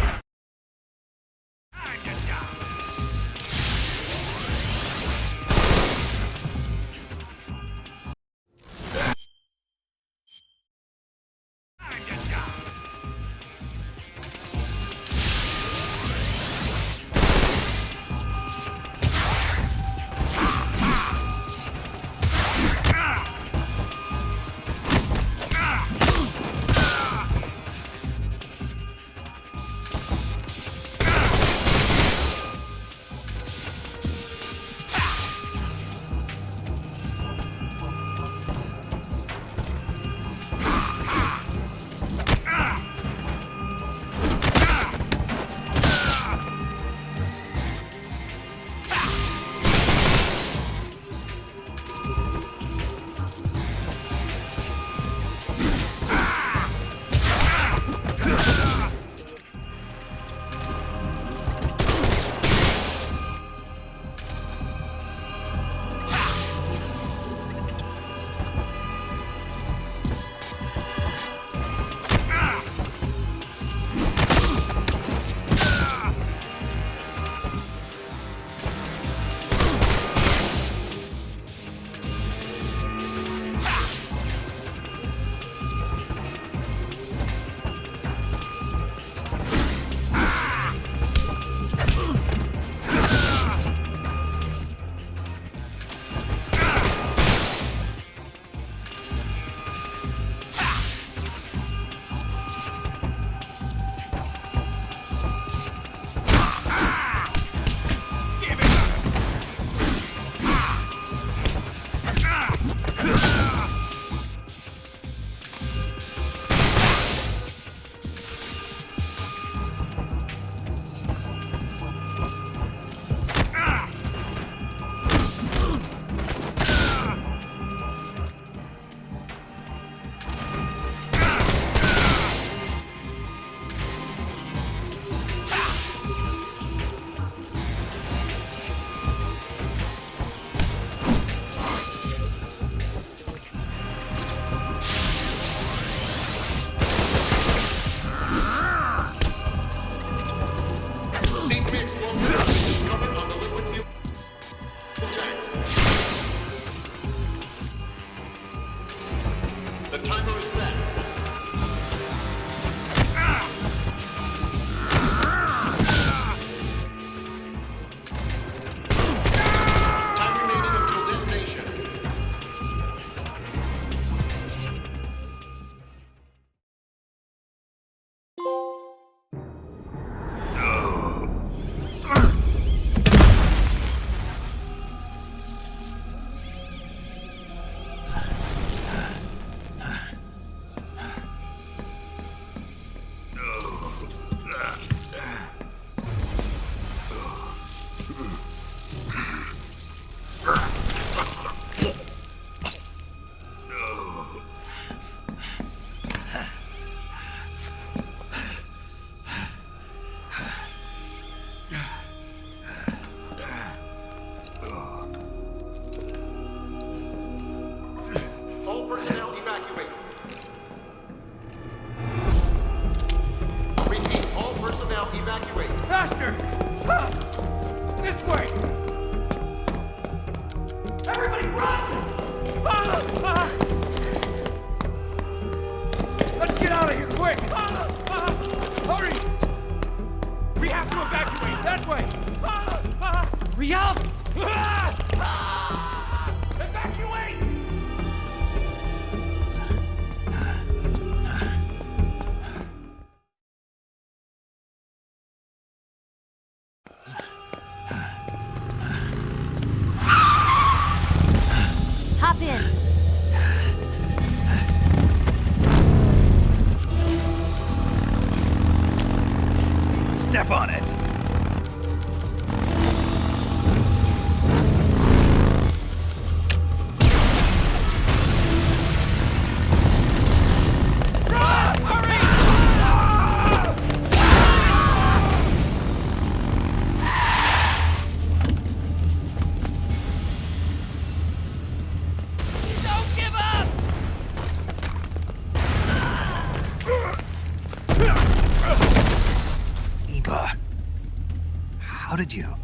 did you?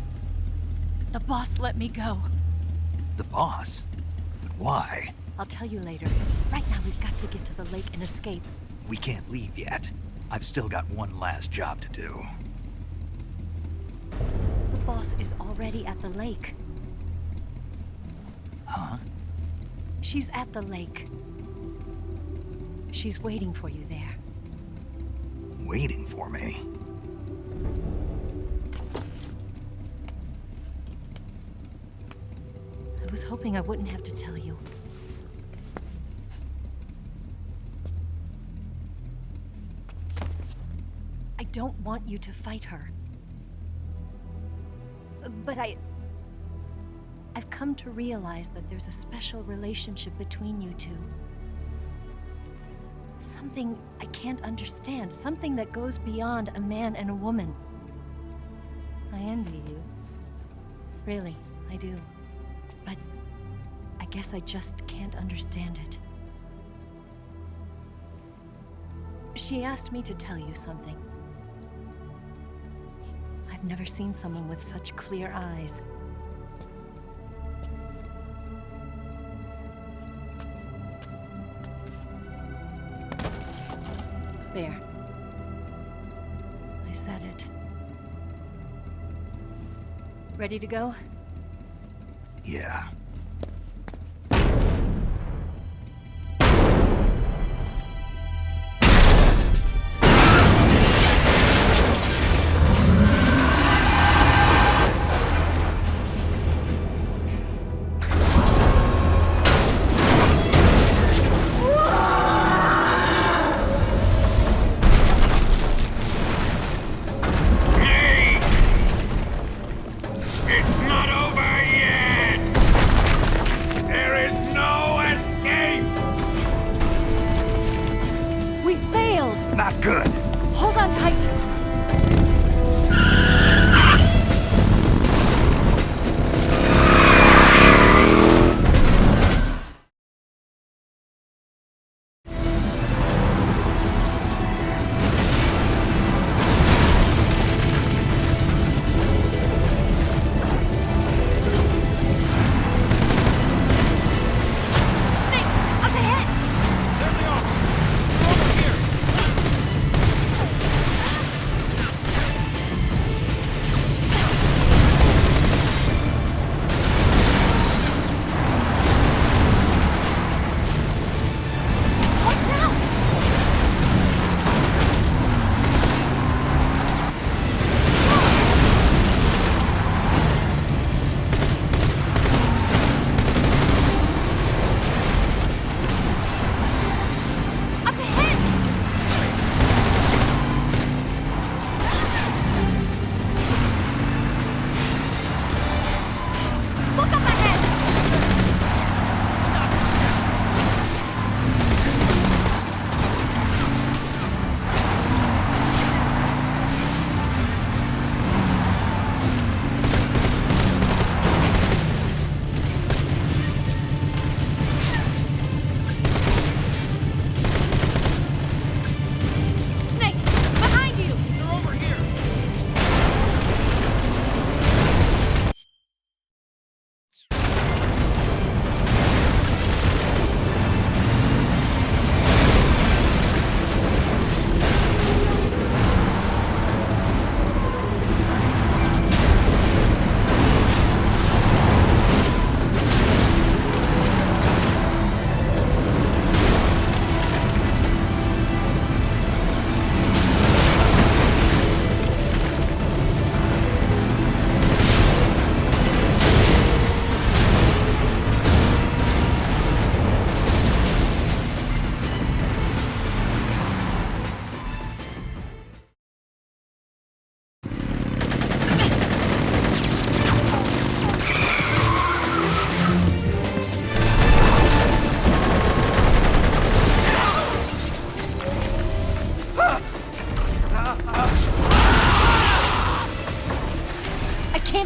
The boss let me go. The boss? But why? I'll tell you later. Right now, we've got to get to the lake and escape. We can't leave yet. I've still got one last job to do. The boss is already at the lake. Huh? She's at the lake. She's waiting for you there. Waiting for me? I was hoping I wouldn't have to tell you. I don't want you to fight her. But I've come to realize that there's a special relationship between you two. Something I can't understand. Something that goes beyond a man and a woman. I envy you. Really, I do. But I guess I just can't understand it. She asked me to tell you something. I've never seen someone with such clear eyes. There. I said it. Ready to go? Yeah.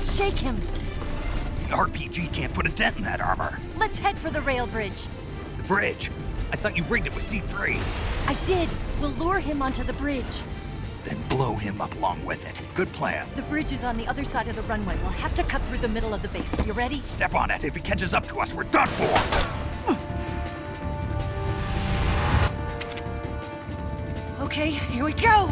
Shake him. The RPG can't put a dent in that armor. Let's head for the rail bridge. The bridge? I thought you rigged it with C3. I did. We'll lure him onto the bridge. Then blow him up along with it. Good plan. The bridge is on the other side of the runway. We'll have to cut through the middle of the base. You ready? Step on it. If he catches up to us, we're done for. Okay, here we go!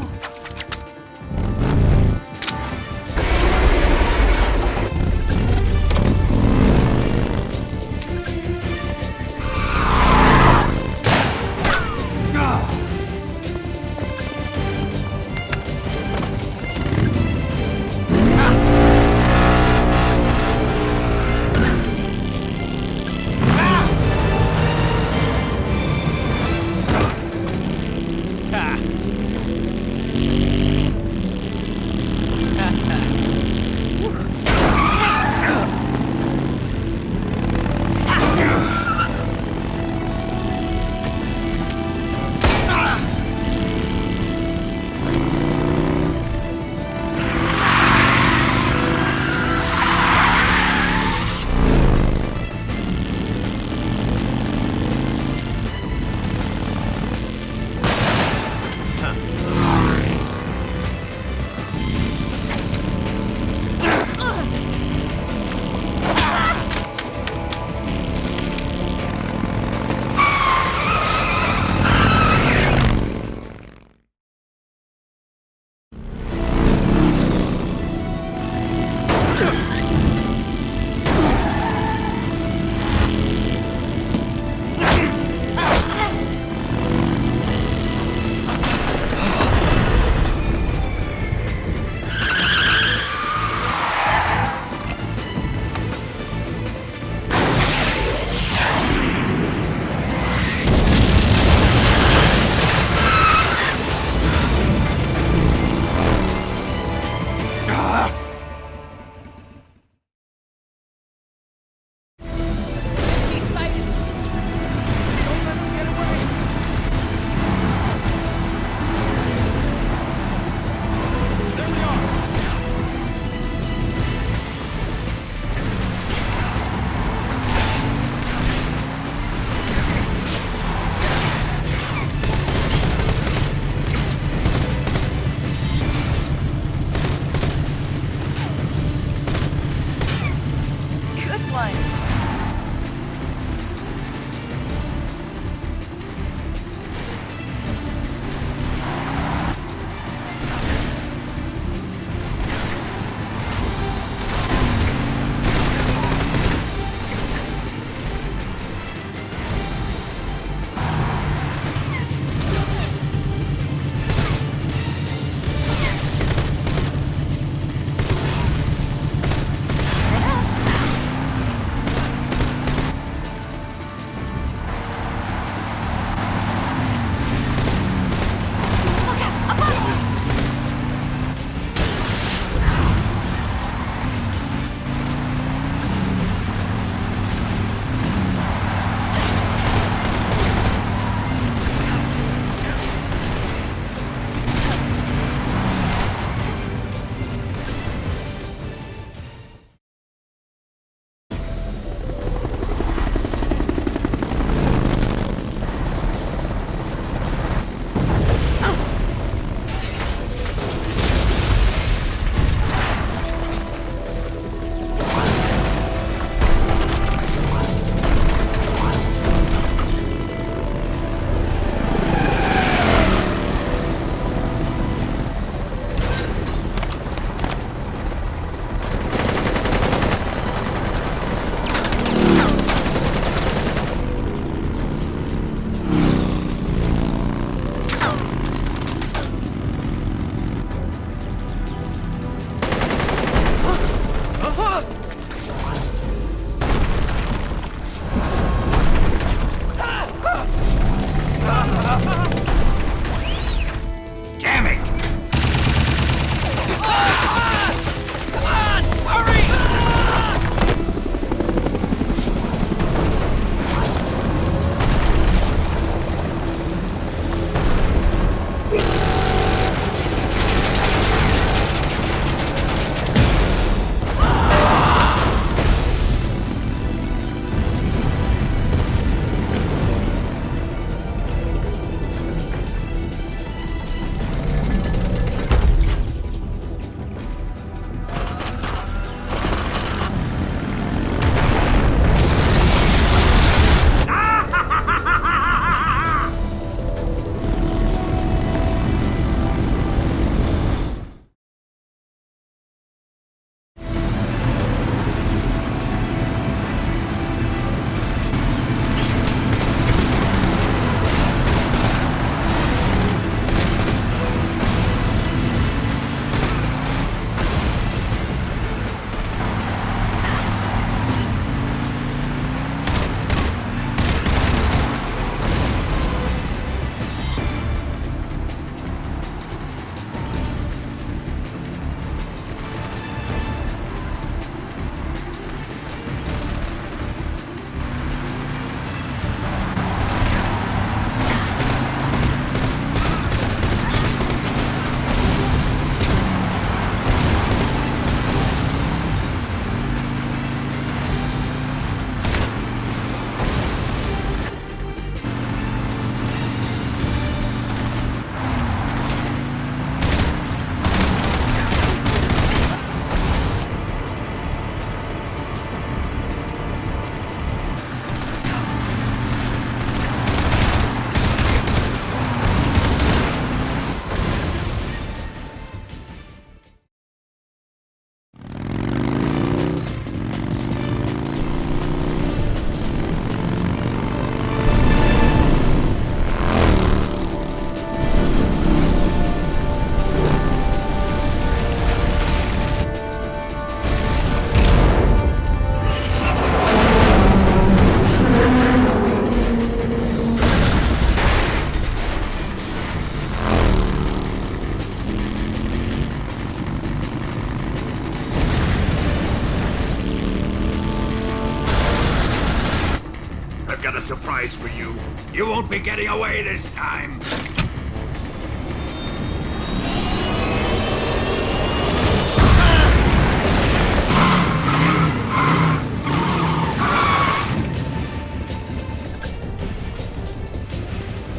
got a surprise for you. You won't be getting away this time.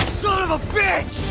Son of a bitch!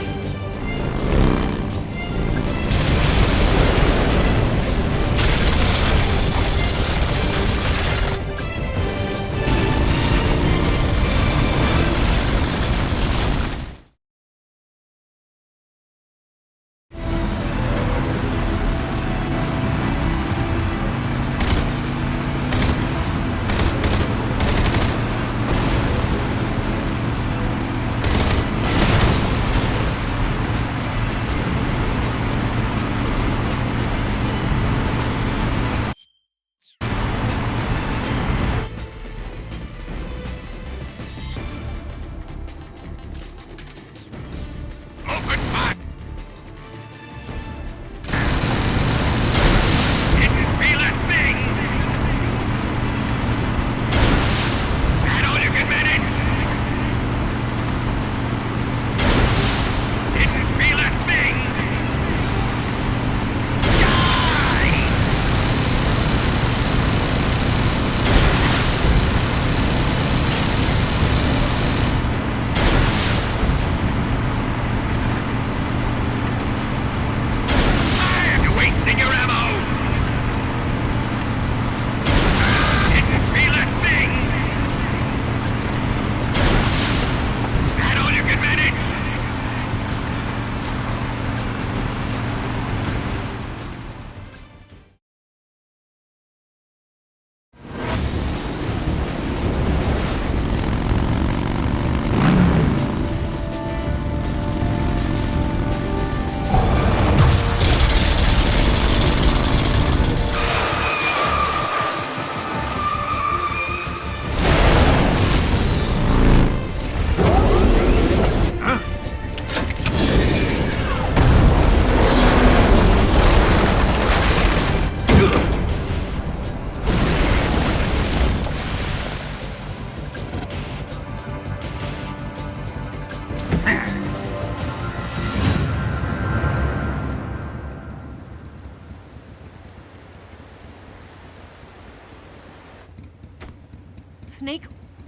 Snake,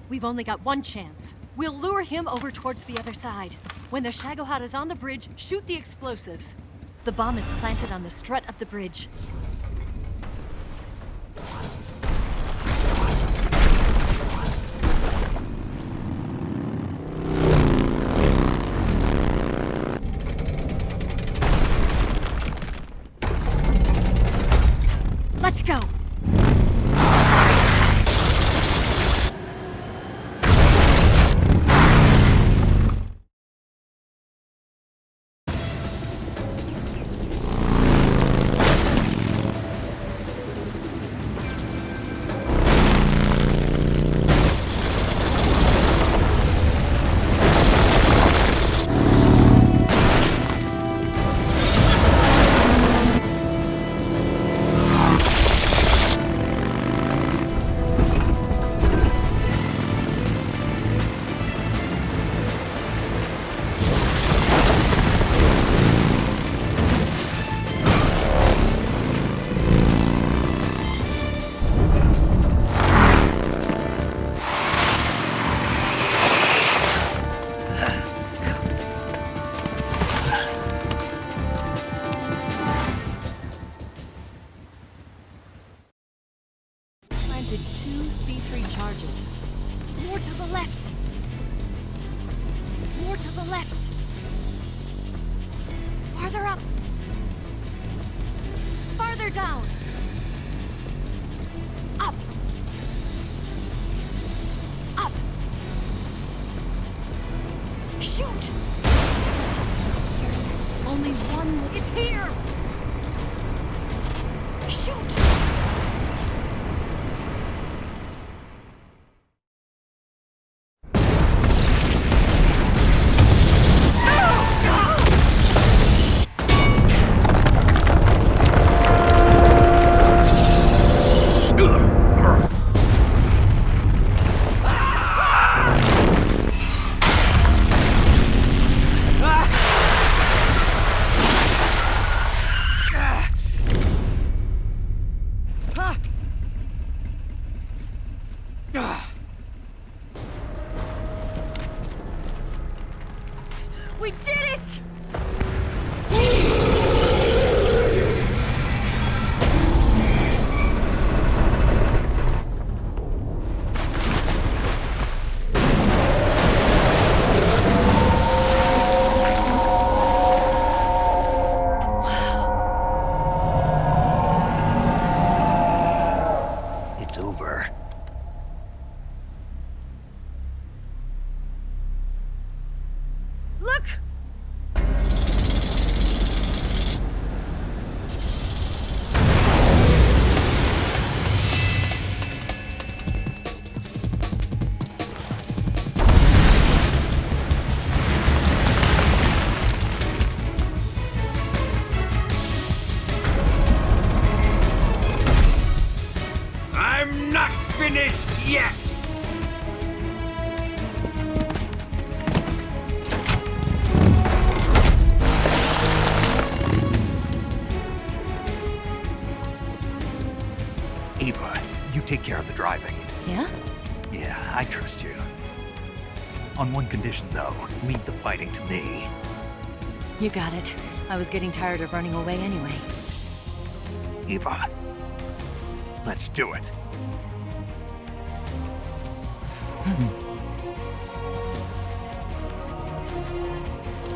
we've only got one chance. We'll lure him over towards the other side. When the Shagohod is on the bridge, shoot the explosives. The bomb is planted on the strut of the bridge. Let's go! Two C3 charges. More to the left! More to the left! Farther up! Farther down! Up! Up! Shoot! Only one. It's here! Shoot! We did it! It's over. Look! I'm not finished yet! Ava, you take care of the driving. Yeah? Yeah, I trust you. On one condition, though, leave the fighting to me. You got it. I was getting tired of running away anyway. Ava, let's do it.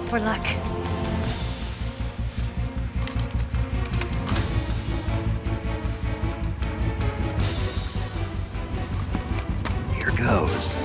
For luck. Here goes.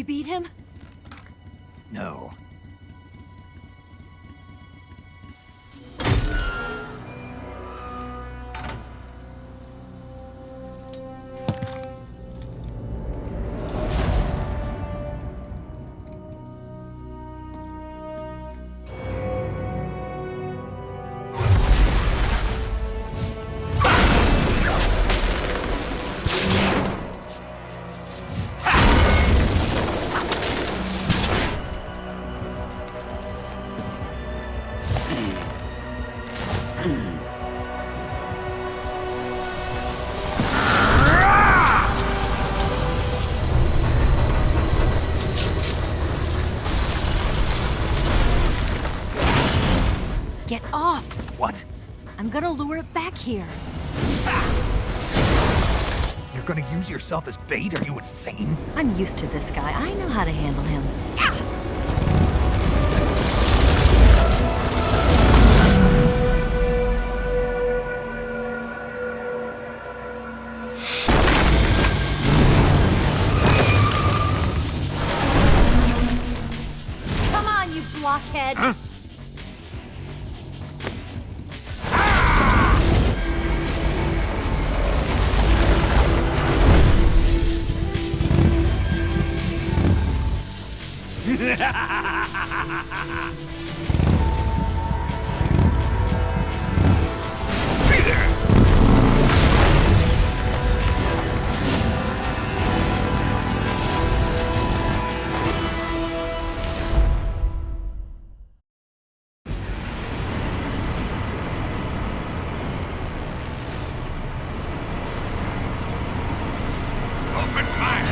beat him? No. Get off! What? I'm gonna lure it back here. You're gonna use yourself as bait? Are you insane? I'm used to this guy. I know how to handle him. Come on, you blockhead! Huh? Open fire!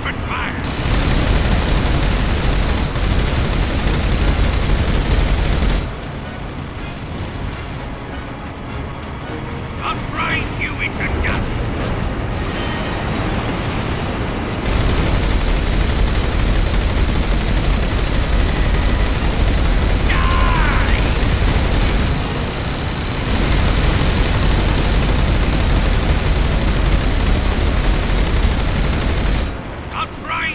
Open fire! I'll grind you into dust! I'll grind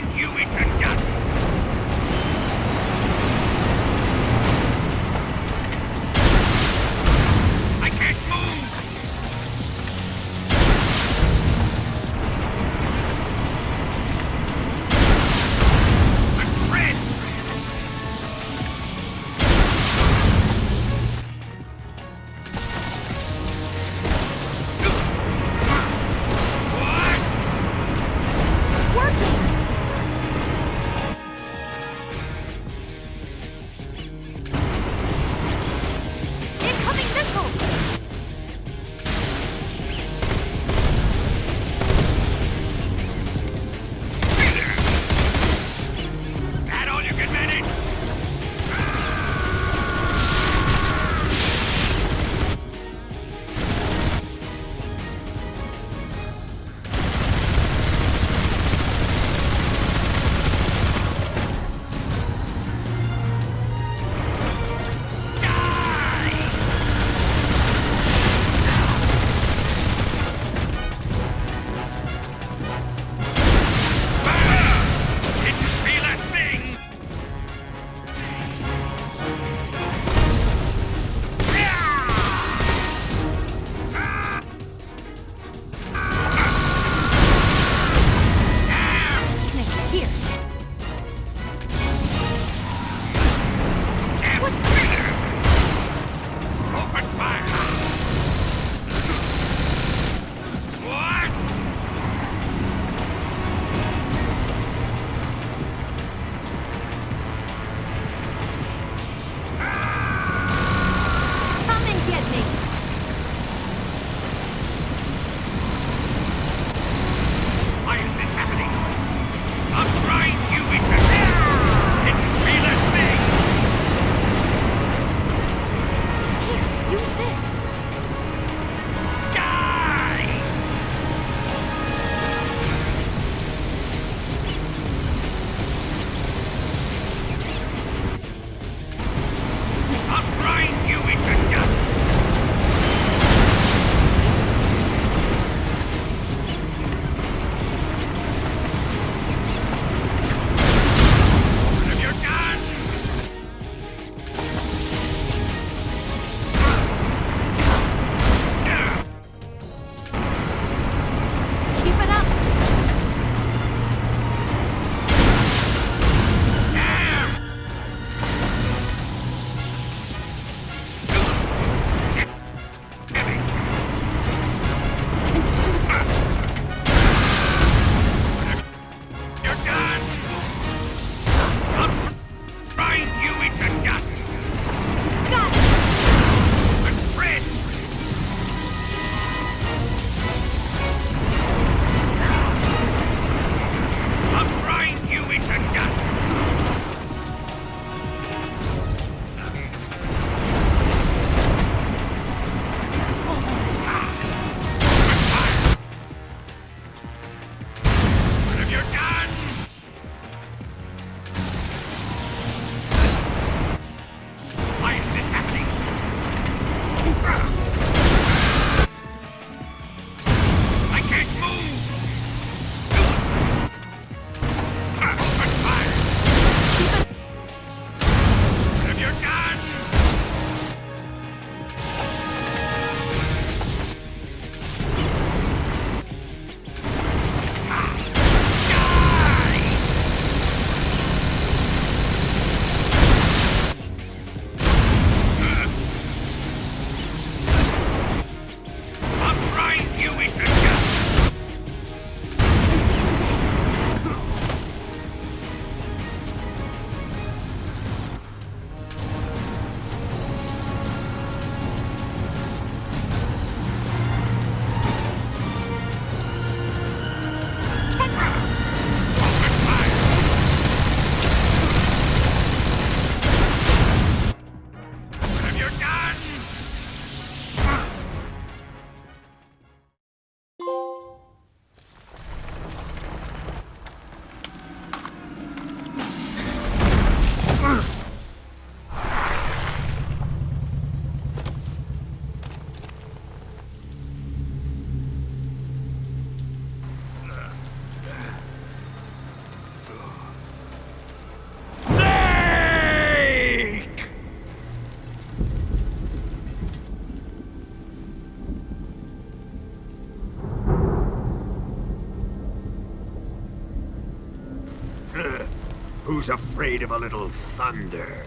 Who's afraid of a little thunder?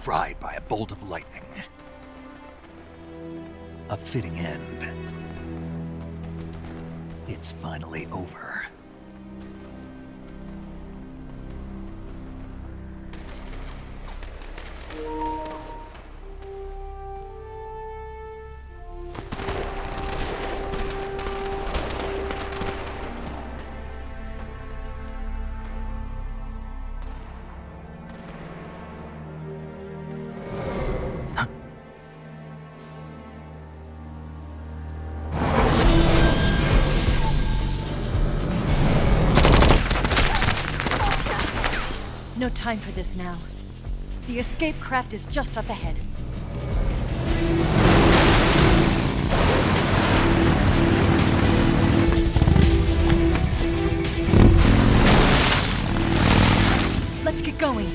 Fried by a bolt of lightning. A fitting end. It's finally over. No time for this now. The escape craft is just up ahead. Let's get going.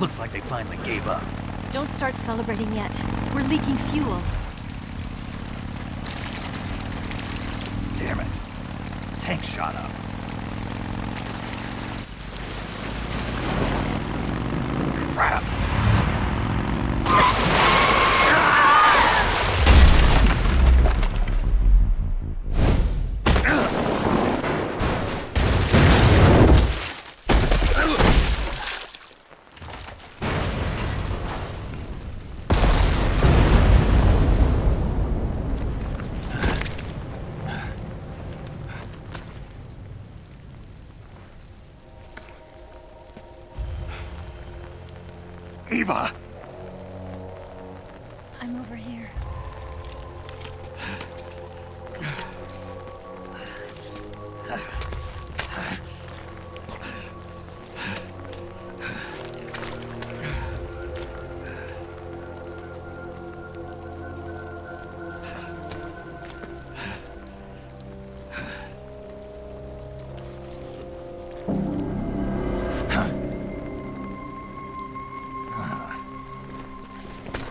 Looks like they finally gave up. Don't start celebrating yet. We're leaking fuel. Damn it. Tank shot up. Crap. Eva! I'm over here.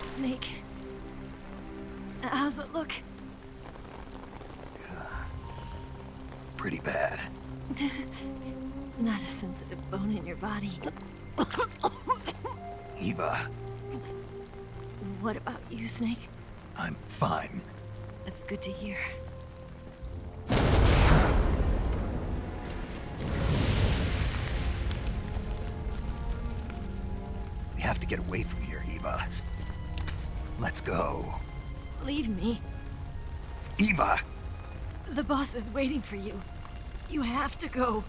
Snake. How's it look? Pretty bad. Not a sensitive bone in your body. Eva, What about you, Snake? I'm fine. That's good to hear. We have to get away from here, Eva. Let's go. Leave me. Eva! The boss is waiting for you. You have to go.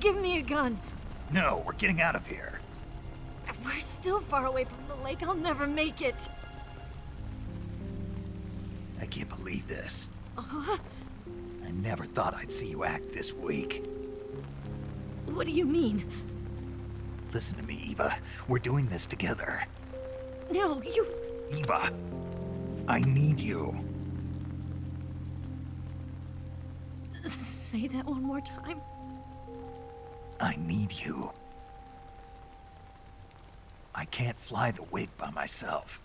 Give me a gun. No, we're getting out of here. We're still far away from the lake. I'll never make it. I can't believe this. I never thought I'd see you act this weak. What do you mean? Listen to me, Eva. We're doing this together. No, you... Eva, I need you. Say that one more time. I need you. I can't fly the wig by myself.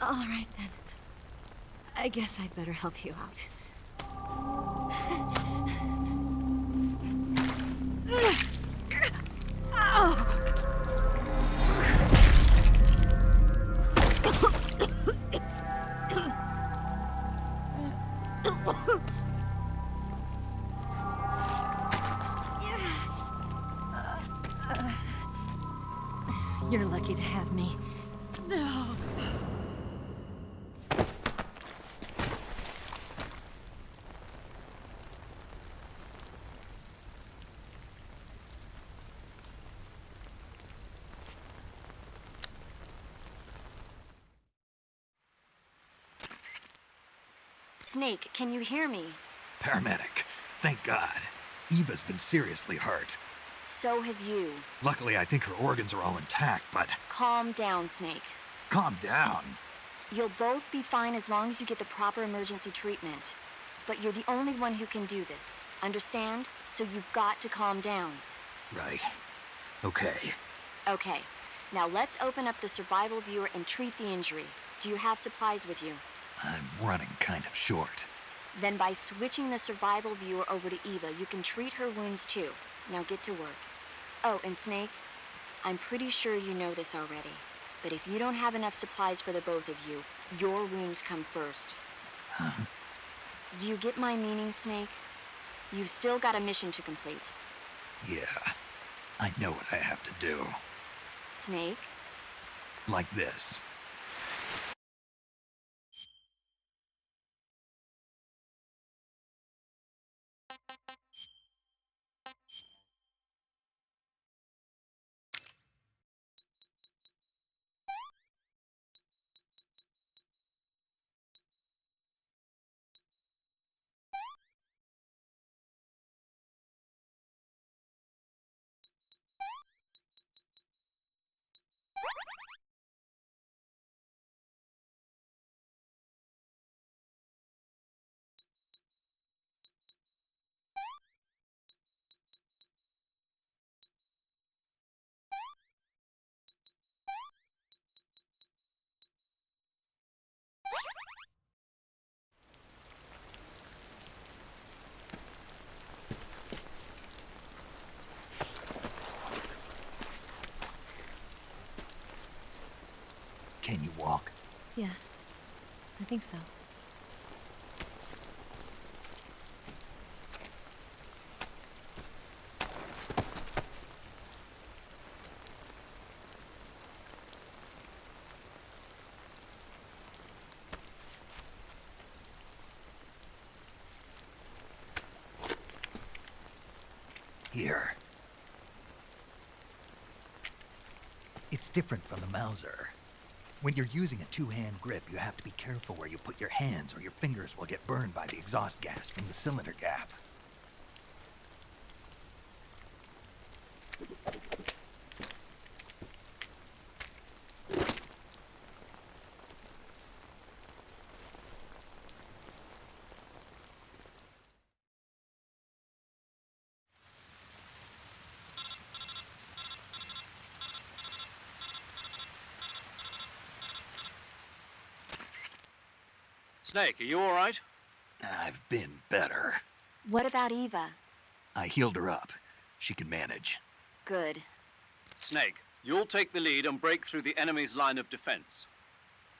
All right, then. I guess I'd better help you out. You're lucky to have me. Snake, can you hear me? Paramedic, thank God. Eva's been seriously hurt. So have you. Luckily, I think her organs are all intact, but... Calm down, Snake. Calm down. You'll both be fine as long as you get the proper emergency treatment. But you're the only one who can do this. Understand? So you've got to calm down. Right. Okay. Okay. Now let's open up the survival viewer and treat the injury. Do you have supplies with you? I'm running kind of short. Then by switching the survival viewer over to Eva, you can treat her wounds too. Now get to work. Oh, and Snake, I'm pretty sure you know this already. But if you don't have enough supplies for the both of you, your wounds come first. Huh? Do you get my meaning, Snake? You've still got a mission to complete. Yeah. I know what I have to do. Snake? Like this. Yeah, I think so. Here. It's different from the Mauser. When you're using a two-hand grip, you have to be careful where you put your hands or your fingers will get burned by the exhaust gas from the cylinder gap. Snake, are you all right? I've been better. What about Eva? I healed her up. She can manage. Good. Snake, you'll take the lead and break through the enemy's line of defense.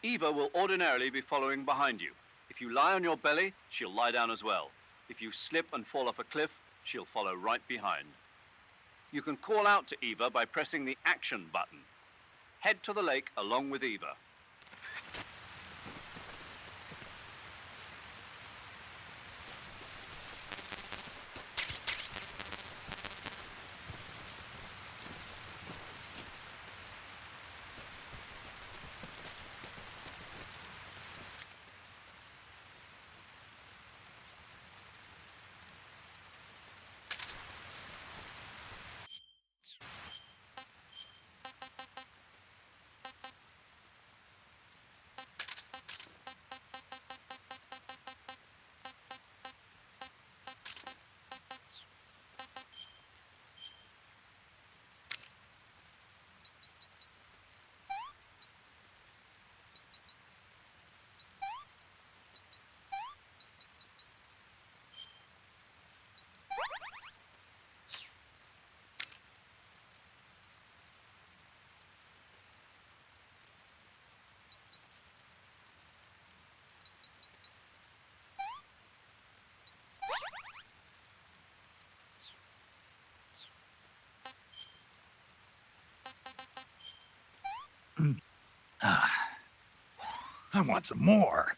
Eva will ordinarily be following behind you. If you lie on your belly, she'll lie down as well. If you slip and fall off a cliff, she'll follow right behind. You can call out to Eva by pressing the action button. Head to the lake along with Eva. I want some more.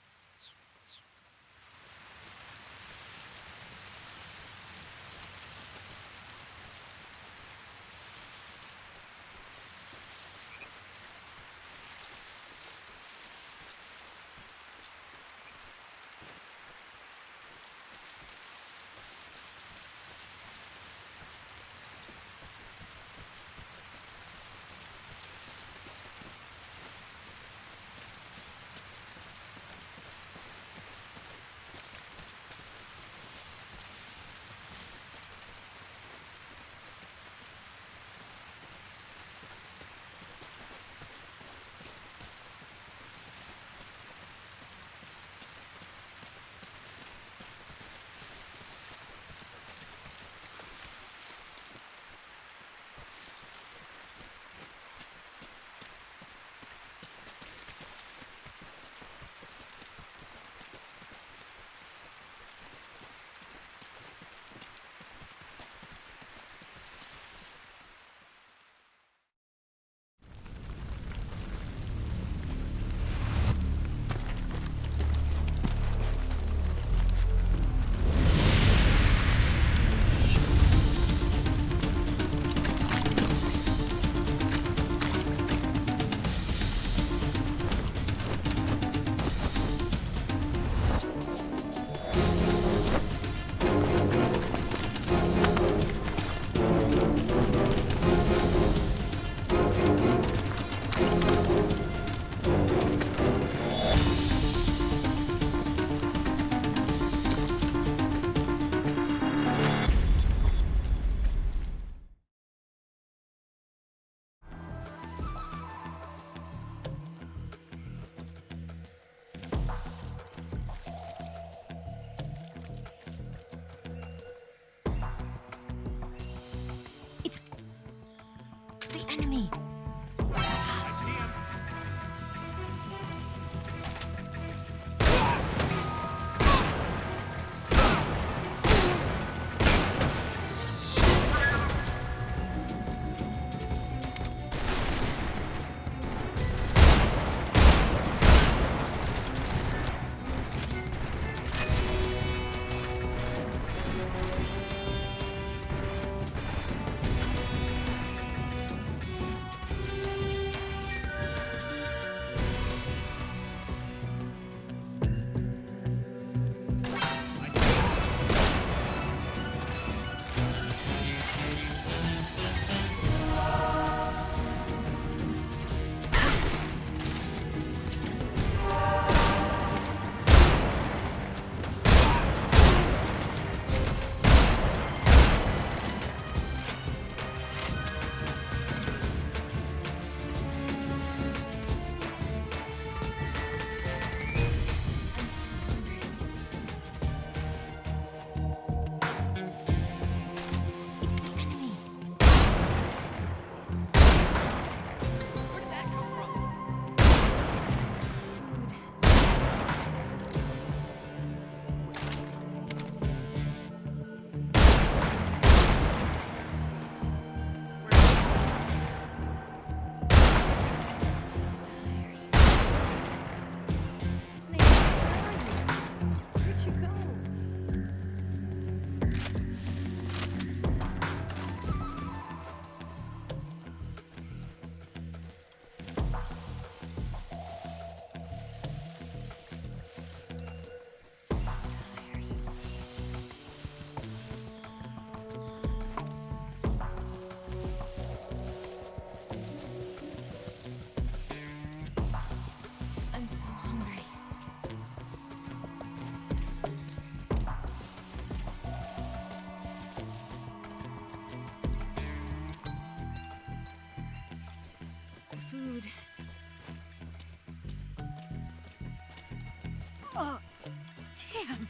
Damn.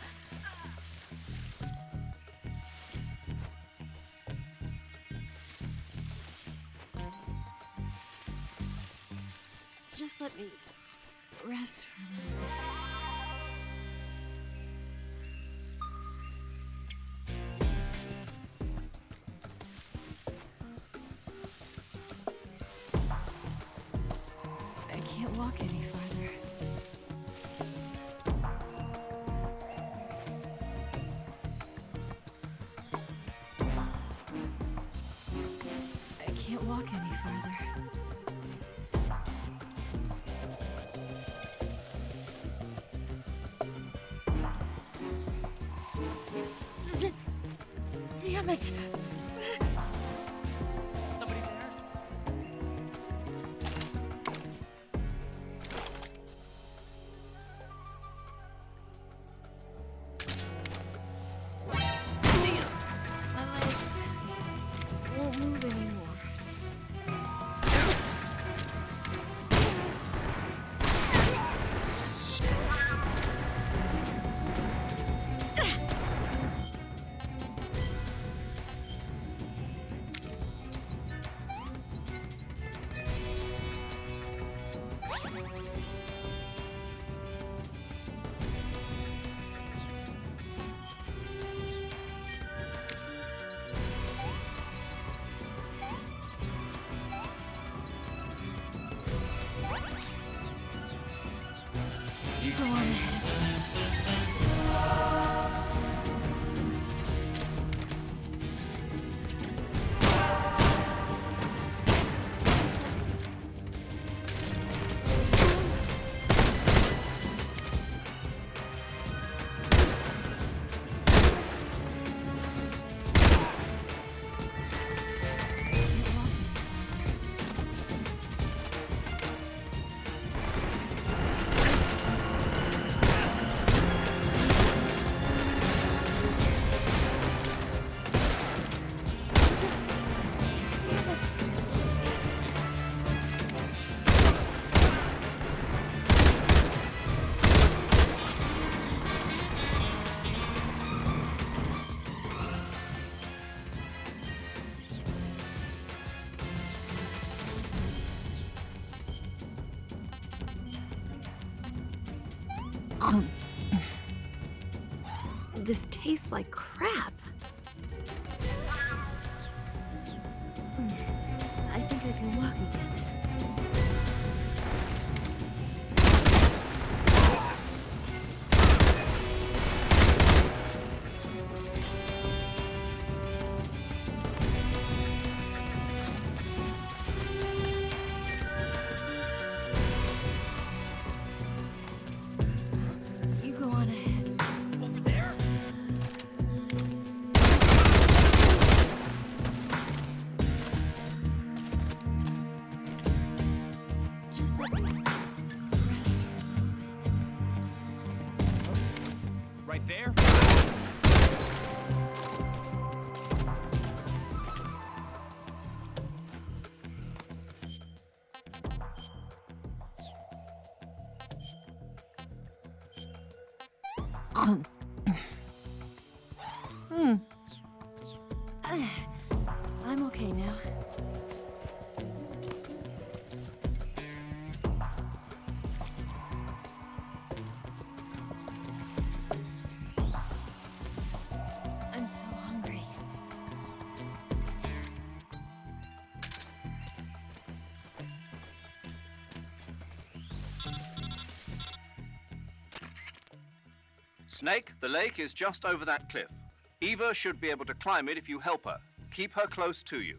Just let me rest for a little bit. I can't walk any farther. I can't walk any farther. Damn it! Somebody there? My legs won't move anymore. You go on ahead. This tastes like crap. I think I can walk again. You go on ahead. Over there? Just let me rest for a little bit. Right there? I'm okay now. I'm so hungry. Snake, the lake is just over that cliff. Eva should be able to climb it if you help her. Keep her close to you.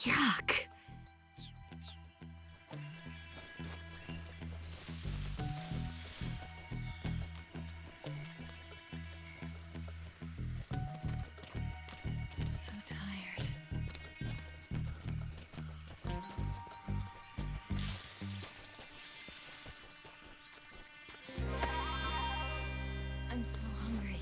Yuck. So tired. I'm so hungry.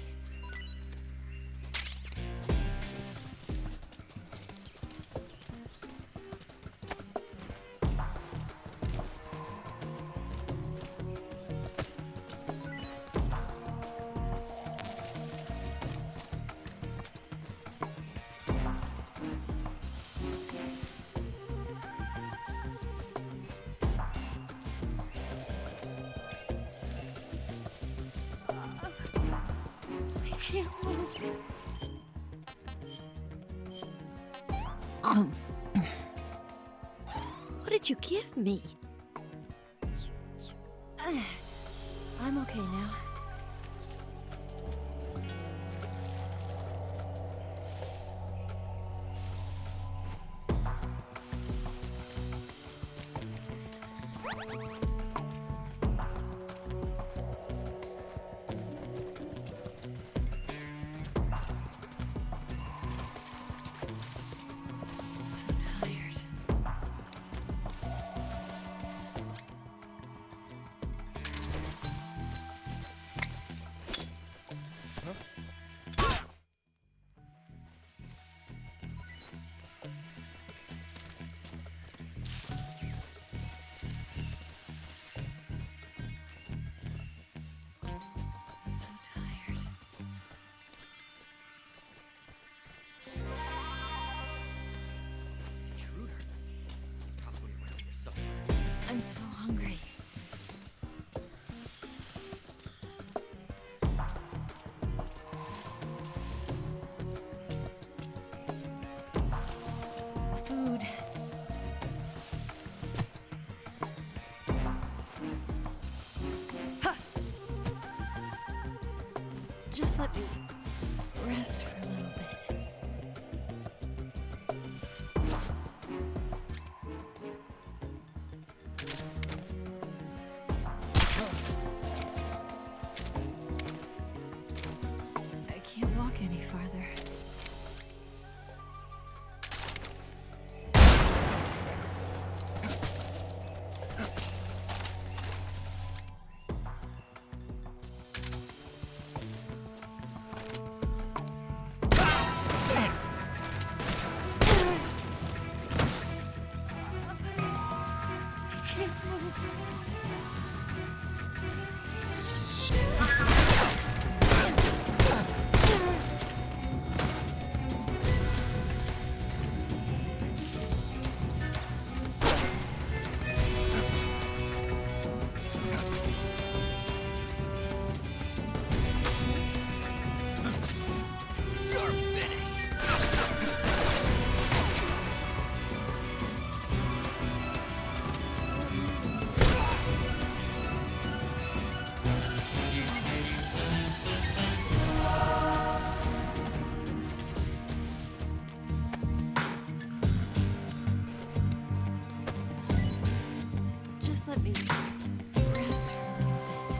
I can't move. What did you give me? I'm okay now. So tired. So tired. Intruder? It's probably around here somewhere. I'm so hungry. Food. Ha! Just let me rest for a little bit. I can't walk any farther. I can't move. You're finished. Just let me rest for a little bit.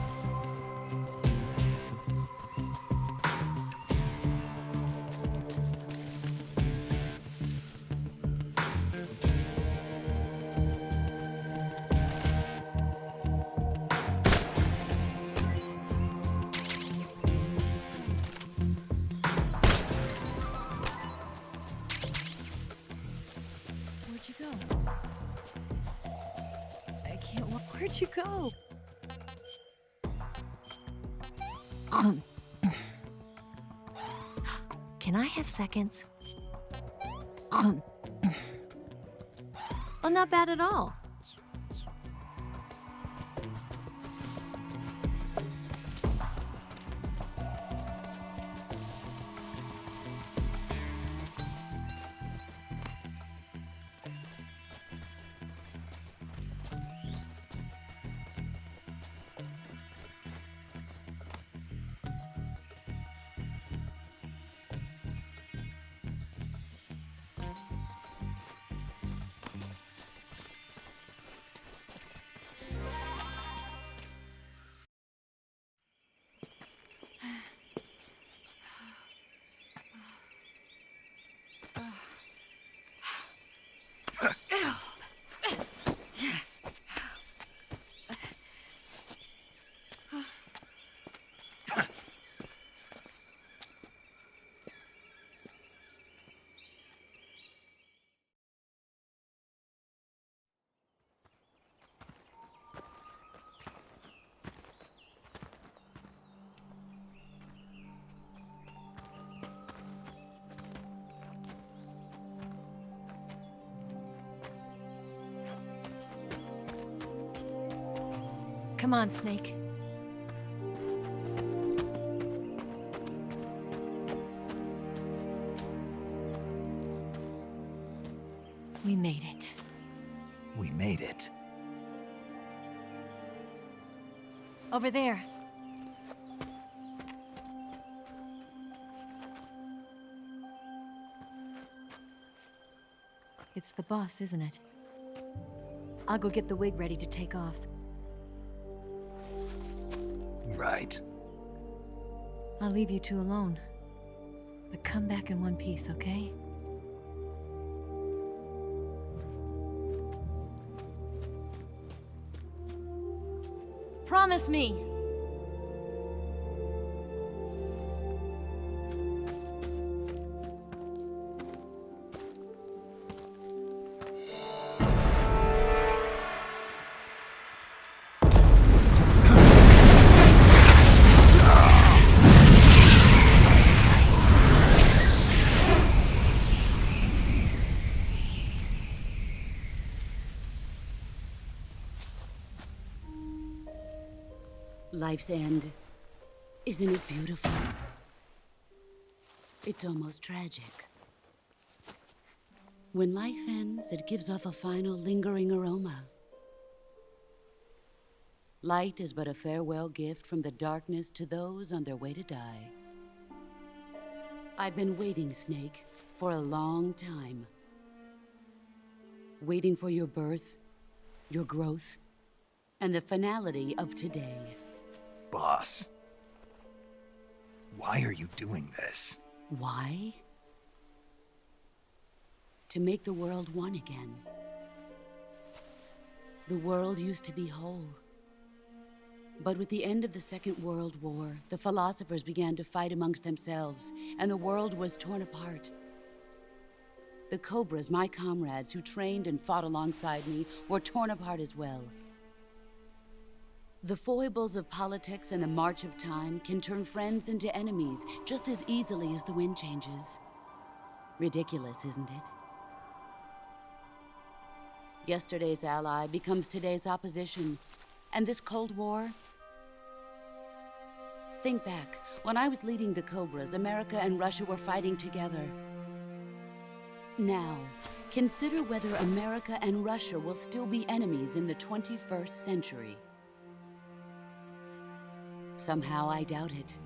Where'd you go? I can't walk. Where'd you go? Can I have seconds? Well, not bad at all. Come on, Snake. We made it. We made it. Over there. It's the boss, isn't it? I'll go get the wig ready to take off. Right. I'll leave you two alone. But come back in one piece, okay? Promise me! Life's end. Isn't it beautiful? It's almost tragic. When life ends, it gives off a final lingering aroma. Light is but a farewell gift from the darkness to those on their way to die. I've been waiting, Snake, for a long time. Waiting for your birth, your growth, and the finality of today. Boss. Why are you doing this? Why? To make the world one again. The world used to be whole. But with the end of the Second World War, the philosophers began to fight amongst themselves, and the world was torn apart. The Cobras, my comrades who trained and fought alongside me, were torn apart as well. The foibles of politics and the march of time can turn friends into enemies just as easily as the wind changes. Ridiculous, isn't it? Yesterday's ally becomes today's opposition. And this Cold War? Think back. When I was leading the Cobras, America and Russia were fighting together. Now, consider whether America and Russia will still be enemies in the 21st century. Somehow I doubt it.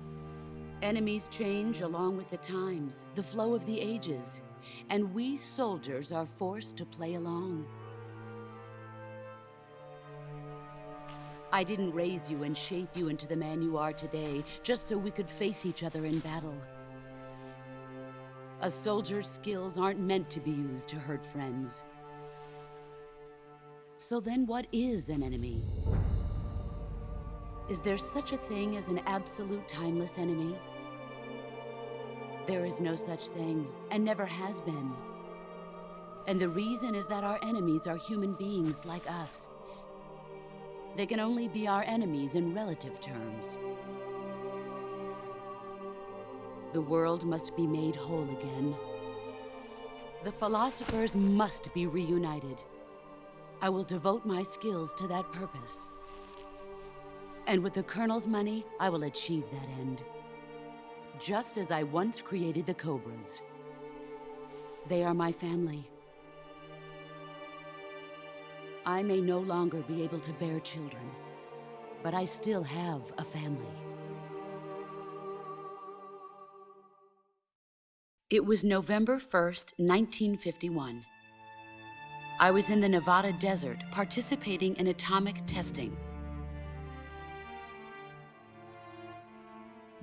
Enemies change along with the times, the flow of the ages, and we soldiers are forced to play along. I didn't raise you and shape you into the man you are today just so we could face each other in battle. A soldier's skills aren't meant to be used to hurt friends. So then what is an enemy? Is there such a thing as an absolute timeless enemy? There is no such thing, and never has been. And the reason is that our enemies are human beings like us. They can only be our enemies in relative terms. The world must be made whole again. The philosophers must be reunited. I will devote my skills to that purpose. And with the Colonel's money, I will achieve that end. Just as I once created the Cobras. They are my family. I may no longer be able to bear children, but I still have a family. It was November 1st, 1951. I was in the Nevada desert participating in atomic testing.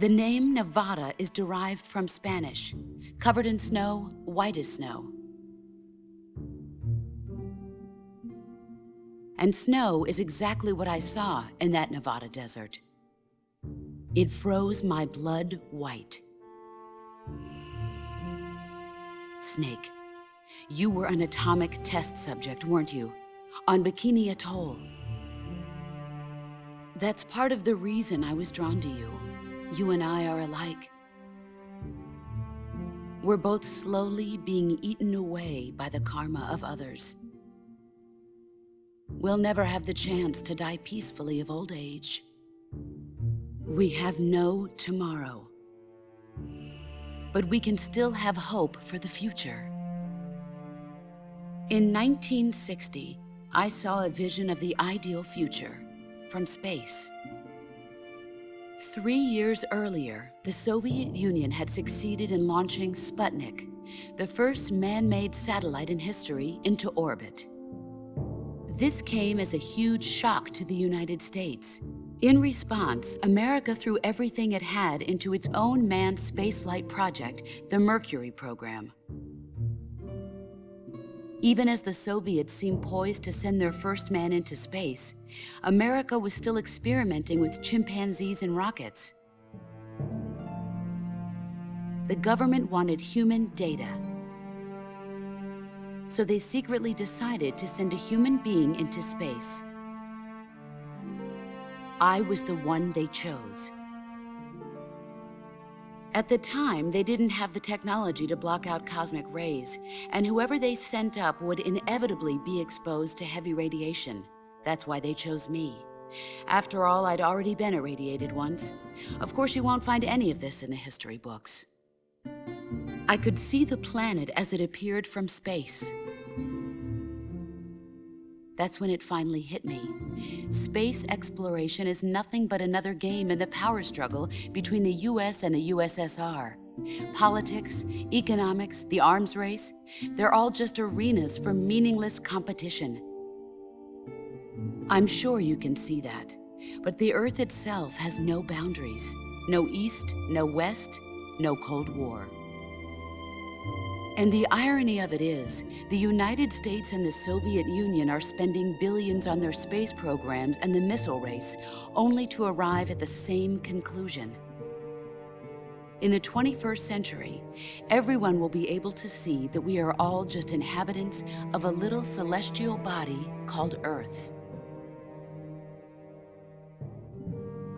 The name Nevada is derived from Spanish, covered in snow, white as snow. And snow is exactly what I saw in that Nevada desert. It froze my blood white. Snake, you were an atomic test subject, weren't you? On Bikini Atoll. That's part of the reason I was drawn to you. You and I are alike. We're both slowly being eaten away by the karma of others. we'll never have the chance to die peacefully of old age. We have no tomorrow. But we can still have hope for the future. In 1960, I saw a vision of the ideal future from space. 3 years earlier, the Soviet Union had succeeded in launching Sputnik, the first man-made satellite in history, into orbit. This came as a huge shock to the United States. In response, America threw everything it had into its own manned spaceflight project, the Mercury program. Even as the Soviets seemed poised to send their first man into space, America was still experimenting with chimpanzees and rockets. The government wanted human data. So they secretly decided to send a human being into space. I was the one they chose. At the time, they didn't have the technology to block out cosmic rays, and whoever they sent up would inevitably be exposed to heavy radiation. That's why they chose me. After all, I'd already been irradiated once. Of course, you won't find any of this in the history books. I could see the planet as it appeared from space. That's when it finally hit me. Space exploration is nothing but another game in the power struggle between the US and the USSR. Politics, economics, the arms race, they're all just arenas for meaningless competition. I'm sure you can see that, but the Earth itself has no boundaries. No East, no West, no Cold War. And the irony of it is, the United States and the Soviet Union are spending billions on their space programs and the missile race, only to arrive at the same conclusion. In the 21st century, everyone will be able to see that we are all just inhabitants of a little celestial body called Earth.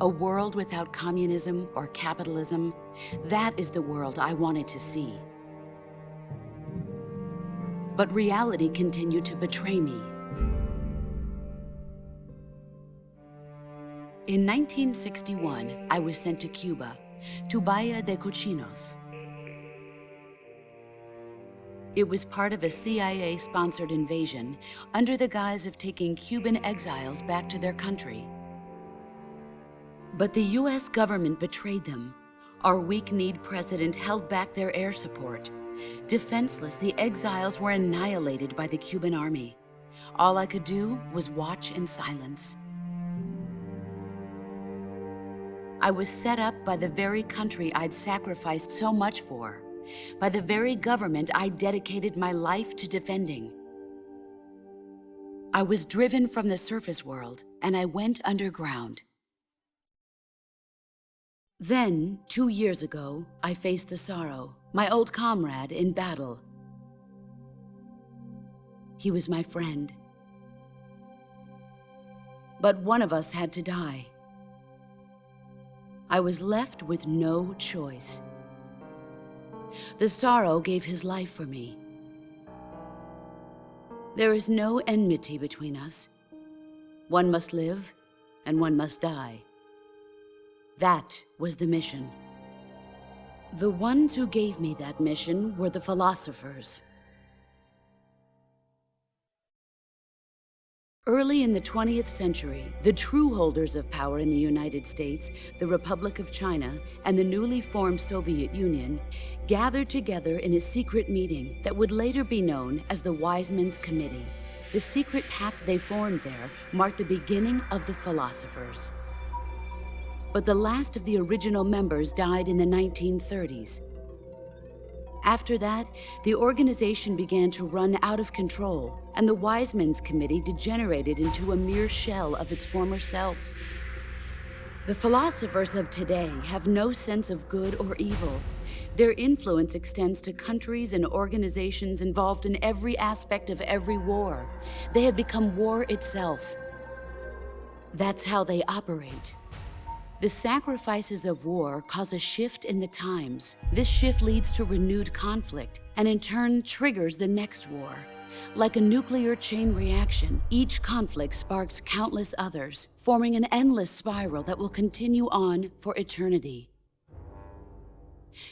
A world without communism or capitalism, that is the world I wanted to see. But reality continued to betray me. In 1961, I was sent to Cuba, to Bahia de Cochinos. It was part of a CIA-sponsored invasion under the guise of taking Cuban exiles back to their country. But the US government betrayed them. Our weak-kneed president held back their air support. Defenseless, the exiles were annihilated by the Cuban army. All I could do was watch in silence. I was set up by the very country I'd sacrificed so much for, by the very government I dedicated my life to defending. I was driven from the surface world, and I went underground. Then, 2 years ago, I faced the Sorrow, my old comrade in battle. He was my friend. But one of us had to die. I was left with no choice. The Sorrow gave his life for me. There is no enmity between us. One must live, and one must die. That was the mission. The ones who gave me that mission were the philosophers. Early in the 20th century, the true holders of power in the United States, the Republic of China, and the newly formed Soviet Union gathered together in a secret meeting that would later be known as the Wise Men's Committee. The secret pact they formed there marked the beginning of the philosophers. But the last of the original members died in the 1930s. After that, the organization began to run out of control, and the Wise Men's Committee degenerated into a mere shell of its former self. The philosophers of today have no sense of good or evil. Their influence extends to countries and organizations involved in every aspect of every war. They have become war itself. That's how they operate. The sacrifices of war cause a shift in the times. This shift leads to renewed conflict, and in turn triggers the next war. Like a nuclear chain reaction, each conflict sparks countless others, forming an endless spiral that will continue on for eternity.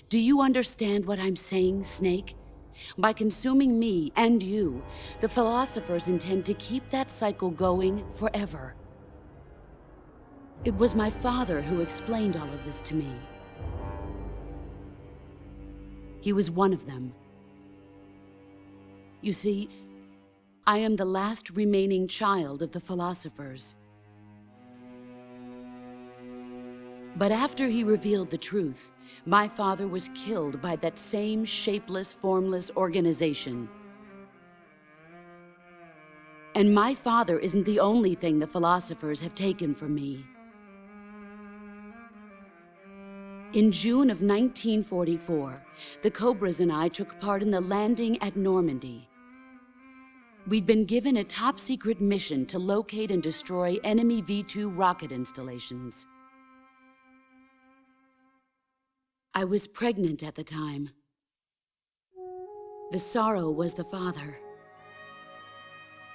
Do you understand what I'm saying, Snake? By consuming me and you, the philosophers intend to keep that cycle going forever. It was my father who explained all of this to me. He was one of them. You see, I am the last remaining child of the philosophers. But after he revealed the truth, my father was killed by that same shapeless, formless organization. And my father isn't the only thing the philosophers have taken from me. In June of 1944, the Cobras and I took part in the landing at Normandy. We'd been given a top-secret mission to locate and destroy enemy V-2 rocket installations. I was pregnant at the time. The sorrow was the father.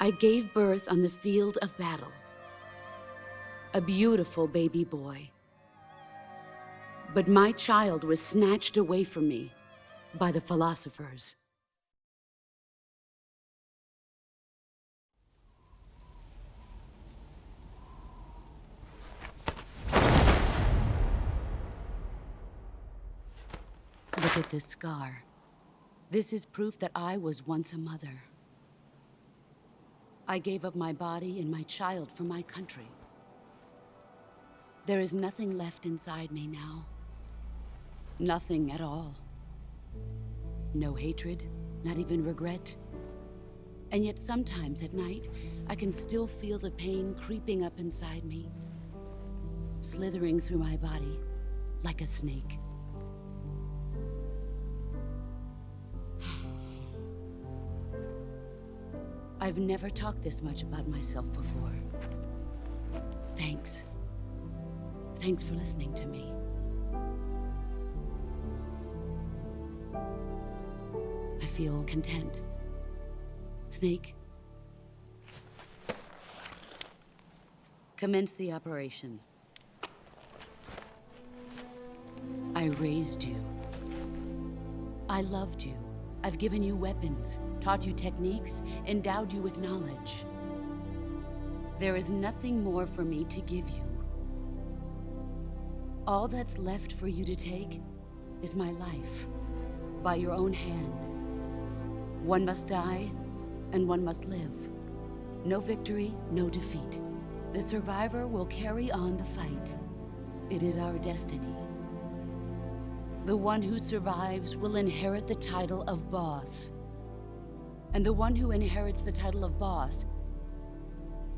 I gave birth on the field of battle. A beautiful baby boy. But my child was snatched away from me by the philosophers. Look at this scar. This is proof that I was once a mother. I gave up my body and my child for my country. There is nothing left inside me now. Nothing at all. No hatred, not even regret. And yet sometimes at night, I can still feel the pain creeping up inside me, slithering through my body like a snake. I've never talked this much about myself before. Thanks. Thanks for listening to me. I feel content. Snake? Commence the operation. I raised you. I loved you. I've given you weapons, taught you techniques, endowed you with knowledge. There is nothing more for me to give you. All that's left for you to take is my life, by your own hand. One must die, and one must live. No victory, no defeat. The survivor will carry on the fight. It is our destiny. The one who survives will inherit the title of boss. And the one who inherits the title of boss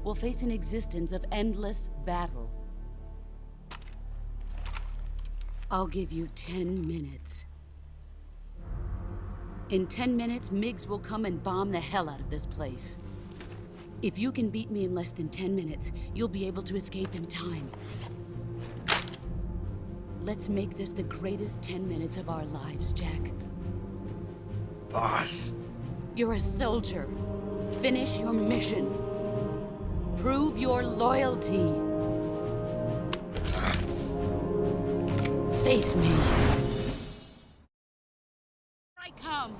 will face an existence of endless battle. I'll give you 10 minutes. In 10 minutes, MiGs will come and bomb the hell out of this place. If you can beat me in less than 10 minutes, you'll be able to escape in time. Let's make this the greatest 10 minutes of our lives, Jack. Boss. You're a soldier. Finish your mission. Prove your loyalty. Face me. I come.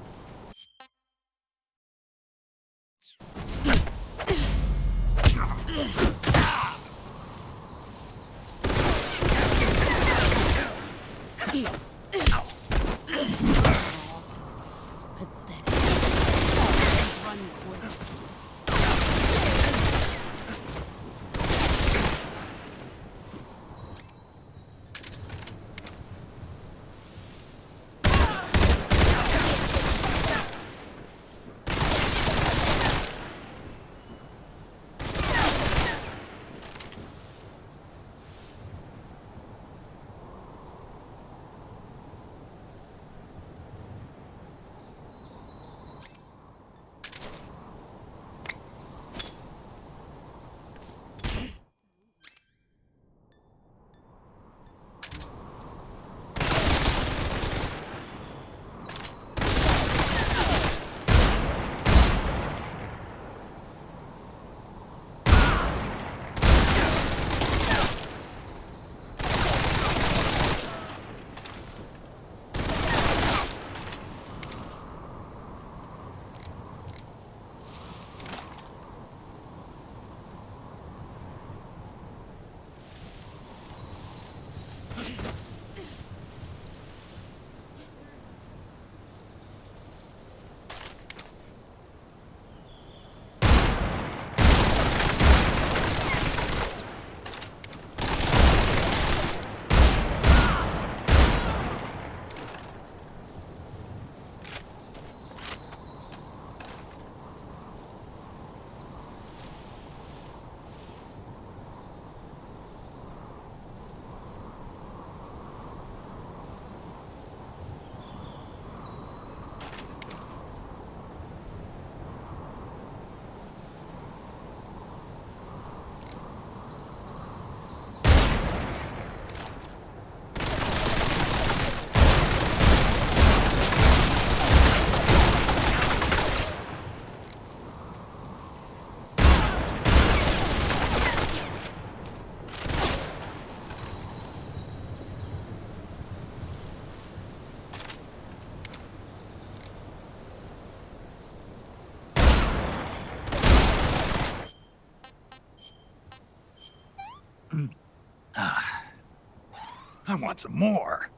I want some more.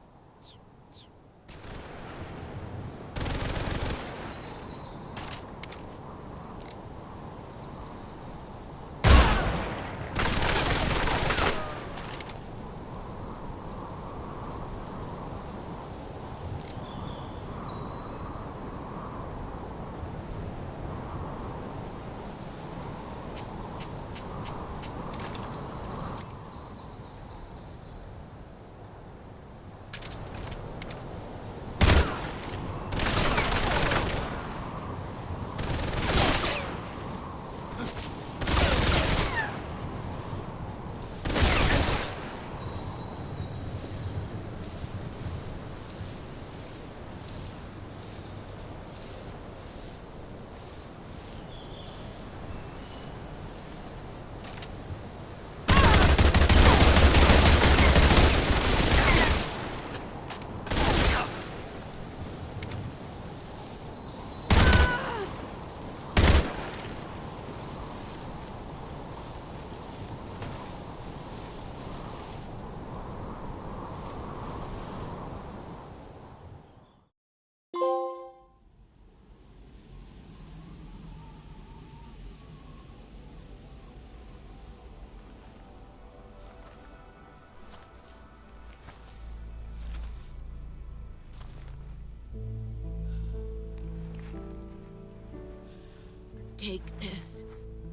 Take this.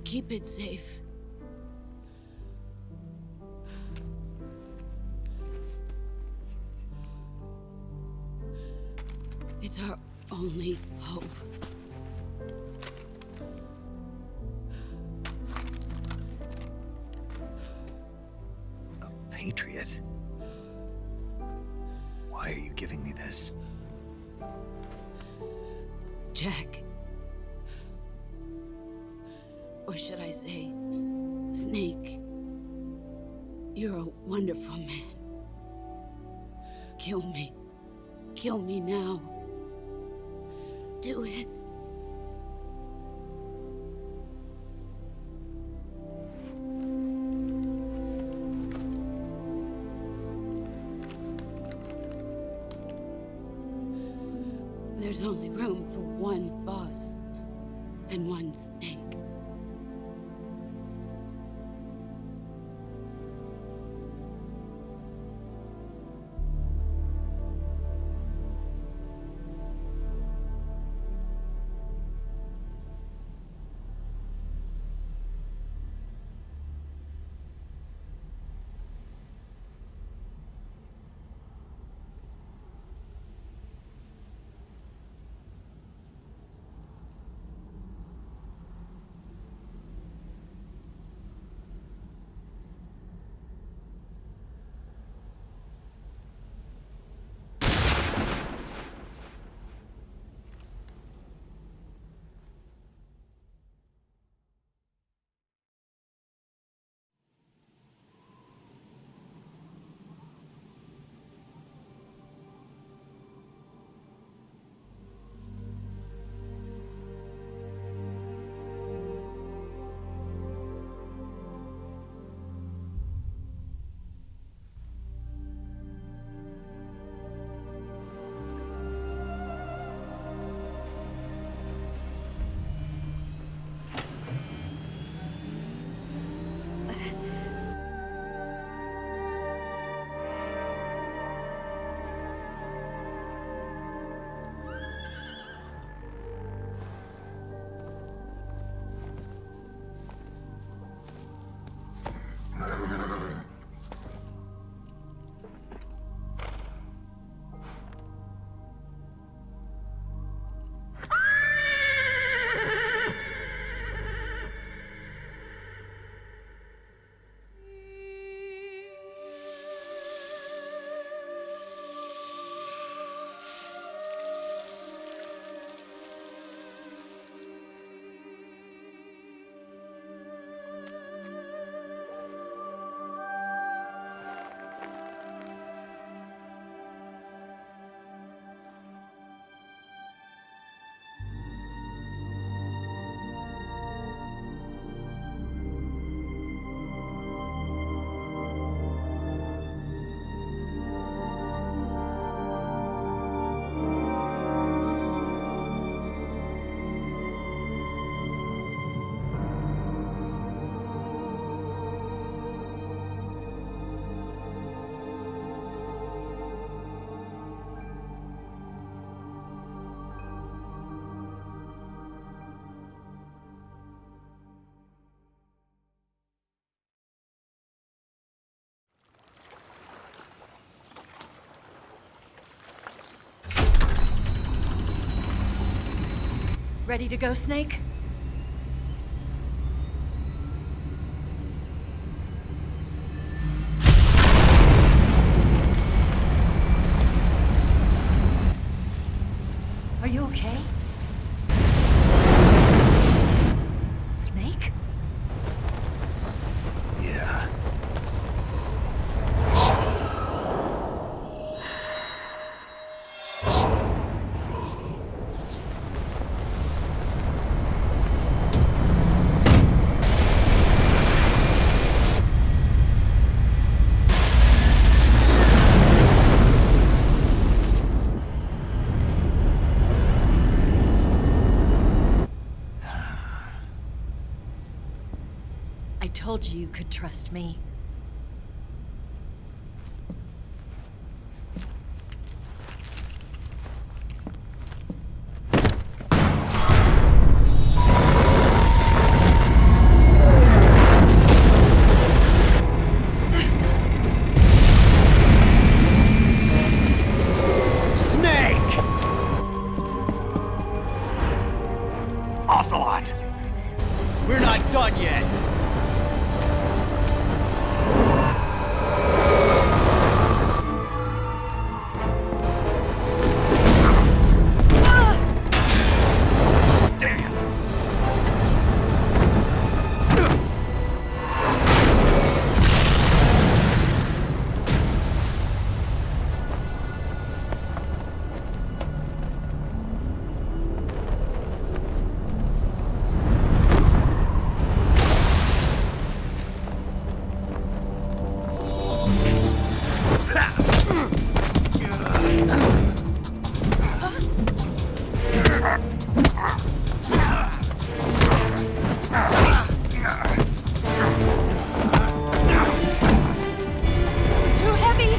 Keep it safe. It's our only hope. A patriot? Why are you giving me this? Jack. Or should I say, Snake. You're a wonderful man. Kill me. Kill me now. Do it. There's only room for one boss and one snake. Ready to go, Snake? Are you okay? Snake? Yeah. I told you you could trust me. Snake! Ocelot! We're not done yet! Too heavy!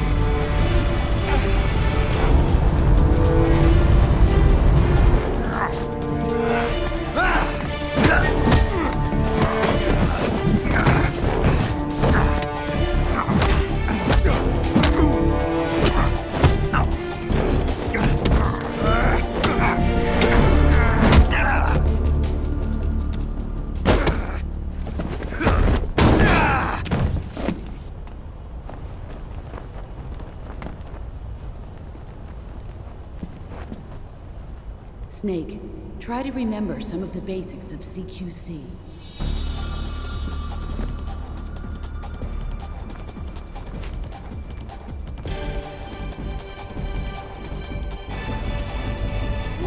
Snake, try to remember some of the basics of CQC.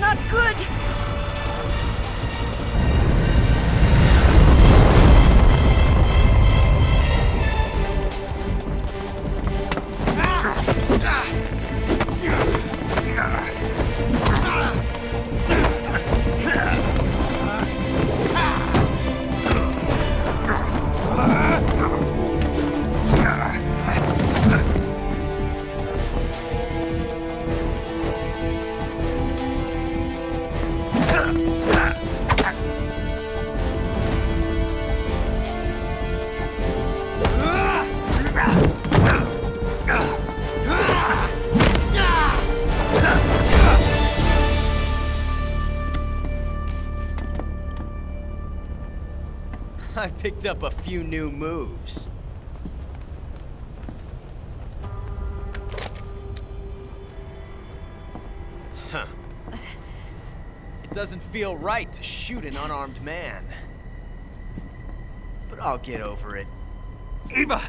Not good! I picked up a few new moves. Huh. It doesn't feel right to shoot an unarmed man. But I'll get over it. Eva!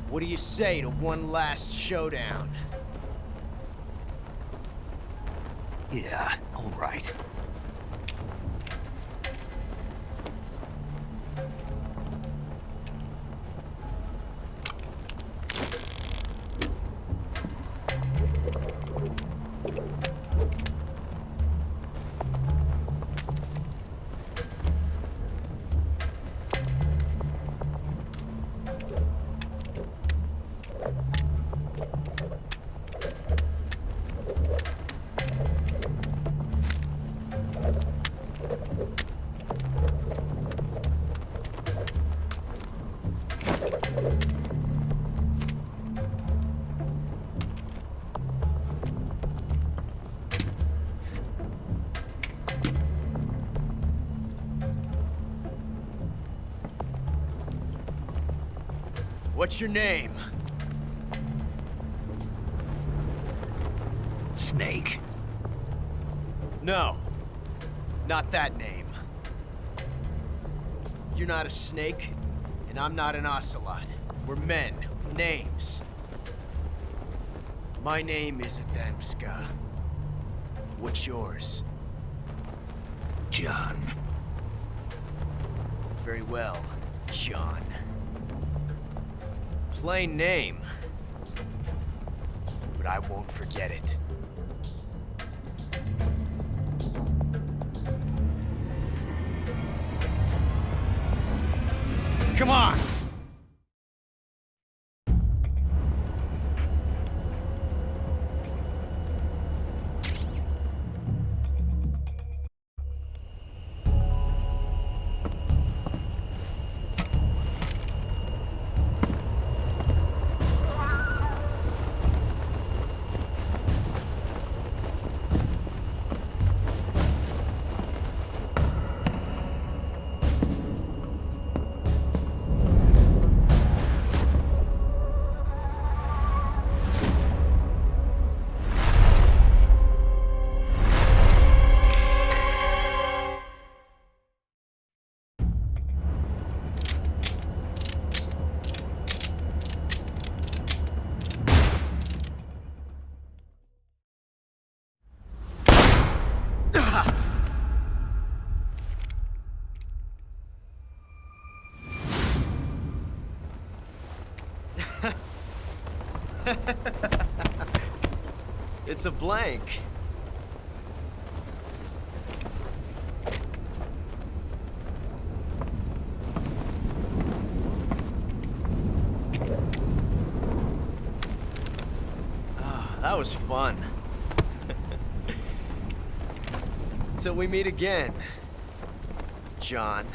What do you say to one last showdown? Yeah, all right. What's your name? Snake. No. Not that name. You're not a snake, and I'm not an Ocelot. We're men with names. My name is Adamska. What's yours? John. Very well, John. Plain name. But I won't forget it. Come on! It's a blank. Ah, that was fun. Till we meet again, John.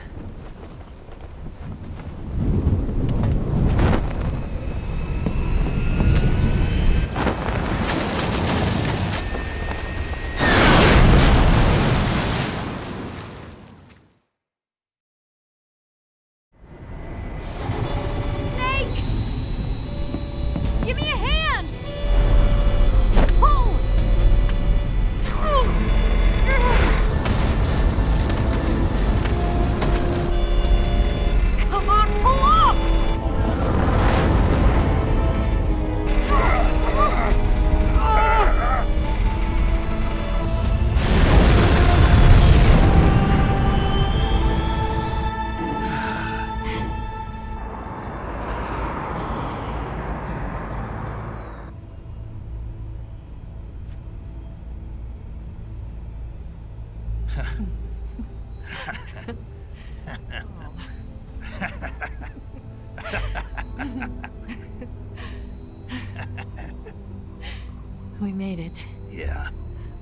We made it. Yeah,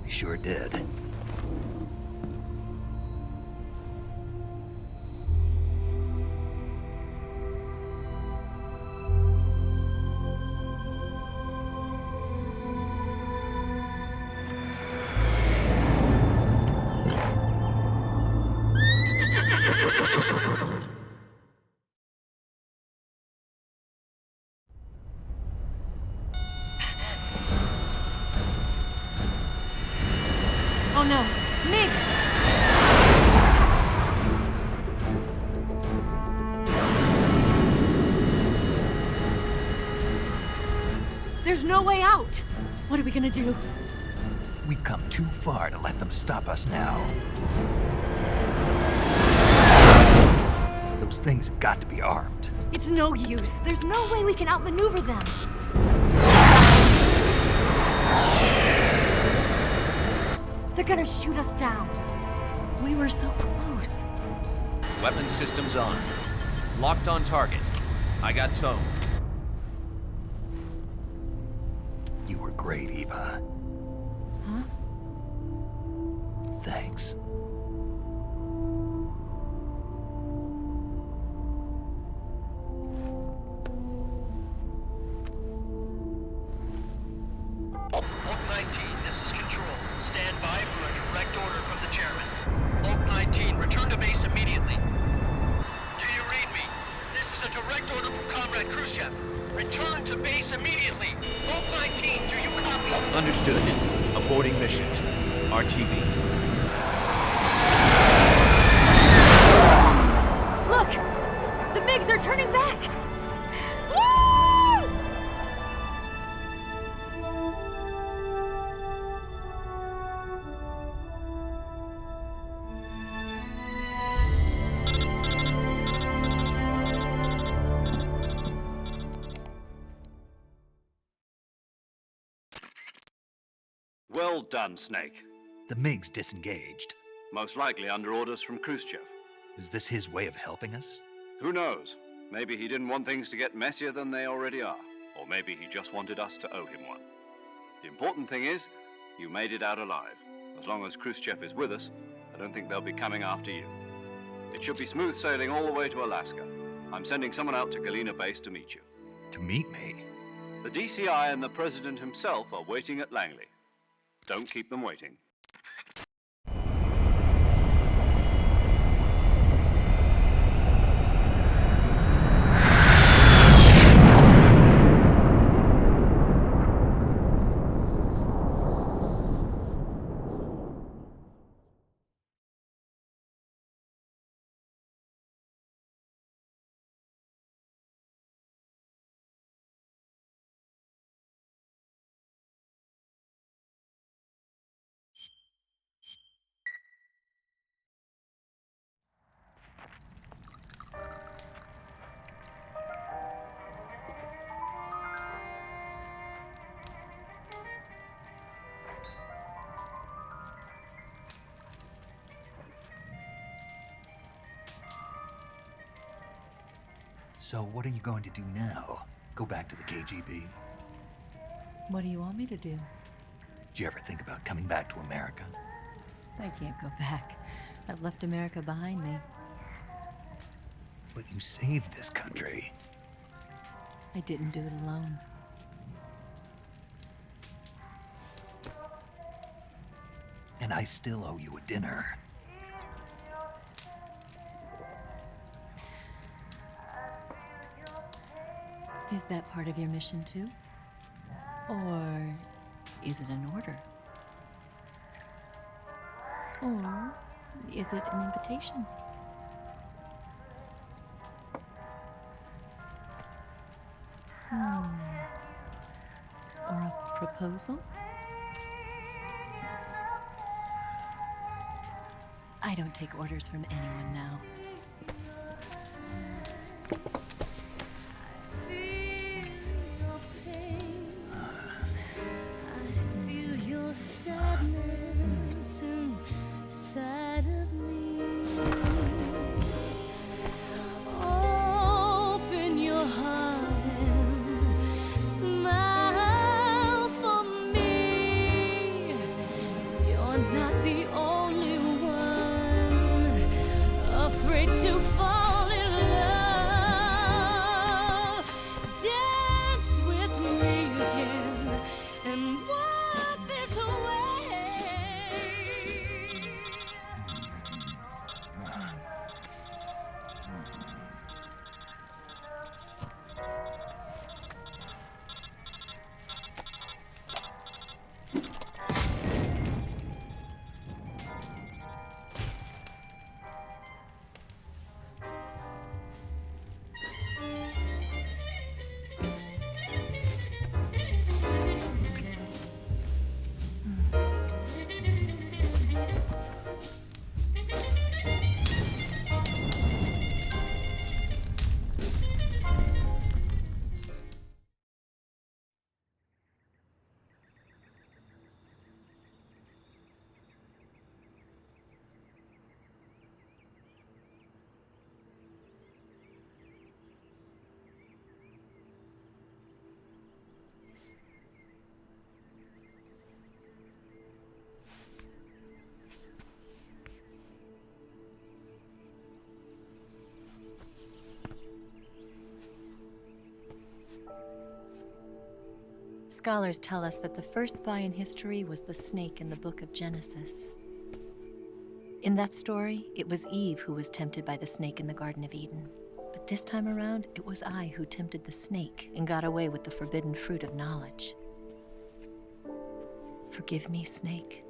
we sure did. Oh no, Migs! There's no way out! What are we gonna do? We've come too far to let them stop us now. Those things have got to be armed. It's no use. There's no way we can outmaneuver them. They're gonna shoot us down. We were so close. Weapon systems on. Locked on target. I got tone. You were great, Eva. Huh? Thanks. Oak 19, this is Control. Stand by for a direct order from the chairman. Oak 19, return to base immediately. Do you read me? This is a direct order from Comrade Khrushchev. Return to base immediately. Volt 19, do you copy? Understood. Aborting mission. RTB. Look! The MiGs are turning back! Woo! Well done, Snake. The MiGs disengaged. Most likely under orders from Khrushchev. Is this his way of helping us? Who knows? Maybe he didn't want things to get messier than they already are. Or maybe he just wanted us to owe him one. The important thing is, you made it out alive. As long as Khrushchev is with us, I don't think they'll be coming after you. It should be smooth sailing all the way to Alaska. I'm sending someone out to Galena Base to meet you. To meet me? The DCI and the President himself are waiting at Langley. Don't keep them waiting. So what are you going to do now? Go back to the KGB? What do you want me to do? Did you ever think about coming back to America? I can't go back. I've left America behind me. But you saved this country. I didn't do it alone. And I still owe you a dinner. Is that part of your mission too? Or is it an order? Or is it an invitation? Or a proposal? I don't take orders from anyone now. Scholars tell us that the first spy in history was the snake in the book of Genesis. In that story, it was Eve who was tempted by the snake in the Garden of Eden. But this time around, it was I who tempted the snake and got away with the forbidden fruit of knowledge. Forgive me, Snake.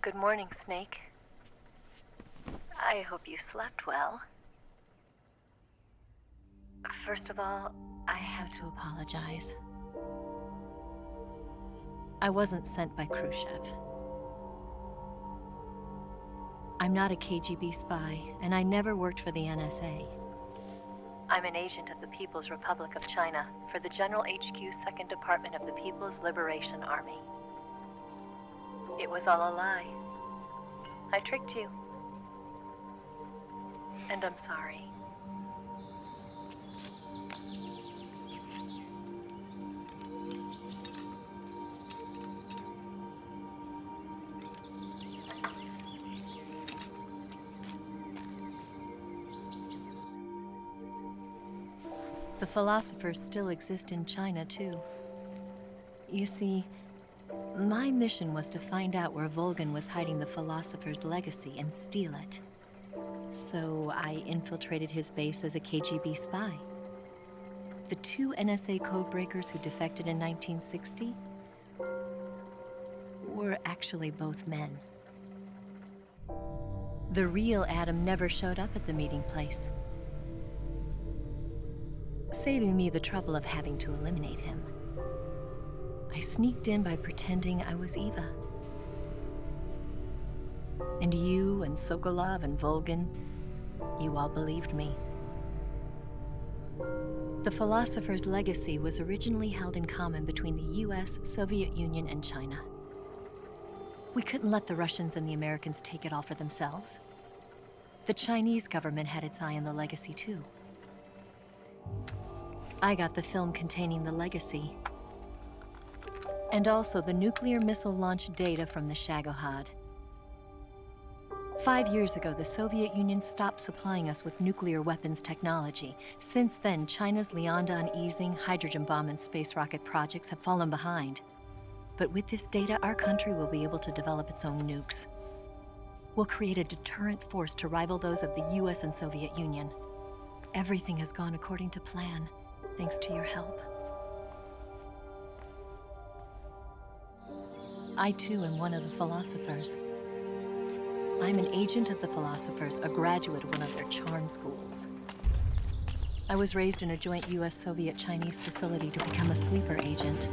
Good morning, Snake. I hope you slept well. First of all, I have to apologize. I wasn't sent by Khrushchev. I'm not a KGB spy, and I never worked for the NSA. I'm an agent of the People's Republic of China for the General HQ 2nd Department of the People's Liberation Army. It was all a lie. I tricked you. And I'm sorry. The philosophers still exist in China, too. You see, my mission was to find out where Volgin was hiding the philosopher's legacy and steal it. So I infiltrated his base as a KGB spy. The 2 NSA codebreakers who defected in 1960 were actually both men. The real Adam never showed up at the meeting place, saving me the trouble of having to eliminate him. I sneaked in by pretending I was Eva. And you and Sokolov and Volgin, you all believed me. The philosopher's legacy was originally held in common between the US, Soviet Union, and China. We couldn't let the Russians and the Americans take it all for themselves. The Chinese government had its eye on the legacy, too. I got the film containing the legacy, and also the nuclear missile launch data from the Shagohod. 5 years ago, the Soviet Union stopped supplying us with nuclear weapons technology. Since then, China's Liaodong easing, hydrogen bomb, and space rocket projects have fallen behind. But with this data, our country will be able to develop its own nukes. We'll create a deterrent force to rival those of the US and Soviet Union. Everything has gone according to plan, thanks to your help. I, too, am one of the philosophers. I'm an agent of the philosophers, a graduate of one of their charm schools. I was raised in a joint US-Soviet-Chinese facility to become a sleeper agent.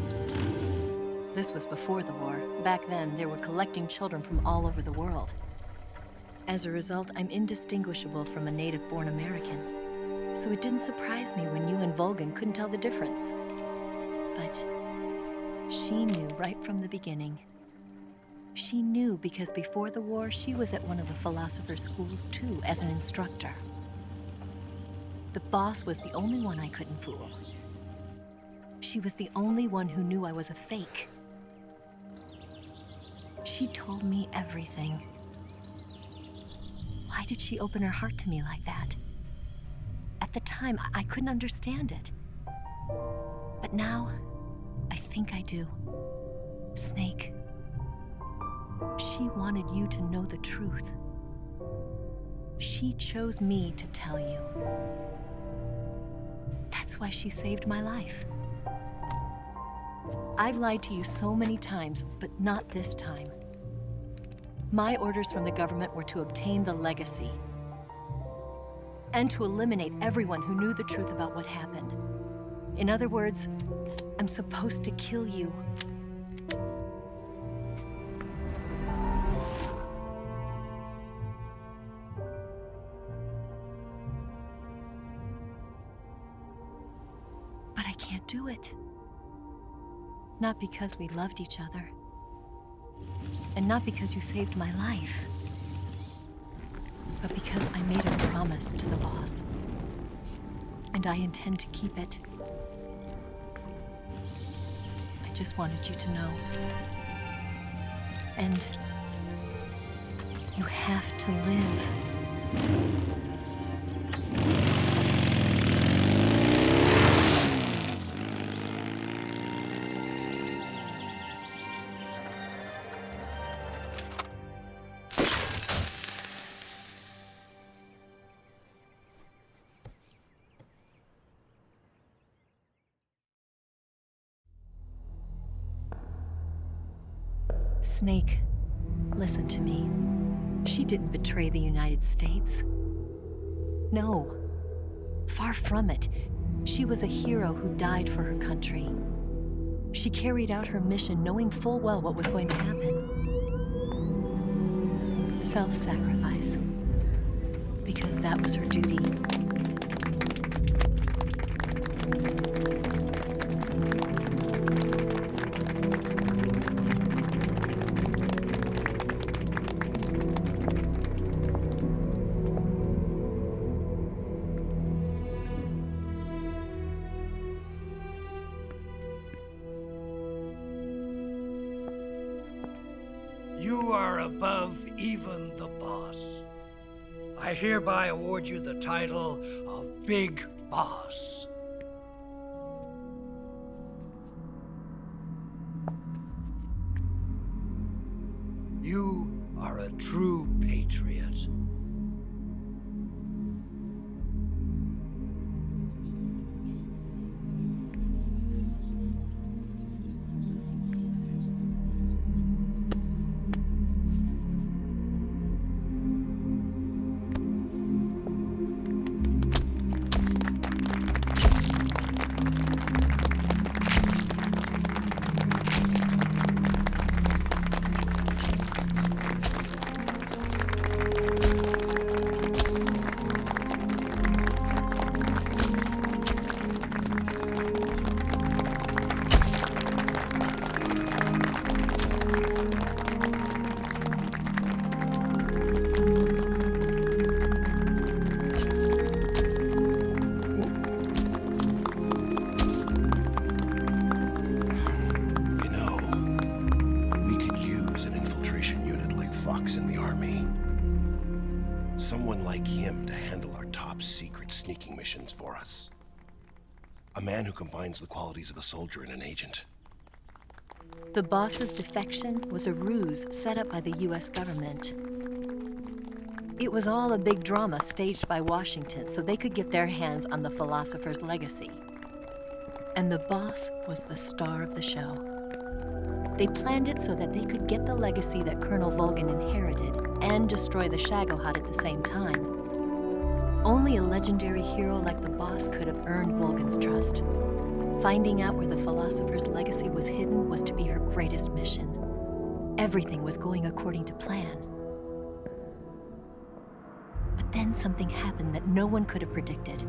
This was before the war. Back then, they were collecting children from all over the world. As a result, I'm indistinguishable from a native-born American. So it didn't surprise me when you and Volgin couldn't tell the difference. But she knew right from the beginning. She knew because before the war, she was at one of the philosopher's schools too, as an instructor. The boss was the only one I couldn't fool. She was the only one who knew I was a fake. She told me everything. Why did she open her heart to me like that? At the time, I couldn't understand it. But now, I think I do. Snake. She wanted you to know the truth. She chose me to tell you. That's why she saved my life. I've lied to you so many times, but not this time. My orders from the government were to obtain the legacy and to eliminate everyone who knew the truth about what happened. In other words, I'm supposed to kill you. But I can't do it. Not because we loved each other, And not because you saved my life, but because I made a promise to the boss. And I intend to keep it. I just wanted you to know. And you have to live. Snake, listen to me. She didn't betray the United States. No, far from it. She was a hero who died for her country. She carried out her mission knowing full well what was going to happen. Self-sacrifice. Because that was her duty. You are above even the boss. I hereby award you the title of Big Boss. You are a true patriot. Someone like him to handle our top secret sneaking missions for us. A man who combines the qualities of a soldier and an agent. The boss's defection was a ruse set up by the US government. It was all a big drama staged by Washington so they could get their hands on the philosopher's legacy. And the boss was the star of the show. They planned it so that they could get the legacy that Colonel Volgin inherited and destroy the Shagohod at the same time. Only a legendary hero like the boss could have earned Volgin's trust. Finding out where the philosopher's legacy was hidden was to be her greatest mission. Everything was going according to plan. But then something happened that no one could have predicted.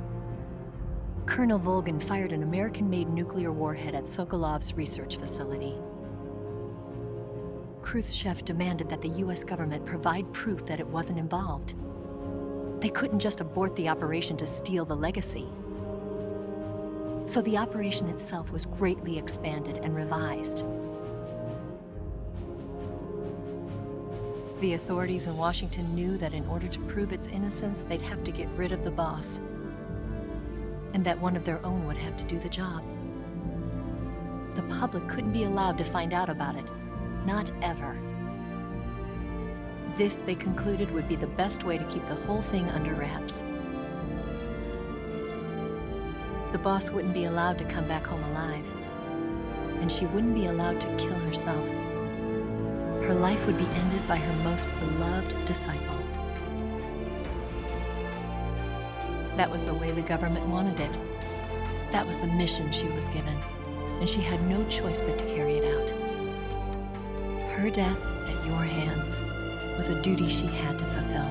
Colonel Volgin fired an American-made nuclear warhead at Sokolov's research facility. Khrushchev demanded that the US government provide proof that it wasn't involved. They couldn't just abort the operation to steal the legacy. So the operation itself was greatly expanded and revised. The authorities in Washington knew that in order to prove its innocence, they'd have to get rid of the boss, and that one of their own would have to do the job. The public couldn't be allowed to find out about it. Not ever. This, they concluded, would be the best way to keep the whole thing under wraps. The boss wouldn't be allowed to come back home alive, and she wouldn't be allowed to kill herself. Her life would be ended by her most beloved disciple. That was the way the government wanted it. That was the mission she was given, and she had no choice but to carry it out. Her death at your hands was a duty she had to fulfill.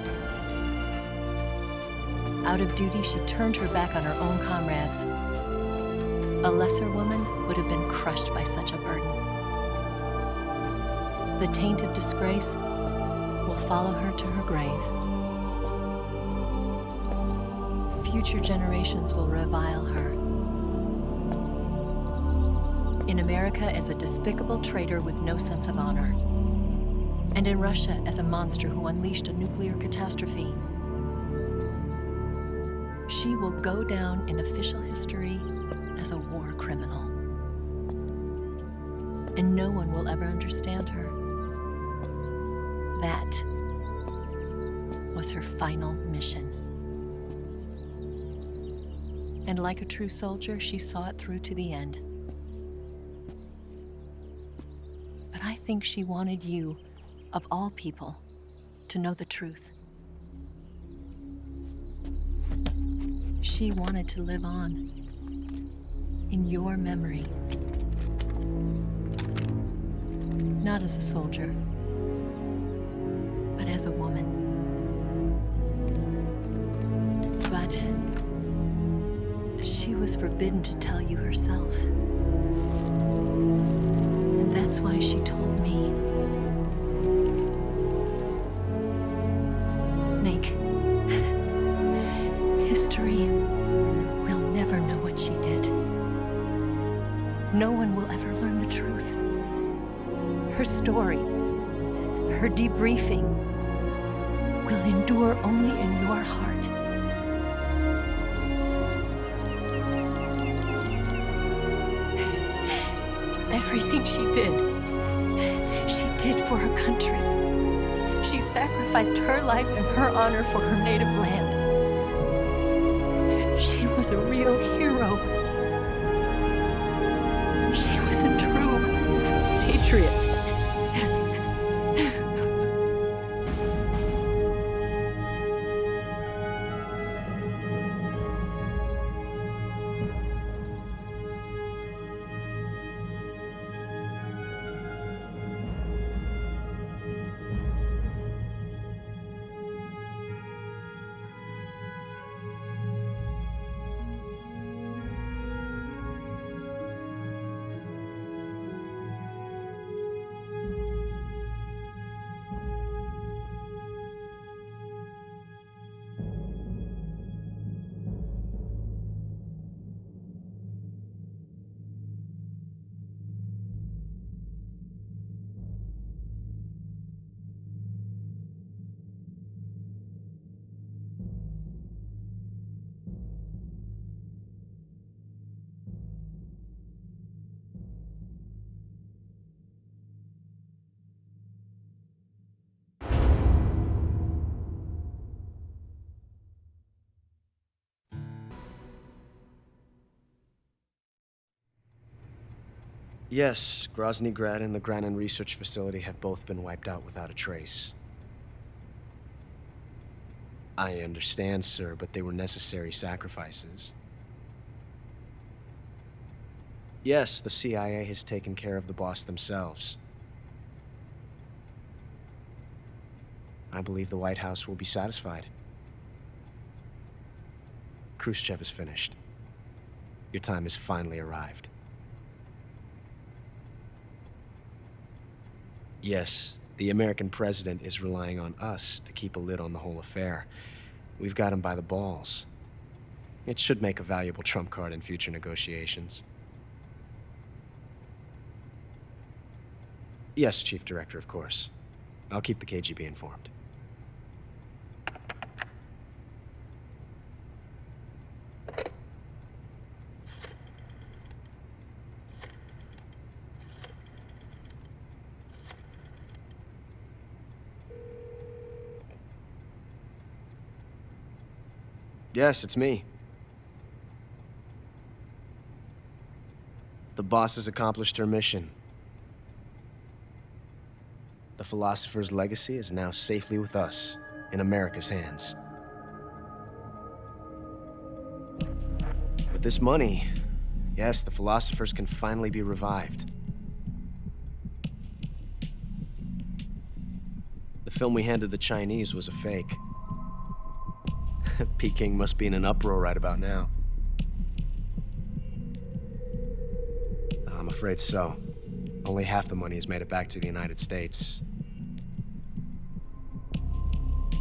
Out of duty, she turned her back on her own comrades. A lesser woman would have been crushed by such a burden. The taint of disgrace will follow her to her grave. Future generations will revile her. In America as a despicable traitor with no sense of honor. And in Russia as a monster who unleashed a nuclear catastrophe. She will go down in official history as a war criminal. And no one will ever understand her. That was her final mission. And like a true soldier, she saw it through to the end. But I think she wanted you, of all people, to know the truth. She wanted to live on in your memory. Not as a soldier, but as a woman. But she was forbidden to tell you herself. And that's why she told me. Snake, history will never know what she did. No one will ever learn the truth. Her story, her debriefing, will endure only in your heart. Everything she did for her country. She sacrificed her life and her honor for her native land. She was a real hero. She was a true patriot. Yes, Groznyj, Grad, and the Granin research facility have both been wiped out without a trace. I understand, sir, but they were necessary sacrifices. Yes, the CIA has taken care of the boss themselves. I believe the White House will be satisfied. Khrushchev is finished. Your time has finally arrived. Yes, the American president is relying on us to keep a lid on the whole affair. We've got him by the balls. It should make a valuable trump card in future negotiations. Yes, Chief Director, of course. I'll keep the KGB informed. Yes, it's me. The boss has accomplished her mission. The philosopher's legacy is now safely with us, in America's hands. With this money, yes, the philosophers can finally be revived. The film we handed the Chinese was a fake. Peking must be in an uproar right about now. I'm afraid so. Only half the money has made it back to the United States.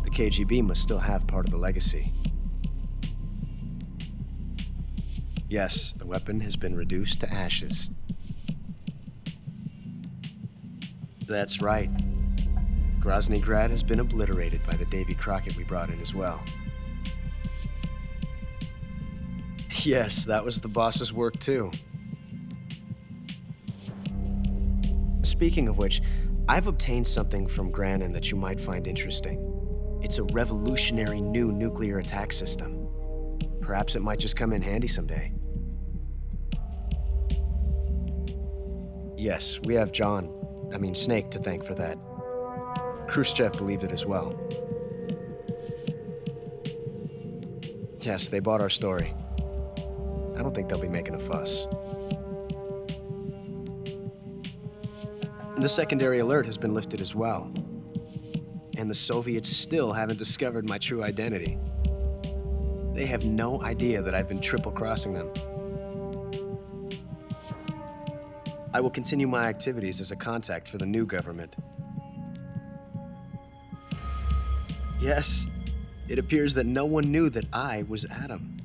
The KGB must still have part of the legacy. Yes, the weapon has been reduced to ashes. That's right. Groznyj Grad has been obliterated by the Davy Crockett we brought in as well. Yes, that was the boss's work too. Speaking of which, I've obtained something from Granin that you might find interesting. It's a revolutionary new nuclear attack system. Perhaps it might just come in handy someday. Yes, we have Snake to thank for that. Khrushchev believed it as well. Yes, they bought our story. I don't think they'll be making a fuss. The secondary alert has been lifted as well. And the Soviets still haven't discovered my true identity. They have no idea that I've been triple-crossing them. I will continue my activities as a contact for the new government. Yes, it appears that no one knew that I was Adam.